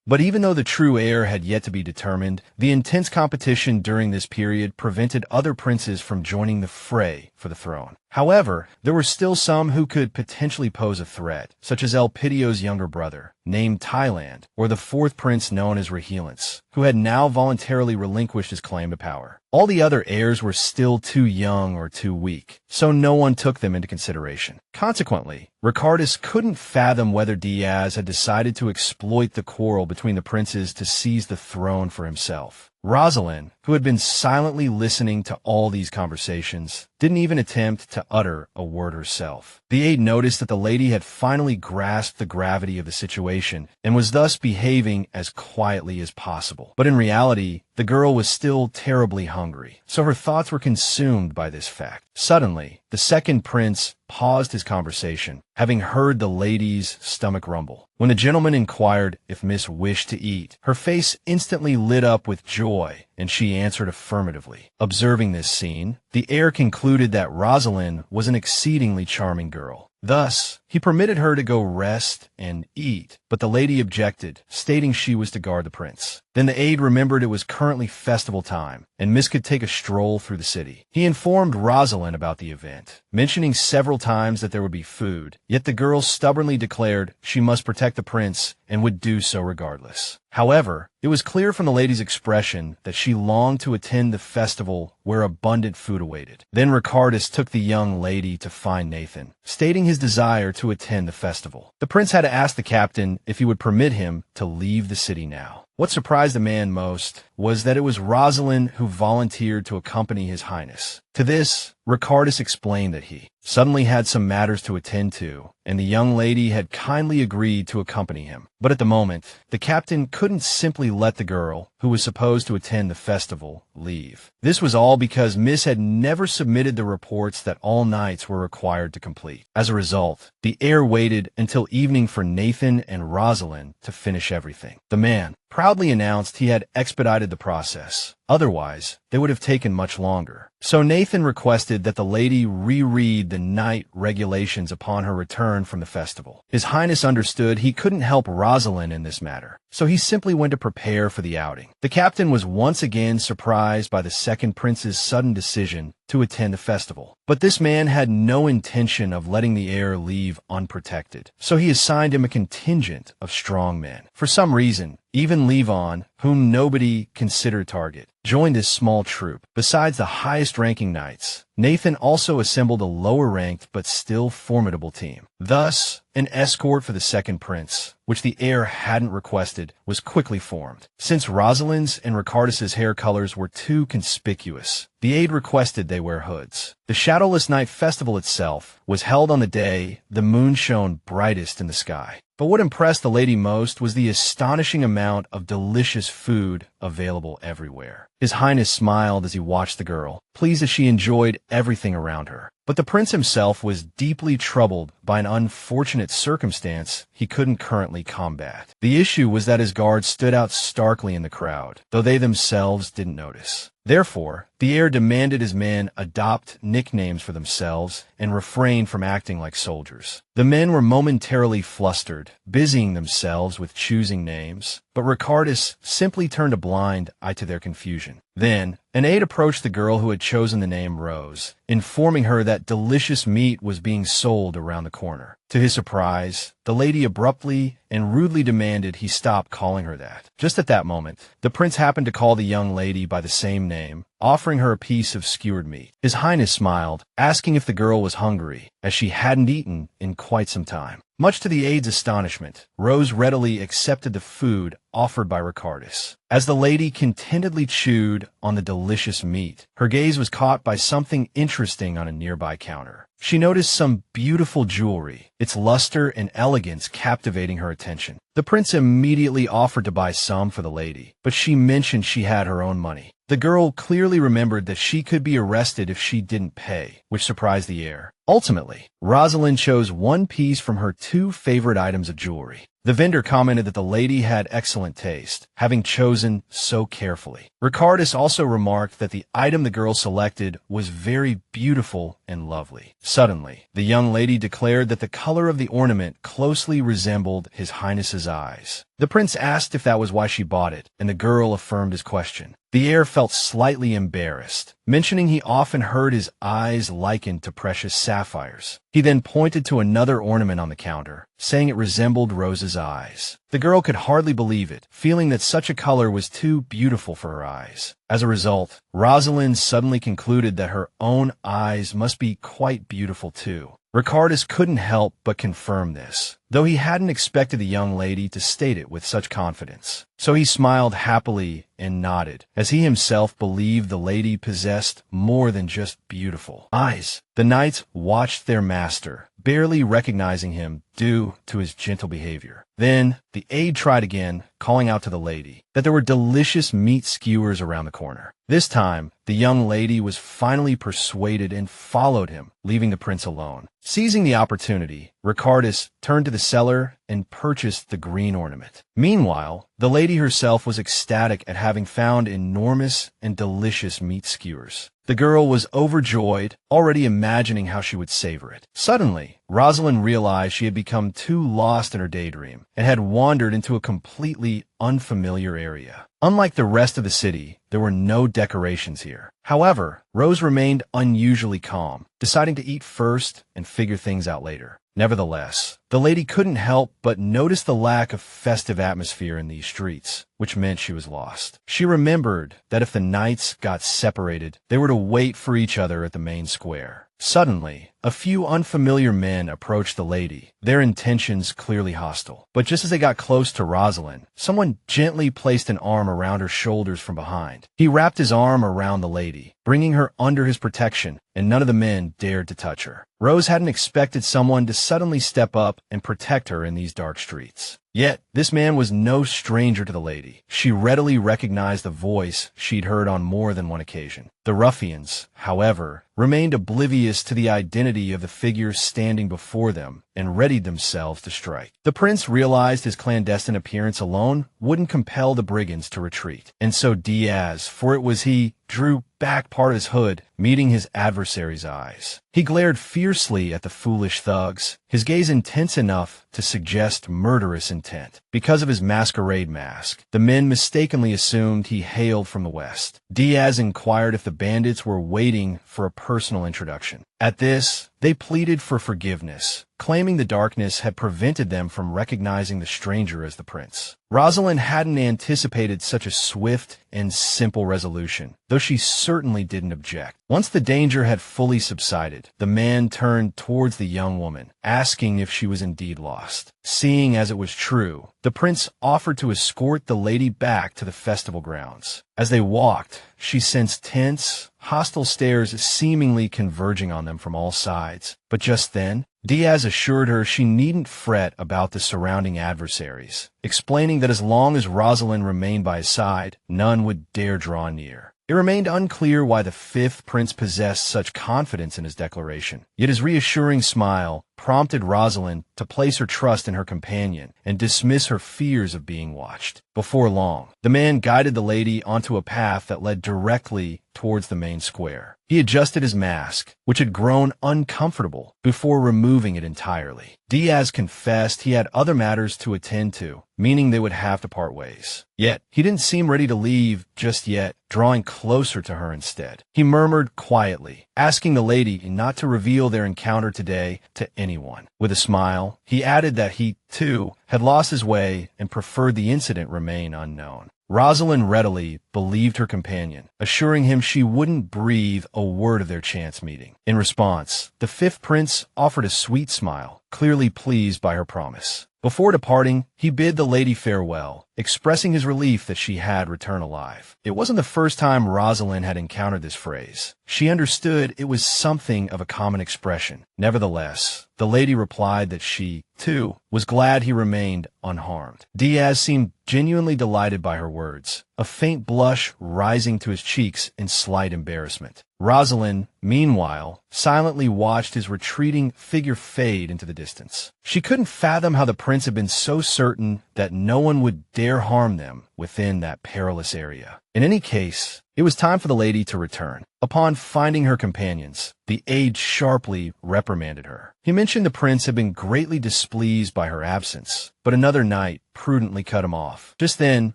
But even though the true heir had yet to be determined, the intense competition during this period prevented other princes from joining the fray for the throne. However, there were still some who could potentially pose a threat, such as Elpidio's younger brother, named Thailand, or the fourth prince known as Rahilance, who had now voluntarily relinquished his claim to power. All the other heirs were still too young or too weak, so no one took them into consideration. Consequently, Ricardus couldn't fathom whether Diaz had decided to exploit the quarrel between the princes to seize the throne for himself. Rosaline, who had been silently listening to all these conversations, didn't even attempt to utter a word herself. The aide noticed that the lady had finally grasped the gravity of the situation and was thus behaving as quietly as possible. But in reality, the girl was still terribly hungry, so her thoughts were consumed by this fact. Suddenly, the second prince paused his conversation, having heard the lady's stomach rumble. When the gentleman inquired if Miss wished to eat, her face instantly lit up with joy, and she answered affirmatively. Observing this scene, the heir concluded that Rosaline was an exceedingly charming girl. Thus, he permitted her to go rest and eat, but the lady objected, stating she was to guard the prince. Then the aide remembered it was currently festival time, and Miss could take a stroll through the city. He informed Rosaline about the event, mentioning several times that there would be food, yet the girl stubbornly declared she must protect the prince and would do so regardless. However, it was clear from the lady's expression that she longed to attend the festival where abundant food awaited. Then Ricardus took the young lady to find Nathan, stating his desire to attend the festival. The prince had to ask the captain if he would permit him to leave the city now. What surprised the man most was that it was Rosaline who volunteered to accompany His Highness. To this, Ricardus explained that he suddenly had some matters to attend to, and the young lady had kindly agreed to accompany him. But at the moment, the captain couldn't simply let the girl, who was supposed to attend the festival, leave. This was all because Miss had never submitted the reports that all knights were required to complete. As a result, the heir waited until evening for Nathan and Rosaline to finish everything. The man proudly announced he had expedited the process. Otherwise, they would have taken much longer. So Nathan requested that the lady reread the knight regulations upon her return from the festival. His Highness understood he couldn't help Rosaline in this matter, so he simply went to prepare for the outing. The captain was once again surprised by the second prince's sudden decision to attend the festival. But this man had no intention of letting the heir leave unprotected, so he assigned him a contingent of strong men. For some reason, even Levon, whom nobody considered target, joined this small troop. Besides the highest-ranking knights, Nathan also assembled a lower-ranked but still formidable team. Thus, an escort for the second prince, which the heir hadn't requested, was quickly formed. Since Rosaline's and Ricardus's hair colors were too conspicuous, the aide requested they wear hoods. The Shadowless Night Festival itself was held on the day the moon shone brightest in the sky. But what impressed the lady most was the astonishing amount of delicious food available everywhere. His Highness smiled as he watched the girl, pleased that she enjoyed everything around her. But the prince himself was deeply troubled by an unfortunate circumstance he couldn't currently combat. The issue was that his guards stood out starkly in the crowd, though they themselves didn't notice. Therefore, the heir demanded his men adopt nicknames for themselves and refrain from acting like soldiers. The men were momentarily flustered, busying themselves with choosing names, but Ricardus simply turned a blind eye to their confusion. Then, an aide approached the girl who had chosen the name Rose, informing her that that delicious meat was being sold around the corner. To his surprise, the lady abruptly and rudely demanded he stop calling her that. Just at that moment, the prince happened to call the young lady by the same name, offering her a piece of skewered meat. His Highness smiled, asking if the girl was hungry, as she hadn't eaten in quite some time. Much to the aide's astonishment, Rose readily accepted the food offered by Ricardus. As the lady contentedly chewed on the delicious meat, her gaze was caught by something interesting on a nearby counter. She noticed some beautiful jewelry, its luster and elegance captivating her attention. The prince immediately offered to buy some for the lady, but she mentioned she had her own money. The girl clearly remembered that she could be arrested if she didn't pay, which surprised the heir. Ultimately, Rosaline chose one piece from her 2 favorite items of jewelry. The vendor commented that the lady had excellent taste, having chosen so carefully. Ricardus also remarked that the item the girl selected was very beautiful and lovely. Suddenly, the young lady declared that the color of the ornament closely resembled His Highness's eyes. The prince asked if that was why she bought it, and the girl affirmed his question. The heir felt slightly embarrassed, mentioning he often heard his eyes likened to precious sapphires. He then pointed to another ornament on the counter, saying it resembled Rose's eyes. The girl could hardly believe it, feeling that such a color was too beautiful for her eyes. As a result, Rosaline suddenly concluded that her own eyes must be quite beautiful too. Ricardus couldn't help but confirm this, though he hadn't expected the young lady to state it with such confidence. So he smiled happily and nodded, as he himself believed the lady possessed more than just beautiful eyes. The knights watched their master, barely recognizing him due to his gentle behavior. Then, the aide tried again, calling out to the lady that there were delicious meat skewers around the corner. This time, the young lady was finally persuaded and followed him, leaving the prince alone. Seizing the opportunity, Ricardus turned to the seller and purchased the green ornament. Meanwhile, the lady herself was ecstatic at having found enormous and delicious meat skewers. The girl was overjoyed, already imagining how she would savor it. Suddenly, Rosaline realized she had become too lost in her daydream and had wandered into a completely unfamiliar area. Unlike the rest of the city, there were no decorations here. However, Rose remained unusually calm, deciding to eat first and figure things out later. Nevertheless, the lady couldn't help but notice the lack of festive atmosphere in these streets, which meant she was lost. She remembered that if the knights got separated, they were to wait for each other at the main square. Suddenly, a few unfamiliar men approached the lady, their intentions clearly hostile. But just as they got close to Rosaline, someone gently placed an arm around her shoulders from behind. He wrapped his arm around the lady, bringing her under his protection, and none of the men dared to touch her. Rose hadn't expected someone to suddenly step up and protect her in these dark streets. Yet, this man was no stranger to the lady. She readily recognized the voice she'd heard on more than one occasion. The ruffians, however, remained oblivious to the identity of the figure standing before them and readied themselves to strike. The prince realized his clandestine appearance alone wouldn't compel the brigands to retreat, and so Diaz, for it was he, drew back part of his hood, meeting his adversary's eyes. He glared fiercely at the foolish thugs, his gaze intense enough to suggest murderous intent. Because of his masquerade mask, the men mistakenly assumed he hailed from the west. Diaz inquired if the bandits were waiting for a personal introduction. At this, they pleaded for forgiveness, claiming the darkness had prevented them from recognizing the stranger as the prince. Rosaline hadn't anticipated such a swift and simple resolution, though she certainly didn't object. Once the danger had fully subsided, the man turned towards the young woman, asking if she was indeed lost. Seeing as it was true, the prince offered to escort the lady back to the festival grounds. As they walked, she sensed tense, hostile stares seemingly converging on them from all sides. But just then, Diaz assured her she needn't fret about the surrounding adversaries, explaining that as long as Rosaline remained by his side, none would dare draw near. It remained unclear why the fifth prince possessed such confidence in his declaration, yet his reassuring smile prompted Rosaline to place her trust in her companion and dismiss her fears of being watched. Before long, the man guided the lady onto a path that led directly towards the main square. He adjusted his mask, which had grown uncomfortable, before removing it entirely. Diaz confessed he had other matters to attend to, meaning they would have to part ways. Yet, he didn't seem ready to leave just yet, drawing closer to her instead. He murmured quietly, asking the lady not to reveal their encounter today to anyone. With a smile, he added that he, too, had lost his way and preferred the incident remain unknown. Rosaline readily believed her companion, assuring him she wouldn't breathe a word of their chance meeting. In response, the fifth prince offered a sweet smile, clearly pleased by her promise. Before departing, he bid the lady farewell, expressing his relief that she had returned alive. It wasn't the first time Rosaline had encountered this phrase. She understood it was something of a common expression. Nevertheless, the lady replied that she, too, was glad he remained unharmed. Diaz seemed genuinely delighted by her words, a faint blush rising to his cheeks in slight embarrassment. Rosaline, meanwhile, silently watched his retreating figure fade into the distance. She couldn't fathom how the prince had been so certain that no one would dare harm them within that perilous area. In any case, it was time for the lady to return. Upon finding her companions, the aide sharply reprimanded her. He mentioned the prince had been greatly displeased by her absence, but another knight prudently cut him off. Just then,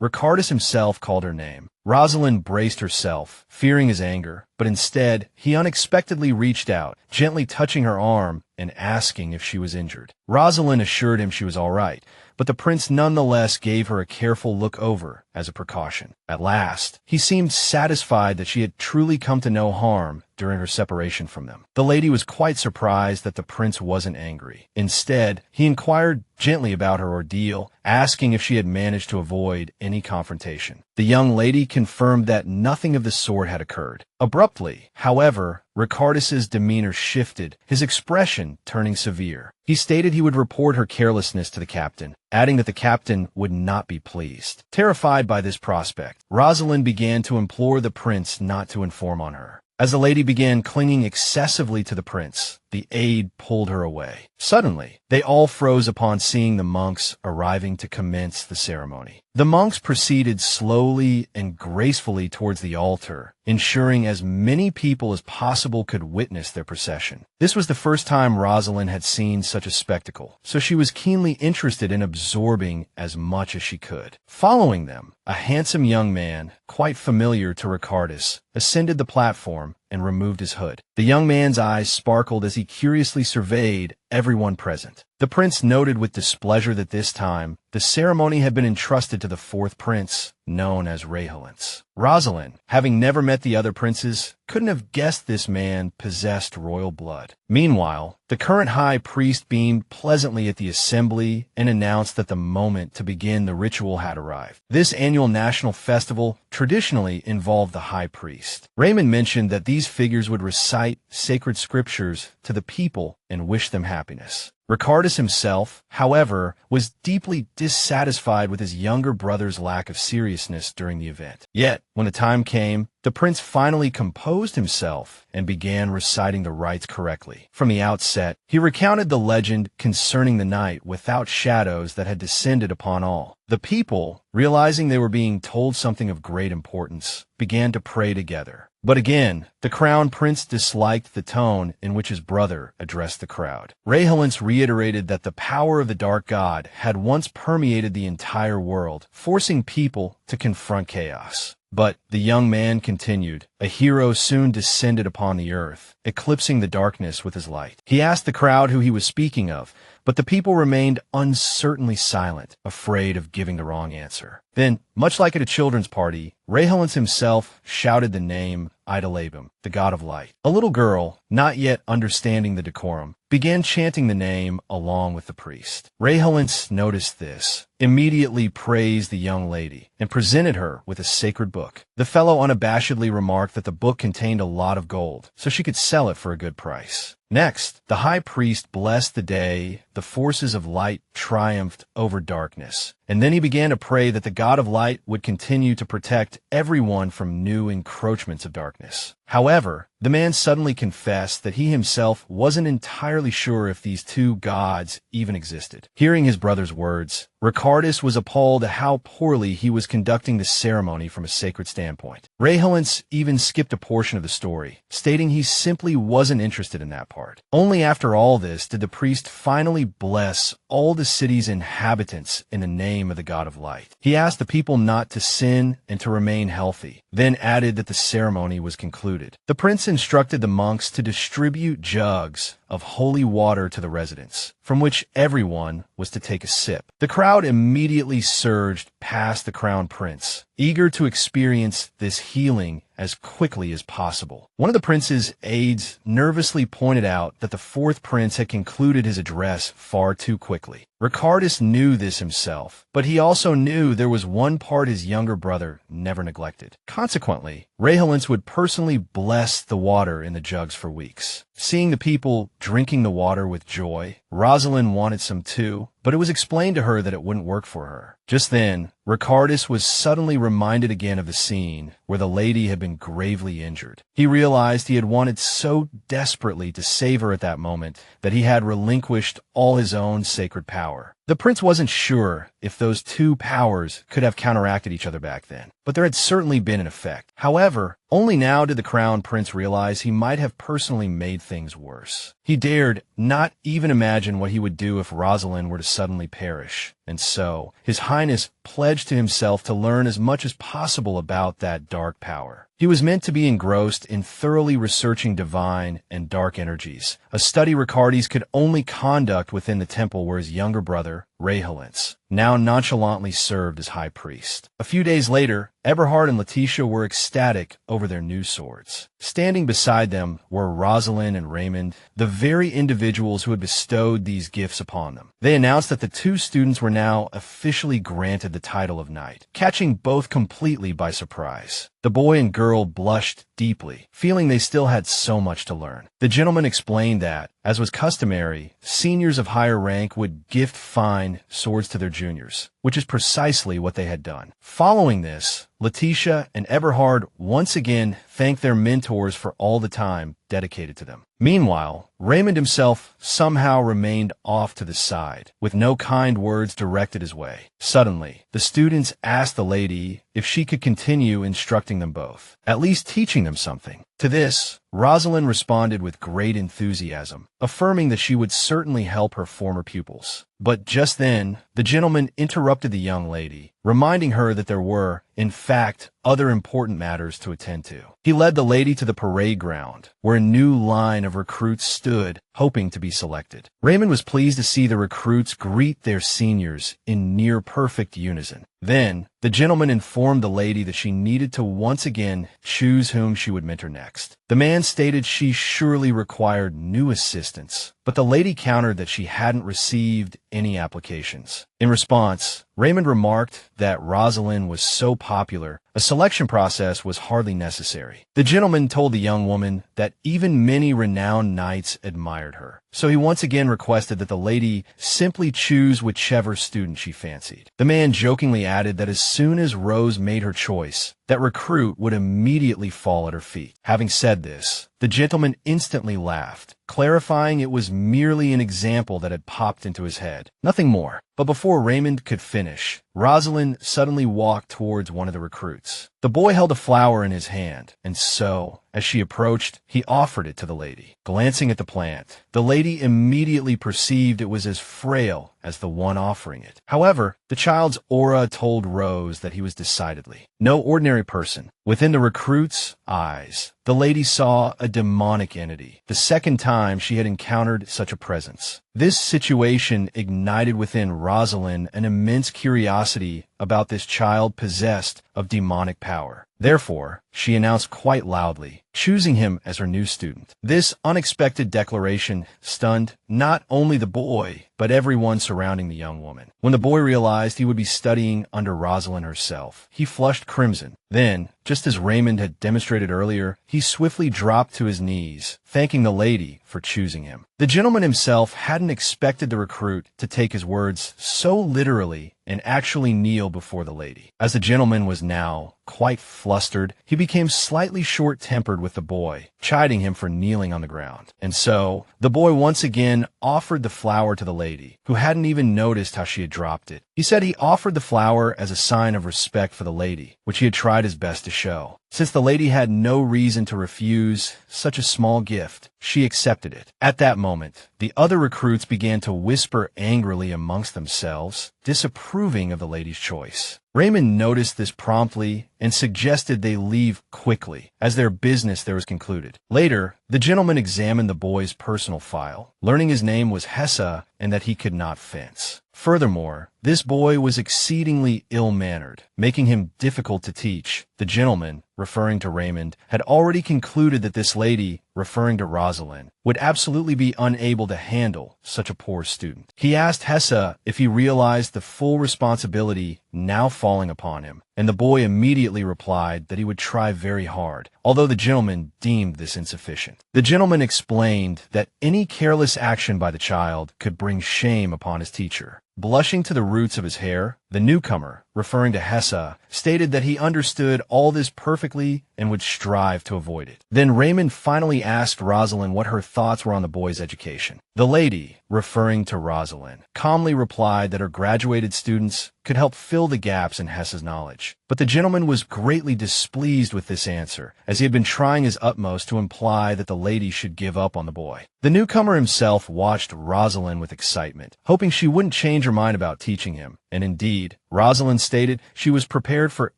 Ricardus himself called her name. Rosaline braced herself, fearing his anger, but instead, he unexpectedly reached out, gently touching her arm and asking if she was injured. Rosaline assured him she was all right, but the prince nonetheless gave her a careful look over as a precaution. At last, he seemed satisfied that she had truly come to no harm during her separation from them. The lady was quite surprised that the prince wasn't angry. Instead, he inquired gently about her ordeal, asking if she had managed to avoid any confrontation. The young lady confirmed that nothing of the sort had occurred. Abruptly, however, Ricardus's demeanor shifted, his expression turning severe. He stated he would report her carelessness to the captain, adding that the captain would not be pleased. Terrified by this prospect, Rosaline began to implore the prince not to inform on her. As the lady began clinging excessively to the prince, the aide pulled her away. Suddenly, they all froze upon seeing the monks arriving to commence the ceremony. The monks proceeded slowly and gracefully towards the altar, ensuring as many people as possible could witness their procession. This was the first time Rosaline had seen such a spectacle, so she was keenly interested in absorbing as much as she could. Following them, a handsome young man, quite familiar to Ricardus, ascended the platform and removed his hood. The young man's eyes sparkled as he curiously surveyed everyone present. The prince noted with displeasure that this time, the ceremony had been entrusted to the fourth prince, known as Rosaline. Rosaline, having never met the other princes, couldn't have guessed this man possessed royal blood. Meanwhile, the current high priest beamed pleasantly at the assembly and announced that the moment to begin the ritual had arrived. This annual national festival traditionally involved the high priest. Raymond mentioned that these figures would recite sacred scriptures to the people and wish them happiness. Ricardus himself, however, was deeply dissatisfied with his younger brother's lack of seriousness during the event. Yet, when the time came, the prince finally composed himself and began reciting the rites correctly. From the outset, he recounted the legend concerning the night without shadows that had descended upon all. The people, realizing they were being told something of great importance, began to pray together. But again, the crown prince disliked the tone in which his brother addressed the crowd. Rosaline reiterated that the power of the dark god had once permeated the entire world, forcing people to confront chaos. But the young man continued. A hero soon descended upon the earth, eclipsing the darkness with his light. He asked the crowd who he was speaking of, but the people remained uncertainly silent, afraid of giving the wrong answer. Then, much like at a children's party, Rosaline himself shouted the name Idolabum, the god of light. A little girl, not yet understanding the decorum, began chanting the name along with the priest. Rosaline noticed this, immediately praised the young lady, and presented her with a sacred book. The fellow unabashedly remarked that the book contained a lot of gold, so she could sell it for a good price. Next, the high priest blessed the day the forces of light triumphed over darkness, and then he began to pray that the god of light would continue to protect everyone from new encroachments of darkness. However, the man suddenly confessed that he himself wasn't entirely sure if these two gods even existed. Hearing his brother's words, Ricardus was appalled at how poorly he was conducting the ceremony from a sacred standpoint. Rosaline even skipped a portion of the story, stating he simply wasn't interested in that part. Only after all this did the priest finally bless all the city's inhabitants in the name of the god of light. He asked the people not to sin and to remain healthy, then added that the ceremony was concluded. concluded. The prince instructed the monks to distribute jugs of holy water to the residents, from which everyone was to take a sip. The crowd immediately surged past the crown prince, eager to experience this healing as quickly as possible. One of the prince's aides nervously pointed out that the fourth prince had concluded his address far too quickly. Ricardus knew this himself, but he also knew there was one part his younger brother never neglected. Consequently, Rosaline would personally bless the water in the jugs for weeks. Seeing the people drinking the water with joy, Rosaline wanted some too, but it was explained to her that it wouldn't work for her. Just then, Ricardus was suddenly reminded again of the scene where the lady had been gravely injured. He realized he had wanted so desperately to save her at that moment that he had relinquished all his own sacred power. The prince wasn't sure if those two powers could have counteracted each other back then, but there had certainly been an effect. However, only now did the crown prince realize he might have personally made things worse. He dared not even imagine what he would do if Rosaline were to suddenly perish, and so His Highness pledged to himself to learn as much as possible about that dark power. He was meant to be engrossed in thoroughly researching divine and dark energies, a study Ricardus could only conduct within the temple where his younger brother, Rosaline, now nonchalantly served as high priest. A few days later, Eberhard and Letitia were ecstatic over their new swords. Standing beside them were Rosaline and Raymond, the very individuals who had bestowed these gifts upon them. They announced that the two students were now officially granted the title of knight, catching both completely by surprise. The boy and girl blushed deeply, feeling they still had so much to learn. The gentleman explained that, as was customary, seniors of higher rank would gift fine swords to their juniors, which is precisely what they had done. Following this, Letitia and Eberhard once again thanked their mentors for all the time dedicated to them. Meanwhile, Raymond himself somehow remained off to the side, with no kind words directed his way. Suddenly, the students asked the lady if she could continue instructing them both, at least teaching them something. To this, Rosaline responded with great enthusiasm, affirming that she would certainly help her former pupils. But just then, the gentleman interrupted the young lady, reminding her that there were, in fact, other important matters to attend to. He led the lady to the parade ground, where a new line of recruits stood, hoping to be selected. Raymond was pleased to see the recruits greet their seniors in near-perfect unison. Then, the gentleman informed the lady that she needed to once again choose whom she would mentor next. The man stated she surely required new assistants, but the lady countered that she hadn't received any applications. In response, Raymond remarked that Rosaline was so popular, a selection process was hardly necessary. The gentleman told the young woman that even many renowned knights admired her, so he once again requested that the lady simply choose whichever student she fancied. The man jokingly added that as soon as Rose made her choice, that recruit would immediately fall at her feet. Having said this, the gentleman instantly laughed, clarifying it was merely an example that had popped into his head, nothing more. But before Raymond could finish, Rosaline suddenly walked towards one of the recruits. The boy held a flower in his hand, and so, as she approached, he offered it to the lady. Glancing at the plant, the lady immediately perceived it was as frail as the one offering it. However, the child's aura told Rose that he was decidedly no ordinary person. Within the recruit's eyes, the lady saw a demonic entity, the second time she had encountered such a presence. This situation ignited within Rosaline an immense curiosity about this child possessed of demonic power. Therefore, she announced quite loudly, choosing him as her new student. This unexpected declaration stunned not only the boy, but everyone surrounding the young woman. When the boy realized he would be studying under Rosaline herself, he flushed crimson. Then, just as Raymond had demonstrated earlier, he swiftly dropped to his knees, thanking the lady for choosing him. The gentleman himself hadn't expected the recruit to take his words so literally and actually kneel before the lady. As the gentleman was now quite flustered, he became slightly short-tempered with the boy, chiding him for kneeling on the ground. And so, the boy once again offered the flower to the lady, who hadn't even noticed how she had dropped it. He said he offered the flower as a sign of respect for the lady, which he had tried his best to show. Since the lady had no reason to refuse such a small gift, she accepted it. At that moment, the other recruits began to whisper angrily amongst themselves, disapproving of the lady's choice. Raymond noticed this promptly and suggested they leave quickly, as their business there was concluded. Later, the gentleman examined the boy's personal file, learning his name was Hessa and that he could not fence. Furthermore, this boy was exceedingly ill-mannered, making him difficult to teach. The gentleman, referring to Raymond, had already concluded that this lady, referring to Rosaline, would absolutely be unable to handle such a poor student. He asked Hessa if he realized the full responsibility now falling upon him, and the boy immediately replied that he would try very hard, although the gentleman deemed this insufficient. The gentleman explained that any careless action by the child could bring shame upon his teacher. Blushing to the roots of his hair, the newcomer, referring to Hessa, stated that he understood all this perfectly and would strive to avoid it. Then Raymond finally asked Rosaline what her thoughts were on the boy's education. The lady, referring to Rosaline, calmly replied that her graduated students could help fill the gaps in Hessa's knowledge. But the gentleman was greatly displeased with this answer, as he had been trying his utmost to imply that the lady should give up on the boy. The newcomer himself watched Rosaline with excitement, hoping she wouldn't change her mind about teaching him. And indeed, Rosaline stated she was prepared for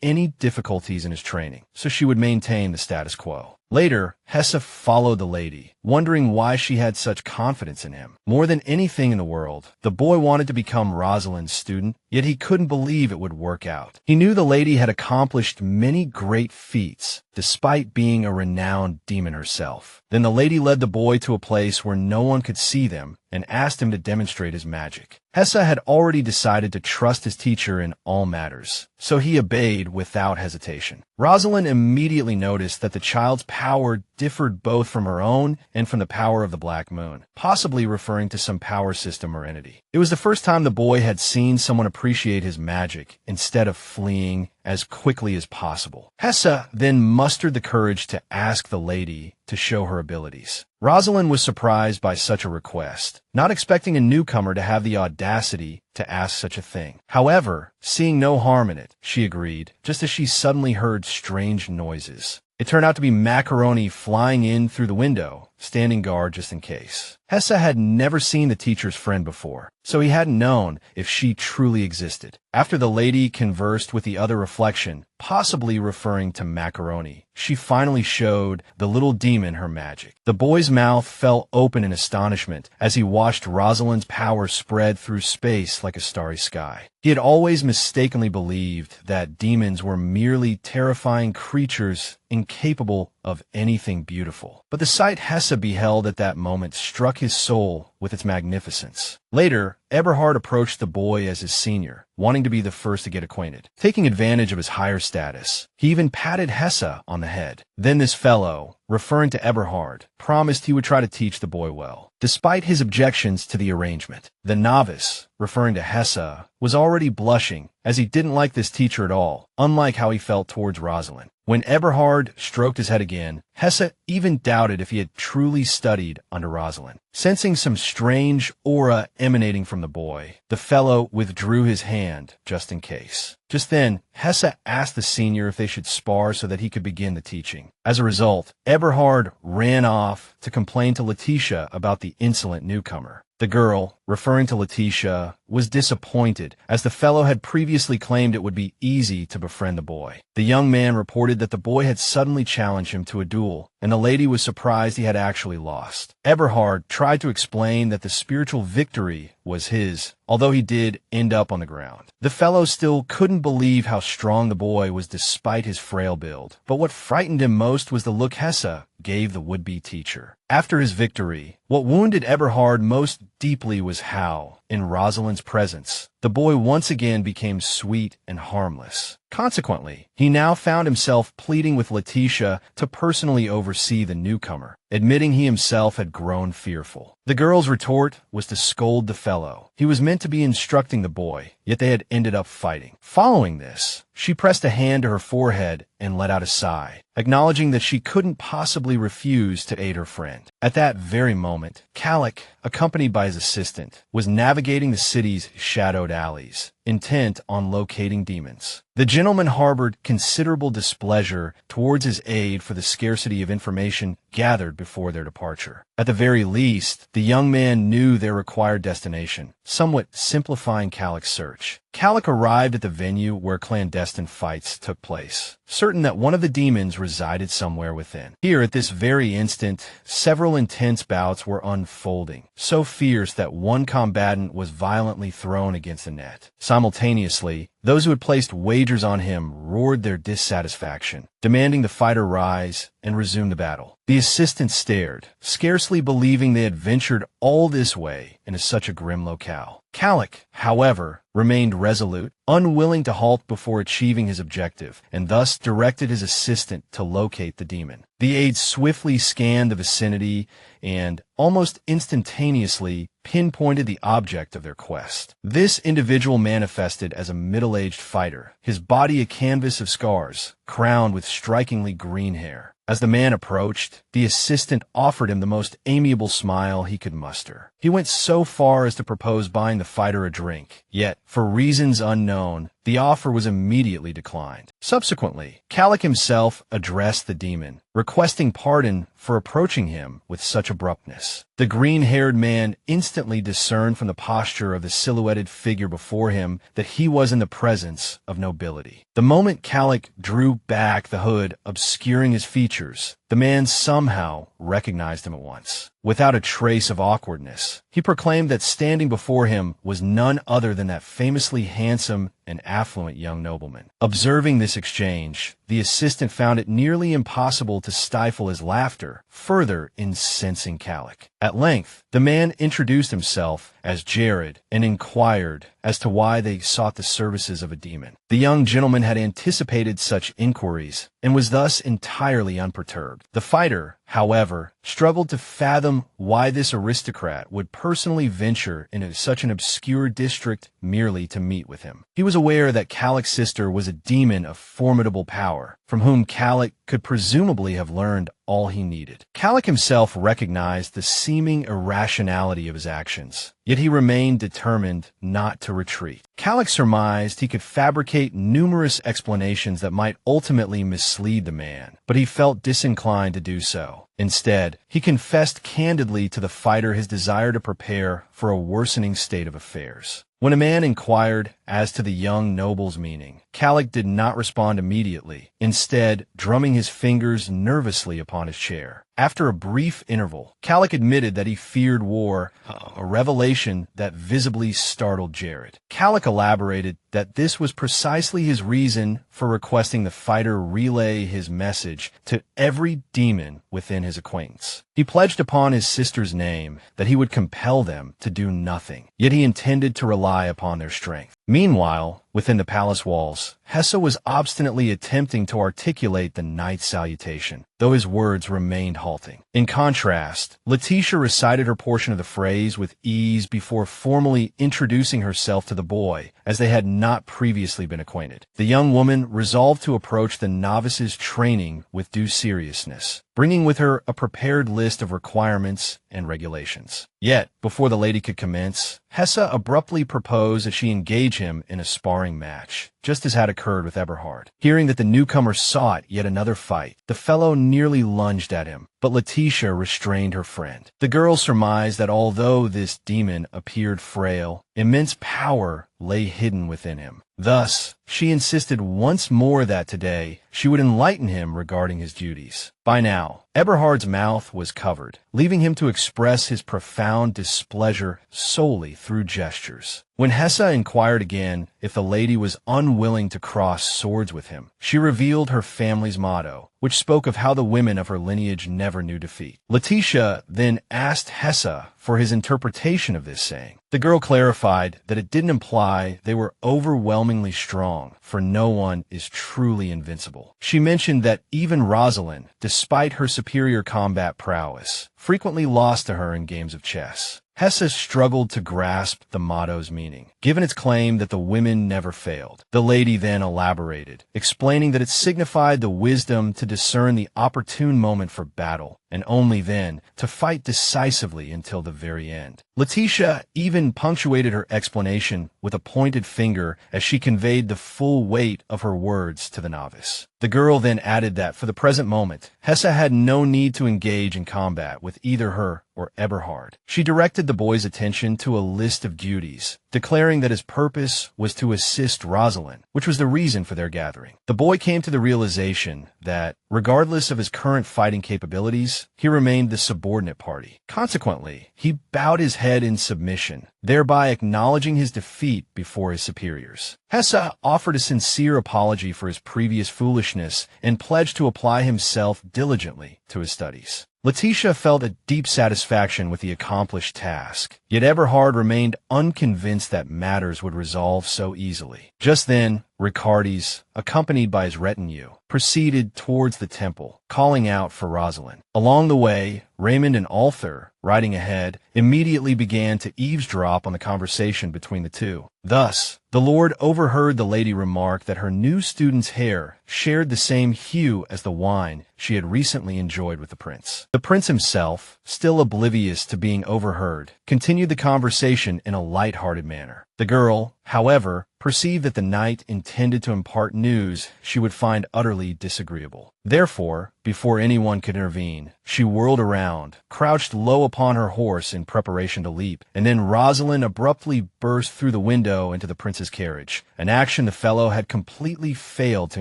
any difficulties in his training, so she would maintain the status quo. Later, Hessa followed the lady, wondering why she had such confidence in him. More than anything in the world, the boy wanted to become Rosaline's student, yet he couldn't believe it would work out. He knew the lady had accomplished many great feats, despite being a renowned demon herself. Then the lady led the boy to a place where no one could see them and asked him to demonstrate his magic. Hessa had already decided to trust his teacher in all matters, so he obeyed without hesitation. Rosaline immediately noticed that the child's power differed both from her own and from the power of the Black Moon, possibly referring to some power system or entity. It was the first time the boy had seen someone appreciate his magic instead of fleeing as quickly as possible. Hessa then mustered the courage to ask the lady to show her abilities. Rosaline was surprised by such a request, not expecting a newcomer to have the audacity to ask such a thing. However, seeing no harm in it, she agreed, just as she suddenly heard strange noises. It turned out to be Macaroni flying in through the window, standing guard just in case. Hessa had never seen the teacher's friend before, so he hadn't known if she truly existed. After the lady conversed with the other reflection, possibly referring to Macaroni, she finally showed the little demon her magic. The boy's mouth fell open in astonishment as he watched Rosaline's power spread through space like a starry sky. He had always mistakenly believed that demons were merely terrifying creatures incapable of anything beautiful. But the sight Hessa beheld at that moment struck his soul with its magnificence. Later, Eberhard approached the boy as his senior, wanting to be the first to get acquainted. Taking advantage of his higher status, he even patted Hessa on the head. Then this fellow, referring to Eberhard, promised he would try to teach the boy well, despite his objections to the arrangement. The novice, referring to Hessa, was already blushing, as he didn't like this teacher at all, unlike how he felt towards Rosaline. When Eberhard stroked his head again, Hessa even doubted if he had truly studied under Rosaline. Sensing some strange aura emanating from the boy, the fellow withdrew his hand just in case. Just then, Hessa asked the senior if they should spar so that he could begin the teaching. As a result, Eberhard ran off to complain to Letitia about the insolent newcomer. The girl, referring to Letitia, was disappointed, as the fellow had previously claimed it would be easy to befriend the boy. The young man reported that the boy had suddenly challenged him to a duel, and the lady was surprised he had actually lost. Eberhard tried to explain that the spiritual victory was his, although he did end up on the ground. The fellow still couldn't believe how strong the boy was despite his frail build, but what frightened him most was the look Hessa gave the would-be teacher. After his victory, what wounded Eberhard most deeply was how, in Rosaline's presence, the boy once again became sweet and harmless. Consequently, he now found himself pleading with Letitia to personally oversee the newcomer, admitting he himself had grown fearful. The girl's retort was to scold the fellow. He was meant to be instructing the boy, yet they had ended up fighting. Following this, she pressed a hand to her forehead and let out a sigh, acknowledging that she couldn't possibly refuse to aid her friend. At that very moment, Calic, accompanied by his assistant, was navigating the city's shadowed alleys, intent on locating demons. The gentleman harbored considerable displeasure towards his aide for the scarcity of information gathered before their departure. At the very least, the young man knew their required destination, somewhat simplifying Calic's search. Calic arrived at the venue where clandestine fights took place, certain that one of the demons resided somewhere within. Here, at this very instant, several intense bouts were unfolding, so fierce that one combatant was violently thrown against the net. Simultaneously, those who had placed wagers on him roared their dissatisfaction, demanding the fighter rise and resume the battle. The assistant stared, scarcely believing they had ventured all this way into such a grim locale. Calic, however, remained resolute, unwilling to halt before achieving his objective, and thus directed his assistant to locate the demon. The aide swiftly scanned the vicinity and, almost instantaneously, pinpointed the object of their quest. This individual manifested as a middle-aged fighter, his body a canvas of scars, crowned with strikingly green hair. As the man approached, the assistant offered him the most amiable smile he could muster. He went so far as to propose buying the fighter a drink, yet, for reasons unknown, the offer was immediately declined. Subsequently, Calic himself addressed the demon, requesting pardon for approaching him with such abruptness. The green-haired man instantly discerned from the posture of the silhouetted figure before him that he was in the presence of nobility. The moment Calic drew back the hood obscuring his features, the man somehow recognized him at once. Without a trace of awkwardness, he proclaimed that standing before him was none other than that famously handsome and affluent young nobleman. Observing this exchange, the assistant found it nearly impossible to stifle his laughter, further incensing Calic. At length, the man introduced himself as Jared and inquired as to why they sought the services of a demon. The young gentleman had anticipated such inquiries and was thus entirely unperturbed. The fighter, however, struggled to fathom why this aristocrat would personally venture into such an obscure district merely to meet with him. He was aware that Calic's sister was a demon of formidable power, from whom Calic could presumably have learned all he needed. Calic himself recognized the seeming irrationality of his actions, yet he remained determined not to retreat. Calic surmised he could fabricate numerous explanations that might ultimately mislead the man, but he felt disinclined to do so. Instead, he confessed candidly to the fighter his desire to prepare for a worsening state of affairs. When a man inquired as to the young noble's meaning, Calic did not respond immediately, instead drumming his fingers nervously upon his chair. After a brief interval, Calic admitted that he feared war, a revelation that visibly startled Jared. Calic elaborated that this was precisely his reason for requesting the fighter relay his message to every demon within his acquaintance. He pledged upon his sister's name that he would compel them to do nothing, yet he intended to rely upon their strength. Meanwhile, within the palace walls, Hessa was obstinately attempting to articulate the knight's salutation, though his words remained halting. In contrast, Letitia recited her portion of the phrase with ease before formally introducing herself to the boy, as they had not previously been acquainted. The young woman resolved to approach the novice's training with due seriousness, bringing with her a prepared list of requirements and regulations. Yet, before the lady could commence, Hessa abruptly proposed that she engage him in a sparring match, just as had occurred with Eberhard. Hearing that the newcomer sought yet another fight, the fellow nearly lunged at him, but Letitia restrained her friend. The girl surmised that although this demon appeared frail, immense power lay hidden within him. Thus, she insisted once more that today she would enlighten him regarding his duties. By now, Eberhard's mouth was covered, leaving him to express his profound displeasure solely through gestures. When Hessa inquired again if the lady was unwilling to cross swords with him, she revealed her family's motto, which spoke of how the women of her lineage never knew defeat. Letitia then asked Hessa for his interpretation of this saying. The girl clarified that it didn't imply they were overwhelmingly strong, for no one is truly invincible. She mentioned that even Rosaline, despite her superior combat prowess, frequently lost to her in games of chess. Hessa struggled to grasp the motto's meaning, given its claim that the women never failed. The lady then elaborated, explaining that it signified the wisdom to discern the opportune moment for battle, and only then, to fight decisively until the very end. Letitia even punctuated her explanation with a pointed finger as she conveyed the full weight of her words to the novice. The girl then added that, for the present moment, Hessa had no need to engage in combat with either her or Eberhard. She directed the boy's attention to a list of duties, declaring that his purpose was to assist Rosaline, which was the reason for their gathering. The boy came to the realization that, regardless of his current fighting capabilities, he remained the subordinate party. Consequently, he bowed his head in submission, thereby acknowledging his defeat before his superiors. Hessa offered a sincere apology for his previous foolishness and pledged to apply himself diligently to his studies. Letitia felt a deep satisfaction with the accomplished task, yet Eberhard remained unconvinced that matters would resolve so easily. Just then, Ricardes, accompanied by his retinue, proceeded towards the temple, calling out for Rosaline. Along the way, Raymond and Arthur, riding ahead, immediately began to eavesdrop on the conversation between the two. Thus, the Lord overheard the lady remark that her new student's hair shared the same hue as the wine she had recently enjoyed with the prince. The prince himself, still oblivious to being overheard, continued the conversation in a light-hearted manner. The girl, however, perceived that the knight intended to impart news she would find utterly disagreeable. Therefore, before anyone could intervene, she whirled around, crouched low upon her horse in preparation to leap, and then Rosaline abruptly burst through the window into the prince's carriage, an action the fellow had completely failed to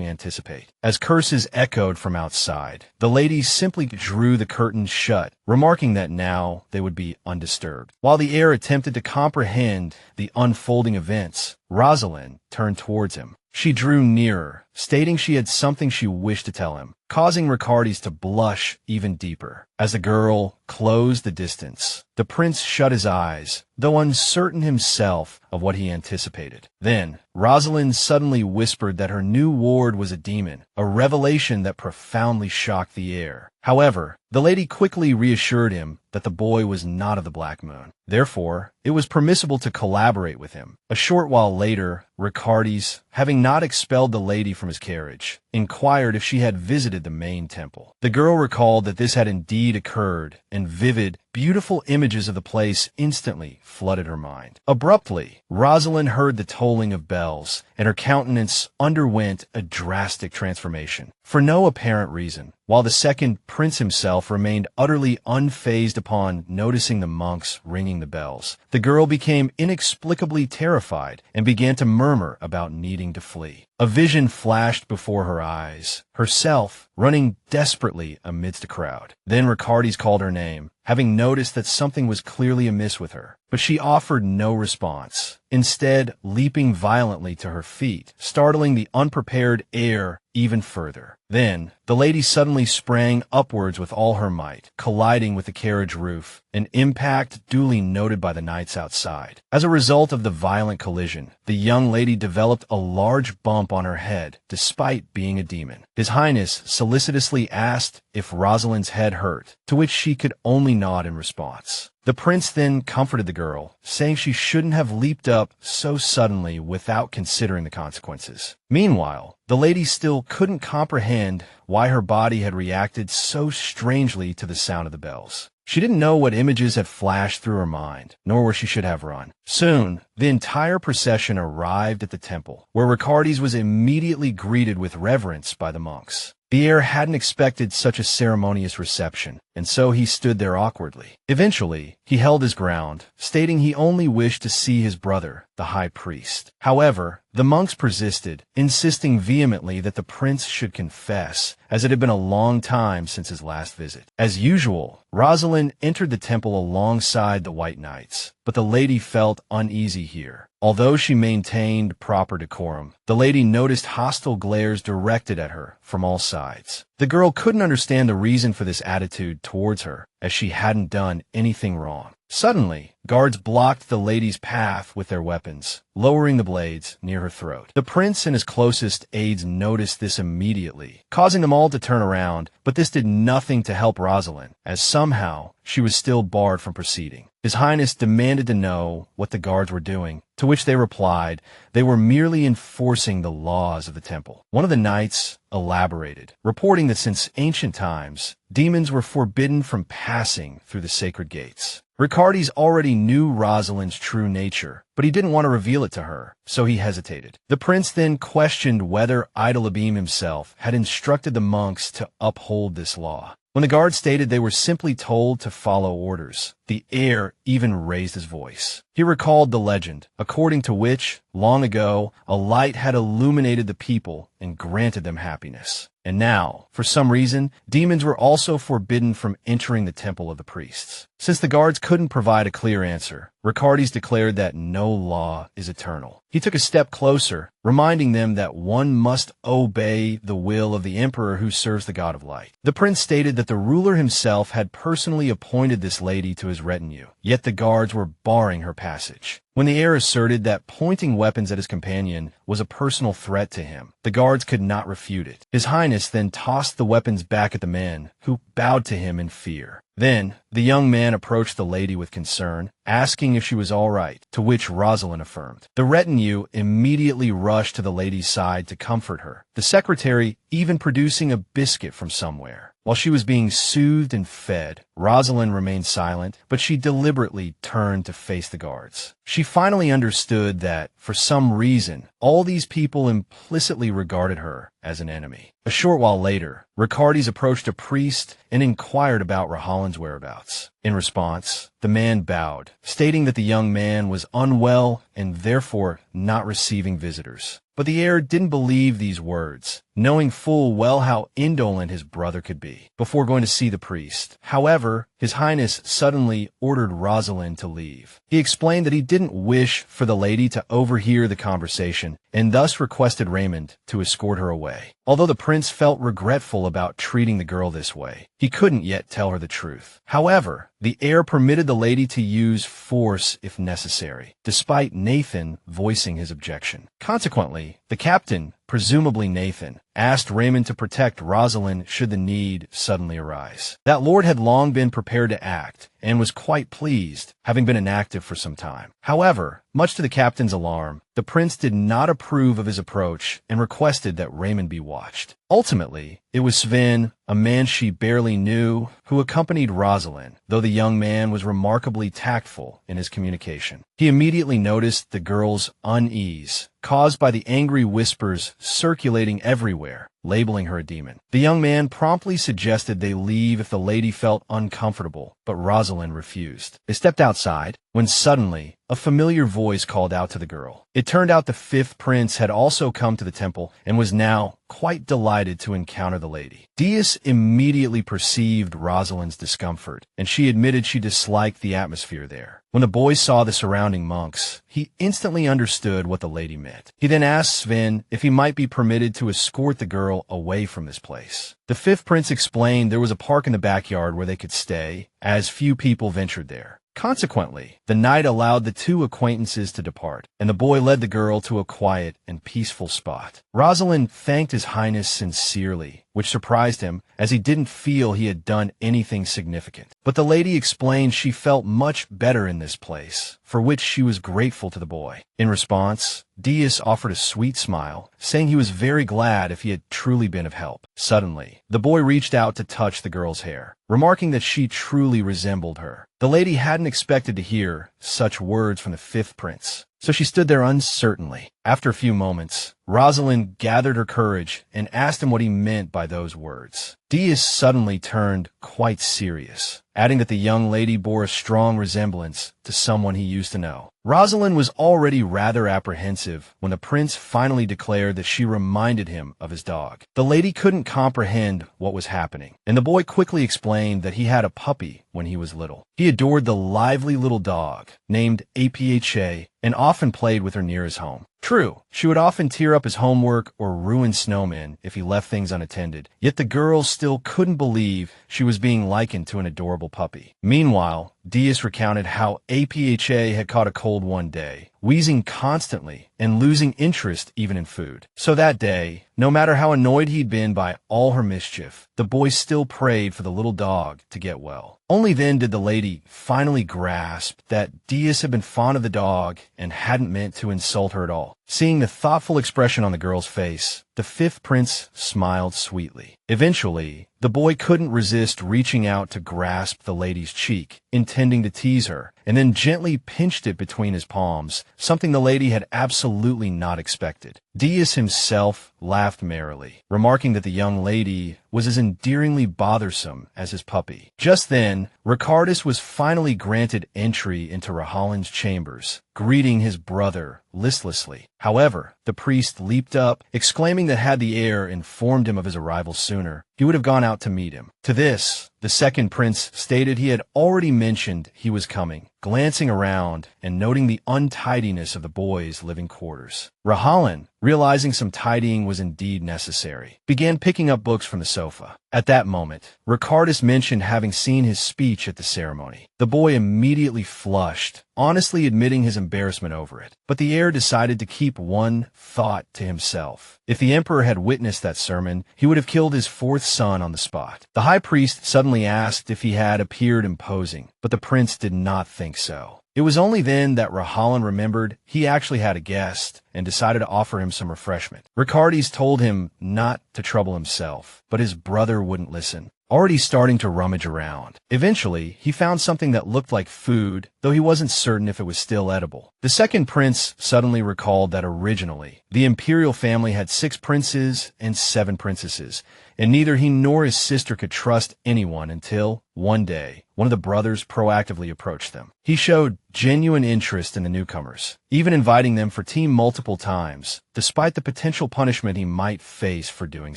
anticipate. As curses echoed from outside, the lady simply drew the curtains shut, remarking that now they would be undisturbed. While the heir attempted to comprehend the unfolding events, Rosaline turned towards him. She drew nearer, stating she had something she wished to tell him, causing Ricardes to blush even deeper. As the girl closed the distance, the prince shut his eyes, though uncertain himself of what he anticipated. Then, Rosaline suddenly whispered that her new ward was a demon, a revelation that profoundly shocked the heir. However, the lady quickly reassured him that the boy was not of the Black Moon. Therefore, it was permissible to collaborate with him. A short while later, Ricardes, having not expelled the lady from his carriage, inquired if she had visited the main temple. The girl recalled that this had indeed occurred, and vivid, beautiful images of the place instantly flooded her mind. Abruptly, Rosaline heard the tolling of bells, and her countenance underwent a drastic transformation. For no apparent reason, while the second prince himself remained utterly unfazed upon noticing the monks ringing the bells, the girl became inexplicably terrified and began to murmur about needing to flee. A vision flashed before her eyes, herself running desperately amidst a crowd. Then Ricardes called her name, having noticed that something was clearly amiss with her, but she offered no response, instead leaping violently to her feet, startling the unprepared heir even further. Then, the lady suddenly sprang upwards with all her might, colliding with the carriage roof, an impact duly noted by the knights outside. As a result of the violent collision, the young lady developed a large bump on her head, despite being a demon. His Highness solicitously asked if Rosaline's head hurt, to which she could only nod in response. The prince then comforted the girl, saying she shouldn't have leaped up so suddenly without considering the consequences. Meanwhile, the lady still couldn't comprehend why her body had reacted so strangely to the sound of the bells. She didn't know what images had flashed through her mind, nor where she should have run. Soon, the entire procession arrived at the temple, where Ricardes was immediately greeted with reverence by the monks. The heir hadn't expected such a ceremonious reception, and so he stood there awkwardly. Eventually, he held his ground, stating he only wished to see his brother, the high priest. However, the monks persisted, insisting vehemently that the prince should confess, as it had been a long time since his last visit. As usual, Rosaline entered the temple alongside the White Knights, but the lady felt uneasy here. Although she maintained proper decorum, the lady noticed hostile glares directed at her from all sides. The girl couldn't understand the reason for this attitude towards her, as she hadn't done anything wrong. Suddenly, guards blocked the lady's path with their weapons, lowering the blades near her throat. The prince and his closest aides noticed this immediately, causing them all to turn around, but this did nothing to help Rosaline, as somehow she was still barred from proceeding. His Highness demanded to know what the guards were doing, to which they replied they were merely enforcing the laws of the temple. One of the knights elaborated, reporting that since ancient times, demons were forbidden from passing through the sacred gates. Riccardi's already knew Rosaline's true nature, but he didn't want to reveal it to her, so he hesitated. The prince then questioned whether Idolabim himself had instructed the monks to uphold this law. When the guards stated they were simply told to follow orders, the heir even raised his voice. He recalled the legend, according to which, long ago, a light had illuminated the people and granted them happiness. And now, for some reason, demons were also forbidden from entering the temple of the priests. Since the guards couldn't provide a clear answer, Riccardi's declared that no law is eternal. He took a step closer, reminding them that one must obey the will of the emperor who serves the god of light. The prince stated that the ruler himself had personally appointed this lady to his retinue, yet the guards were barring her passage. When the heir asserted that pointing weapons at his companion was a personal threat to him, the guards could not refute it. His Highness then tossed the weapons back at the men, who bowed to him in fear. Then, the young man approached the lady with concern, asking if she was all right, to which Rosaline affirmed. The retinue immediately rushed to the lady's side to comfort her, the secretary even producing a biscuit from somewhere. While she was being soothed and fed, Rosaline remained silent, but she deliberately turned to face the guards. She finally understood that, for some reason, all these people implicitly regarded her as an enemy. A short while later, Riccardi's approached a priest and inquired about Rosalin's whereabouts. In response, the man bowed, stating that the young man was unwell and therefore not receiving visitors. But the heir didn't believe these words, knowing full well how indolent his brother could be, before going to see the priest. However, His Highness suddenly ordered Rosaline to leave. He explained that he didn't wish for the lady to overhear the conversation, and thus requested Raymond to escort her away. Although the prince felt regretful about treating the girl this way, he couldn't yet tell her the truth. However, the heir permitted the lady to use force if necessary, despite Nathan voicing his objection. Consequently, the captain, presumably Nathan, asked Raymond to protect Rosaline should the need suddenly arise. That lord had long been prepared to act, and was quite pleased, having been inactive for some time. However, much to the captain's alarm, the prince did not approve of his approach and requested that Raymond be watched. Ultimately, it was Sven, a man she barely knew, who accompanied Rosaline, though the young man was remarkably tactful in his communication. He immediately noticed the girl's unease, caused by the angry whispers circulating everywhere, labeling her a demon. The young man promptly suggested they leave if the lady felt uncomfortable, but Rosaline refused. They stepped outside, when suddenly, a familiar voice called out to the girl. It turned out the fifth prince had also come to the temple and was now quite delighted to encounter the lady. Dias immediately perceived Rosaline's discomfort, and she admitted she disliked the atmosphere there. When the boy saw the surrounding monks, he instantly understood what the lady meant. He then asked Sven if he might be permitted to escort the girl away from this place. The fifth prince explained there was a park in the backyard where they could stay, as few people ventured there. Consequently, the knight allowed the two acquaintances to depart, and the boy led the girl to a quiet and peaceful spot. Rosaline thanked His Highness sincerely, which surprised him, as he didn't feel he had done anything significant. But the lady explained she felt much better in this place, for which she was grateful to the boy. In response, Dias offered a sweet smile, saying he was very glad if he had truly been of help. Suddenly, the boy reached out to touch the girl's hair, remarking that she truly resembled her. The lady hadn't expected to hear such words from the fifth prince, so she stood there uncertainly. After a few moments, Rosaline gathered her courage and asked him what he meant by those words. Dias suddenly turned quite serious, adding that the young lady bore a strong resemblance to someone he used to know. Rosaline was already rather apprehensive when the prince finally declared that she reminded him of his dog. The lady couldn't comprehend what was happening, and the boy quickly explained that he had a puppy when he was little. He adored the lively little dog, named APHA, and often played with her near his home. True, she would often tear up his homework or ruin snowmen if he left things unattended, yet the girl still couldn't believe she was being likened to an adorable puppy. Meanwhile, Dias recounted how APHA had caught a cold one day, wheezing constantly and losing interest even in food. So that day, no matter how annoyed he'd been by all her mischief, the boy still prayed for the little dog to get well. Only then did the lady finally grasp that Dias had been fond of the dog and hadn't meant to insult her at all. Seeing the thoughtful expression on the girl's face, the fifth prince smiled sweetly. Eventually, the boy couldn't resist reaching out to grasp the lady's cheek, intending to tease her, and then gently pinched it between his palms, something the lady had absolutely not expected. Dias himself laughed merrily, remarking that the young lady was as endearingly bothersome as his puppy. Just then, Ricardus was finally granted entry into Rosaline's chambers, greeting his brother listlessly. However, the priest leaped up, exclaiming that had the heir informed him of his arrival sooner, he would have gone out to meet him. To this, the second prince stated he had already mentioned he was coming, glancing around and noting the untidiness of the boys' living quarters. Rosaline, realizing some tidying was indeed necessary, began picking up books from the sofa. At that moment, Ricardus mentioned having seen his speech at the ceremony. The boy immediately flushed, honestly admitting his embarrassment over it. But the heir decided to keep one thought to himself. If the emperor had witnessed that sermon, he would have killed his fourth son on the spot. The high priest suddenly asked if he had appeared imposing, but the prince did not think so. It was only then that Rosaline remembered he actually had a guest and decided to offer him some refreshment. Ricardus told him not to trouble himself, but his brother wouldn't listen, already starting to rummage around. Eventually, he found something that looked like food, though he wasn't certain if it was still edible. The second prince suddenly recalled that originally, the imperial family had 6 princes and 7 princesses, and neither he nor his sister could trust anyone until, one day, one of the brothers proactively approached them. He showed genuine interest in the newcomers, even inviting them for tea multiple times, despite the potential punishment he might face for doing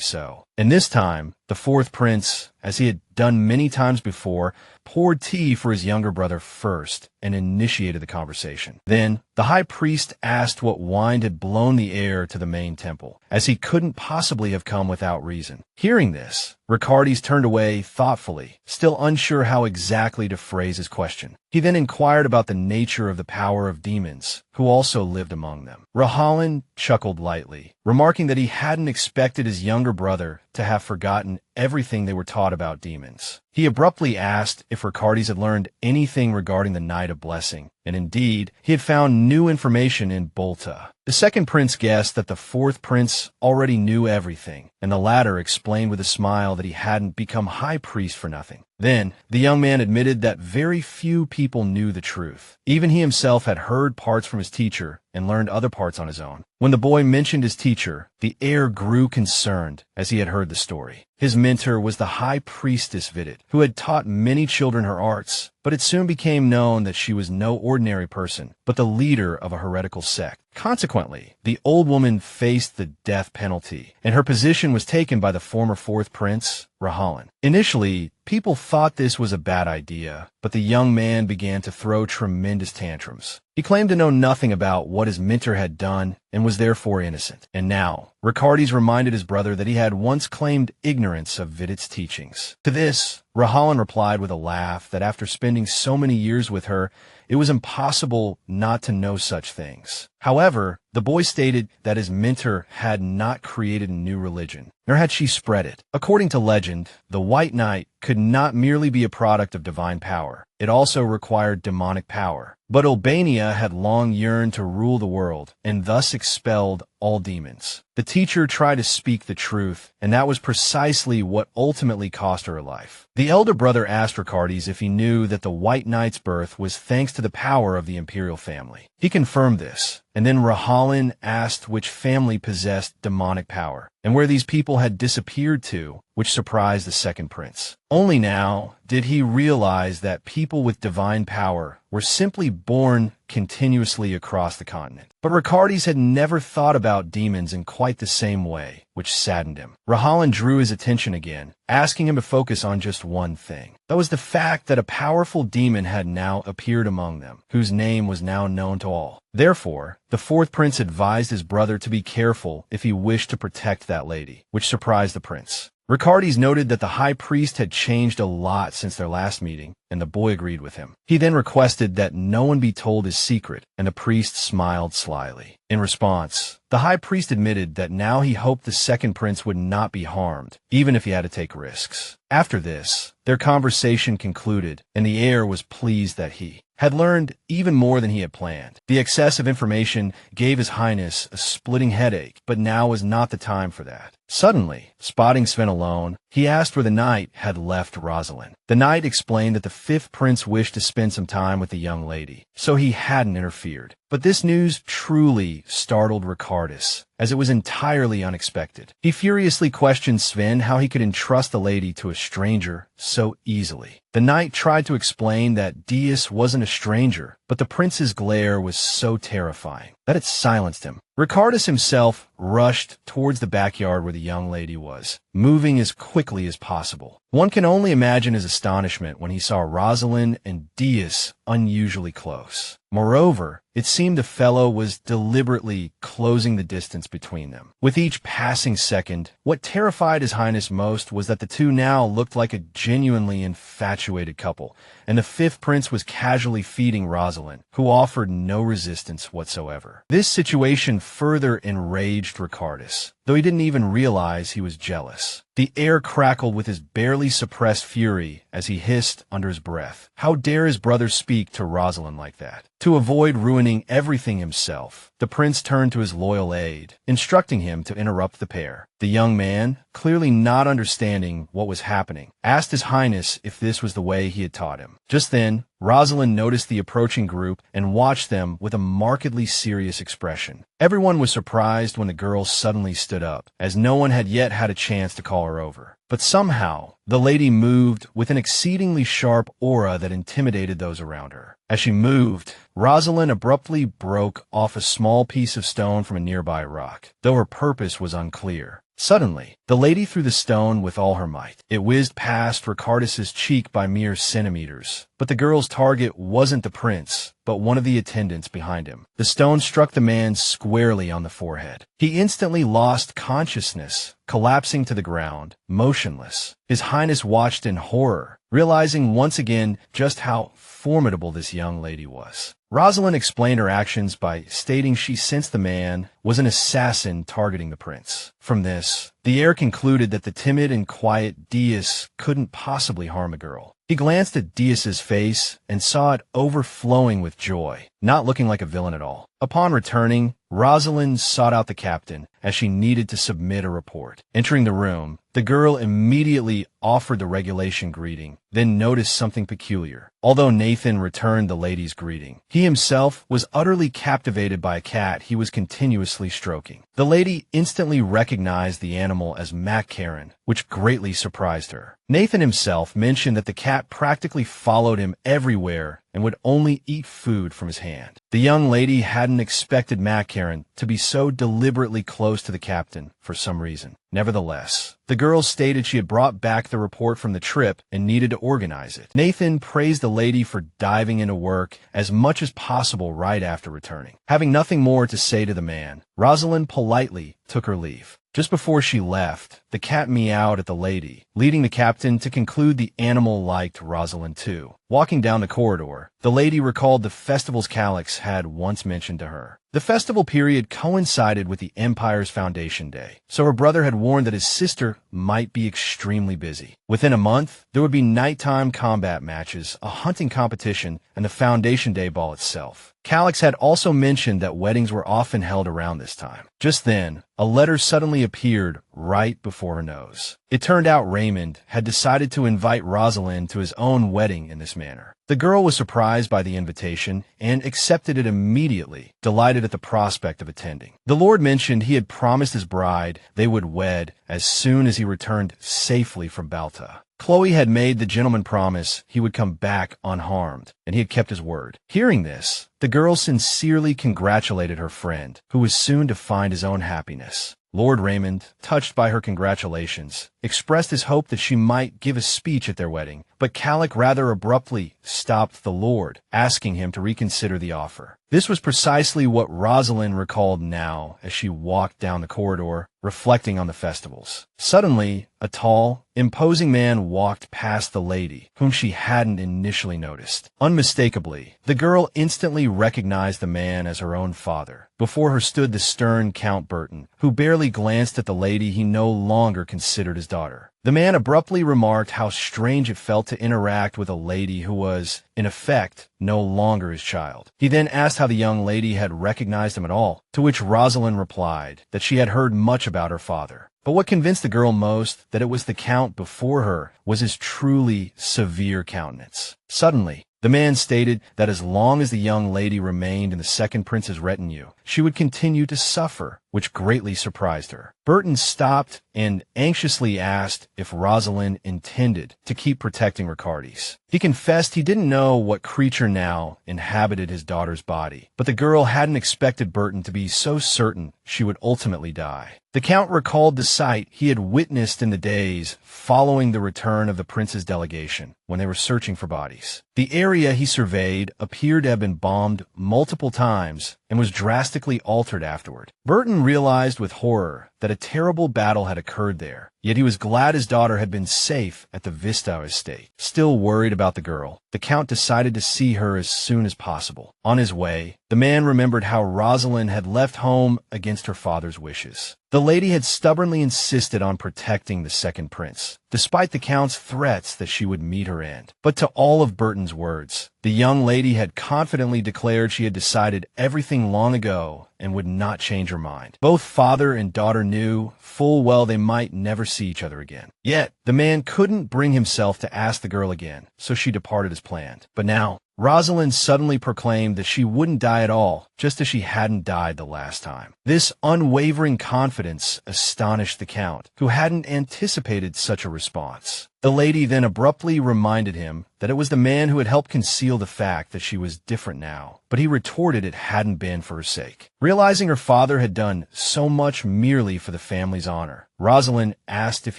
so. And this time, the fourth prince, as he had done many times before, poured tea for his younger brother first and initiated the conversation. Then, the high priest asked what wind had blown the heir to the main temple, as he couldn't possibly have come without reason. Hearing this, Ricardus turned away thoughtfully, still unsure how exactly to phrase his question. He then inquired about the nature of the power of demons, who also lived among them. Rosaline chuckled lightly, remarking that he hadn't expected his younger brother to have forgotten everything they were taught about demons. He abruptly asked if Ricardus had learned anything regarding the Night of Blessing, and indeed, he had found new information in Bolta. The second prince guessed that the fourth prince already knew everything, and the latter explained with a smile that he hadn't become high priest for nothing. Then, the young man admitted that very few people knew the truth. Even he himself had heard parts from his teacher and learned other parts on his own. When the boy mentioned his teacher, the heir grew concerned as he had heard the story. His mentor was the high priestess Vidit, who had taught many children her arts, but it soon became known that she was no ordinary person, but the leader of a heretical sect. Consequently, the old woman faced the death penalty, and her position was taken by the former fourth prince, Rosaline. Initially, people thought this was a bad idea, but the young man began to throw tremendous tantrums. He claimed to know nothing about what his mentor had done and was therefore innocent. And now, Ricardus reminded his brother that he had once claimed ignorance of Vidit's teachings. To this, Rosaline replied with a laugh that after spending so many years with her, it was impossible not to know such things. However, the boy stated that his mentor had not created a new religion, nor had she spread it. According to legend, the White Knight could not merely be a product of divine power. It also required demonic power. But Albania had long yearned to rule the world, and thus expelled all demons. The teacher tried to speak the truth, and that was precisely what ultimately cost her life. The elder brother asked Ricardus if he knew that the White Knight's birth was thanks to the power of the imperial family. He confirmed this, and then Rosaline asked which family possessed demonic power, and where these people had disappeared to, which surprised the second prince. Only now did he realize that people with divine power were simply born continuously across the continent. But Ricardus had never thought about demons in quite the same way, which saddened him. Rosaline drew his attention again, asking him to focus on just one thing. That was the fact that a powerful demon had now appeared among them, whose name was now known to all. Therefore, the fourth prince advised his brother to be careful if he wished to protect that lady, which surprised the prince. Ricardes noted that the high priest had changed a lot since their last meeting, and the boy agreed with him. He then requested that no one be told his secret, and the priest smiled slyly. In response, the high priest admitted that now he hoped the second prince would not be harmed, even if he had to take risks. After this, their conversation concluded, and the heir was pleased that he had learned even more than he had planned. The excess of information gave His Highness a splitting headache, but now was not the time for that. Suddenly, spotting Sven alone, he asked where the knight had left Rosaline. The knight explained that the fifth prince wished to spend some time with the young lady, so he hadn't interfered. But this news truly startled Ricardes, as it was entirely unexpected. He furiously questioned Sven how he could entrust the lady to a stranger so easily. The knight tried to explain that Dias wasn't a stranger, but the prince's glare was so terrifying that it silenced him. Ricardes himself rushed towards the backyard where the young lady was, moving as quickly as possible. One can only imagine his astonishment when he saw Rosaline and Dias unusually close. Moreover, it seemed the fellow was deliberately closing the distance between them. With each passing second, what terrified His Highness most was that the two now looked like a genuinely infatuated couple, and the fifth prince was casually feeding Rosaline, who offered no resistance whatsoever. This situation further enraged Ricardes, though he didn't even realize he was jealous. The air crackled with his barely suppressed fury as he hissed under his breath. How dare his brother speak to Rosaline like that? To avoid ruining everything himself, the prince turned to his loyal aide, instructing him to interrupt the pair. The young man, clearly not understanding what was happening, asked His Highness if this was the way he had taught him. Just then, Rosaline noticed the approaching group and watched them with a markedly serious expression. Everyone was surprised when the girl suddenly stood up, as no one had yet had a chance to call her over. But somehow, the lady moved with an exceedingly sharp aura that intimidated those around her. As she moved, Rosaline abruptly broke off a small piece of stone from a nearby rock, though her purpose was unclear. Suddenly, the lady threw the stone with all her might. It whizzed past Ricardes' cheek by mere centimeters, but the girl's target wasn't the prince, but one of the attendants behind him. The stone struck the man squarely on the forehead. He instantly lost consciousness, collapsing to the ground, motionless. His Highness watched in horror, realizing once again just how formidable this young lady was. Rosaline explained her actions by stating she sensed the man was an assassin targeting the prince. From this, the heir concluded that the timid and quiet Dias couldn't possibly harm a girl. He glanced at Dias's face and saw it overflowing with joy, not looking like a villain at all. Upon returning, Rosaline sought out the captain, as she needed to submit a report. Entering the room, the girl immediately offered the regulation greeting, then noticed something peculiar. Although Nathan returned the lady's greeting, he himself was utterly captivated by a cat he was continuously stroking. The lady instantly recognized the animal as Mac-Karen, which greatly surprised her. Nathan himself mentioned that the cat practically followed him everywhere and would only eat food from his hand. The young lady hadn't expected Mac-Karen to be so deliberately close to the captain for some reason. Nevertheless, the girl stated she had brought back the report from the trip and needed to organize it. Nathan praised the lady for diving into work as much as possible right after returning. Having nothing more to say to the man, Rosaline politely took her leave. Just before she left, the cat meowed at the lady, leading the captain to conclude the animal liked Rosaline too. Walking down the corridor, the lady recalled the festivals Calix had once mentioned to her. The festival period coincided with the Empire's Foundation Day, so her brother had warned that his sister might be extremely busy. Within a month, there would be nighttime combat matches, a hunting competition, and the Foundation Day ball itself. Calix had also mentioned that weddings were often held around this time. Just then, a letter suddenly appeared right before her nose. It turned out Raymond had decided to invite Rosaline to his own wedding in this manner. The girl was surprised by the invitation and accepted it immediately, delighted at the prospect of attending. The Lord mentioned he had promised his bride they would wed as soon as he returned safely from Balta. Chloe had made the gentleman promise he would come back unharmed, and he had kept his word. Hearing this, The girl sincerely congratulated her friend, who was soon to find his own happiness. Lord Raymond, touched by her congratulations, expressed his hope that she might give a speech at their wedding, but Calic rather abruptly stopped the Lord, asking him to reconsider the offer. This was precisely what Rosaline recalled now as she walked down the corridor, reflecting on the festivals. Suddenly, a tall, imposing man walked past the lady, whom she hadn't initially noticed. Unmistakably, the girl instantly recognized the man as her own father. Before her stood the stern Count Burton, who barely glanced at the lady he no longer considered his daughter. The man abruptly remarked how strange it felt to interact with a lady who was, in effect, no longer his child. He then asked how the young lady had recognized him at all, to which Rosaline replied that she had heard much about her father. But what convinced the girl most that it was the Count before her was his truly severe countenance. Suddenly, the man stated that as long as the young lady remained in the second prince's retinue, she would continue to suffer, which greatly surprised her. Burton stopped and anxiously asked if Rosaline intended to keep protecting Ricardes. He confessed he didn't know what creature now inhabited his daughter's body, but the girl hadn't expected Burton to be so certain she would ultimately die. The Count recalled the sight he had witnessed in the days following the return of the prince's delegation, when they were searching for bodies. The area he surveyed appeared to have been bombed multiple times and was drastically altered afterward. Burton realized with horror that a terrible battle had occurred there, yet he was glad his daughter had been safe at the Vista estate. Still worried about the girl, the Count decided to see her as soon as possible. On his way, the man remembered how Rosaline had left home against her father's wishes. The lady had stubbornly insisted on protecting the second prince, despite the Count's threats that she would meet her end. But to all of Burton's words, the young lady had confidently declared she had decided everything long ago and would not change her mind. Both father and daughter knew full well they might never see each other again. Yet, the man couldn't bring himself to ask the girl again, so she departed as planned. But now, Rosaline suddenly proclaimed that she wouldn't die at all, just as she hadn't died the last time. This unwavering confidence astonished the Count, who hadn't anticipated such a response. The lady then abruptly reminded him that it was the man who had helped conceal the fact that she was different now, but he retorted it hadn't been for her sake. Realizing her father had done so much merely for the family's honor, Rosaline asked if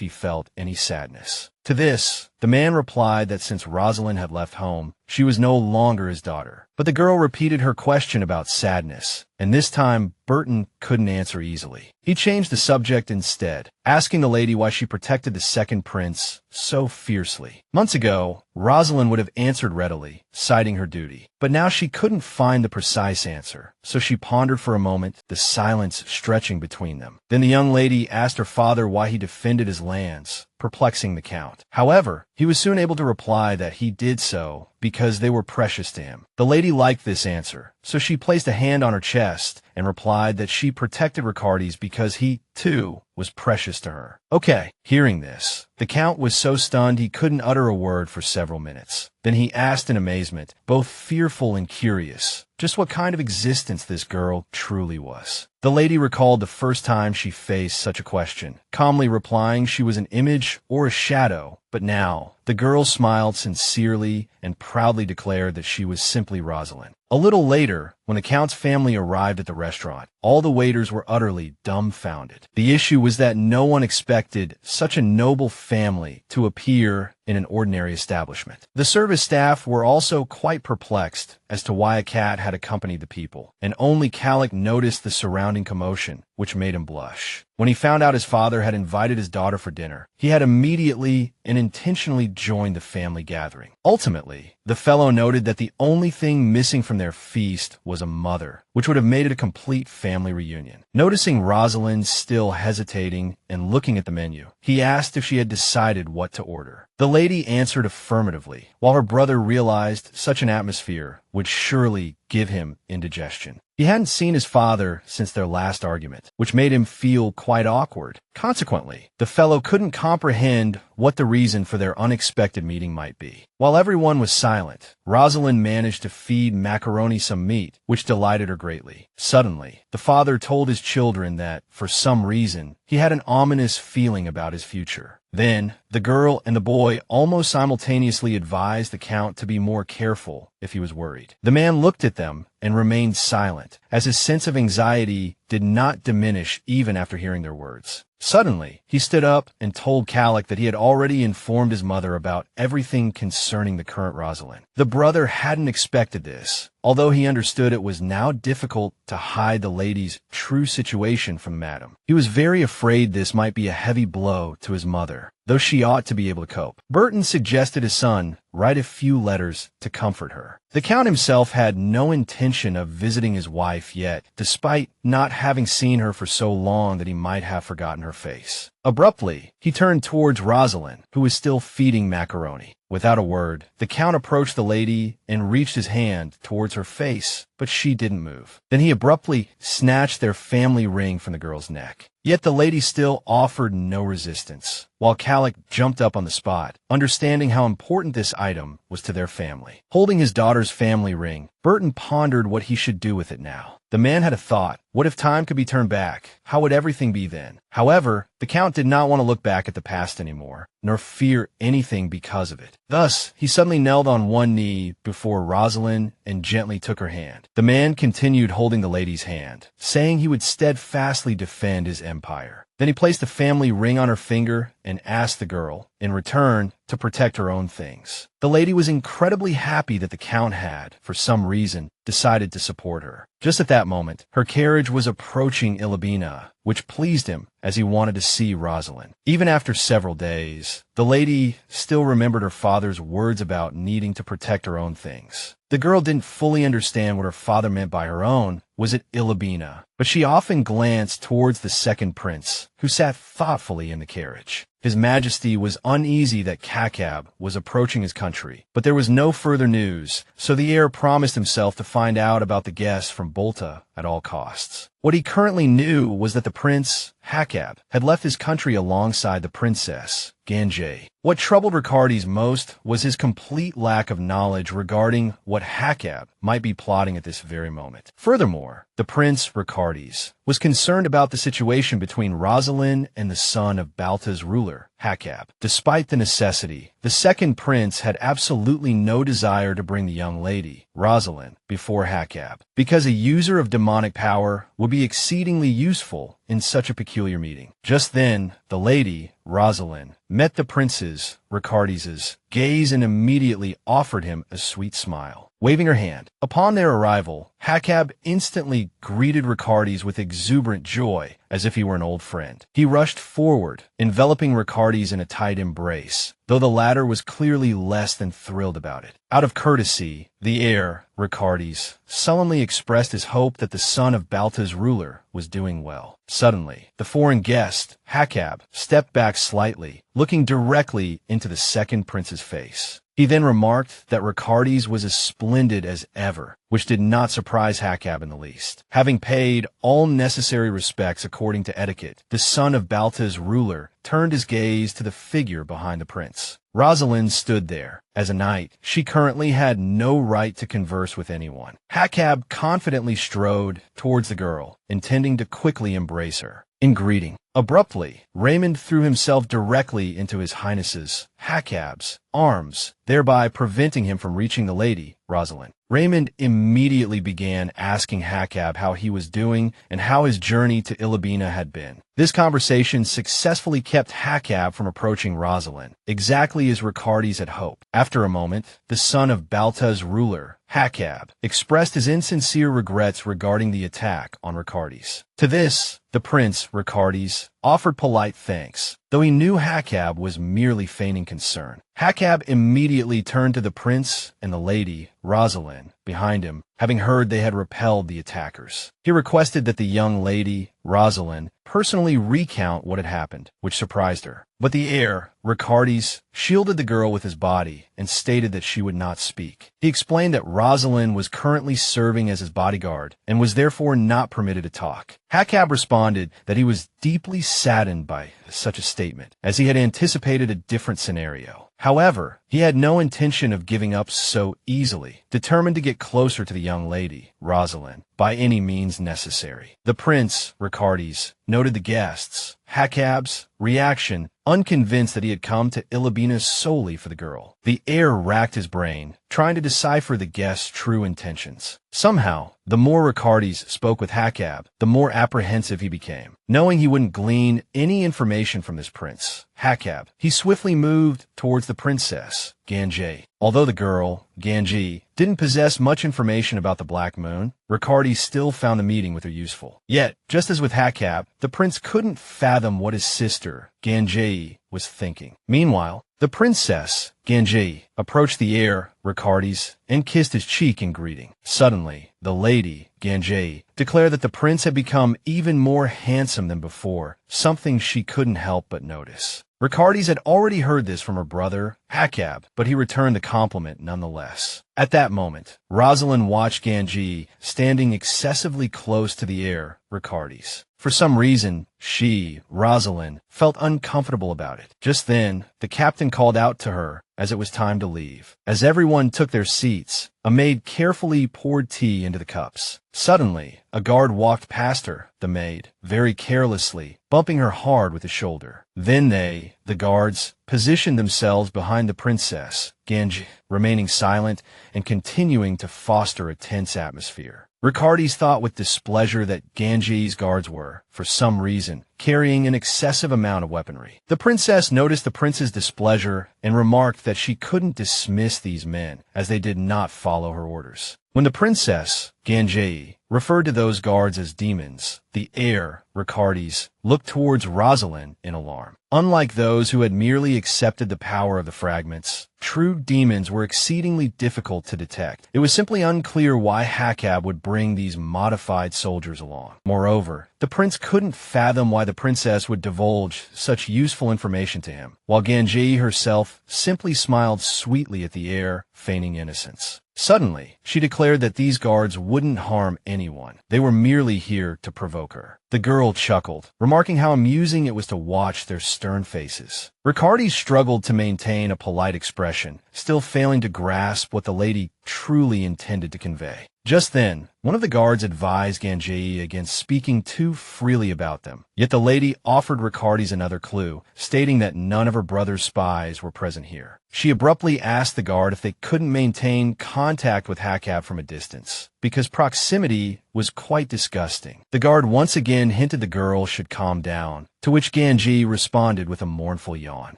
he felt any sadness. To this, the man replied that since Rosaline had left home, she was no longer his daughter. But the girl repeated her question about sadness, and this time Burton couldn't answer easily. He changed the subject instead, asking the lady why she protected the second prince so fiercely. Months ago, Rosaline would have answered readily, citing her duty. But now she couldn't find the precise answer, so she pondered for a moment, the silence stretching between them. Then the young lady asked her father why he defended his lands, perplexing the Count. However, he was soon able to reply that he did so because they were precious to him. The lady liked this answer, so she placed a hand on her chest and replied that she protected Ricardes because he, too, was precious to her. Okay, hearing this, the Count was so stunned he couldn't utter a word for several minutes. Then he asked in amazement, both fearful and curious, just what kind of existence this girl truly was. The lady recalled the first time she faced such a question, calmly replying she was an image or a shadow. But now, the girl smiled sincerely and proudly declared that she was simply Rosaline. A little later, when the Count's family arrived at the restaurant, all the waiters were utterly dumbfounded. The issue was that no one expected such a noble family to appear in an ordinary establishment. The service staff were also quite perplexed as to why a cat had accompanied the people, and only Calic noticed the surrounding commotion, which made him blush. When he found out his father had invited his daughter for dinner, he had immediately and intentionally joined the family gathering. Ultimately, the fellow noted that the only thing missing from their feast was a mother, which would have made it a complete family reunion. Noticing Rosaline still hesitating and looking at the menu, he asked if she had decided what to order. The lady answered affirmatively, while her brother realized such an atmosphere would surely give him indigestion. He hadn't seen his father since their last argument, which made him feel quite awkward. Consequently, the fellow couldn't comprehend what the reason for their unexpected meeting might be. While everyone was silent, Rosaline managed to feed Macaroni some meat, which delighted her greatly. Suddenly, the father told his children that, for some reason, he had an ominous feeling about his future. Then, the girl and the boy almost simultaneously advised the Count to be more careful if he was worried. The man looked at them and remained silent, as his sense of anxiety did not diminish even after hearing their words. Suddenly, he stood up and told Calic that he had already informed his mother about everything concerning the current Rosaline. The brother hadn't expected this, although he understood it was now difficult to hide the lady's true situation from Madame. He was very afraid this might be a heavy blow to his mother, though she ought to be able to cope. Burton suggested his son write a few letters to comfort her. The Count himself had no intention of visiting his wife yet, despite not having seen her for so long that he might have forgotten her face. Abruptly, he turned towards Rosaline, who was still feeding Macaroni. Without a word, the Count approached the lady and reached his hand towards her face, but she didn't move. Then he abruptly snatched their family ring from the girl's neck. Yet the lady still offered no resistance, while Calic jumped up on the spot, understanding how important this item was to their family. Holding his daughter's family ring, Burton pondered what he should do with it now. The man had a thought. What if time could be turned back? How would everything be then? However, the Count did not want to look back at the past anymore, nor fear anything because of it. Thus, he suddenly knelt on one knee before Rosaline and gently took her hand. The man continued holding the lady's hand, saying he would steadfastly defend his empire. Then he placed the family ring on her finger and asked the girl, in return, to protect her own things. The lady was incredibly happy that the Count had, for some reason, decided to support her. Just at that moment, her carriage was approaching Ilabina, which pleased him as he wanted to see Rosaline. Even after several days, the lady still remembered her father's words about needing to protect her own things. The girl didn't fully understand what her father meant by her own. Was it Ilabina? But she often glanced towards the second prince, who sat thoughtfully in the carriage. His Majesty was uneasy that Kakab was approaching his country, but there was no further news, so the heir promised himself to find out about the guest from Bolta at all costs. What he currently knew was that the prince, Hakab, had left his country alongside the princess, Ganjay. What troubled Ricardes most was his complete lack of knowledge regarding what Hakab might be plotting at this very moment. Furthermore, the prince, Ricardes, was concerned about the situation between Rosaline and the son of Balta's ruler, Hakab. Despite the necessity, the second prince had absolutely no desire to bring the young lady, Rosaline, before Hakab, because a user of demonic power would be exceedingly useful in such a peculiar meeting. Just then, the lady, Rosaline, met the prince's, Ricardes's, gaze and immediately offered him a sweet smile. Waving her hand. Upon their arrival, Hakab instantly greeted Ricardes with exuberant joy, as if he were an old friend. He rushed forward, enveloping Ricardes in a tight embrace, though the latter was clearly less than thrilled about it. Out of courtesy, the heir, Ricardes, sullenly expressed his hope that the son of Balta's ruler was doing well. Suddenly, the foreign guest, Hakab, stepped back slightly, looking directly into the second prince's face. He then remarked that Ricardes was as splendid as ever, which did not surprise Hakab in the least. Having paid all necessary respects according to etiquette, the son of Balta's ruler turned his gaze to the figure behind the prince. Rosaline stood there. As a knight, she currently had no right to converse with anyone. Hakab confidently strode towards the girl, intending to quickly embrace her. In greeting, abruptly, Raymond threw himself directly into his highness's, Hakab's, arms, thereby preventing him from reaching the lady, Rosaline. Raymond immediately began asking Hakab how he was doing and how his journey to Ilabina had been. This conversation successfully kept Hakab from approaching Rosaline, exactly as Ricardes had hoped. After a moment, the son of Balta's ruler, Hakab, expressed his insincere regrets regarding the attack on Ricardes. To this, the prince, Ricardes, offered polite thanks, though he knew Hakab was merely feigning concern. Hakab immediately turned to the prince and the lady, Rosaline, behind him, having heard they had repelled the attackers. He requested that the young lady, Rosaline, personally recount what had happened, which surprised her. But the heir, Ricardes, shielded the girl with his body and stated that she would not speak. He explained that Rosaline was currently serving as his bodyguard and was therefore not permitted to talk. Hakab responded that he was deeply saddened by such a statement, as he had anticipated a different scenario. However, he had no intention of giving up so easily, determined to get closer to the young lady, Rosaline, by any means necessary. The prince, Ricardes, noted the guests' Hakab's reaction, unconvinced that he had come to Ilabina solely for the girl. The heir racked his brain, trying to decipher the guest's true intentions. Somehow, the more Ricardes spoke with Hakab, the more apprehensive he became. Knowing he wouldn't glean any information from this prince, Hakab, he swiftly moved towards the princess, Ganji. Although the girl, Ganji, didn't possess much information about the Black Moon, Ricardes still found the meeting with her useful. Yet, just as with Hakab, the prince couldn't fathom what his sister, Ganji, was thinking. Meanwhile, the princess, Ganji, approached the heir, Ricardes, and kissed his cheek in greeting. Suddenly, the lady, Ganji, declared that the prince had become even more handsome than before, something she couldn't help but notice. Ricardes had already heard this from her brother, Hakab, but he returned the compliment nonetheless. At that moment, Rosaline watched Ganji standing excessively close to the heir, Ricardes. For some reason, she, Rosaline, felt uncomfortable about it. Just then, the captain called out to her as it was time to leave. As everyone took their seats, a maid carefully poured tea into the cups. Suddenly, a guard walked past her, the maid, very carelessly, bumping her hard with his shoulder. Then they, the guards, positioned themselves behind the princess, Ganji, remaining silent and continuing to foster a tense atmosphere. Ricardes thought with displeasure that Ganji's guards were, for some reason, carrying an excessive amount of weaponry. The princess noticed the prince's displeasure and remarked that she couldn't dismiss these men, as they did not follow her orders. When the princess, Ganji, referred to those guards as demons, the heir, Ricardes, looked towards Rosaline in alarm. Unlike those who had merely accepted the power of the fragments, true demons were exceedingly difficult to detect. It was simply unclear why Hakab would bring these modified soldiers along. Moreover, the prince couldn't fathom why the princess would divulge such useful information to him, while Ganji herself simply smiled sweetly at the heir, feigning innocence. Suddenly, she declared that these guards wouldn't harm anyone. They were merely here to provoke her. The girl chuckled, remarking how amusing it was to watch their stern faces. Ricardes struggled to maintain a polite expression, still failing to grasp what the lady truly intended to convey. Just then, one of the guards advised Ganji against speaking too freely about them. Yet the lady offered Ricardes another clue, stating that none of her brother's spies were present here. She abruptly asked the guard if they couldn't maintain contact with Hakab from a distance, because proximity was quite disgusting. The guard once again hinted the girl should calm down, to which Ganji responded with a mournful yawn.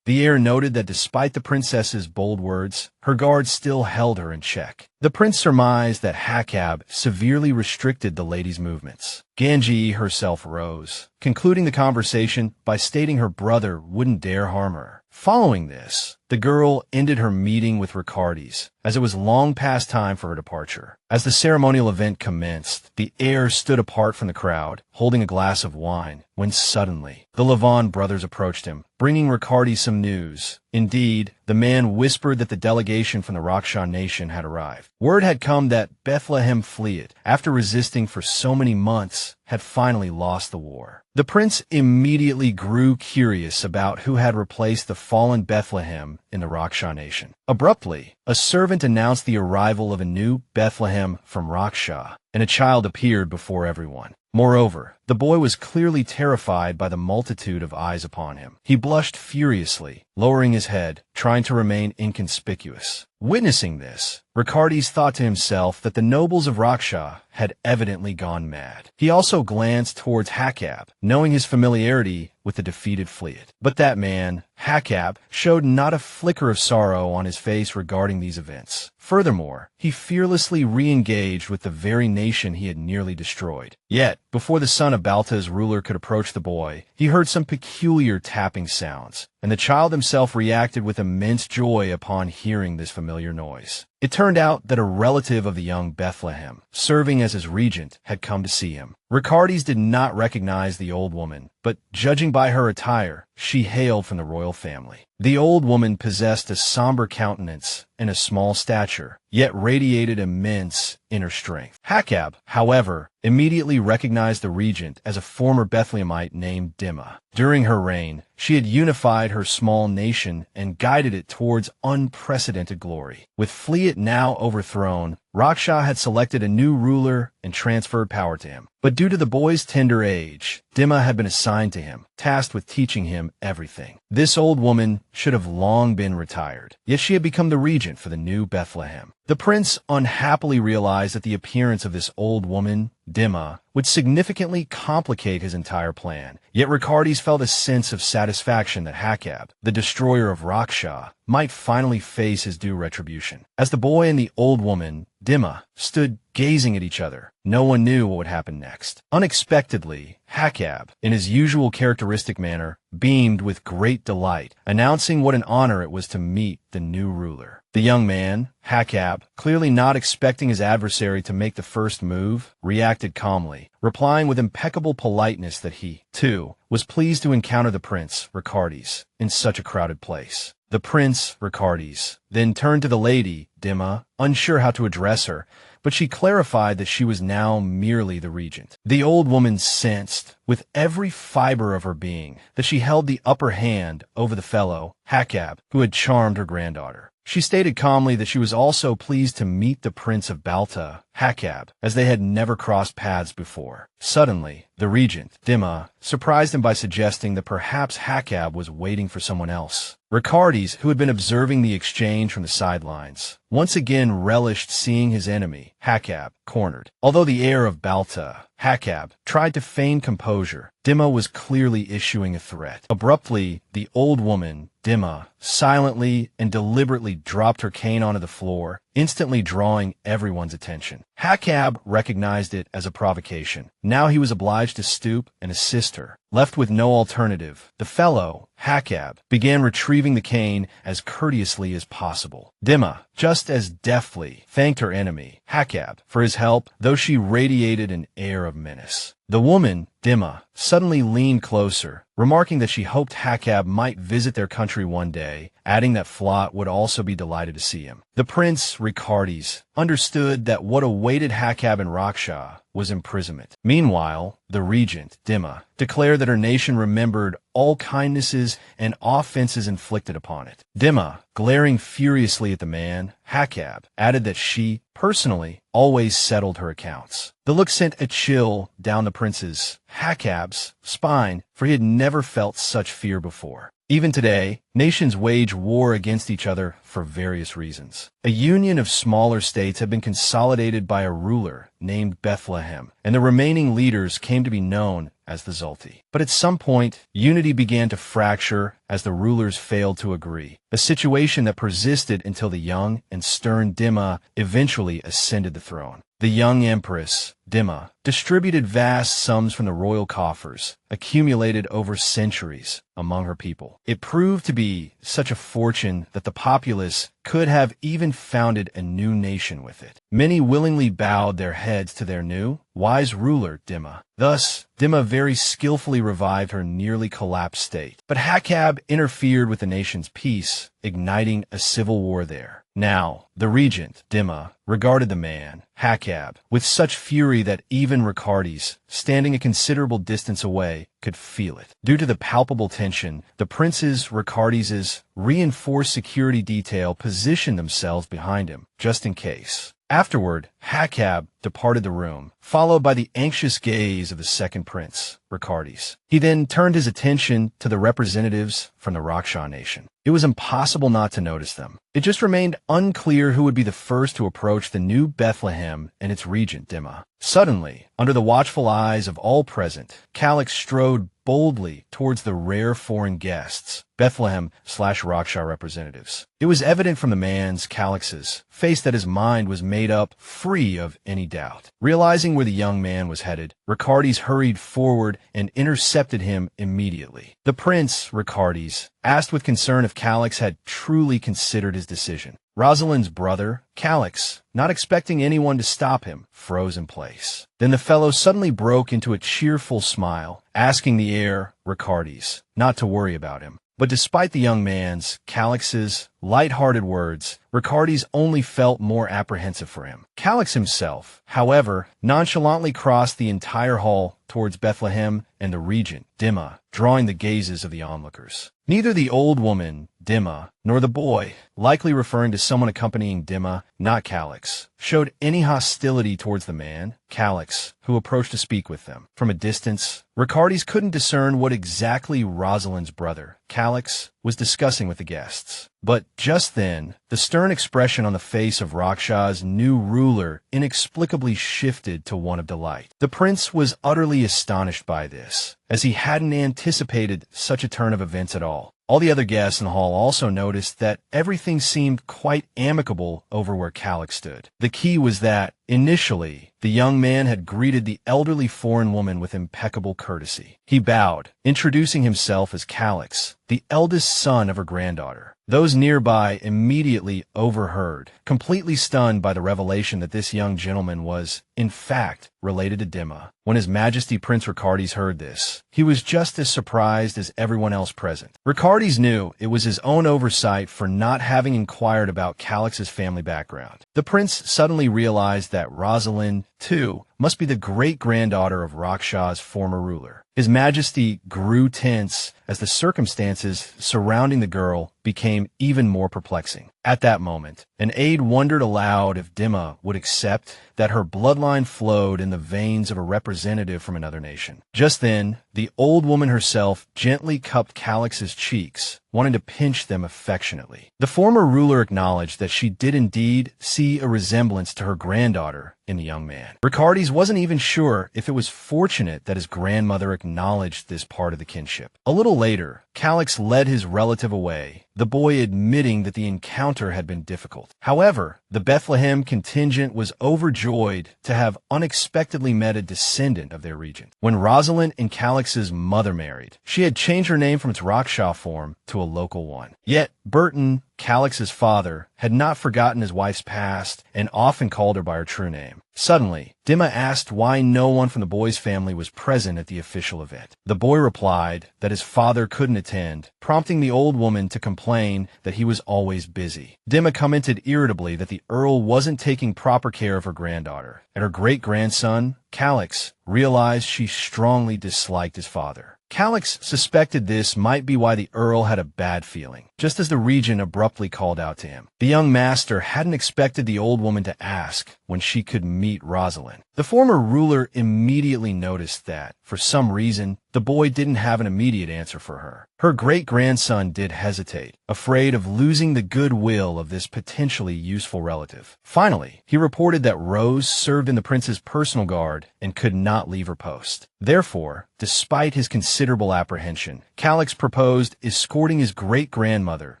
The heir noted that despite the princess's bold words, her guards still held her in check. The prince surmised that Hakab severely restricted the lady's movements. Ganji herself rose, concluding the conversation by stating her brother wouldn't dare harm her. Following this, the girl ended her meeting with Ricardes, as it was long past time for her departure. As the ceremonial event commenced, the heir stood apart from the crowd, holding a glass of wine, when suddenly, the Levon brothers approached him, bringing Ricardes some news. Indeed, the man whispered that the delegation from the Raksha nation had arrived. Word had come that Bethlehem Fleet, after resisting for so many months, had finally lost the war. The prince immediately grew curious about who had replaced the fallen Bethlehem in the Raksha nation. Abruptly, a servant announced the arrival of a new Bethlehem from Raksha, and a child appeared before everyone. Moreover, the boy was clearly terrified by the multitude of eyes upon him. He blushed furiously, lowering his head, trying to remain inconspicuous. Witnessing this, Ricardes thought to himself that the nobles of Raksha had evidently gone mad. He also glanced towards Hakab, knowing his familiarity with the defeated fleet. But that man, Hakab, showed not a flicker of sorrow on his face regarding these events. Furthermore, he fearlessly re-engaged with the very nation he had nearly destroyed. Yet, before the son of Balta's ruler could approach the boy, he heard some peculiar tapping sounds, and the child himself reacted with immense joy upon hearing this familiar noise. It turned out that a relative of the young Bethlehem, serving as his regent, had come to see him. Ricardes did not recognize the old woman, but judging by her attire, she hailed from the royal family. The old woman possessed a somber countenance and a small stature, yet radiated immense inner strength. Hakab, however, immediately recognized the regent as a former Bethlehemite named Dimma. During her reign, she had unified her small nation and guided it towards unprecedented glory. With Fleet now overthrown, Raksha had selected a new ruler and transferred power to him. But due to the boy's tender age, Dimma had been assigned to him, tasked with teaching him everything. This old woman should have long been retired, yet she had become the regent for the new Bethlehem. The prince unhappily realized that the appearance of this old woman, Dimma, would significantly complicate his entire plan. Yet Ricardes felt a sense of satisfaction that Hakab, the destroyer of Raksha, might finally face his due retribution. As the boy and the old woman, Dimma, stood gazing at each other, no one knew what would happen next. Unexpectedly, Hakab, in his usual characteristic manner, beamed with great delight, announcing what an honor it was to meet the new ruler. The young man, Hakab, clearly not expecting his adversary to make the first move, reacted calmly, replying with impeccable politeness that he, too, was pleased to encounter the prince, Ricardes, in such a crowded place. The prince, Ricardes, then turned to the lady, Dimma, unsure how to address her, but she clarified that she was now merely the regent. The old woman sensed, with every fiber of her being, that she held the upper hand over the fellow, Hakab, who had charmed her granddaughter. She stated calmly that she was also pleased to meet the Prince of Balta, Hakab, as they had never crossed paths before. Suddenly, the regent, Dimma, surprised him by suggesting that perhaps Hakab was waiting for someone else. Ricardes, who had been observing the exchange from the sidelines, once again relished seeing his enemy, Hakab, cornered. Although the heir of Balta, Hakab, tried to feign composure, Dimma was clearly issuing a threat. Abruptly, the old woman, Dimma, silently and deliberately dropped her cane onto the floor, instantly drawing everyone's attention. Hakab recognized it as a provocation. Now he was obliged to stoop and assist her. Left with no alternative, the fellow, Hakab, began retrieving the cane as courteously as possible. Dimma, just as deftly, thanked her enemy, Hakab, for his help, though she radiated an air of menace. The woman, Dimma, suddenly leaned closer, remarking that she hoped Hakab might visit their country one day, adding that Flat would also be delighted to see him. The prince, Ricardes, understood that what awaited Hakab in Raksha was imprisonment. Meanwhile, the regent, Dimma, declared that her nation remembered all kindnesses and offenses inflicted upon it. Dimma, glaring furiously at the man, Hakab, added that she, personally, always settled her accounts. The look sent a chill down the prince's, Hakab's, spine, for he had never felt such fear before. Even today, nations wage war against each other for various reasons. A union of smaller states had been consolidated by a ruler named Bethlehem, and the remaining leaders came to be known as the Zulti. But at some point, unity began to fracture as the rulers failed to agree, a situation that persisted until the young and stern Dimma eventually ascended the throne. The young empress, Dimma, distributed vast sums from the royal coffers, accumulated over centuries, among her people. It proved to be such a fortune that the populace could have even founded a new nation with it. Many willingly bowed their heads to their new, wise ruler, Dimma. Thus, Dimma very skillfully revived her nearly collapsed state. But Hakab interfered with the nation's peace, igniting a civil war there. Now, the regent, Dimma, regarded the man, Hakab, with such fury that even Ricardes, standing a considerable distance away, could feel it. Due to the palpable tension, the prince's, Ricardes's, reinforced security detail positioned themselves behind him, just in case. Afterward, Hakab departed the room, followed by the anxious gaze of the second prince, Ricardes. He then turned his attention to the representatives from the Raksha nation. It was impossible not to notice them. It just remained unclear who would be the first to approach the new Bethlehem and its regent, Dimma. Suddenly, under the watchful eyes of all present, Calix strode boldly towards the rare foreign guests, Bethlehem/Raksha representatives. It was evident from the man's, Calix's, face that his mind was made up free of any doubt. Realizing where the young man was headed, Ricardes hurried forward and intercepted him immediately. The prince, Ricardes, asked with concern if Calix had truly considered his decision. Rosaline's brother, Calix, not expecting anyone to stop him, froze in place. Then the fellow suddenly broke into a cheerful smile, asking the heir, Ricardes, not to worry about him. But despite the young man's, Calix's, light-hearted words, Ricardes only felt more apprehensive for him. Calix himself, however, nonchalantly crossed the entire hall towards Bethlehem and the regent, Dimma, drawing the gazes of the onlookers. Neither the old woman, Dimma, nor the boy, likely referring to someone accompanying Dimma, not Calix, showed any hostility towards the man, Calix, who approached to speak with them. From a distance, Ricardes couldn't discern what exactly Rosaline's brother, Calix, was discussing with the guests. But just then, the stern expression on the face of Rakshas's new ruler inexplicably shifted to one of delight. The prince was utterly astonished by this, as he hadn't anticipated such a turn of events at all. All the other guests in the hall also noticed that everything seemed quite amicable over where Calix stood. The key was that, initially, the young man had greeted the elderly foreign woman with impeccable courtesy. He bowed, introducing himself as Calix, the eldest son of her granddaughter. Those nearby immediately overheard, completely stunned by the revelation that this young gentleman was, in fact, related to Dimma. When His Majesty Prince Ricardes heard this, he was just as surprised as everyone else present. Ricardes knew it was his own oversight for not having inquired about Calix's family background. The prince suddenly realized that Rosaline, too, must be the great-granddaughter of Rakshas's former ruler. His Majesty grew tense as the circumstances surrounding the girl became even more perplexing. At that moment, an aide wondered aloud if Dimma would accept that her bloodline flowed in the veins of a representative from another nation. Just then, the old woman herself gently cupped Calix's cheeks, wanting to pinch them affectionately. The former ruler acknowledged that she did indeed see a resemblance to her granddaughter in the young man. Ricardes wasn't even sure if it was fortunate that his grandmother acknowledged this part of the kinship. A little later, Calix led his relative away, the boy admitting that the encounter had been difficult. However, the Bethlehem contingent was overjoyed to have unexpectedly met a descendant of their regent. When Rosaline and Calix's mother married, she had changed her name from its Raksha form to a local one. Yet, Burton, Calix's father, had not forgotten his wife's past and often called her by her true name. Suddenly, Dimma asked why no one from the boy's family was present at the official event. The boy replied that his father couldn't attend, prompting the old woman to complain that he was always busy. Dimma commented irritably that the Earl wasn't taking proper care of her granddaughter, and her great-grandson, Calix, realized she strongly disliked his father. Calix suspected this might be why the Earl had a bad feeling, just as the regent abruptly called out to him. The young master hadn't expected the old woman to ask when she could meet Rosaline. The former ruler immediately noticed that, for some reason, the boy didn't have an immediate answer for her. Her great-grandson did hesitate, afraid of losing the goodwill of this potentially useful relative. Finally, he reported that Rose served in the prince's personal guard and could not leave her post. Therefore, despite his considerable apprehension, Calix proposed escorting his great-grandmother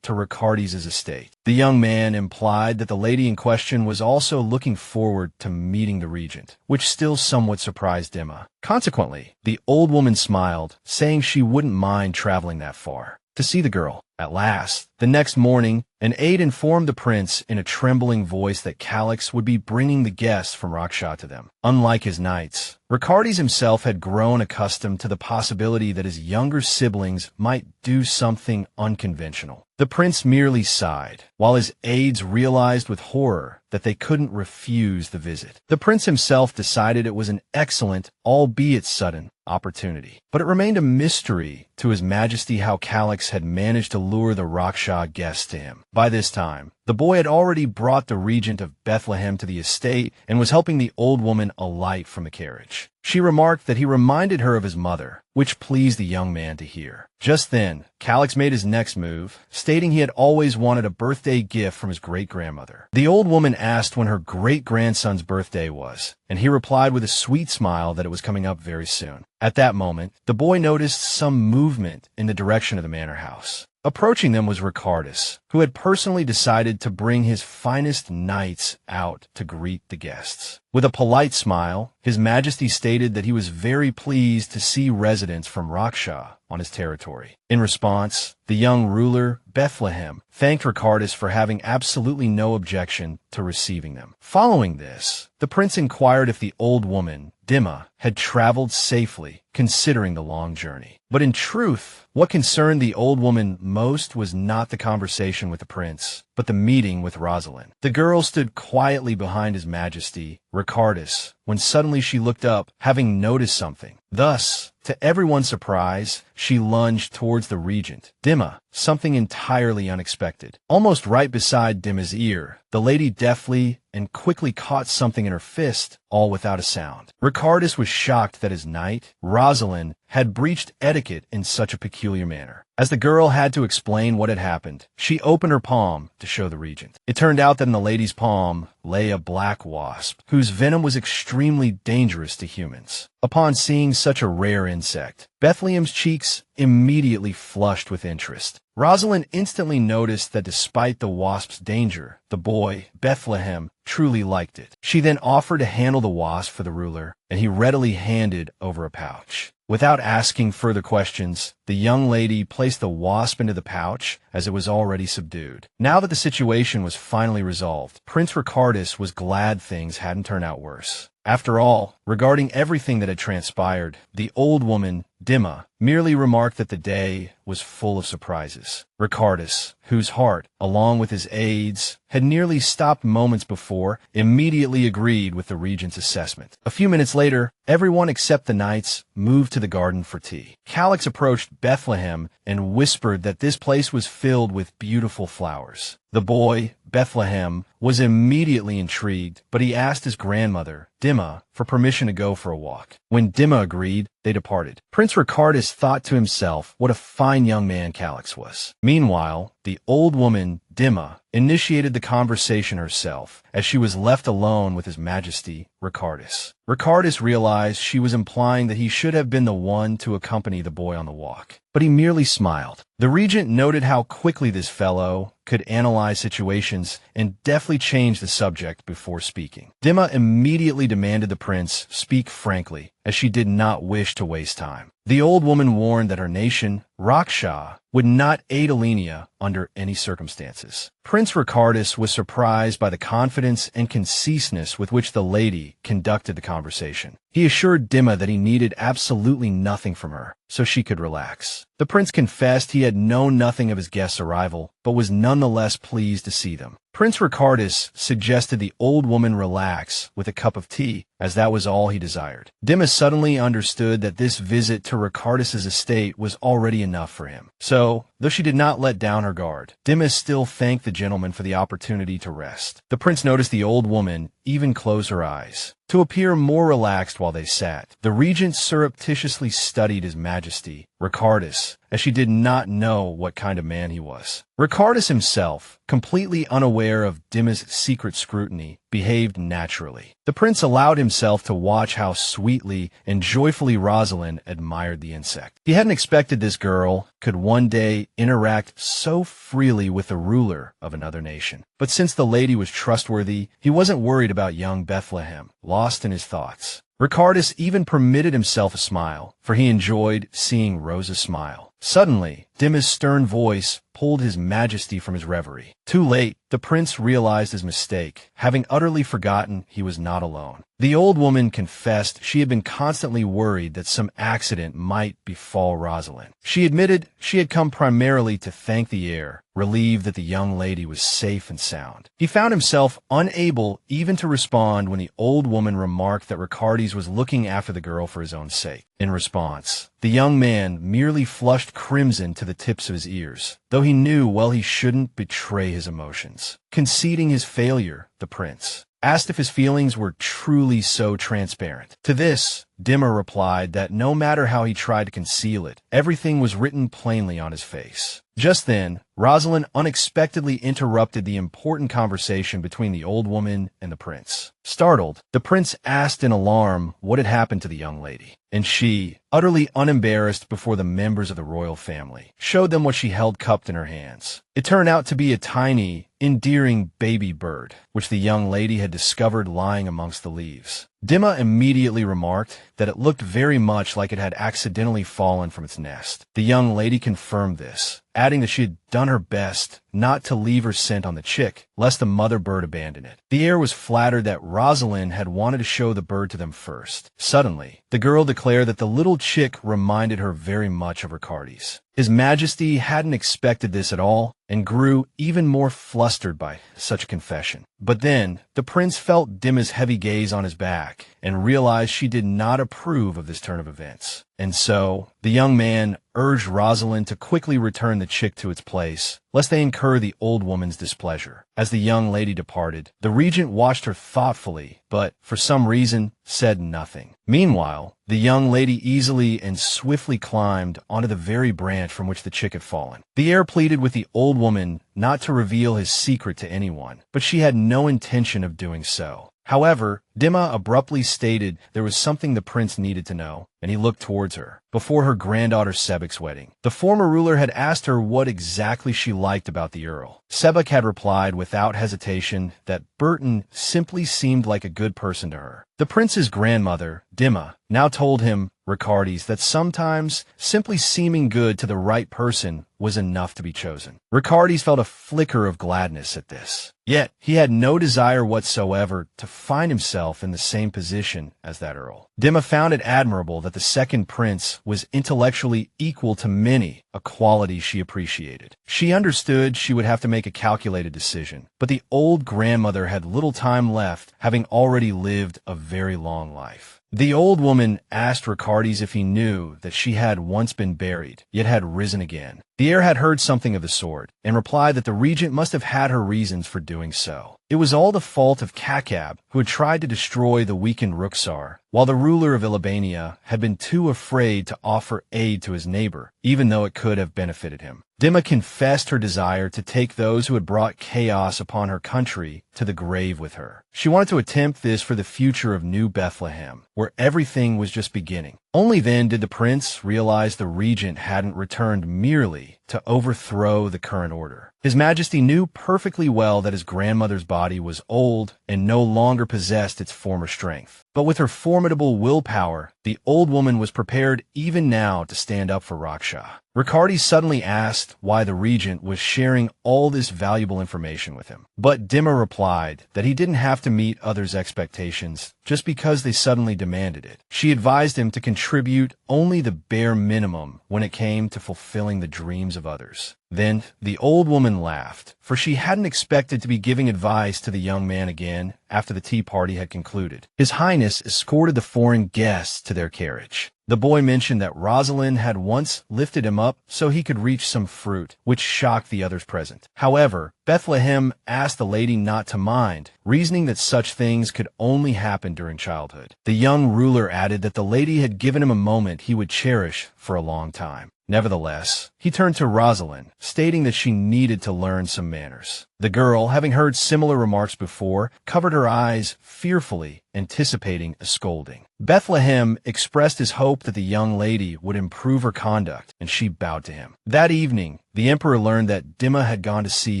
to Ricardes' estate. The young man implied that the lady in question was also looking forward to meeting the regent, which still somewhat surprised Dimma. Consequently, the old woman smiled, saying she wouldn't mind traveling that far to see the girl. At last, the next morning, an aide informed the prince in a trembling voice that Calix would be bringing the guests from Raksha to them. Unlike his knights, Ricardes himself had grown accustomed to the possibility that his younger siblings might do something unconventional. The prince merely sighed, while his aides realized with horror that they couldn't refuse the visit. The prince himself decided it was an excellent, albeit sudden, opportunity. But it remained a mystery to His Majesty how Calix had managed to lure the Raksha guests to him. By this time, the boy had already brought the regent of Bethlehem to the estate and was helping the old woman alight from the carriage. She remarked that he reminded her of his mother, which pleased the young man to hear. Just then, Calix made his next move, stating he had always wanted a birthday gift from his great-grandmother. The old woman asked when her great-grandson's birthday was, and he replied with a sweet smile that it was coming up very soon. At that moment, the boy noticed some movement in the direction of the manor house. Approaching them was Ricardes, who had personally decided to bring his finest knights out to greet the guests. With a polite smile, His Majesty stated that he was very pleased to see residents from Raksha on his territory. In response, the young ruler, Bethlehem, thanked Ricardus for having absolutely no objection to receiving them. Following this, the prince inquired if the old woman, Dimma, had traveled safely, considering the long journey. But in truth, what concerned the old woman most was not the conversation with the prince, but the meeting with Rosaline. The girl stood quietly behind His Majesty, Ricardus, when suddenly she looked up, having noticed something. Thus, to everyone's surprise, she lunged towards the regent, Dimma, something entirely unexpected. Almost right beside Dimma's ear, the lady deftly and quickly caught something in her fist, all without a sound. Ricardus was shocked that his knight, Rosaline, had breached etiquette in such a peculiar manner. As the girl had to explain what had happened, she opened her palm to show the regent. It turned out that in the lady's palm lay a black wasp, whose venom was extremely dangerous to humans. Upon seeing such a rare insect, Bethlehem's cheeks immediately flushed with interest. Rosaline instantly noticed that despite the wasp's danger, the boy, Bethlehem, truly liked it. She then offered to handle the wasp for the ruler, and he readily handed over a pouch. Without asking further questions, the young lady placed the wasp into the pouch as it was already subdued. Now that the situation was finally resolved, Prince Ricardus was glad things hadn't turned out worse. After all, regarding everything that had transpired, the old woman, Dimma, merely remarked that the day was full of surprises. Ricardus, whose heart, along with his aides, had nearly stopped moments before, immediately agreed with the regent's assessment. A few minutes later, everyone except the knights moved to the garden for tea. Calix approached Bethlehem and whispered that this place was filled with beautiful flowers. The boy, Bethlehem, was immediately intrigued, but he asked his grandmother, Dimma, for permission to go for a walk. When Dimma agreed, they departed. Prince Ricardus thought to himself what a fine young man Calix was. Meanwhile, the old woman, Dimma, initiated the conversation herself, as she was left alone with His Majesty, Ricardus. Ricardus realized she was implying that he should have been the one to accompany the boy on the walk, but he merely smiled. The regent noted how quickly this fellow could analyze situations and deftly change the subject before speaking. Dimma immediately demanded the prince speak frankly, as she did not wish to waste time. The old woman warned that her nation, Raksha, would not aid Alenia under any circumstances. Prince Ricardus was surprised by the confidence and conciseness with which the lady conducted the conversation. He assured Dimma that he needed absolutely nothing from her, so she could relax. The prince confessed he had known nothing of his guest's arrival, but was nonetheless pleased to see them. Prince Ricardus suggested the old woman relax with a cup of tea, as that was all he desired. Dimma suddenly understood that this visit to Ricardus's estate was already enough for him. So, though she did not let down her guard, Dimma still thanked the gentleman for the opportunity to rest. The prince noticed the old woman even close her eyes, to appear more relaxed while they sat. The regent surreptitiously studied His Majesty, Ricardus, as she did not know what kind of man he was. Ricardus himself, completely unaware of Dimma's secret scrutiny, behaved naturally. The prince allowed himself to watch how sweetly and joyfully Rosaline admired the insect. He hadn't expected this girl could one day interact so freely with the ruler of another nation. But since the lady was trustworthy, he wasn't worried about young Bethlehem, lost in his thoughts. Ricardus even permitted himself a smile, for he enjoyed seeing Rosa smile. Suddenly, Dimma's stern voice pulled His Majesty from his reverie. Too late, the prince realized his mistake, having utterly forgotten he was not alone. The old woman confessed she had been constantly worried that some accident might befall Rosaline. She admitted she had come primarily to thank the heir, relieved that the young lady was safe and sound. He found himself unable even to respond when the old woman remarked that Ricardus was looking after the girl for his own sake. In response, the young man merely flushed crimson to the tips of his ears, though he knew well he shouldn't betray his emotions. Conceding his failure, the prince asked if his feelings were truly so transparent. To this, Dimma replied that no matter how he tried to conceal it, everything was written plainly on his face. Just then, Rosaline unexpectedly interrupted the important conversation between the old woman and the prince. Startled, the prince asked in alarm what had happened to the young lady, and she, utterly unembarrassed before the members of the royal family, showed them what she held cupped in her hands. It turned out to be a tiny, endearing baby bird, which the young lady had discovered lying amongst the leaves. Dima immediately remarked that it looked very much like it had accidentally fallen from its nest. The young lady confirmed this, adding that she had done her best not to leave her scent on the chick, lest the mother bird abandon it. The heir was flattered that Rosaline had wanted to show the bird to them first. Suddenly, the girl declared that the little chick reminded her very much of Ricardi's. His Majesty hadn't expected this at all and grew even more flustered by such a confession. But then, the prince felt Dima's heavy gaze on his back and realized she did not approve of this turn of events. And so, the young man urged Rosaline to quickly return the chick to its place, lest they incur the old woman's displeasure. As the young lady departed, the regent watched her thoughtfully, but, for some reason, said nothing. Meanwhile, the young lady easily and swiftly climbed onto the very branch from which the chick had fallen. The heir pleaded with the old woman not to reveal his secret to anyone, but she had no intention of doing so. However, Dima abruptly stated there was something the prince needed to know, and he looked towards her. Before her granddaughter Sebek's wedding, the former ruler had asked her what exactly she liked about the earl. Sebek had replied without hesitation that Burton simply seemed like a good person to her. The prince's grandmother, Dima, now told him, Ricardi's, that sometimes simply seeming good to the right person was enough to be chosen. Ricardi's felt a flicker of gladness at this. Yet, he had no desire whatsoever to find himself in the same position as that earl. Dima found it admirable that the second prince was intellectually equal to many, a quality she appreciated. She understood she would have to make a calculated decision, but the old grandmother had little time left, having already lived a very long life. The old woman asked Ricardi's if he knew that she had once been buried, yet had risen again. The heir had heard something of the sort, and replied that the regent must have had her reasons for doing so. It was all the fault of Kakab, who had tried to destroy the weakened Ruxar, while the ruler of Ilibania had been too afraid to offer aid to his neighbor, even though it could have benefited him. Dima confessed her desire to take those who had brought chaos upon her country to the grave with her. She wanted to attempt this for the future of New Bethlehem, where everything was just beginning. Only then did the prince realize the regent hadn't returned merely to overthrow the current order. His Majesty knew perfectly well that his grandmother's body was old and no longer possessed its former strength. But with her formidable willpower, the old woman was prepared even now to stand up for Raksha. Ricardi suddenly asked why the regent was sharing all this valuable information with him. But Dima replied that he didn't have to meet others' expectations just because they suddenly demanded it. She advised him to contribute only the bare minimum when it came to fulfilling the dreams of others. Then the old woman laughed, for she hadn't expected to be giving advice to the young man again after the tea party had concluded. His Highness escorted the foreign guests to their carriage. The boy mentioned that Rosaline had once lifted him up so he could reach some fruit, which shocked the others present. However, Bethlehem asked the lady not to mind, reasoning that such things could only happen during childhood. The young ruler added that the lady had given him a moment he would cherish for a long time. Nevertheless, he turned to Rosaline, stating that she needed to learn some manners. The girl, having heard similar remarks before, covered her eyes fearfully, anticipating a scolding. Bethlehem expressed his hope that the young lady would improve her conduct, and she bowed to him. That evening, the emperor learned that Dima had gone to see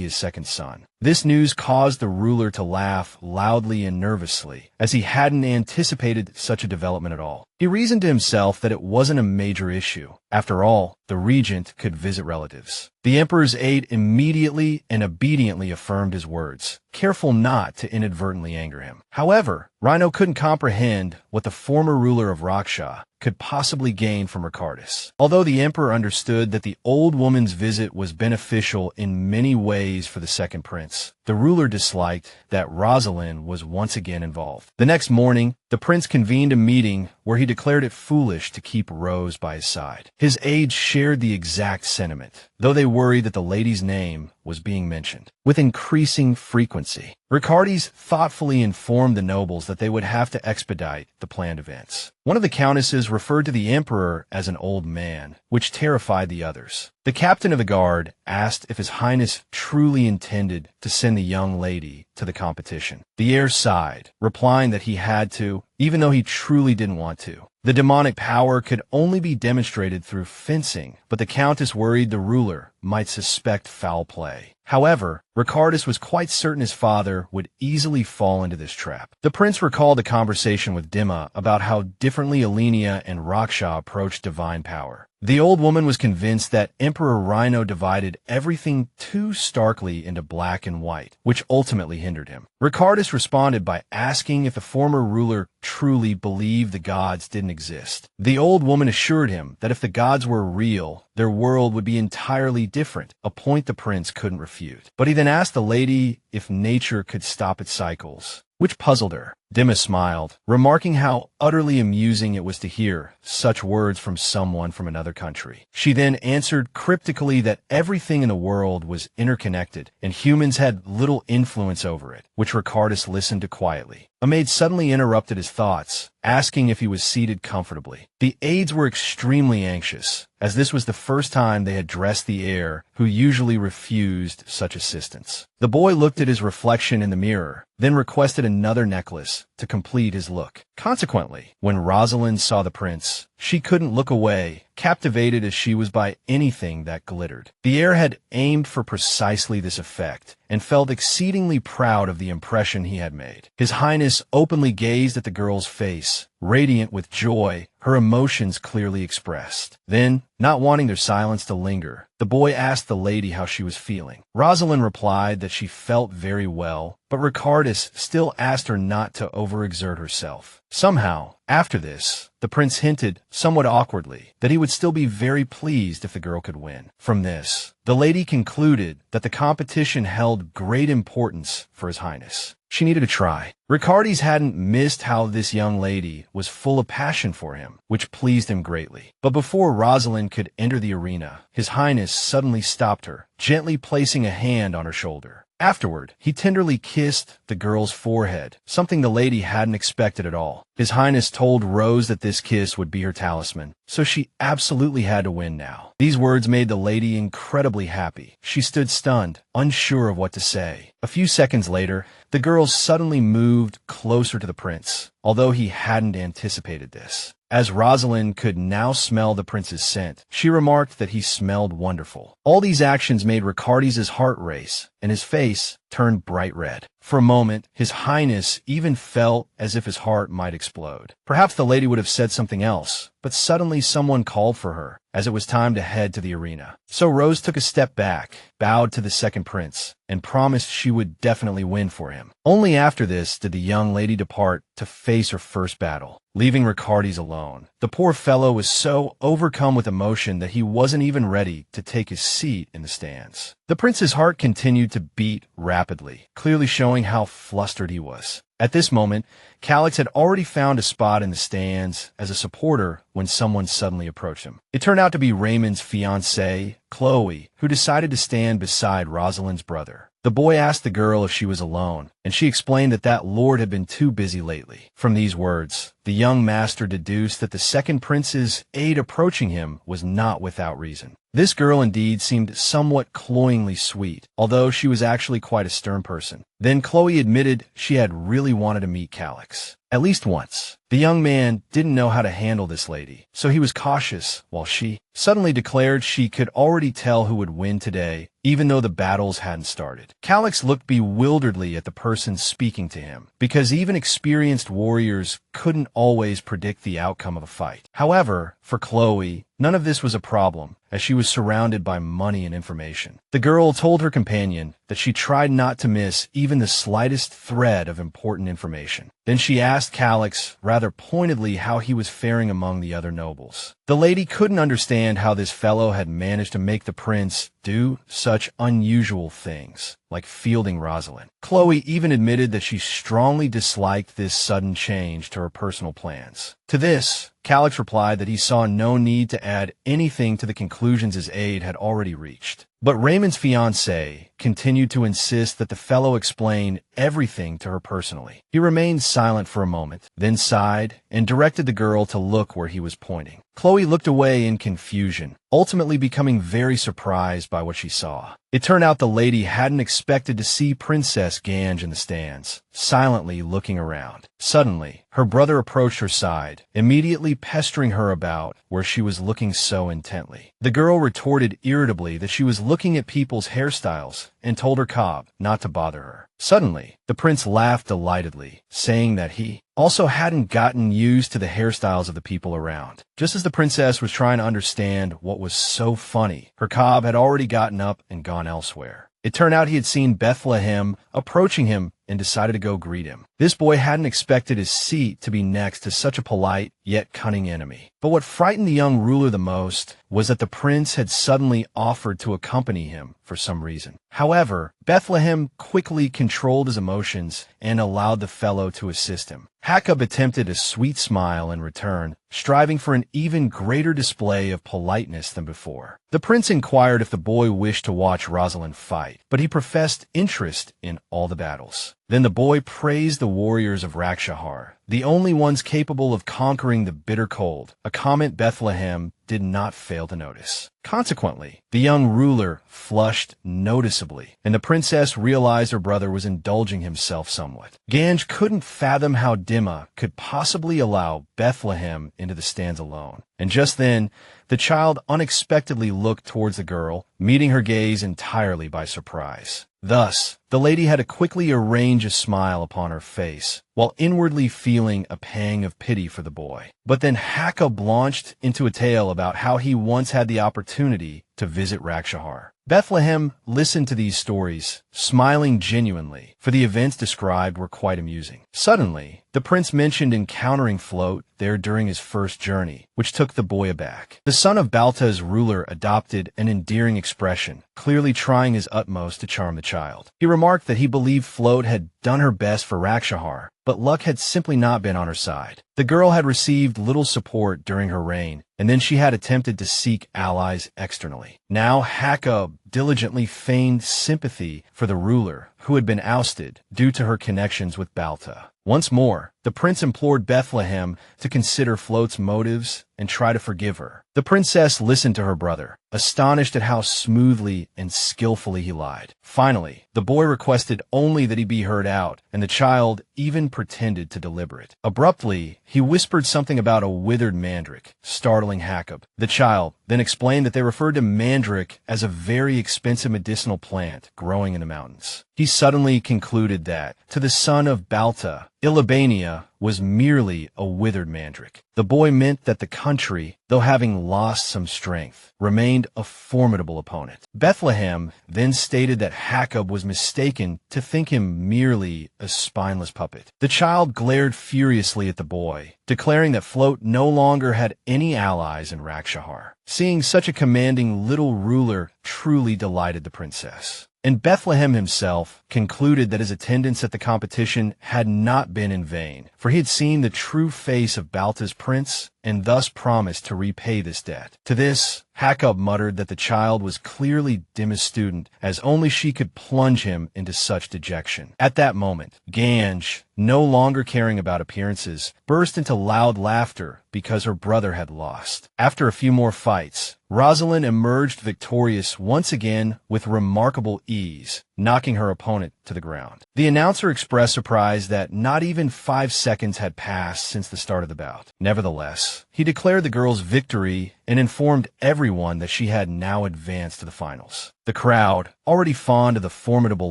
his second son. This news caused the ruler to laugh loudly and nervously, as he hadn't anticipated such a development at all. He reasoned to himself that it wasn't a major issue. After all, the regent could visit relatives. The emperor's aide immediately and obediently affirmed his words, careful not to inadvertently anger him. However, Rhino couldn't comprehend what the former ruler of Raksha could possibly gain from Ricardus. Although the emperor understood that the old woman's visit was beneficial in many ways for the second prince, the ruler disliked that Rosaline was once again involved. The next morning, the prince convened a meeting where he declared it foolish to keep Rose by his side. His aides shared the exact sentiment, though they worried that the lady's name was being mentioned with increasing frequency. Ricardi's thoughtfully informed the nobles that they would have to expedite the planned events. One of the countesses referred to the emperor as an old man, which terrified the others. The captain of the guard asked if His Highness truly intended to send the young lady to the competition. The heir sighed, replying that he had to, even though he truly didn't want to. The demonic power could only be demonstrated through fencing, but the countess worried the ruler might suspect foul play. However, Ricardus was quite certain his father would easily fall into this trap. The prince recalled a conversation with Dima about how differently Alenia and Raksha approached divine power. The old woman was convinced that Emperor Rhino divided everything too starkly into black and white, which ultimately hindered him. Ricardus responded by asking if the former ruler truly believed the gods didn't exist. The old woman assured him that if the gods were real, their world would be entirely different, a point the prince couldn't refute. But he then asked the lady if nature could stop its cycles, which puzzled her. Dima smiled, remarking how utterly amusing it was to hear such words from someone from another country. She then answered cryptically that everything in the world was interconnected, and humans had little influence over it, which Ricardus listened to quietly. A maid suddenly interrupted his thoughts, asking if he was seated comfortably. The aides were extremely anxious, as this was the first time they had dressed the heir, who usually refused such assistance. The boy looked at his reflection in the mirror, then requested another necklace to complete his look. Consequently, when Rosaline saw the prince, she couldn't look away, captivated as she was by anything that glittered. The heir had aimed for precisely this effect, and felt exceedingly proud of the impression he had made. His Highness openly gazed at the girl's face, radiant with joy, her emotions clearly expressed. Then, not wanting their silence to linger, the boy asked the lady how she was feeling. Rosaline replied that she felt very well, but Ricardus still asked her not to overexert herself. Somehow, after this, the prince hinted, somewhat awkwardly, that he would still be very pleased if the girl could win. From this, the lady concluded that the competition held great importance for His Highness. She needed to try. Ricardus hadn't missed how this young lady was full of passion for him, which pleased him greatly. But before Rosaline could enter the arena, His Highness suddenly stopped her, gently placing a hand on her shoulder. Afterward, he tenderly kissed the girl's forehead, something the lady hadn't expected at all. His Highness told Rose that this kiss would be her talisman, so she absolutely had to win now. These words made the lady incredibly happy. She stood stunned, unsure of what to say. A few seconds later, the girl suddenly moved closer to the prince, although he hadn't anticipated this. As Rosaline could now smell the prince's scent, she remarked that he smelled wonderful. All these actions made Ricardus' heart race, and his face turned bright red. For a moment, His Highness even felt as if his heart might explode. Perhaps the lady would have said something else, but suddenly someone called for her, as it was time to head to the arena. So Rose took a step back, bowed to the second prince, and promised she would definitely win for him. Only after this did the young lady depart to face her first battle, leaving Ricardus alone. The poor fellow was so overcome with emotion that he wasn't even ready to take his seat in the stands. The prince's heart continued to beat rapidly, clearly showing how flustered he was. At this moment, Calix had already found a spot in the stands as a supporter when someone suddenly approached him. It turned out to be Raymond's fiancée, Chloe, who decided to stand beside Rosaline's brother. The boy asked the girl if she was alone, and she explained that lord had been too busy lately. From these words, the young master deduced that the second prince's aid approaching him was not without reason. This girl indeed seemed somewhat cloyingly sweet, although she was actually quite a stern person. Then Chloe admitted she had really wanted to meet Calix, at least once. The young man didn't know how to handle this lady, so he was cautious, while she suddenly declared she could already tell who would win today, even though the battles hadn't started. Calix looked bewilderedly at the person speaking to him, because even experienced warriors couldn't always predict the outcome of a fight. However, for Chloe, none of this was a problem, as she was surrounded by money and information. The girl told her companion that she tried not to miss even the slightest thread of important information. Then she asked Calix rather pointedly how he was faring among the other nobles. The lady couldn't understand how this fellow had managed to make the prince do such unusual things, like fielding Rosaline. Chloe even admitted that she strongly disliked this sudden change to her personal plans. To this, Calix replied that he saw no need to add anything to the conclusions his aide had already reached. But Raymond's fiancée continued to insist that the fellow explain everything to her personally. He remained silent for a moment, then sighed and directed the girl to look where he was pointing. Chloe looked away in confusion, ultimately becoming very surprised by what she saw. It turned out the lady hadn't expected to see Princess Gange in the stands, silently looking around. Suddenly, her brother approached her side, immediately pestering her about where she was looking so intently. The girl retorted irritably that she was looking at people's hairstyles and told her cob not to bother her. Suddenly, the prince laughed delightedly, saying that he also hadn't gotten used to the hairstyles of the people around. Just as the princess was trying to understand what was so funny, her cob had already gotten up and gone elsewhere. It turned out he had seen Bethlehem approaching him and decided to go greet him. This boy hadn't expected his seat to be next to such a polite yet cunning enemy. But what frightened the young ruler the most was that the prince had suddenly offered to accompany him for some reason. However, Bethlehem quickly controlled his emotions and allowed the fellow to assist him. Jacob attempted a sweet smile in return, striving for an even greater display of politeness than before. The prince inquired if the boy wished to watch Rosaline fight, but he professed interest in all the battles. Then the boy praised the warriors of Rakshahar, the only ones capable of conquering the bitter cold, a comment Bethlehem did not fail to notice. Consequently, the young ruler flushed noticeably, and the princess realized her brother was indulging himself somewhat. Ganj couldn't fathom how Dima could possibly allow Bethlehem into the stands alone. And just then, the child unexpectedly looked towards the girl, meeting her gaze entirely by surprise. Thus, the lady had to quickly arrange a smile upon her face, while inwardly feeling a pang of pity for the boy. But then Jacob launched into a tale about how he once had the opportunity to visit Rakshahar. Bethlehem listened to these stories, smiling genuinely, for the events described were quite amusing. Suddenly, the prince mentioned encountering Float there during his first journey, which took the boy aback. The son of Balta's ruler adopted an endearing expression, clearly trying his utmost to charm the child. He remarked that he believed Float had done her best for Rakshahar, but luck had simply not been on her side. The girl had received little support during her reign, and then she had attempted to seek allies externally. Now Jacob diligently feigned sympathy for the ruler, who had been ousted due to her connections with Balta. Once more, the prince implored Bethlehem to consider Float's motives and try to forgive her. The princess listened to her brother, astonished at how smoothly and skillfully he lied. Finally, the boy requested only that he be heard out, and the child even pretended to deliberate. Abruptly, he whispered something about a withered mandrake, startling Jacob. The child then explained that they referred to mandrake as a very expensive medicinal plant growing in the mountains. He suddenly concluded that, to the son of Balta, Ilibania was merely a withered mandrake. The boy meant that the country, though having lost some strength, remained a formidable opponent. Bethlehem then stated that Jacob was mistaken to think him merely a spineless puppet. The child glared furiously at the boy, declaring that Float no longer had any allies in Rakshahar. Seeing such a commanding little ruler truly delighted the princess. And Bethlehem himself concluded that his attendance at the competition had not been in vain, for he had seen the true face of Balta's prince and thus promised to repay this debt. To this, Jacob muttered that the child was clearly Dima's student, as only she could plunge him into such dejection. At that moment, Ganj, no longer caring about appearances, burst into loud laughter because her brother had lost. After a few more fights, Rosaline emerged victorious once again with remarkable ease, knocking her opponent to the ground. The announcer expressed surprise that not even 5 seconds had passed since the start of the bout. Nevertheless, he declared the girl's victory and informed everyone that she had now advanced to the finals. The crowd, already fond of the formidable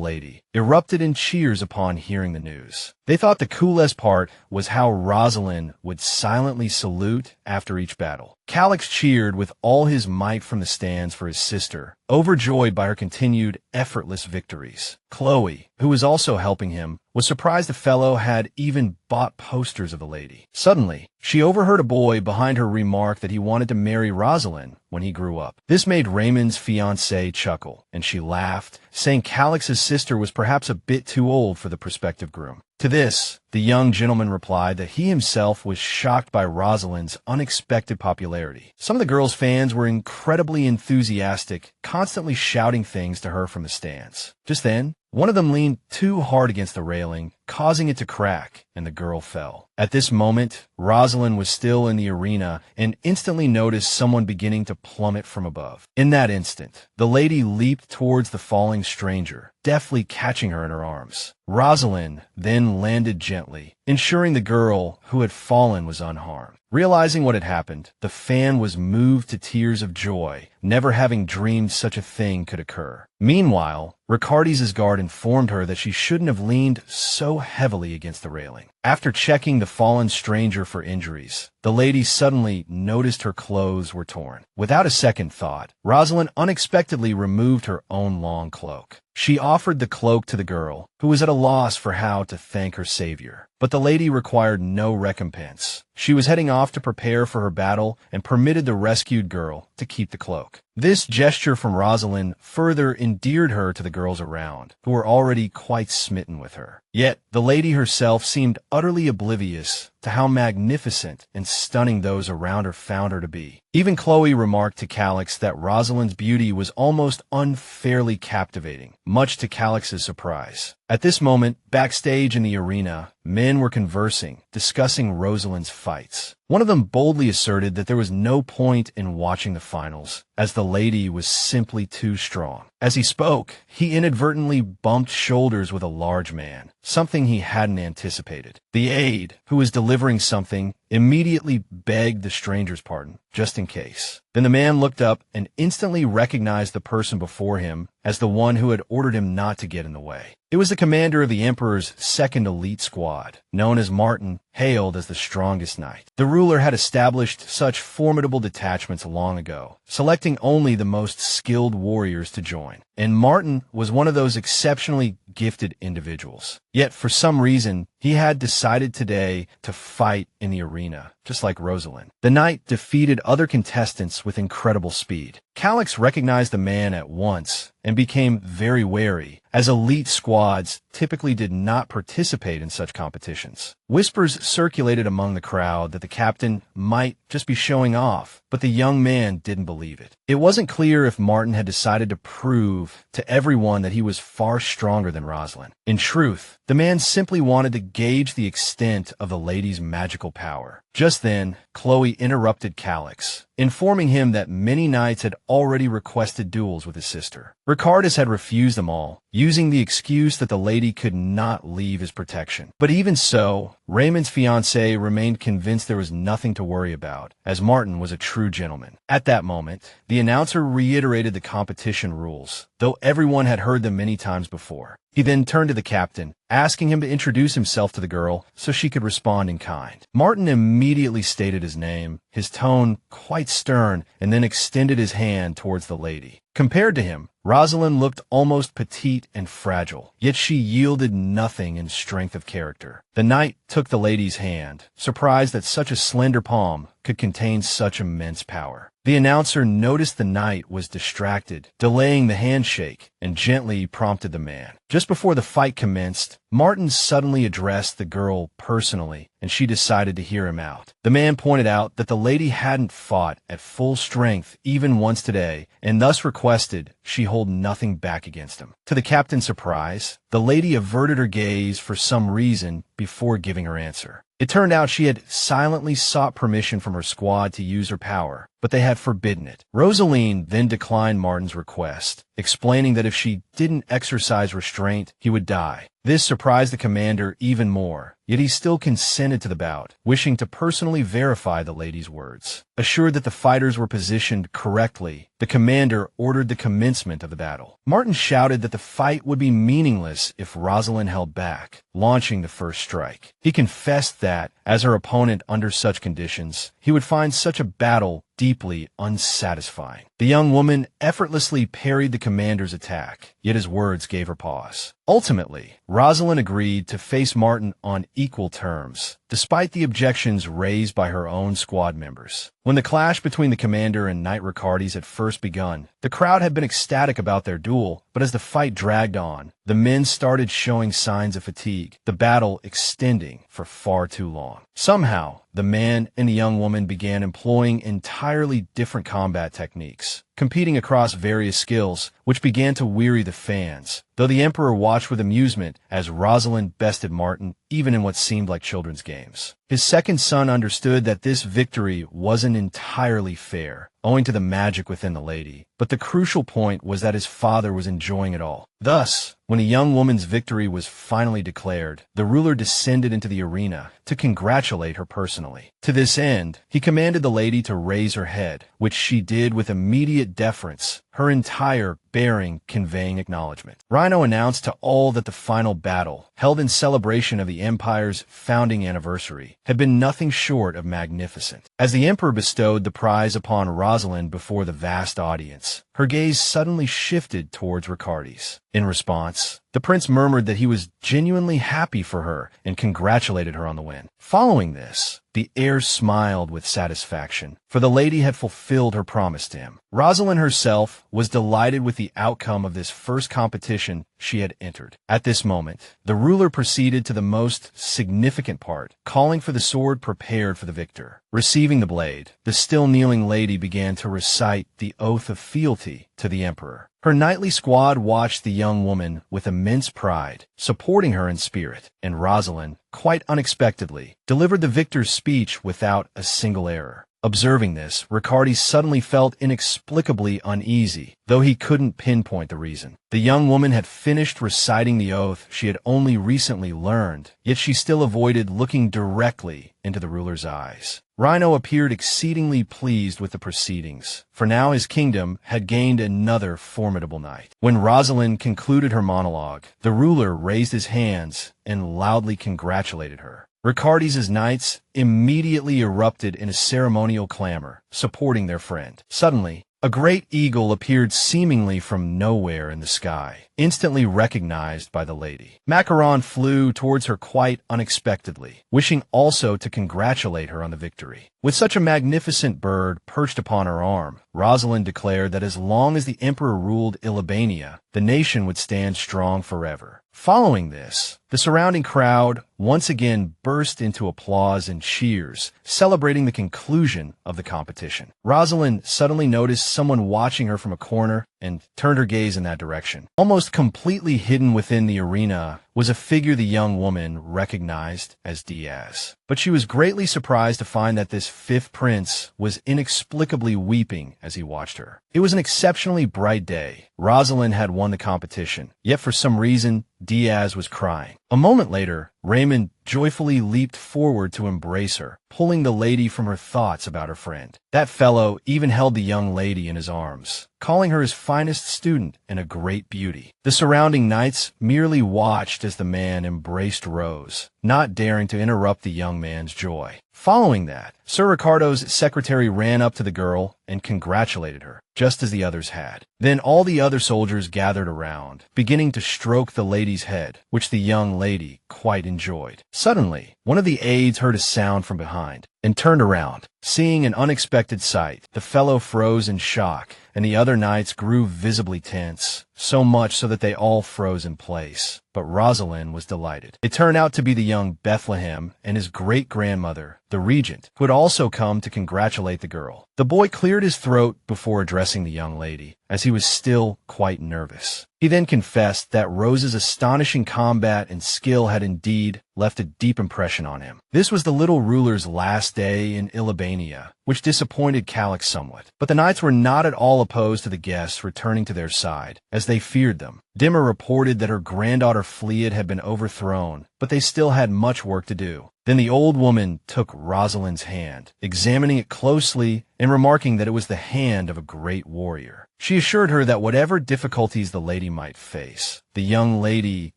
lady, erupted in cheers upon hearing the news. They thought the coolest part was how Rosaline would silently salute after each battle. Calix cheered with all his might from the stands for his sister, overjoyed by her continued effortless victories. Chloe, who was also helping him, was surprised the fellow had even bought posters of the lady. Suddenly, she overheard a boy behind her remark that he wanted to marry Rosaline when he grew up. This made Raymond's fiancée chuckle, and she laughed, saying Calix's sister was perhaps a bit too old for the prospective groom. To this, the young gentleman replied that he himself was shocked by Rosaline's unexpected popularity. Some of the girl's fans were incredibly enthusiastic, constantly shouting things to her from the stands. Just then, one of them leaned too hard against the railing, causing it to crack, and the girl fell. At this moment, Rosaline was still in the arena and instantly noticed someone beginning to plummet from above. In that instant, the lady leaped towards the falling stranger, deftly catching her in her arms. Rosaline then landed gently, ensuring the girl who had fallen was unharmed. Realizing what had happened, the fan was moved to tears of joy, never having dreamed such a thing could occur. Meanwhile, Ricardis' guard informed her that she shouldn't have leaned so heavily against the railing. After checking the fallen stranger for injuries, the lady suddenly noticed her clothes were torn. Without a second thought, Rosaline unexpectedly removed her own long cloak. She offered the cloak to the girl, who was at a loss for how to thank her savior. But the lady required no recompense. She was heading off to prepare for her battle and permitted the rescued girl to keep the cloak. This gesture from Rosaline further endeared her to the girls around, who were already quite smitten with her. Yet, the lady herself seemed utterly oblivious to how magnificent and stunning those around her found her to be. Even Chloe remarked to Calix that Rosaline's beauty was almost unfairly captivating, much to Calix's surprise. At this moment, backstage in the arena, men were conversing, discussing Rosaline's fights. One of them boldly asserted that there was no point in watching the finals, as the lady was simply too strong. As he spoke, he inadvertently bumped shoulders with a large man, something he hadn't anticipated. The aide, who was delivering something, immediately begged the stranger's pardon, just in case. Then the man looked up and instantly recognized the person before him as the one who had ordered him not to get in the way. It was the commander of the Emperor's second elite squad, known as Martin, hailed as the strongest knight. The ruler had established such formidable detachments long ago, selecting only the most skilled warriors to join. And Martin was one of those exceptionally gifted individuals. Yet, for some reason, he had decided today to fight in the arena, just like Rosaline. The knight defeated other contestants with incredible speed. Calix recognized the man at once and became very wary, as elite squads typically did not participate in such competitions. Whispers circulated among the crowd that the captain might just be showing off, but the young man didn't believe it. It wasn't clear if Martin had decided to prove to everyone that he was far stronger than Rosaline. In truth, the man simply wanted to gauge the extent of the lady's magical power. Just then, Chloe interrupted Calix, informing him that many knights had already requested duels with his sister. Ricardis had refused them all, using the excuse that the lady could not leave his protection. But even so, Raymond's fiancée remained convinced there was nothing to worry about, as Martin was a true gentleman. At that moment, the announcer reiterated the competition rules, though everyone had heard them many times before. He then turned to the captain, asking him to introduce himself to the girl so she could respond in kind. Martin immediately stated his name, his tone quite stern, and then extended his hand towards the lady. Compared to him, Rosaline looked almost petite and fragile, yet she yielded nothing in strength of character. The knight took the lady's hand, surprised that such a slender palm could contain such immense power. The announcer noticed the knight was distracted, delaying the handshake, and gently prompted the man. Just before the fight commenced, Martin suddenly addressed the girl personally, and she decided to hear him out. The man pointed out that the lady hadn't fought at full strength even once today, and thus requested she hold nothing back against him. To the captain's surprise, the lady averted her gaze for some reason before giving her answer. It turned out she had silently sought permission from her squad to use her power, but they had forbidden it. Rosaline then declined Martin's request, explaining that if she didn't exercise restraint, he would die. This surprised the commander even more, yet he still consented to the bout, wishing to personally verify the lady's words. Assured that the fighters were positioned correctly, the commander ordered the commencement of the battle. Martin shouted that the fight would be meaningless if Rosaline held back, launching the first strike. He confessed that, as her opponent under such conditions, he would find such a battle deeply unsatisfying. The young woman effortlessly parried the commander's attack, yet his words gave her pause. Ultimately, Rosaline agreed to face Martin on equal terms, despite the objections raised by her own squad members. When the clash between the commander and Knight Ricardis had first begun, the crowd had been ecstatic about their duel, but as the fight dragged on, the men started showing signs of fatigue, the battle extending for far too long. Somehow, the man and the young woman began employing entirely different combat techniques, competing across various skills, which began to weary the fans, though the Emperor watched with amusement as Rosaline bested Martin even in what seemed like children's games. His second son understood that this victory wasn't entirely fair, owing to the magic within the lady, but the crucial point was that his father was enjoying it all. Thus, when a young woman's victory was finally declared, the ruler descended into the arena to congratulate her personally. To this end, he commanded the lady to raise her head, which she did with immediate deference, her entire bearing conveying acknowledgement. Rhino announced to all that the final battle, held in celebration of the Empire's founding anniversary, had been nothing short of magnificent. As the Emperor bestowed the prize upon Rosaline before the vast audience, her gaze suddenly shifted towards Ricardi's. In response, the prince murmured that he was genuinely happy for her and congratulated her on the win. Following this, the heir smiled with satisfaction, for the lady had fulfilled her promise to him. Rosaline herself was delighted with the outcome of this first competition she had entered. At this moment, the ruler proceeded to the most significant part, calling for the sword prepared for the victor. Receiving the blade, the still kneeling lady began to recite the oath of fealty to the emperor. Her knightly squad watched the young woman with immense pride, supporting her in spirit, and Rosaline, quite unexpectedly, delivered the victor's speech without a single error. Observing this, Riccardi suddenly felt inexplicably uneasy, though he couldn't pinpoint the reason. The young woman had finished reciting the oath she had only recently learned, yet she still avoided looking directly into the ruler's eyes. Rhino appeared exceedingly pleased with the proceedings, for now his kingdom had gained another formidable knight. When Rosaline concluded her monologue, the ruler raised his hands and loudly congratulated her. Ricardi's knights immediately erupted in a ceremonial clamor, supporting their friend. Suddenly, a great eagle appeared seemingly from nowhere in the sky, instantly recognized by the lady. Macaron flew towards her quite unexpectedly, wishing also to congratulate her on the victory. With such a magnificent bird perched upon her arm, Rosaline declared that as long as the emperor ruled Ilebania, the nation would stand strong forever. Following this, the surrounding crowd once again burst into applause and cheers, celebrating the conclusion of the competition. Rosaline suddenly noticed someone watching her from a corner and turned her gaze in that direction. Almost completely hidden within the arena was a figure the young woman recognized as Diaz. But she was greatly surprised to find that this fifth prince was inexplicably weeping as he watched her. It was an exceptionally bright day. Rosaline had won the competition, yet for some reason, Diaz was crying. A moment later, Raymond joyfully leaped forward to embrace her, pulling the lady from her thoughts about her friend. That fellow even held the young lady in his arms, calling her his finest student and a great beauty. The surrounding knights merely watched as the man embraced Rose, not daring to interrupt the young man's joy. Following that, Sir Ricardo's secretary ran up to the girl and congratulated her, just as the others had. Then all the other soldiers gathered around, beginning to stroke the lady's head, which the young lady quite enjoyed. Suddenly, one of the aides heard a sound from behind and turned around. Seeing an unexpected sight, the fellow froze in shock, and the other knights grew visibly tense, so much so that they all froze in place. But Rosaline was delighted. It turned out to be the young Bethlehem and his great-grandmother, the regent, who had also come to congratulate the girl. The boy cleared his throat before addressing the young lady, as he was still quite nervous. He then confessed that Rose's astonishing combat and skill had indeed left a deep impression on him. This was the little ruler's last day in Ilebania, which disappointed Calix somewhat. But the knights were not at all opposed to the guests returning to their side, as they feared them. Dimmer reported that her granddaughter Fleet had been overthrown, but they still had much work to do. Then the old woman took Rosaline's hand, examining it closely and remarking that it was the hand of a great warrior. She assured her that whatever difficulties the lady might face, the young lady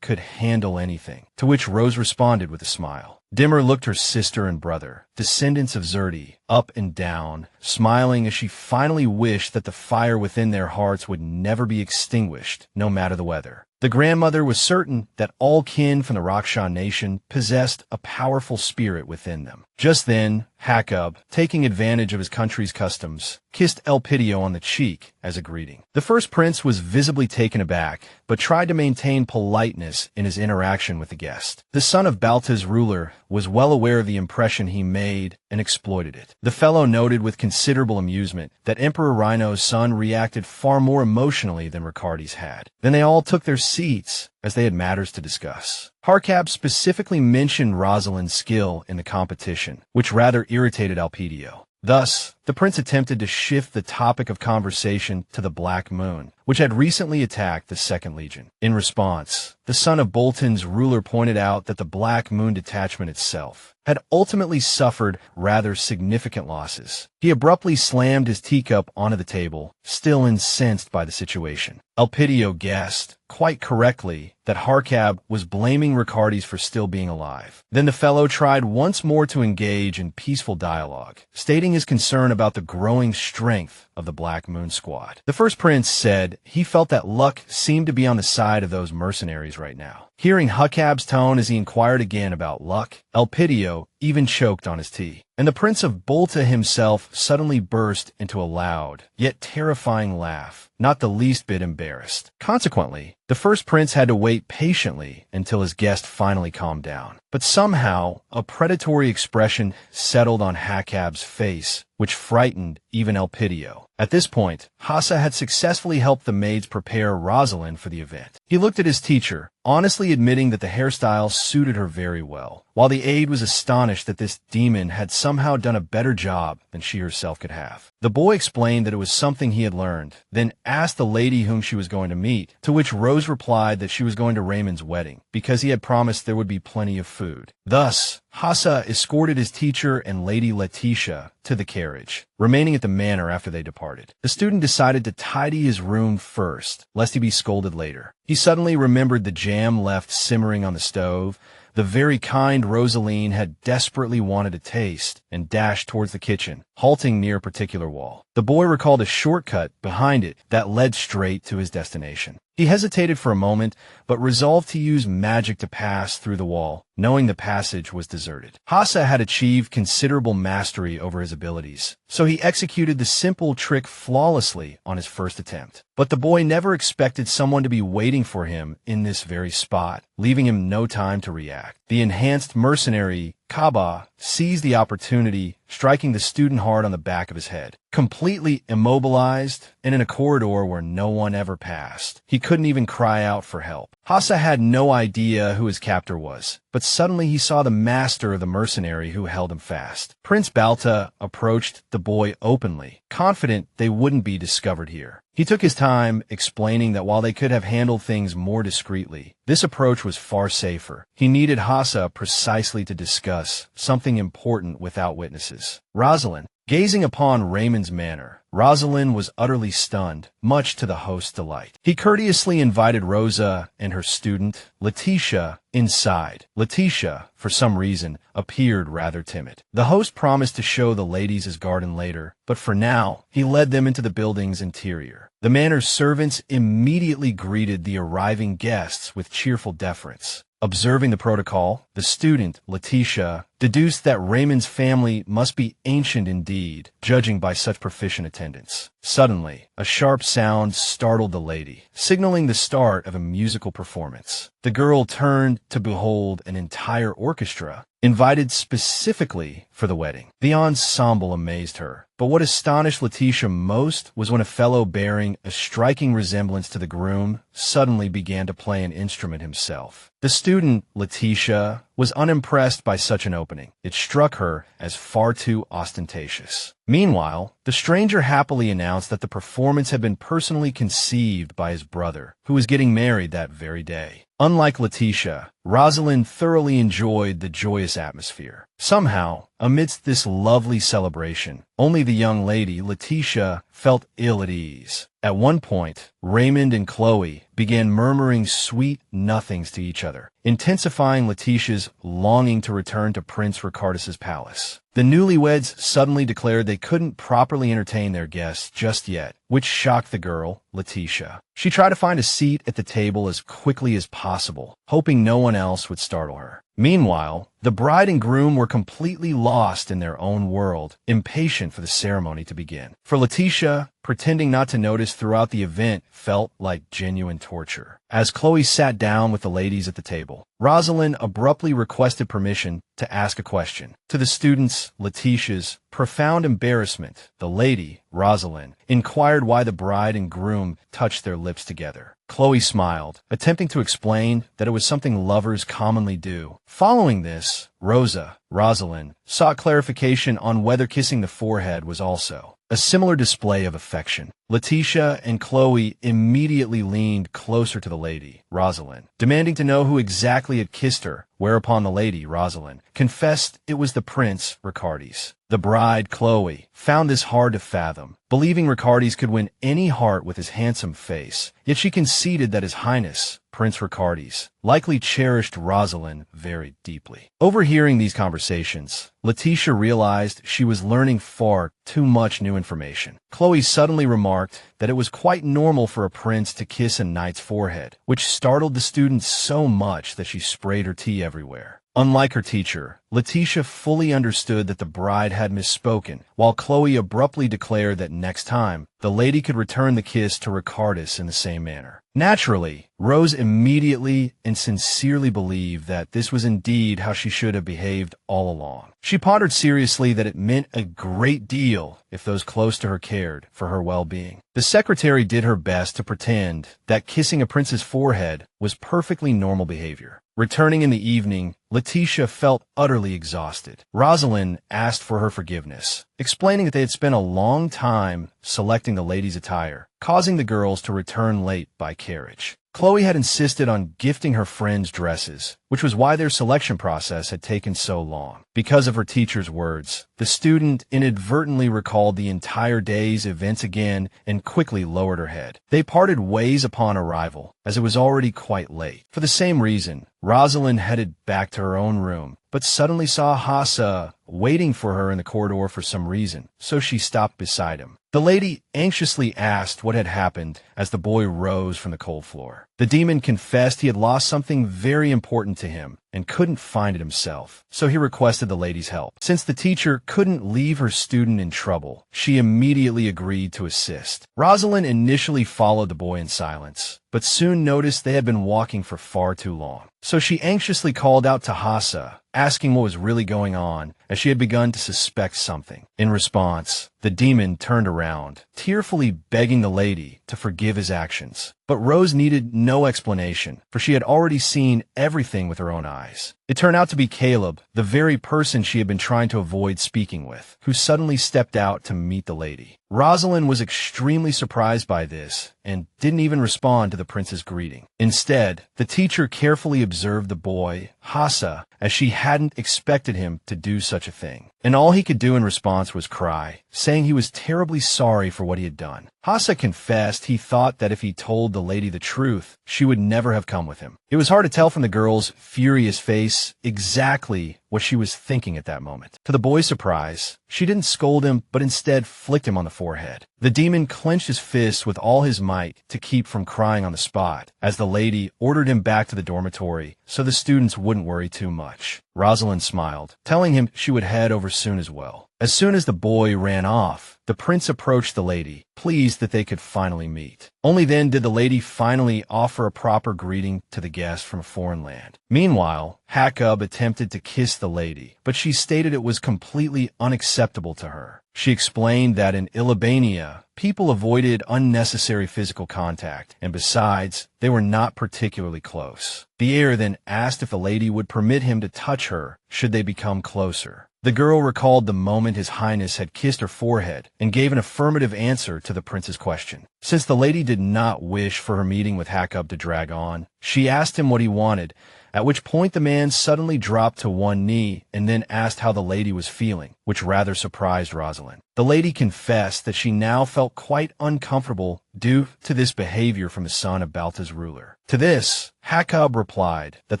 could handle anything, to which Rose responded with a smile. Dimmer looked her sister and brother, descendants of Zerti, up and down, smiling as she finally wished that the fire within their hearts would never be extinguished, no matter the weather. The grandmother was certain that all kin from the Raksha nation possessed a powerful spirit within them. Just then, Hakub, taking advantage of his country's customs, kissed Elpidio on the cheek as a greeting. The first prince was visibly taken aback, but tried to maintain politeness in his interaction with the guest. The son of Balta's ruler was well aware of the impression he made and exploited it. The fellow noted with considerable amusement that Emperor Rhino's son reacted far more emotionally than Ricardi's had. Then they all took their seats, as they had matters to discuss. Harcab specifically mentioned Rosaline's skill in the competition, which rather irritated Elpidio. Thus, the prince attempted to shift the topic of conversation to the Black Moon, which had recently attacked the Second Legion. In response, the son of Bolton's ruler pointed out that the Black Moon detachment itself had ultimately suffered rather significant losses. He abruptly slammed his teacup onto the table, still incensed by the situation. Elpidio guessed, quite correctly, that Harcab was blaming Ricardes for still being alive. Then the fellow tried once more to engage in peaceful dialogue, stating his concern about the growing strength of the Black Moon Squad. The first prince said he felt that luck seemed to be on the side of those mercenaries right now. Hearing Huckab's tone as he inquired again about luck, Elpidio even choked on his tea. And the Prince of Bolta himself suddenly burst into a loud, yet terrifying laugh, not the least bit embarrassed. Consequently, the first prince had to wait patiently until his guest finally calmed down. But somehow, a predatory expression settled on Huckab's face, which frightened even Elpidio. At this point, Hassa had successfully helped the maids prepare Rosaline for the event. He looked at his teacher, honestly admitting that the hairstyle suited her very well, while the aide was astonished that this demon had somehow done a better job than she herself could have. The boy explained that it was something he had learned, then asked the lady whom she was going to meet, to which Rose replied that she was going to Raymond's wedding, because he had promised there would be plenty of food. Thus, Hassa escorted his teacher and Lady Letitia to the carriage, remaining at the manor after they departed. The student decided to tidy his room first, lest he be scolded later. He suddenly remembered the jam left simmering on the stove, the very kind Rosaline had desperately wanted to taste, and dashed towards the kitchen, halting near a particular wall. The boy recalled a shortcut behind it that led straight to his destination. He hesitated for a moment, but resolved to use magic to pass through the wall, knowing the passage was deserted. Hassa had achieved considerable mastery over his abilities, so he executed the simple trick flawlessly on his first attempt. But the boy never expected someone to be waiting for him in this very spot, leaving him no time to react. The enhanced mercenary, Kaba, seized the opportunity, striking the student hard on the back of his head. Completely immobilized, and in a corridor where no one ever passed, he couldn't even cry out for help. Hassa had no idea who his captor was, but suddenly he saw the master of the mercenary who held him fast. Prince Balta approached the boy openly, confident they wouldn't be discovered here. He took his time, explaining that while they could have handled things more discreetly, this approach was far safer. He needed Hassa precisely to discuss something important without witnesses. Rosaline. Gazing upon Raymond's manor, Rosaline was utterly stunned, much to the host's delight. He courteously invited Rosa and her student, Letitia, inside. Letitia, for some reason, appeared rather timid. The host promised to show the ladies his garden later, but for now, he led them into the building's interior. The manor's servants immediately greeted the arriving guests with cheerful deference. Observing the protocol, the student, Letitia, deduced that Raymond's family must be ancient indeed, judging by such proficient attendance. Suddenly, a sharp sound startled the lady, signaling the start of a musical performance. The girl turned to behold an entire orchestra, invited specifically for the wedding. The ensemble amazed her, but what astonished Letitia most was when a fellow bearing a striking resemblance to the groom suddenly began to play an instrument himself. The student, Letitia, was unimpressed by such an opening. It struck her as far too ostentatious. Meanwhile, the stranger happily announced that the performance had been personally conceived by his brother, who was getting married that very day. Unlike Letitia, Rosaline thoroughly enjoyed the joyous atmosphere. Somehow, amidst this lovely celebration, only the young lady, Letitia, felt ill at ease. At one point, Raymond and Chloe began murmuring sweet nothings to each other, intensifying Letitia's longing to return to Prince Ricardus's palace. The newlyweds suddenly declared they couldn't properly entertain their guests just yet, which shocked the girl, Letitia. She tried to find a seat at the table as quickly as possible, hoping no one else would startle her. Meanwhile, the bride and groom were completely lost in their own world, impatient for the ceremony to begin. For Letitia, pretending not to notice throughout the event felt like genuine torture. As Chloe sat down with the ladies at the table, Rosaline abruptly requested permission to ask a question. To the students' Letitia's profound embarrassment, the lady, Rosaline, inquired why the bride and groom touched their lips together. Chloe smiled, attempting to explain that it was something lovers commonly do. Following this, Rosaline, sought clarification on whether kissing the forehead was also a similar display of affection. Letitia and Chloe immediately leaned closer to the lady, Rosaline, demanding to know who exactly had kissed her, whereupon the lady, Rosaline, confessed it was the prince, Ricardes. The bride, Chloe, found this hard to fathom, believing Ricardes could win any heart with his handsome face, yet she conceded that His Highness, Prince Ricardes, likely cherished Rosaline very deeply. Overhearing these conversations, Letitia realized she was learning far too much new information. Chloe suddenly remarked that it was quite normal for a prince to kiss a knight's forehead, which startled the students so much that she sprayed her tea everywhere. Unlike her teacher, Letitia fully understood that the bride had misspoken, while Chloe abruptly declared that next time, the lady could return the kiss to Ricardes in the same manner. Naturally, Rose immediately and sincerely believed that this was indeed how she should have behaved all along. She pondered seriously that it meant a great deal if those close to her cared for her well-being. The secretary did her best to pretend that kissing a prince's forehead was perfectly normal behavior. Returning in the evening, Letitia felt utterly exhausted. Rosaline asked for her forgiveness, explaining that they had spent a long time selecting the ladies' attire, causing the girls to return late by carriage. Chloe had insisted on gifting her friends dresses, which was why their selection process had taken so long. Because of her teacher's words, the student inadvertently recalled the entire day's events again and quickly lowered her head. They parted ways upon arrival, as it was already quite late. For the same reason, Rosaline headed back to her own room, but suddenly saw Hassa waiting for her in the corridor for some reason, so she stopped beside him. The lady anxiously asked what had happened as the boy rose from the cold floor. The demon confessed he had lost something very important to him and couldn't find it himself, so he requested the lady's help. Since the teacher couldn't leave her student in trouble, she immediately agreed to assist. Rosaline initially followed the boy in silence, but soon noticed they had been walking for far too long. So she anxiously called out to Hassa, asking what was really going on, as she had begun to suspect something. In response, the demon turned around, tearfully begging the lady to forgive his actions. But Rose needed no explanation, for she had already seen everything with her own eyes. It turned out to be Caleb, the very person she had been trying to avoid speaking with, who suddenly stepped out to meet the lady. Rosaline was extremely surprised by this and didn't even respond to the prince's greeting. Instead, the teacher carefully observed the boy, Hassa, as she hadn't expected him to do such a thing. And all he could do in response was cry, saying he was terribly sorry for what he had done. Hassa confessed he thought that if he told the lady the truth, she would never have come with him. It was hard to tell from the girl's furious face exactly what she was thinking at that moment. To the boy's surprise, she didn't scold him, but instead flicked him on the forehead. The demon clenched his fists with all his might to keep from crying on the spot, as the lady ordered him back to the dormitory so the students wouldn't worry too much. Rosaline smiled, telling him she would head over soon as well. As soon as the boy ran off, the prince approached the lady, pleased that they could finally meet. Only then did the lady finally offer a proper greeting to the guest from a foreign land. Meanwhile, Hackub attempted to kiss the lady, but she stated it was completely unacceptable to her. She explained that in Ilibania, people avoided unnecessary physical contact, and besides, they were not particularly close. The heir then asked if the lady would permit him to touch her should they become closer. The girl recalled the moment His Highness had kissed her forehead and gave an affirmative answer to the prince's question. Since the lady did not wish for her meeting with Hackub to drag on, she asked him what he wanted, at which point the man suddenly dropped to one knee and then asked how the lady was feeling, which rather surprised Rosaline. The lady confessed that she now felt quite uncomfortable due to this behavior from the son of Balta's ruler. To this, Hackub replied that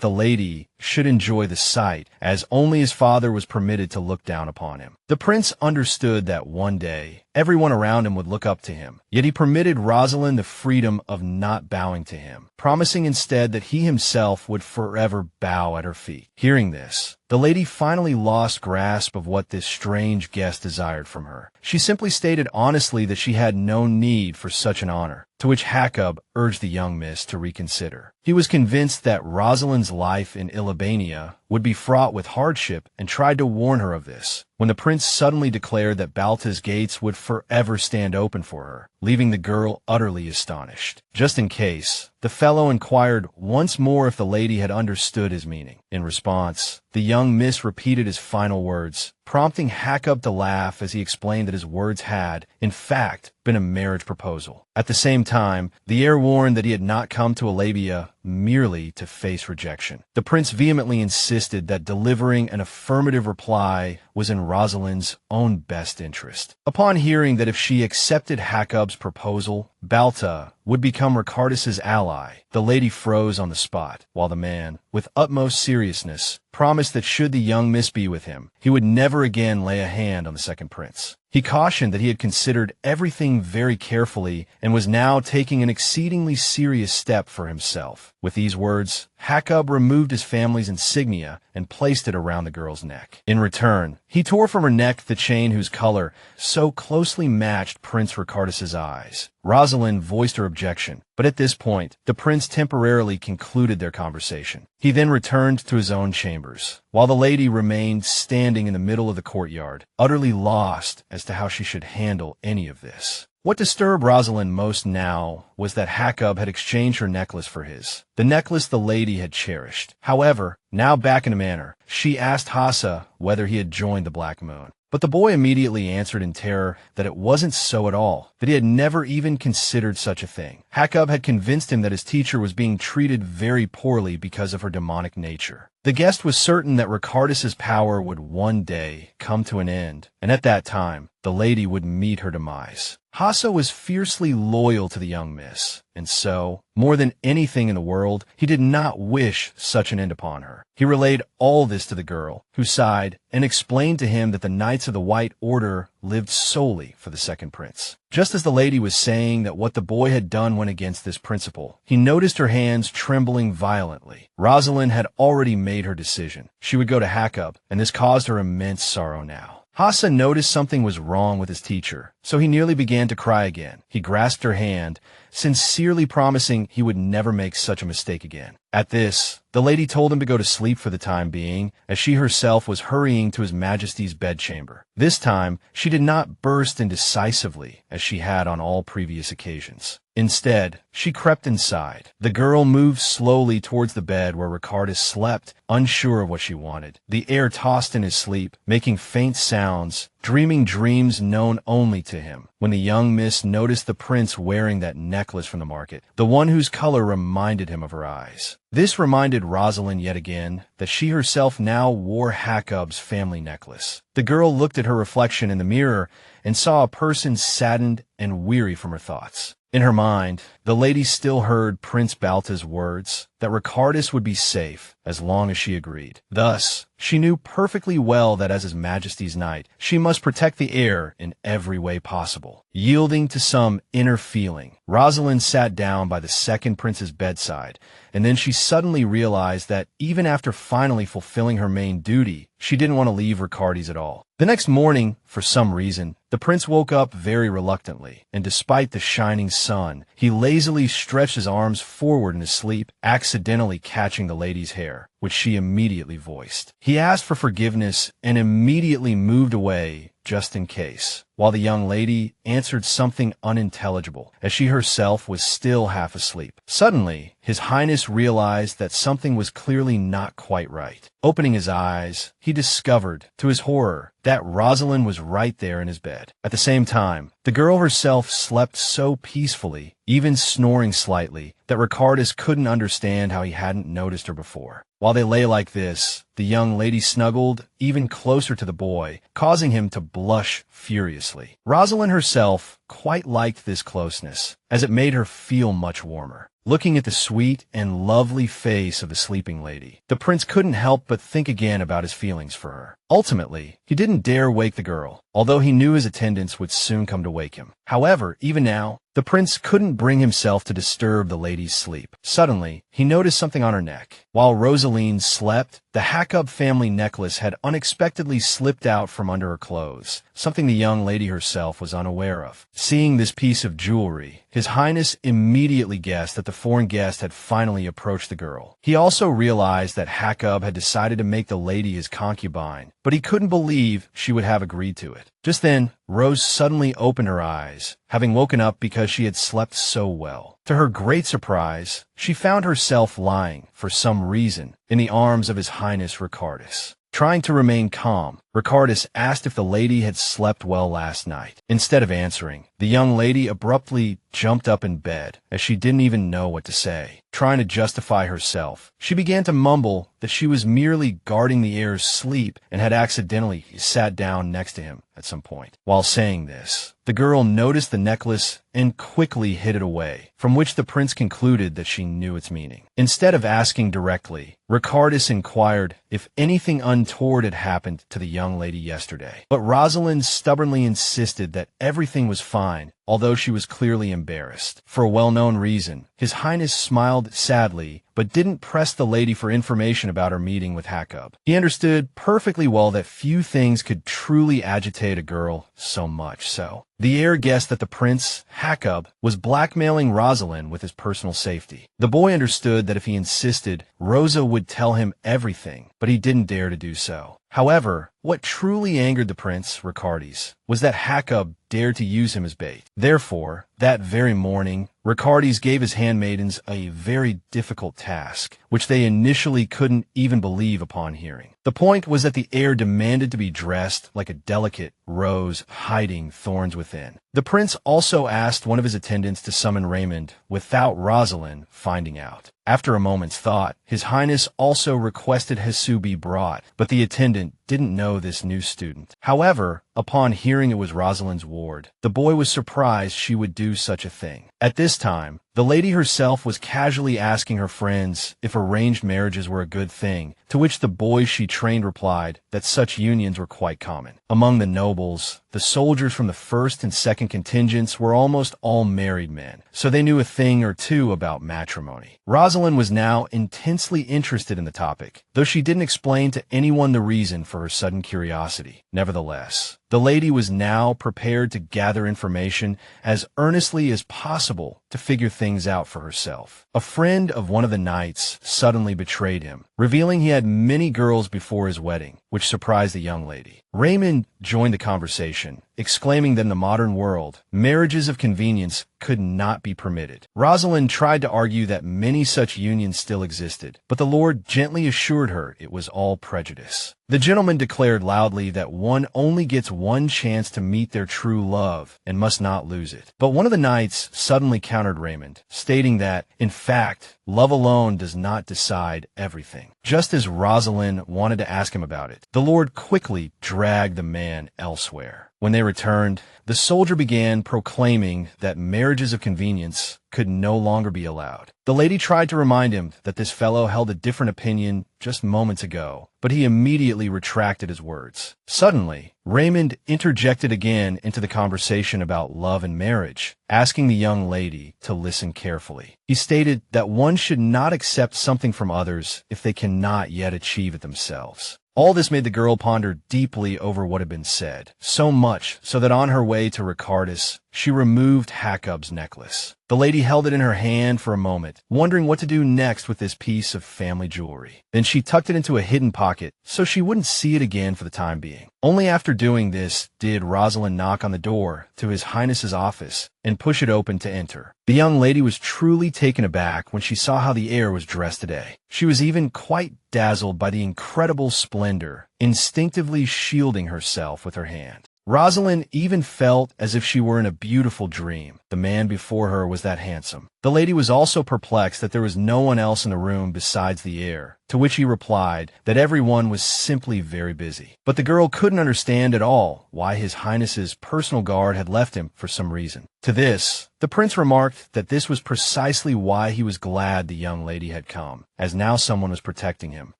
the lady should enjoy the sight, as only his father was permitted to look down upon him. The prince understood that one day, everyone around him would look up to him, yet he permitted Rosaline the freedom of not bowing to him, promising instead that he himself would forever bow at her feet. Hearing this, the lady finally lost grasp of what this strange guest desired from her. She simply stated honestly that she had no need for such an honor, to which Jacob urged the young miss to reconsider. He was convinced that Rosaline's life in Ilebania would be fraught with hardship and tried to warn her of this, when the prince suddenly declared that Balta's gates would forever stand open for her, leaving the girl utterly astonished. Just in case, the fellow inquired once more if the lady had understood his meaning. In response, the young miss repeated his final words, prompting Jacob to laugh as he explained that his words had, in fact, been a marriage proposal. At the same time, the heir warned that he had not come to Alabia merely to face rejection. The prince vehemently insisted that delivering an affirmative reply was in Rosaline's own best interest. Upon hearing that if she accepted Jacob's proposal, Balta would become Ricardus's ally, the lady froze on the spot, while the man, with utmost seriousness, promised that should the young miss be with him, he would never again lay a hand on the second prince. He cautioned that he had considered everything very carefully and was now taking an exceedingly serious step for himself. With these words, Jacob removed his family's insignia and placed it around the girl's neck. In return, he tore from her neck the chain whose color so closely matched Prince Ricardus's eyes. Rosaline voiced her objection, but at this point, the prince temporarily concluded their conversation. He then returned to his own chambers, while the lady remained standing in the middle of the courtyard, utterly lost as to how she should handle any of this. What disturbed Rosaline most now was that Jacob had exchanged her necklace for his, the necklace the lady had cherished. However, now back in a manner, she asked Hassa whether he had joined the Black Moon. But the boy immediately answered in terror that it wasn't so at all, that he had never even considered such a thing. Jacob had convinced him that his teacher was being treated very poorly because of her demonic nature. The guest was certain that Ricardus's power would one day come to an end, and at that time, the lady would meet her demise. Hassa was fiercely loyal to the young miss, and so, more than anything in the world, he did not wish such an end upon her. He relayed all this to the girl, who sighed and explained to him that the Knights of the White Order lived solely for the second prince. Just as the lady was saying that what the boy had done went against this principle, he noticed her hands trembling violently. Rosaline had already made her decision. She would go to Jacob, and this caused her immense sorrow now. Hassa noticed something was wrong with his teacher, so he nearly began to cry again. He grasped her hand, sincerely promising he would never make such a mistake again. At this, the lady told him to go to sleep for the time being, as she herself was hurrying to His Majesty's bedchamber. This time, she did not burst in decisively, as she had on all previous occasions. Instead, she crept inside. The girl moved slowly towards the bed where Ricardus slept, unsure of what she wanted. The air tossed in his sleep, making faint sounds, dreaming dreams known only to him, when the young miss noticed the prince wearing that necklace from the market, the one whose color reminded him of her eyes. This reminded Rosaline yet again that she herself now wore Jacob's family necklace. The girl looked at her reflection in the mirror and saw a person saddened and weary from her thoughts. In her mind, the lady still heard Prince Balta's words that Ricardus would be safe as long as she agreed. Thus, she knew perfectly well that as His Majesty's knight, she must protect the heir in every way possible. Yielding to some inner feeling, Rosaline sat down by the second prince's bedside, and then she suddenly realized that even after finally fulfilling her main duty, she didn't want to leave Ricardus at all. The next morning, for some reason, the prince woke up very reluctantly, and despite the shining sun, he lazily stretched his arms forward in his sleep, accidentally catching the lady's hair, which she immediately voiced. He asked for forgiveness and immediately moved away, just in case, while the young lady answered something unintelligible, as she herself was still half asleep. Suddenly, His Highness realized that something was clearly not quite right. Opening his eyes, he discovered, to his horror, that Rosaline was right there in his bed. At the same time, the girl herself slept so peacefully, even snoring slightly, that Ricardus couldn't understand how he hadn't noticed her before. While they lay like this, the young lady snuggled even closer to the boy, causing him to blush furiously. Rosaline herself quite liked this closeness, as it made her feel much warmer. Looking at the sweet and lovely face of the sleeping lady, the prince couldn't help but think again about his feelings for her. Ultimately, he didn't dare wake the girl, although he knew his attendants would soon come to wake him. However, even now, the prince couldn't bring himself to disturb the lady's sleep. Suddenly, he noticed something on her neck. While Rosaline slept, the Hackub family necklace had unexpectedly slipped out from under her clothes, something the young lady herself was unaware of. Seeing this piece of jewelry, His Highness immediately guessed that the foreign guest had finally approached the girl. He also realized that Hackub had decided to make the lady his concubine, but he couldn't believe she would have agreed to it. Just then, Rose suddenly opened her eyes, having woken up because she had slept so well. To her great surprise, she found herself lying, for some reason, in the arms of His Highness Ricardus. Trying to remain calm, Ricardus asked if the lady had slept well last night. Instead of answering, the young lady abruptly jumped up in bed, as she didn't even know what to say. Trying to justify herself, she began to mumble that she was merely guarding the heir's sleep and had accidentally sat down next to him at some point. While saying this, the girl noticed the necklace and quickly hid it away, from which the prince concluded that she knew its meaning. Instead of asking directly, Ricardus inquired if anything untoward had happened to the young lady yesterday. But Rosaline stubbornly insisted that everything was fine, although she was clearly embarrassed. For a well-known reason, His Highness smiled sadly, but didn't press the lady for information about her meeting with Hackub. He understood perfectly well that few things could truly agitate a girl so much so. The heir guessed that the prince, Hackub, was blackmailing Rosaline with his personal safety. The boy understood that if he insisted, Rosa would tell him everything, but he didn't dare to do so. However, what truly angered the prince, Ricardus, was that Hackub dared to use him as bait. Therefore, that very morning, Ricardus gave his handmaidens a very difficult task, which they initially couldn't even believe upon hearing. The point was that the heir demanded to be dressed like a delicate rose hiding thorns within. The prince also asked one of his attendants to summon Raymond without Rosaline finding out. After a moment's thought, His Highness also requested Hesu be brought, but the attendant didn't know this new student. However, upon hearing it was Rosaline's ward, the boy was surprised she would do such a thing. At this time, the lady herself was casually asking her friends if arranged marriages were a good thing, to which the boys she trained replied that such unions were quite common. Among the nobles, the soldiers from the 1st and 2nd contingents were almost all married men, so they knew a thing or two about matrimony. Rosaline was now intensely interested in the topic, though she didn't explain to anyone the reason for her sudden curiosity. Nevertheless, the lady was now prepared to gather information as earnestly as possible to figure things out for herself. A friend of one of the knights suddenly betrayed him, revealing he had many girls before his wedding, which surprised the young lady. Raymond joined the conversation, exclaiming that in the modern world, marriages of convenience could not be permitted. Rosaline tried to argue that many such unions still existed, but the Lord gently assured her it was all prejudice. The gentleman declared loudly that one only gets one chance to meet their true love and must not lose it. But one of the knights suddenly countered Raymond, stating that, in fact, love alone does not decide everything. Just as Rosaline wanted to ask him about it, the Lord quickly dragged the man elsewhere. When they returned, the soldier began proclaiming that marriages of convenience could no longer be allowed. The lady tried to remind him that this fellow held a different opinion just moments ago, but he immediately retracted his words. Suddenly, Raymond interjected again into the conversation about love and marriage, asking the young lady to listen carefully. He stated that one should not accept something from others if they cannot yet achieve it themselves. All this made the girl ponder deeply over what had been said, so much so that on her way to Ricardus, she removed Hackub's necklace. The lady held it in her hand for a moment, wondering what to do next with this piece of family jewelry. Then she tucked it into a hidden pocket so she wouldn't see it again for the time being. Only after doing this did Rosaline knock on the door to His Highness's office and push it open to enter. The young lady was truly taken aback when she saw how the heir was dressed today. She was even quite dazzled by the incredible splendor, instinctively shielding herself with her hand. Rosaline even felt as if she were in a beautiful dream. The man before her was that handsome. The lady was also perplexed that there was no one else in the room besides the heir, to which he replied that everyone was simply very busy. But the girl couldn't understand at all why His Highness's personal guard had left him for some reason. To this, the prince remarked that this was precisely why he was glad the young lady had come, as now someone was protecting him.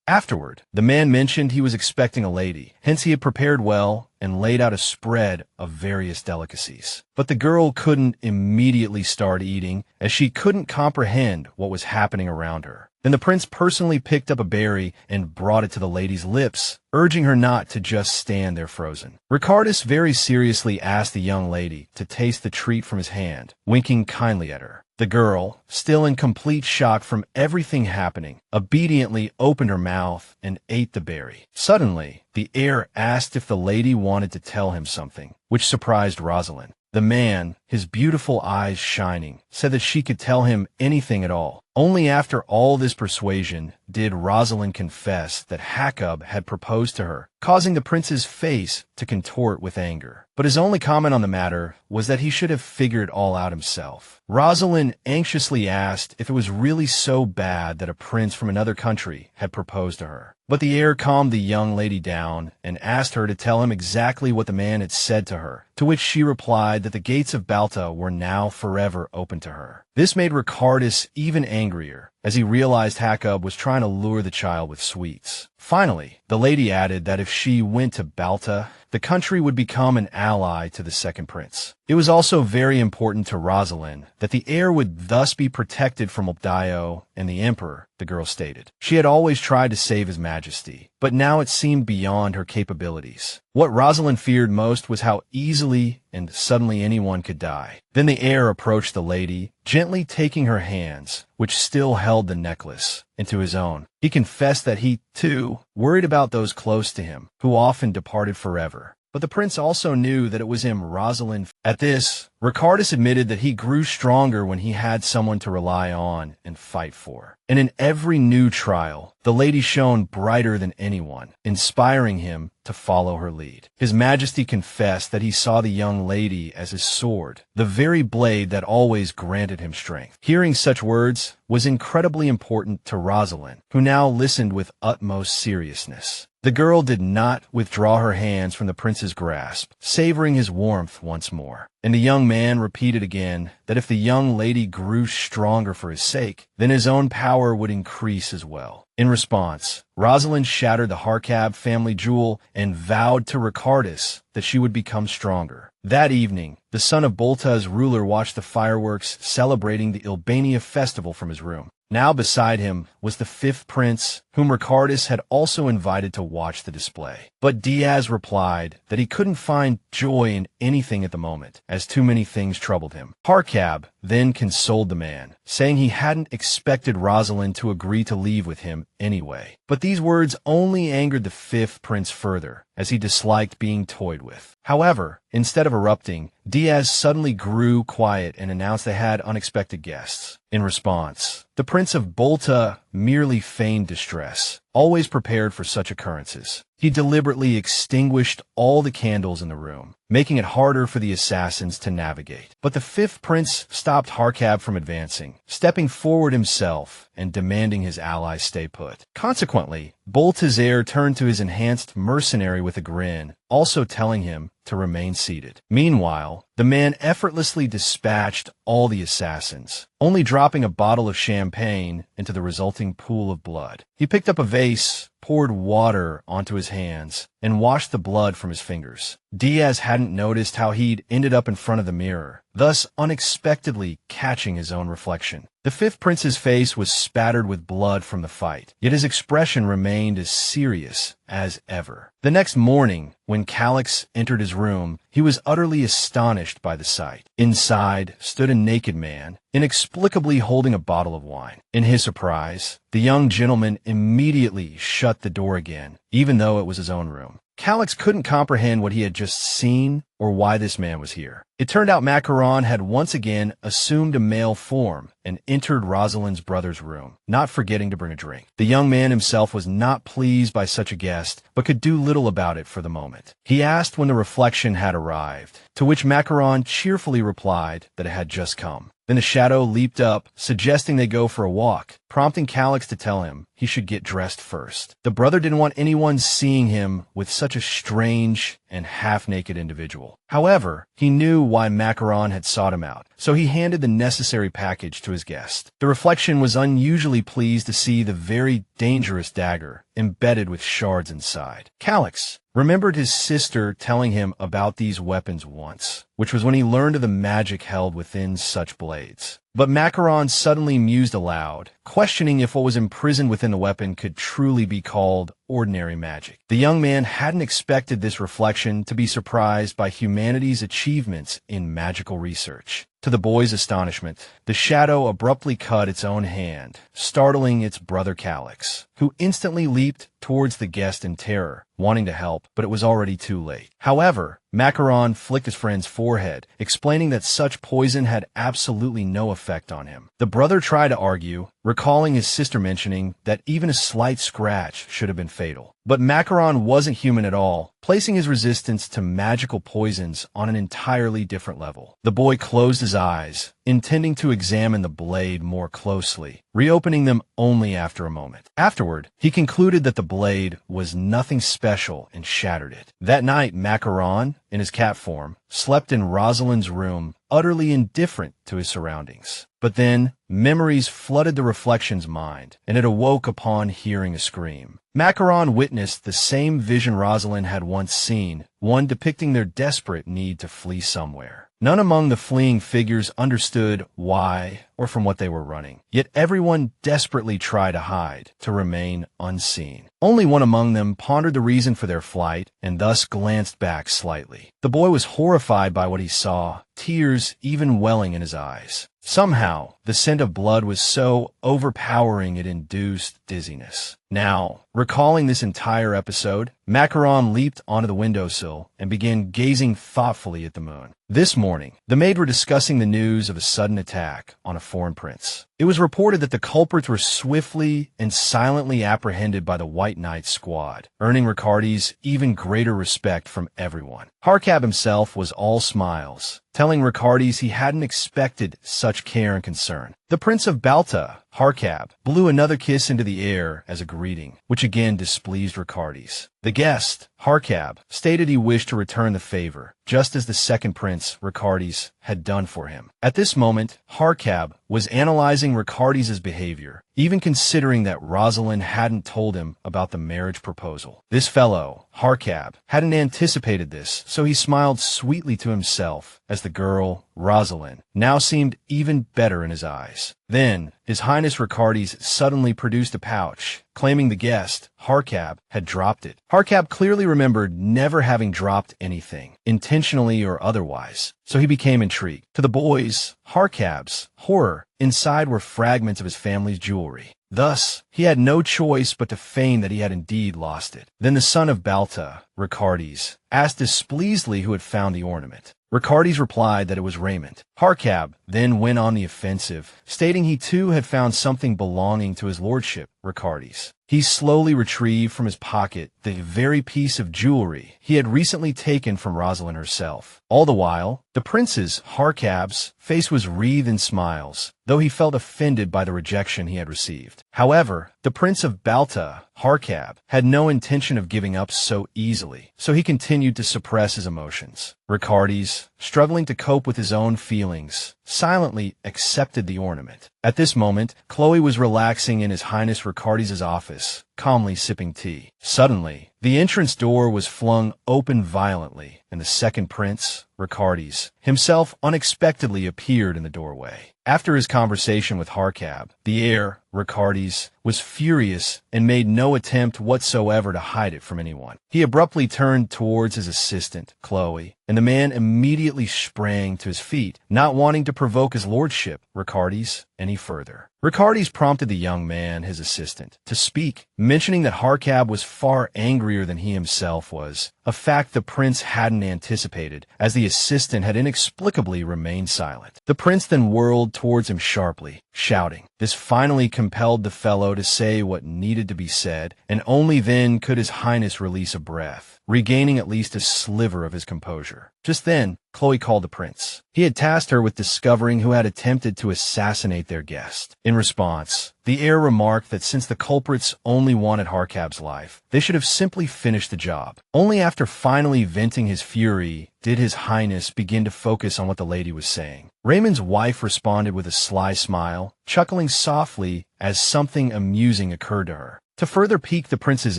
Afterward, the man mentioned he was expecting a lady, hence he had prepared well and laid out a spread of various delicacies. But the girl couldn't immediately start eating, as she couldn't comprehend what was happening around her. Then the prince personally picked up a berry and brought it to the lady's lips, urging her not to just stand there frozen. Ricardus very seriously asked the young lady to taste the treat from his hand, winking kindly at her. The girl, still in complete shock from everything happening, obediently opened her mouth and ate the berry. Suddenly, the heir asked if the lady wanted to tell him something, which surprised Rosaline. The man, his beautiful eyes shining, said that she could tell him anything at all. Only after all this persuasion did Rosaline confess that Jacob had proposed to her, causing the prince's face to contort with anger. But his only comment on the matter was that he should have figured it all out himself. Rosaline anxiously asked if it was really so bad that a prince from another country had proposed to her. But the heir calmed the young lady down and asked her to tell him exactly what the man had said to her, to which she replied that the gates of Balta were now forever open to her. This made Ricardus even angrier, as he realized Jacob was trying to lure the child with sweets. Finally, the lady added that if she went to Balta, the country would become an ally to the second prince. It was also very important to Rosaline that the heir would thus be protected from Obdio and the emperor, the girl stated. She had always tried to save his majesty, but now it seemed beyond her capabilities. What Rosaline feared most was how easily and suddenly anyone could die. Then the heir approached the lady, gently taking her hands, which still held the necklace, into his own. He confessed that he, too, worried about those close to him, who often departed forever. But the prince also knew that it was him, Rosaline. At this, Ricardus admitted that he grew stronger when he had someone to rely on and fight for. And in every new trial, the lady shone brighter than anyone, inspiring him to follow her lead. His Majesty confessed that he saw the young lady as his sword, the very blade that always granted him strength. Hearing such words was incredibly important to Rosaline, who now listened with utmost seriousness. The girl did not withdraw her hands from the prince's grasp, savoring his warmth once more. And the young man repeated again that if the young lady grew stronger for his sake, then his own power would increase as well. In response, Rosaline shattered the Recap family jewel and vowed to Ricardus that she would become stronger. That evening, the son of Bolta's ruler watched the fireworks celebrating the Ilbania festival from his room. Now beside him was the fifth prince, whom Ricardus had also invited to watch the display. But Diaz replied that he couldn't find joy in anything at the moment, as too many things troubled him. Recap then consoled the man, saying he hadn't expected Rosaline to agree to leave with him anyway. But these words only angered the fifth prince further, as he disliked being toyed with. However, instead of erupting, Diaz suddenly grew quiet and announced they had unexpected guests. In response, the Prince of Bolta merely feigned distress, always prepared for such occurrences. He deliberately extinguished all the candles in the room, making it harder for the assassins to navigate. But the fifth prince stopped Recap from advancing, stepping forward himself and demanding his allies stay put. Consequently, Bolta's heir turned to his enhanced mercenary with a grin, also telling him to remain seated. Meanwhile, the man effortlessly dispatched all the assassins, only dropping a bottle of champagne into the resulting pool of blood. He picked up a vase, poured water onto his hands, and washed the blood from his fingers. Diaz hadn't noticed how he'd ended up in front of the mirror, thus unexpectedly catching his own reflection. The fifth prince's face was spattered with blood from the fight, yet his expression remained as serious as ever. The next morning, when Calix entered his room, he was utterly astonished by the sight. Inside stood a naked man, inexplicably holding a bottle of wine. In his surprise, the young gentleman immediately shut the door again, even though it was his own room. Calix couldn't comprehend what he had just seen or why this man was here. It turned out Macaron had once again assumed a male form and entered Rosaline's brother's room, not forgetting to bring a drink. The young man himself was not pleased by such a guest, but could do little about it for the moment. He asked when the reflection had arrived, to which Macaron cheerfully replied that it had just come. Then a shadow leaped up, suggesting they go for a walk, prompting Calix to tell him he should get dressed first. The brother didn't want anyone seeing him with such a strange and half-naked individual. However, he knew why Macaron had sought him out, so he handed the necessary package to his guest. The reflection was unusually pleased to see the very dangerous dagger embedded with shards inside. Calix remembered his sister telling him about these weapons once, which was when he learned of the magic held within such blades. But Macaron suddenly mused aloud, questioning if what was imprisoned within the weapon could truly be called ordinary magic. The young man hadn't expected this reflection to be surprised by humanity's achievements in magical research. To the boy's astonishment, the shadow abruptly cut its own hand, startling its brother Calix, who instantly leaped towards the guest in terror, wanting to help, but it was already too late. However, Macaron flicked his friend's forehead, explaining that such poison had absolutely no effect on him. The brother tried to argue, recalling his sister mentioning that even a slight scratch should have been fatal. But Macaron wasn't human at all, placing his resistance to magical poisons on an entirely different level. The boy closed his eyes, intending to examine the blade more closely, reopening them only after a moment. Afterward, he concluded that the blade was nothing special and shattered it. That night, Macaron, in his cat form, slept in Rosaline's room, utterly indifferent to his surroundings. But then, memories flooded the reflection's mind, and it awoke upon hearing a scream. Macaron witnessed the same vision Rosaline had once seen, one depicting their desperate need to flee somewhere. None among the fleeing figures understood why or from what they were running, yet everyone desperately tried to hide, to remain unseen. Only one among them pondered the reason for their flight and thus glanced back slightly. The boy was horrified by what he saw, tears even welling in his eyes. Somehow, the scent of blood was so overpowering it induced dizziness. Now, recalling this entire episode, Macaron leaped onto the windowsill and began gazing thoughtfully at the moon. This morning, the maid were discussing the news of a sudden attack on a foreign prince. It was reported that the culprits were swiftly and silently apprehended by the White Knight squad, earning Ricardi's even greater respect from everyone. Harcab himself was all smiles, telling Ricardi's he hadn't expected such care and concern. The Prince of Balta, Harcab, blew another kiss into the air as a greeting, which again displeased Ricardi's. The guest, Harcab, stated he wished to return the favor, just as the second prince, Ricardi's, had done for him. At this moment, Harcab was analyzing Ricardi's behavior, even considering that Rosaline hadn't told him about the marriage proposal. This fellow, Harcab, hadn't anticipated this, so he smiled sweetly to himself as the girl, Rosaline, now seemed even better in his eyes. Then, His Highness Ricardi's suddenly produced a pouch, claiming the guest, Harcab, had dropped it. Harcab clearly remembered never having dropped anything, intentionally or otherwise, so he became intrigued. To the boys, Harcab's horror, inside were fragments of his family's jewelry. Thus, he had no choice but to feign that he had indeed lost it. Then the son of Balta, Ricardi's, asked displeasedly who had found the ornament. Ricardi's replied that it was Raymond. Harcab then went on the offensive, stating he too had found something belonging to his lordship, Ricardi's. He slowly retrieved from his pocket the very piece of jewelry he had recently taken from Rosaline herself. All the while, the prince's, Harcab's, face was wreathed in smiles, though he felt offended by the rejection he had received. However, the Prince of Balta, Harcab, had no intention of giving up so easily, so he continued to suppress his emotions. Ricardi's, struggling to cope with his own feelings, silently accepted the ornament. At this moment, Chloe was relaxing in His Highness Ricardi's office, calmly sipping tea. Suddenly, the entrance door was flung open violently, and the second prince, Ricardi's, himself unexpectedly appeared in the doorway. After his conversation with Harcab, the heir, Ricardi's, was furious and made no attempt whatsoever to hide it from anyone. He abruptly turned towards his assistant, Chloe, and the man immediately sprang to his feet, not wanting to provoke his lordship, Ricardi's, any further. Ricardi's prompted the young man, his assistant, to speak, mentioning that Harcab was far angrier than he himself was, a fact the prince hadn't anticipated, as the assistant had inexplicably remained silent. The prince then whirled towards him sharply, shouting. This finally compelled the fellow to say what needed to be said, and only then could His Highness release a breath. regaining at least a sliver of his composure. Just then, Chloe called the prince. He had tasked her with discovering who had attempted to assassinate their guest. In response, the heir remarked that since the culprits only wanted Harkab's life, they should have simply finished the job. Only after finally venting his fury did His Highness begin to focus on what the lady was saying. Raymond's wife responded with a sly smile, chuckling softly as something amusing occurred to her. To further pique the prince's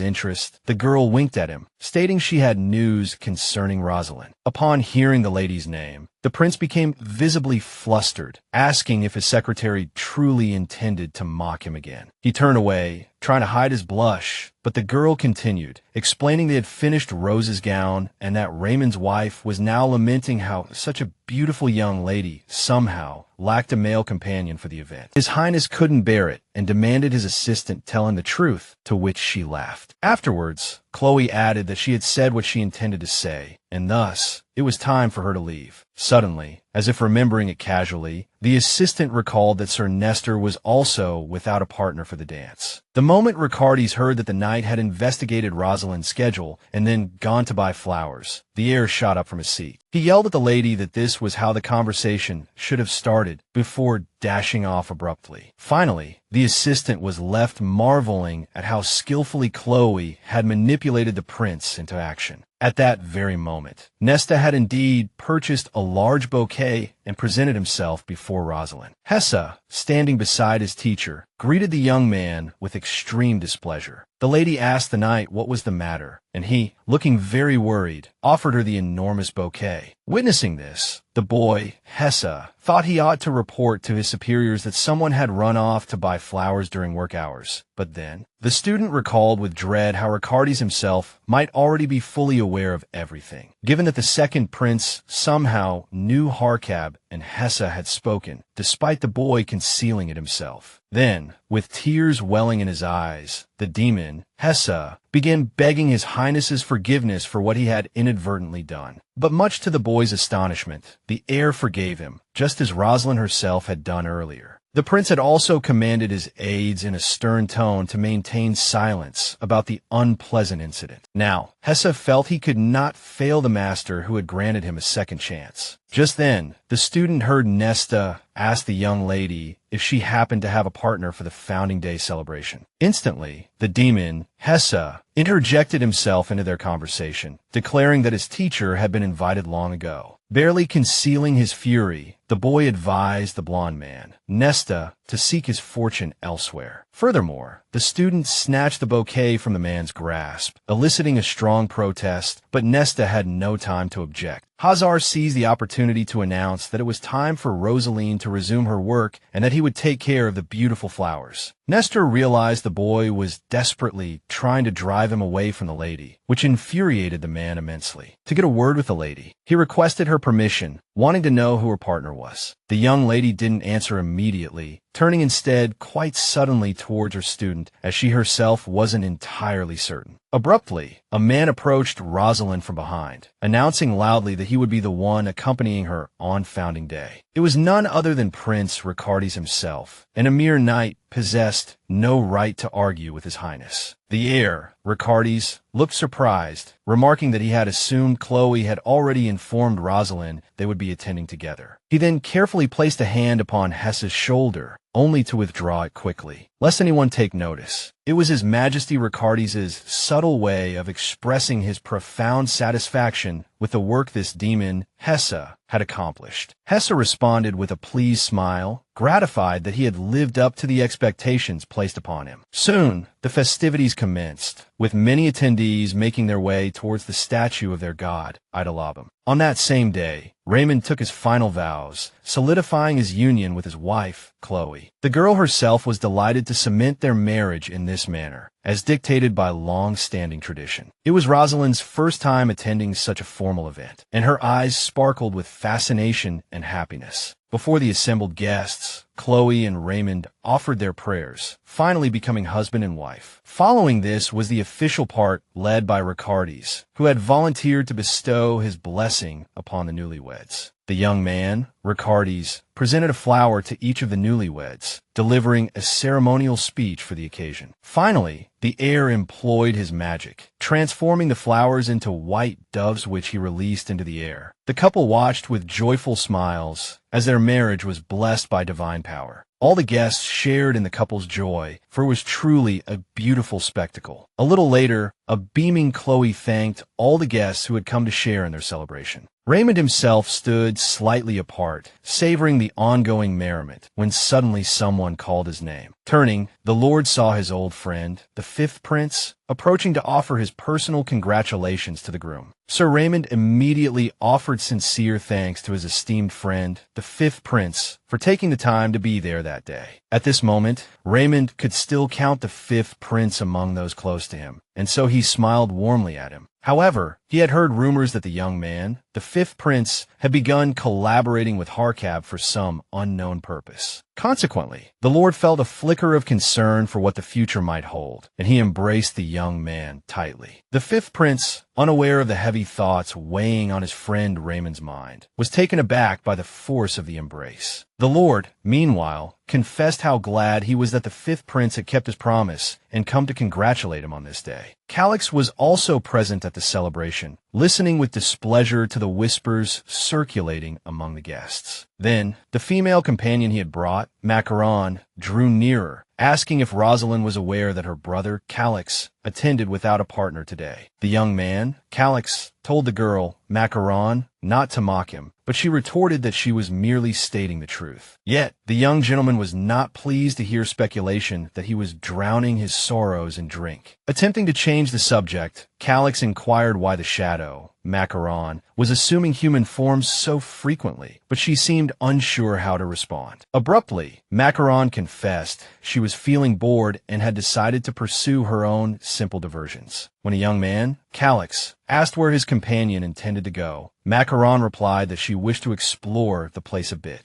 interest, the girl winked at him, stating she had news concerning Rosaline. Upon hearing the lady's name, the prince became visibly flustered, asking if his secretary truly intended to mock him again. He turned away, trying to hide his blush, but the girl continued, explaining they had finished Rose's gown and that Raymond's wife was now lamenting how such a beautiful young lady somehow lacked a male companion for the event. His Highness couldn't bear it and demanded his assistant tell him the truth, to which she laughed. Afterwards, Chloe added that she had said what she intended to say, and thus, it was time for her to leave. Suddenly, as if remembering it casually, the assistant recalled that Sir Nestor was also without a partner for the dance. The moment Ricardes heard that the knight had investigated Rosaline's schedule and then gone to buy flowers, the heir shot up from his seat. He yelled at the lady that this was how the conversation should have started, before dashing off abruptly. Finally, the assistant was left marveling at how skillfully Chloe had manipulated the prince into action. At that very moment, Nesta had indeed purchased a large bouquet and presented himself before Rosaline. Hesse, standing beside his teacher, greeted the young man with extreme displeasure. The lady asked the knight what was the matter, and he, looking very worried, offered her the enormous bouquet. Witnessing this, the boy, Hesse, thought he ought to report to his superiors that someone had run off to buy flowers during work hours. But then, the student recalled with dread how Ricardes himself might already be fully aware of everything, given that the second prince somehow knew Harkab and Hesse had spoken, despite the boy concealing it himself. Then, with tears welling in his eyes, the demon, Hesse, began begging His Highness's forgiveness for what he had inadvertently done. But much to the boy's astonishment, the heir forgave him, just as Rosaline herself had done earlier. The prince had also commanded his aides in a stern tone to maintain silence about the unpleasant incident. Now, Hesse felt he could not fail the master who had granted him a second chance. Just then, the student heard Nesta ask the young lady if she happened to have a partner for the Founding Day celebration. Instantly, the demon, Hesse, interjected himself into their conversation, declaring that his teacher had been invited long ago. Barely concealing his fury, the boy advised the blond man, Nesta, to seek his fortune elsewhere. Furthermore, the student snatched the bouquet from the man's grasp, eliciting a strong protest, but Nesta had no time to object. Hazar seized the opportunity to announce that it was time for Rosaline to resume her work and that he would take care of the beautiful flowers. Nestor realized the boy was desperately trying to drive him away from the lady, which infuriated the man immensely. To get a word with the lady, he requested her permission, wanting to know who her partner was. The young lady didn't answer immediately, turning instead quite suddenly towards her student, as she herself wasn't entirely certain. Abruptly, a man approached Rosaline from behind, announcing loudly that he would be the one accompanying her on Founding Day. It was none other than Prince Ricardes himself, and a mere knight possessed no right to argue with His Highness. The heir, Ricardes, looked surprised, remarking that he had assumed Chloe had already informed Rosaline they would be attending together. He then carefully placed a hand upon Hesse's shoulder, only to withdraw it quickly, lest anyone take notice. It was His Majesty Ricardes' subtle way of expressing his profound satisfaction with the work this demon, Hesse, had accomplished. Hesse responded with a pleased smile, gratified that he had lived up to the expectations placed upon him. Soon, the festivities commenced, with many attendees making their way towards the statue of their god, Idolabum. On that same day, Raymond took his final vows, solidifying his union with his wife, Chloe. The girl herself was delighted to cement their marriage in this manner, as dictated by long-standing tradition. It was Rosaline's first time attending such a formal event, and her eyes sparkled with fascination and happiness. Before the assembled guests, Chloe and Raymond offered their prayers, finally becoming husband and wife. Following this was the official part led by Ricardes, who had volunteered to bestow his blessing upon the newlyweds. The The young man, Ricardes, presented a flower to each of the newlyweds, delivering a ceremonial speech for the occasion. Finally, the heir employed his magic, transforming the flowers into white doves which he released into the air. The couple watched with joyful smiles as their marriage was blessed by divine power. All the guests shared in the couple's joy, for it was truly a beautiful spectacle. A little later, a beaming Chloe thanked all the guests who had come to share in their celebration. Raymond himself stood slightly apart, savoring the ongoing merriment, when suddenly someone called his name. Turning, the Lord saw his old friend, the fifth prince, approaching to offer his personal congratulations to the groom. Sir Raymond immediately offered sincere thanks to his esteemed friend, the fifth prince, for taking the time to be there that day. At this moment, Raymond could still count the fifth prince among those close to him, and so he smiled warmly at him. However, he had heard rumors that the young man, the fifth prince, had begun collaborating with Recap for some unknown purpose. Consequently, the Lord felt a flicker of concern for what the future might hold, and he embraced the young man tightly. The fifth prince, unaware of the heavy thoughts weighing on his friend Raymond's mind, was taken aback by the force of the embrace. The Lord, meanwhile, confessed how glad he was that the fifth prince had kept his promise and come to congratulate him on this day. Calix was also present at the celebration, listening with displeasure to the whispers circulating among the guests. Then, the female companion he had brought, Macaron, drew nearer, asking if Rosaline was aware that her brother, Calix, attended without a partner today. The young man, Calix, told the girl, Macaron, not to mock him, but she retorted that she was merely stating the truth. Yet, the young gentleman was not pleased to hear speculation that he was drowning his sorrows in drink. Attempting to change the subject, Calix inquired why the shadow, Macaron, was assuming human forms so frequently, but she seemed unsure how to respond. Abruptly, Macaron confessed she was feeling bored and had decided to pursue her own simple diversions. When a young man, Calix, asked where his companion intended to go, Macaron replied that she wished to explore the place a bit.